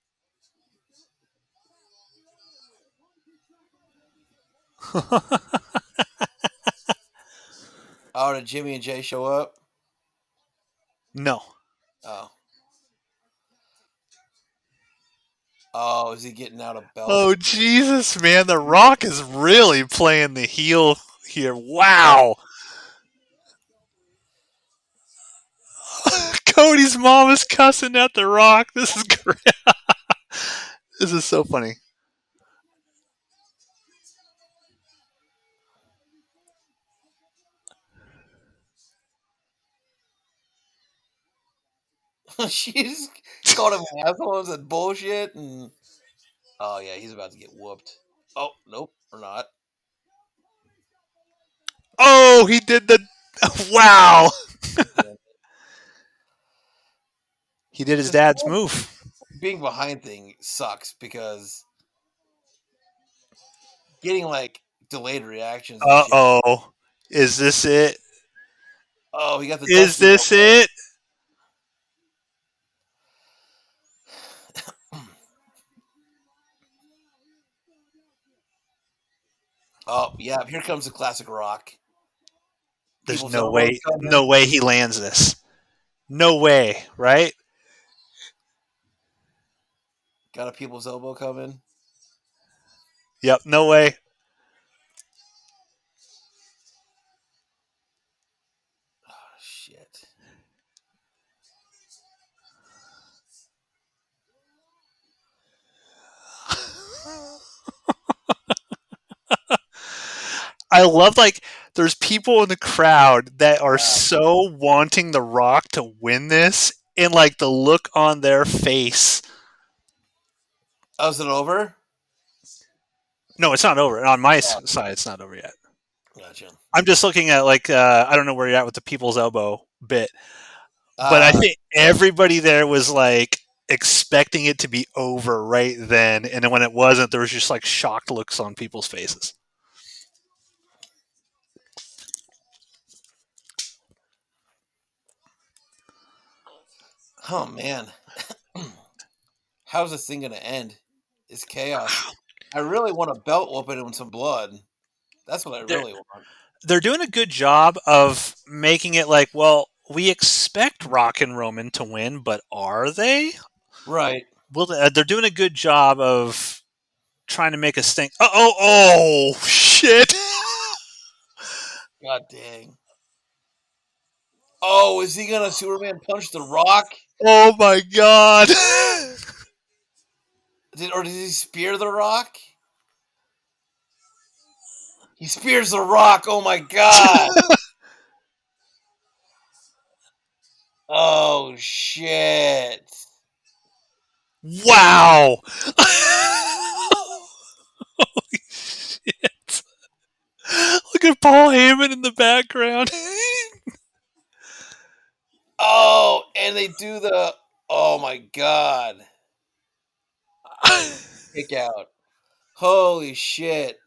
Oh, did Jimmy and Jay show up? No. Oh. Oh, is he getting out a belt? Oh Jesus, man! The Rock is really playing the heel here. Yeah. Wow. Cody's mom is cussing at the Rock. This is great. This is so funny. She's called him assholes and bullshit, and oh yeah, he's about to get whooped. Oh nope, or not. Oh, he did the. Wow. Yeah. He did his This dad's whole move. being behind thing sucks because getting like delayed reactions and Uh shit. oh. Is this it? Oh, he got the Is dusty this elbow. it? Oh yeah, here comes the classic Rock. There's People's no elbows way. No coming. way he lands this. No way. Right? Got a people's elbow coming. Yep. No way. Oh shit. I love like there's people in the crowd that are Yeah. so wanting The Rock to win this, and like the look on their face. Oh, is it over? No, it's not over. On my Oh, side, it's not over yet. gotcha. I'm just looking at like I don't know where you're at with the people's elbow bit, but I Uh, think everybody there was like expecting it to be over right then, and then when it wasn't, there was just like shocked looks on people's faces. oh man. How's this thing gonna end? It's chaos. I really want a belt whooping and some blood. That's what I They're really want. they're doing a good job of making it like, well, we expect Rock and Roman to win, but are they? Right. Well, they're doing a good job of trying to make us think. Oh, shit! God dang. Oh, is he gonna Superman punch the Rock? Oh my god! Or did he spear the Rock? He spears the Rock. Oh my god. Oh shit. Wow! Shit! Look at Paul Heyman in the background. Oh, and they do the. Oh my god. Kick out. Holy shit.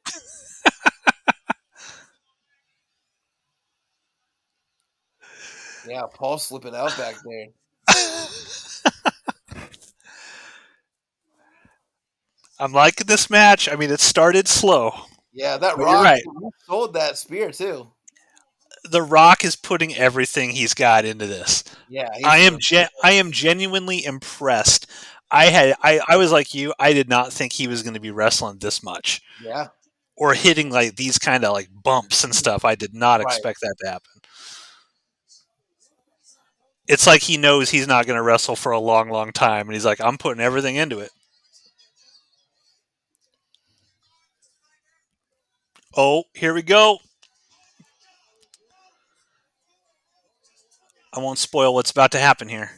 Yeah, Paul slipping out back there. I'm liking this match. I mean, it started slow, Yeah, that but you're Rock right. he sold that spear too. The Rock is putting everything he's got into this. Yeah, he's doing. I am genuinely impressed. I was like you. I did not think he was going to be wrestling this much Yeah, or hitting like these kind of like bumps and stuff. I did not right. expect that to happen. It's like he knows he's not going to wrestle for a long, long time, and he's like, I'm putting everything into it. Oh, here we go. I won't spoil what's about to happen here.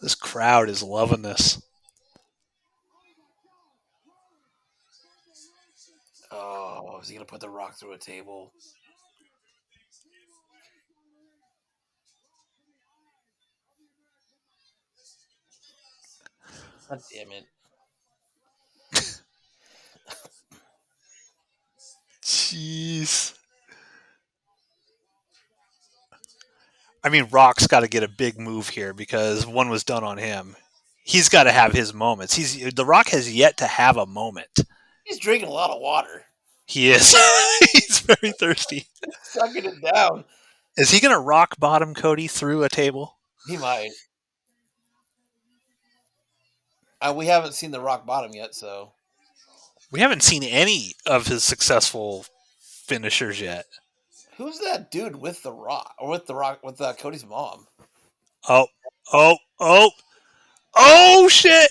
This crowd is loving this. Oh, is he gonna put the Rock through a table? God damn it. Jeez. I mean, Rock's got to get a big move here because one was done on him. He's got to have his moments. The Rock has yet to have a moment. He's drinking a lot of water. He is. He's very thirsty. Sucking it down. Is he gonna rock bottom Cody through a table? He might. We haven't seen the rock bottom yet, so We haven't seen any of his successful finishers yet. who's that dude with the rock or with the rock with Cody's mom? Oh, oh, oh, oh shit!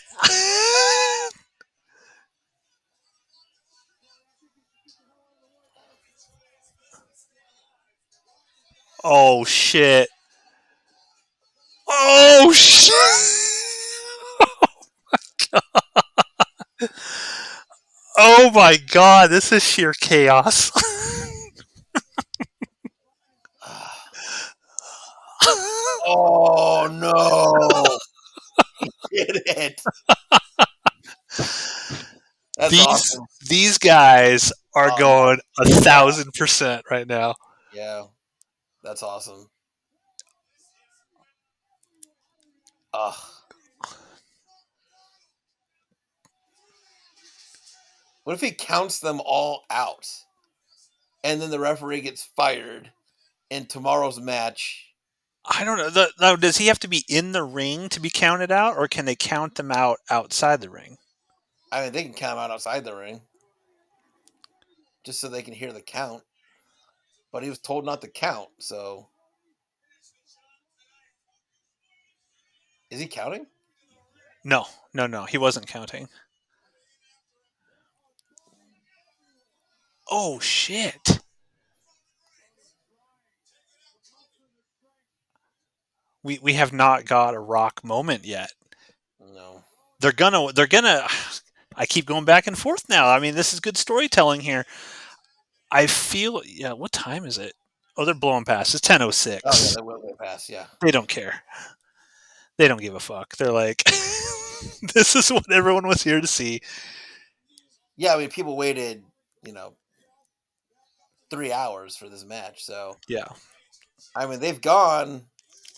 Oh shit! Oh shit! Oh my god, this is sheer chaos. Oh no! He did it. That's these awesome. these guys are Oh no! going a Yeah, 1000% right now. yeah. That's awesome. Ugh. What if he counts them all out, and then the referee gets fired in tomorrow's match? I don't know. Now, does he have to be in the ring to be counted out, or can they count them out outside the ring? I mean, they can count him out outside the ring just so they can hear the count. But he was told not to count, so is he counting? No, no, no. He wasn't counting. Oh shit! We have not got a Rock moment yet. No. They're gonna. I keep going back and forth now. I mean, this is good storytelling here. I feel. Yeah. What time is it? Oh, they're blowing past. It's ten oh Oh yeah, six. they will go pass. Yeah, They don't care. They don't give a fuck. They're like, this is what everyone was here to see. yeah. I mean, people waited, you know, 3 hours for this match. So Yeah. I mean, they've gone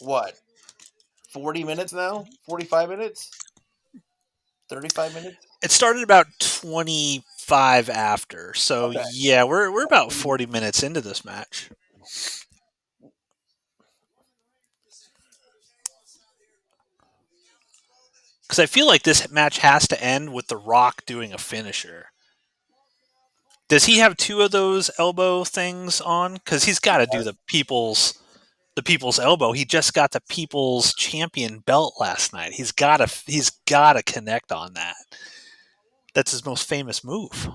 what 40 minutes now, 45 minutes, 35 minutes. It started about 25 after. So Okay. yeah, we're about 40 minutes into this match. Cuz I feel like this match has to end with The Rock doing a finisher. Does he have two of those elbow things on? Cuz he's got to do the people's elbow. He just got the people's champion belt last night. He's got to connect on that. That's his most famous move.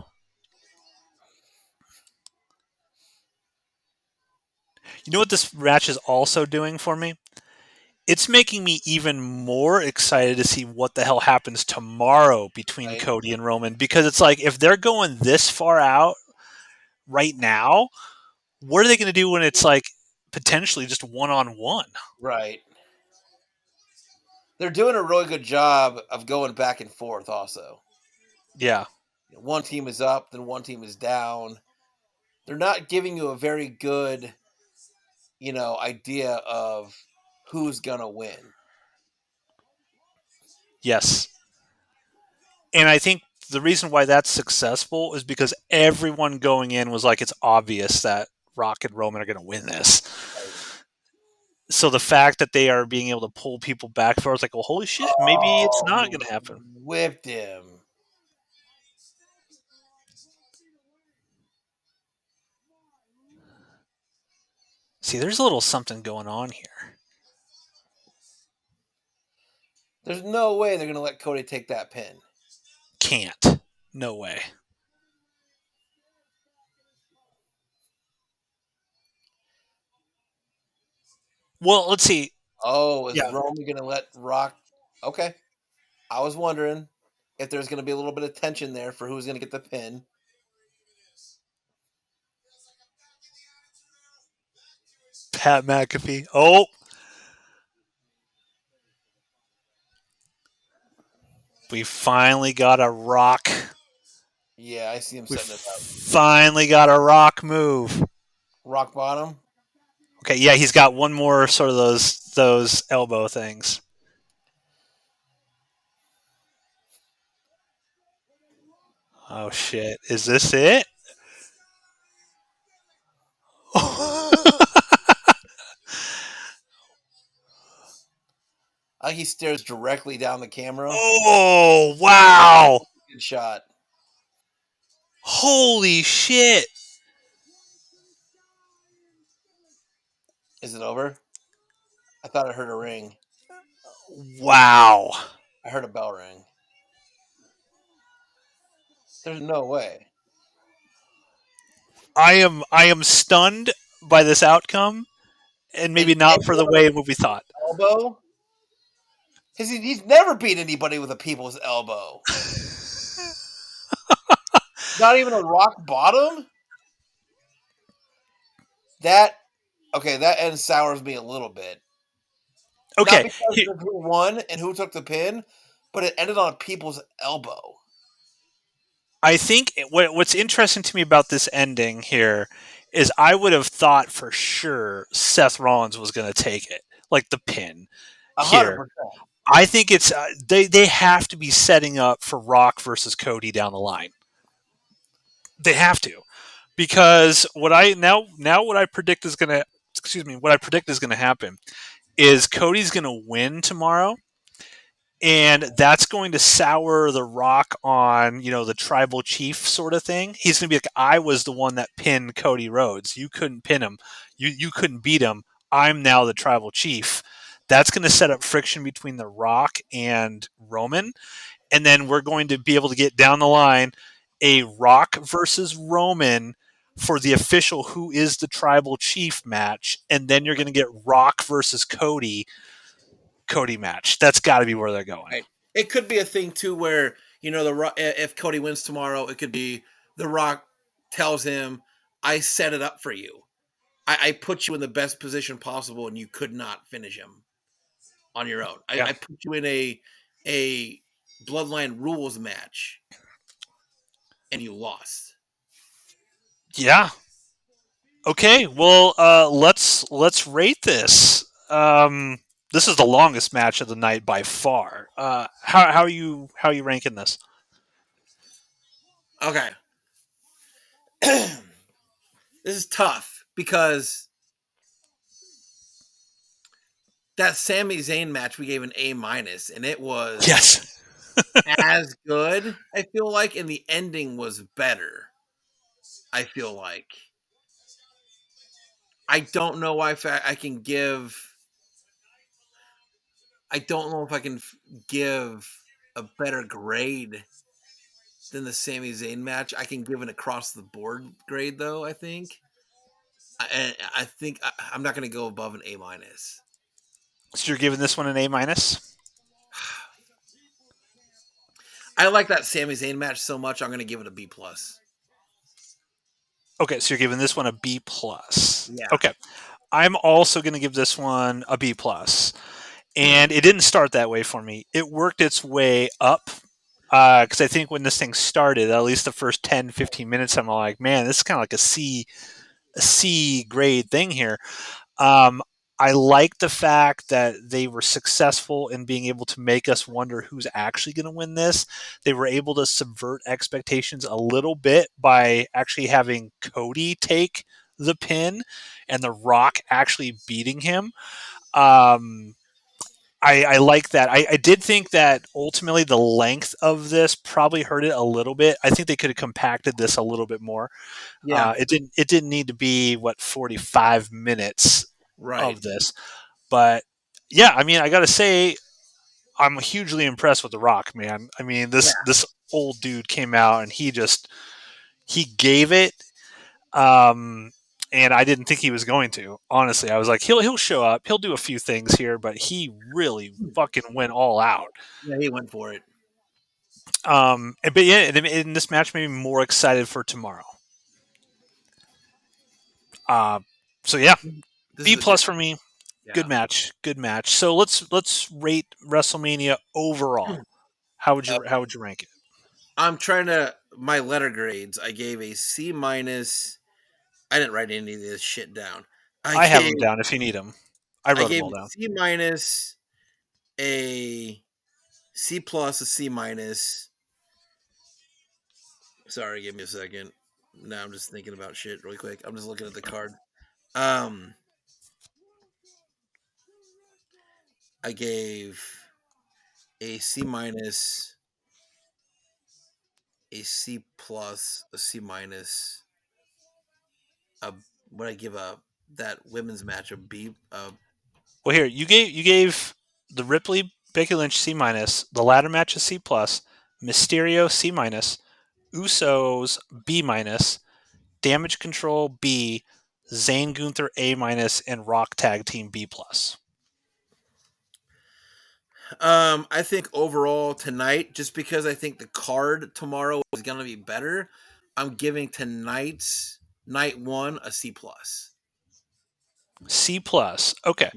You know what this match is also doing for me? It's making me even more excited to see what the hell happens tomorrow between Right. Cody and Roman because it's like if they're going this far out right now, what are they going to do when it's like potentially just one on one? Right. They're doing a really good job of going back and forth. Also, Yeah. one team is up, then one team is down. They're not giving you a very good, idea of who's gonna win. Yes. And I think the reason why that's successful is because everyone going in was like it's obvious that Rock and Roman are going to win this. Right. So the fact that they are being able to pull people back for it's like, well, holy shit, maybe it's Oh, not he going to happen. whipped him. See, there's a little something going on here. There's no way they're gonna let Cody take that pin. Can't. No way. Well, let's see. Oh, is Yeah, Roman gonna let Rock? Okay, I was wondering if there's gonna be a little bit of tension there for who's gonna get the pin. Pat McAfee. Oh, we finally got a Rock. Yeah, I see him We setting it up. finally got a Rock move. Rock bottom. Okay, yeah, he's got one more sort of those elbow things. Oh shit! Is this it? He stares directly down the camera. Oh, wow. Good shot. Holy shit. Is it over? I thought I heard a ring. Wow. I heard a bell ring. There's no way. I am stunned by this outcome, and An maybe not for the angle way what we thought. elbow? He's never beat anybody with a people's elbow. Not even a rock bottom? That okay, that end sours me a little bit. Not Okay, because of who won and who took the pin, but it ended on people's elbow. I think what's interesting to me about this ending here is I would have thought for sure Seth Rollins was going to take it, like the pin here. 100%. I think it's they have to be setting up for Rock versus Cody down the line. They have to, because what I predict is going to what I predict is going to happen is Cody's going to win tomorrow, and that's going to sour the Rock on the tribal chief sort of thing. He's going to be like, I was the one that pinned Cody Rhodes. You couldn't pin him. You couldn't beat him. I'm now the tribal chief. That's going to set up friction between the Rock and Roman, and then we're going to be able to get down the line a Rock versus Roman for the official who is the tribal chief match, and then you're going to get Rock versus Cody match. That's got to be where they're going. Right. It could be a thing too where, if Cody wins tomorrow, it could be The Rock tells him, I set it up for you. I put you in the best position possible and you could not finish him on your own. Yeah. I put you in a bloodline rules match and you lost. Yeah. Okay. Well, let's rate this. This is the longest match of the night by far. How are you ranking this? Okay. This is tough because that Sami Zayn match we gave an A minus and it was Yes. as good, I feel like, and the ending was better. I feel like. I don't know if I can give. I don't know if I can give a better grade than the Sami Zayn match. I can give an across the board grade though. I think. I think I'm not going to go above an A minus. So you're giving this one an A minus. I like that Sami Zayn match so much. I'm going to give it a B plus. Okay, so you're giving this one a B plus. Yeah. Okay, I'm also going to give this one a B plus, and it didn't start that way for me. It worked its way up because I think when this thing started, at least the first 10, 15 minutes, I'm like, man, this is kind of like a C grade thing here. Um, I like the fact that they were successful in being able to make us wonder who's actually going to win this. They were able to subvert expectations a little bit by actually having Cody take the pin and The Rock actually beating him. Um, I like that. I did think that ultimately the length of this probably hurt it a little bit. I think they could have compacted this a little bit more. Yeah. It didn't need to be 45 minutes Right. of this. But yeah, I mean, I gotta say, I'm hugely impressed with The Rock, man. I mean, Yeah. this old dude came out and he gave it. Um, and I didn't think he was going to. Honestly, I was like, he'll show up, he'll do a few things here, but he really fucking went all out. Yeah. He went for it. But yeah, in this match made me more excited for tomorrow. Uh, so yeah, This B is a good. plus for me. Good Yeah. match. Good match. So let's rate WrestleMania overall. How would you rank it? I'm trying to my letter grades. I gave a C minus. I didn't write any of this shit down. I I have gave them down if you need them. I I wrote them gave all a down. C minus, a C plus, a C minus. Sorry, give me a second. Now I'm just thinking about shit really quick. I'm just looking at the card. Um, I gave a C minus, a C plus, a C minus, a what I give a that women's match a B. Well, here you gave the Ripley Becky Lynch C minus, the ladder match a C plus, Mysterio C minus, Usos B minus, Damage Control B, Zane Gunther A minus, and Rock Tag Team B plus. I think overall tonight, just because I think the card tomorrow is gonna be better, I'm giving tonight's night one a C plus. C plus. Okay.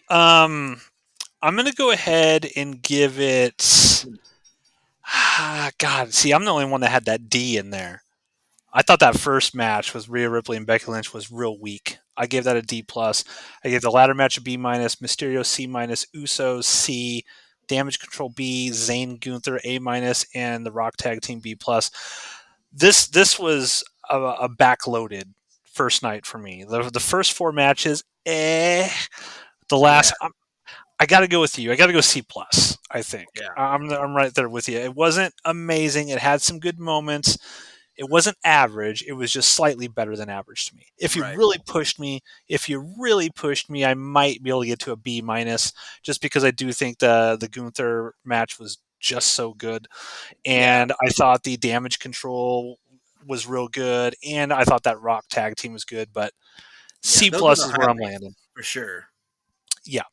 Um, I'm gonna go ahead and give it. God, see, I'm the only one that had that D in there. I thought that first match with Rhea Ripley and Becky Lynch was real weak. I gave that a D plus. I gave the ladder match a B minus, Mysterio C minus, Usos C, Damage Control B, Zane Gunther A minus, and the Rock Tag Team B plus. This was a backloaded first night for me. The first four matches, The Yeah, last, I got to go with you. I got to go C plus. I think yeah, I'm right there with you. It wasn't amazing. It had some good moments. It wasn't average. It was just slightly better than average to me. right. If you really pushed me, I might be able to get to a B minus, just because I do think the Gunther match was just so good, Yeah, and I thought the Damage Control was real good, and I thought that Rock tag team was good. But yeah. C Those were plus the is where I'm highlights landing. for sure. Yeah,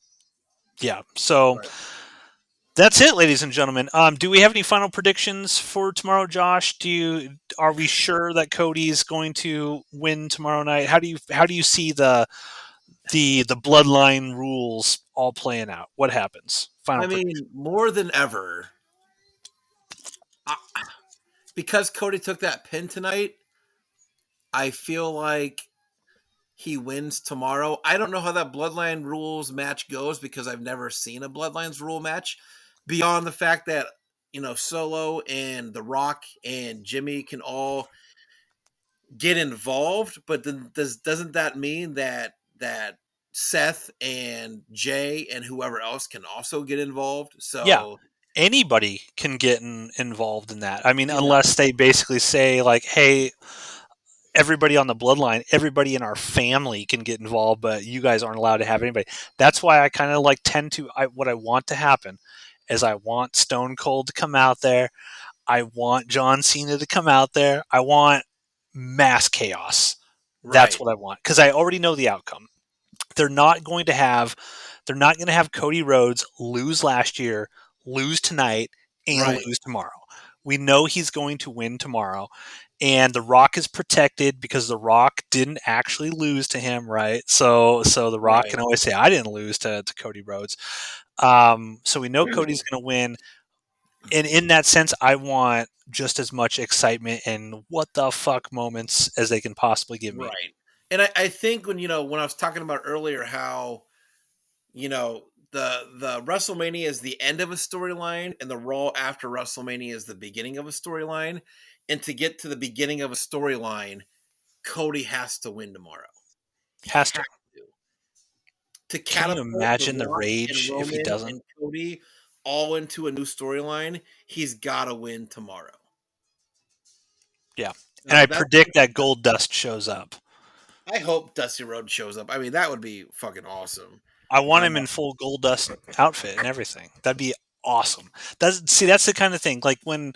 yeah. So Right. that's it, ladies and gentlemen. Do we have any final predictions for tomorrow, Josh? Are we sure that Cody's going to win tomorrow night? How do you see the bloodline rules all playing out? What happens? Final I prediction. mean, more than ever, I, because Cody took that pin tonight. I feel like he wins tomorrow. I don't know how that Bloodline rules match goes because I've never seen a Bloodlines rule match beyond the fact that, Solo and The Rock and Jimmy can all get involved, but then doesn't that mean that Seth and Jay and whoever else can also get involved? Yeah, So, anybody can get involved in that. I mean, you know, unless they basically say like, "Hey, everybody on the bloodline, everybody in our family can get involved, but you guys aren't allowed to have anybody." That's why I kind of like tend to. What I want to happen is I want Stone Cold to come out there. I want John Cena to come out there. I want mass chaos. That's right, what I want because I already know the outcome. They're not going to have they're not going to have Cody Rhodes lose last year, lose tonight, and right, lose tomorrow. We know he's going to win tomorrow. And The Rock is protected because The Rock didn't actually lose to him, right? So The Rock right, can always say, I didn't lose to Cody Rhodes. So we know Cody's going to win. And in that sense, I want just as much excitement and what the fuck moments as they can possibly give me. right. And I think when I was talking about earlier how the WrestleMania is the end of a storyline and the Raw after WrestleMania is the beginning of a storyline. And to get to the beginning of a storyline, Cody has to win tomorrow. Has to. Has to Can you catapult The imagine the Rock and rage if he Roman doesn't? and Cody all into a new storyline. He's got to win tomorrow. Yeah. And So I that's predict that Gold Dust shows up. I hope Dusty Rhodes shows up. I mean, that would be fucking awesome. I want Uh, him in full Gold Dust outfit and everything. That'd be awesome. That's the kind of thing. Like when,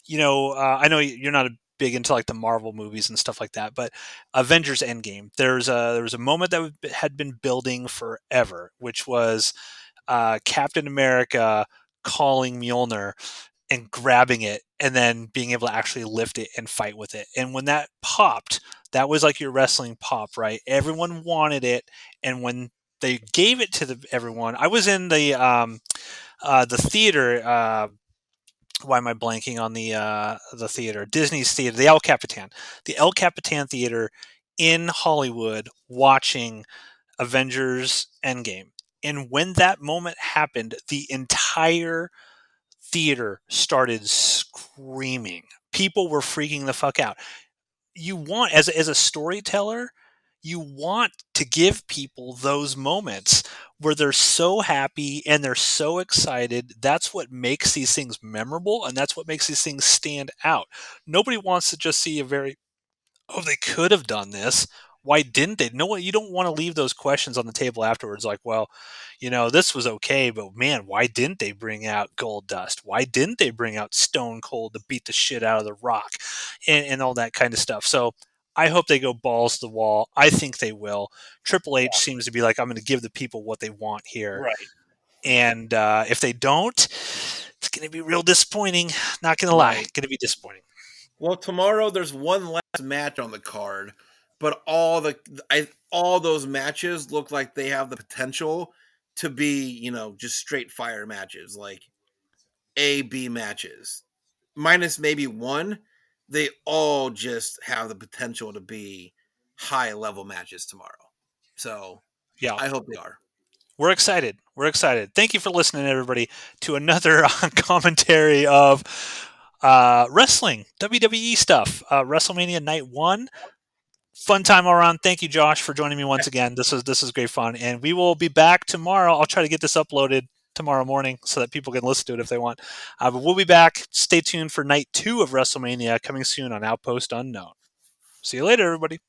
I know you're not a big into like the Marvel movies and stuff like that, but Avengers Endgame. There was a moment that had been building forever, which was Captain America calling Mjolnir and grabbing it and then being able to actually lift it and fight with it. And when that popped, that was like your wrestling pop, right? Everyone wanted it, and when they gave it to everyone, I was in the theater. Why am I blanking on the theater? Disney's theater, the El Capitan Theater in Hollywood, watching Avengers Endgame. And when that moment happened, the entire theater started screaming. People were freaking the fuck out. You want as a storyteller, you want to give people those moments where they're so happy and they're so excited. That's what makes these things memorable, and that's what makes these things stand out. Nobody wants to just see a very, oh, they could have done this. Why didn't they? No, you don't want to leave those questions on the table afterwards. Like, well, this was okay, but man, why didn't they bring out Gold Dust? Why didn't they bring out Stone Cold to beat the shit out of the Rock, and all that kind of stuff? So I hope they go balls to the wall. I think they will. Triple H Yeah. seems to be like, I'm going to give the people what they want here, Right. and if they don't, it's going to be real disappointing. Not going to lie, Right. going to be disappointing. Well, tomorrow there's one last match on the card, but all those matches look like they have the potential to be, just straight fire matches, like A-B matches. Minus maybe one, they all just have the potential to be high level matches tomorrow. So Yeah. I hope they are. We're excited. We're excited. Thank you for listening, everybody, to another commentary of wrestling, WWE stuff. WrestleMania Night 1. Fun time all around. Thank you, Josh, for joining me once again. This is great fun. And we will be back tomorrow. I'll try to get this uploaded tomorrow morning so that people can listen to it if they want. But we'll be back. Stay tuned for Night 2 of WrestleMania coming soon on Outpost Unknown. See you later, everybody.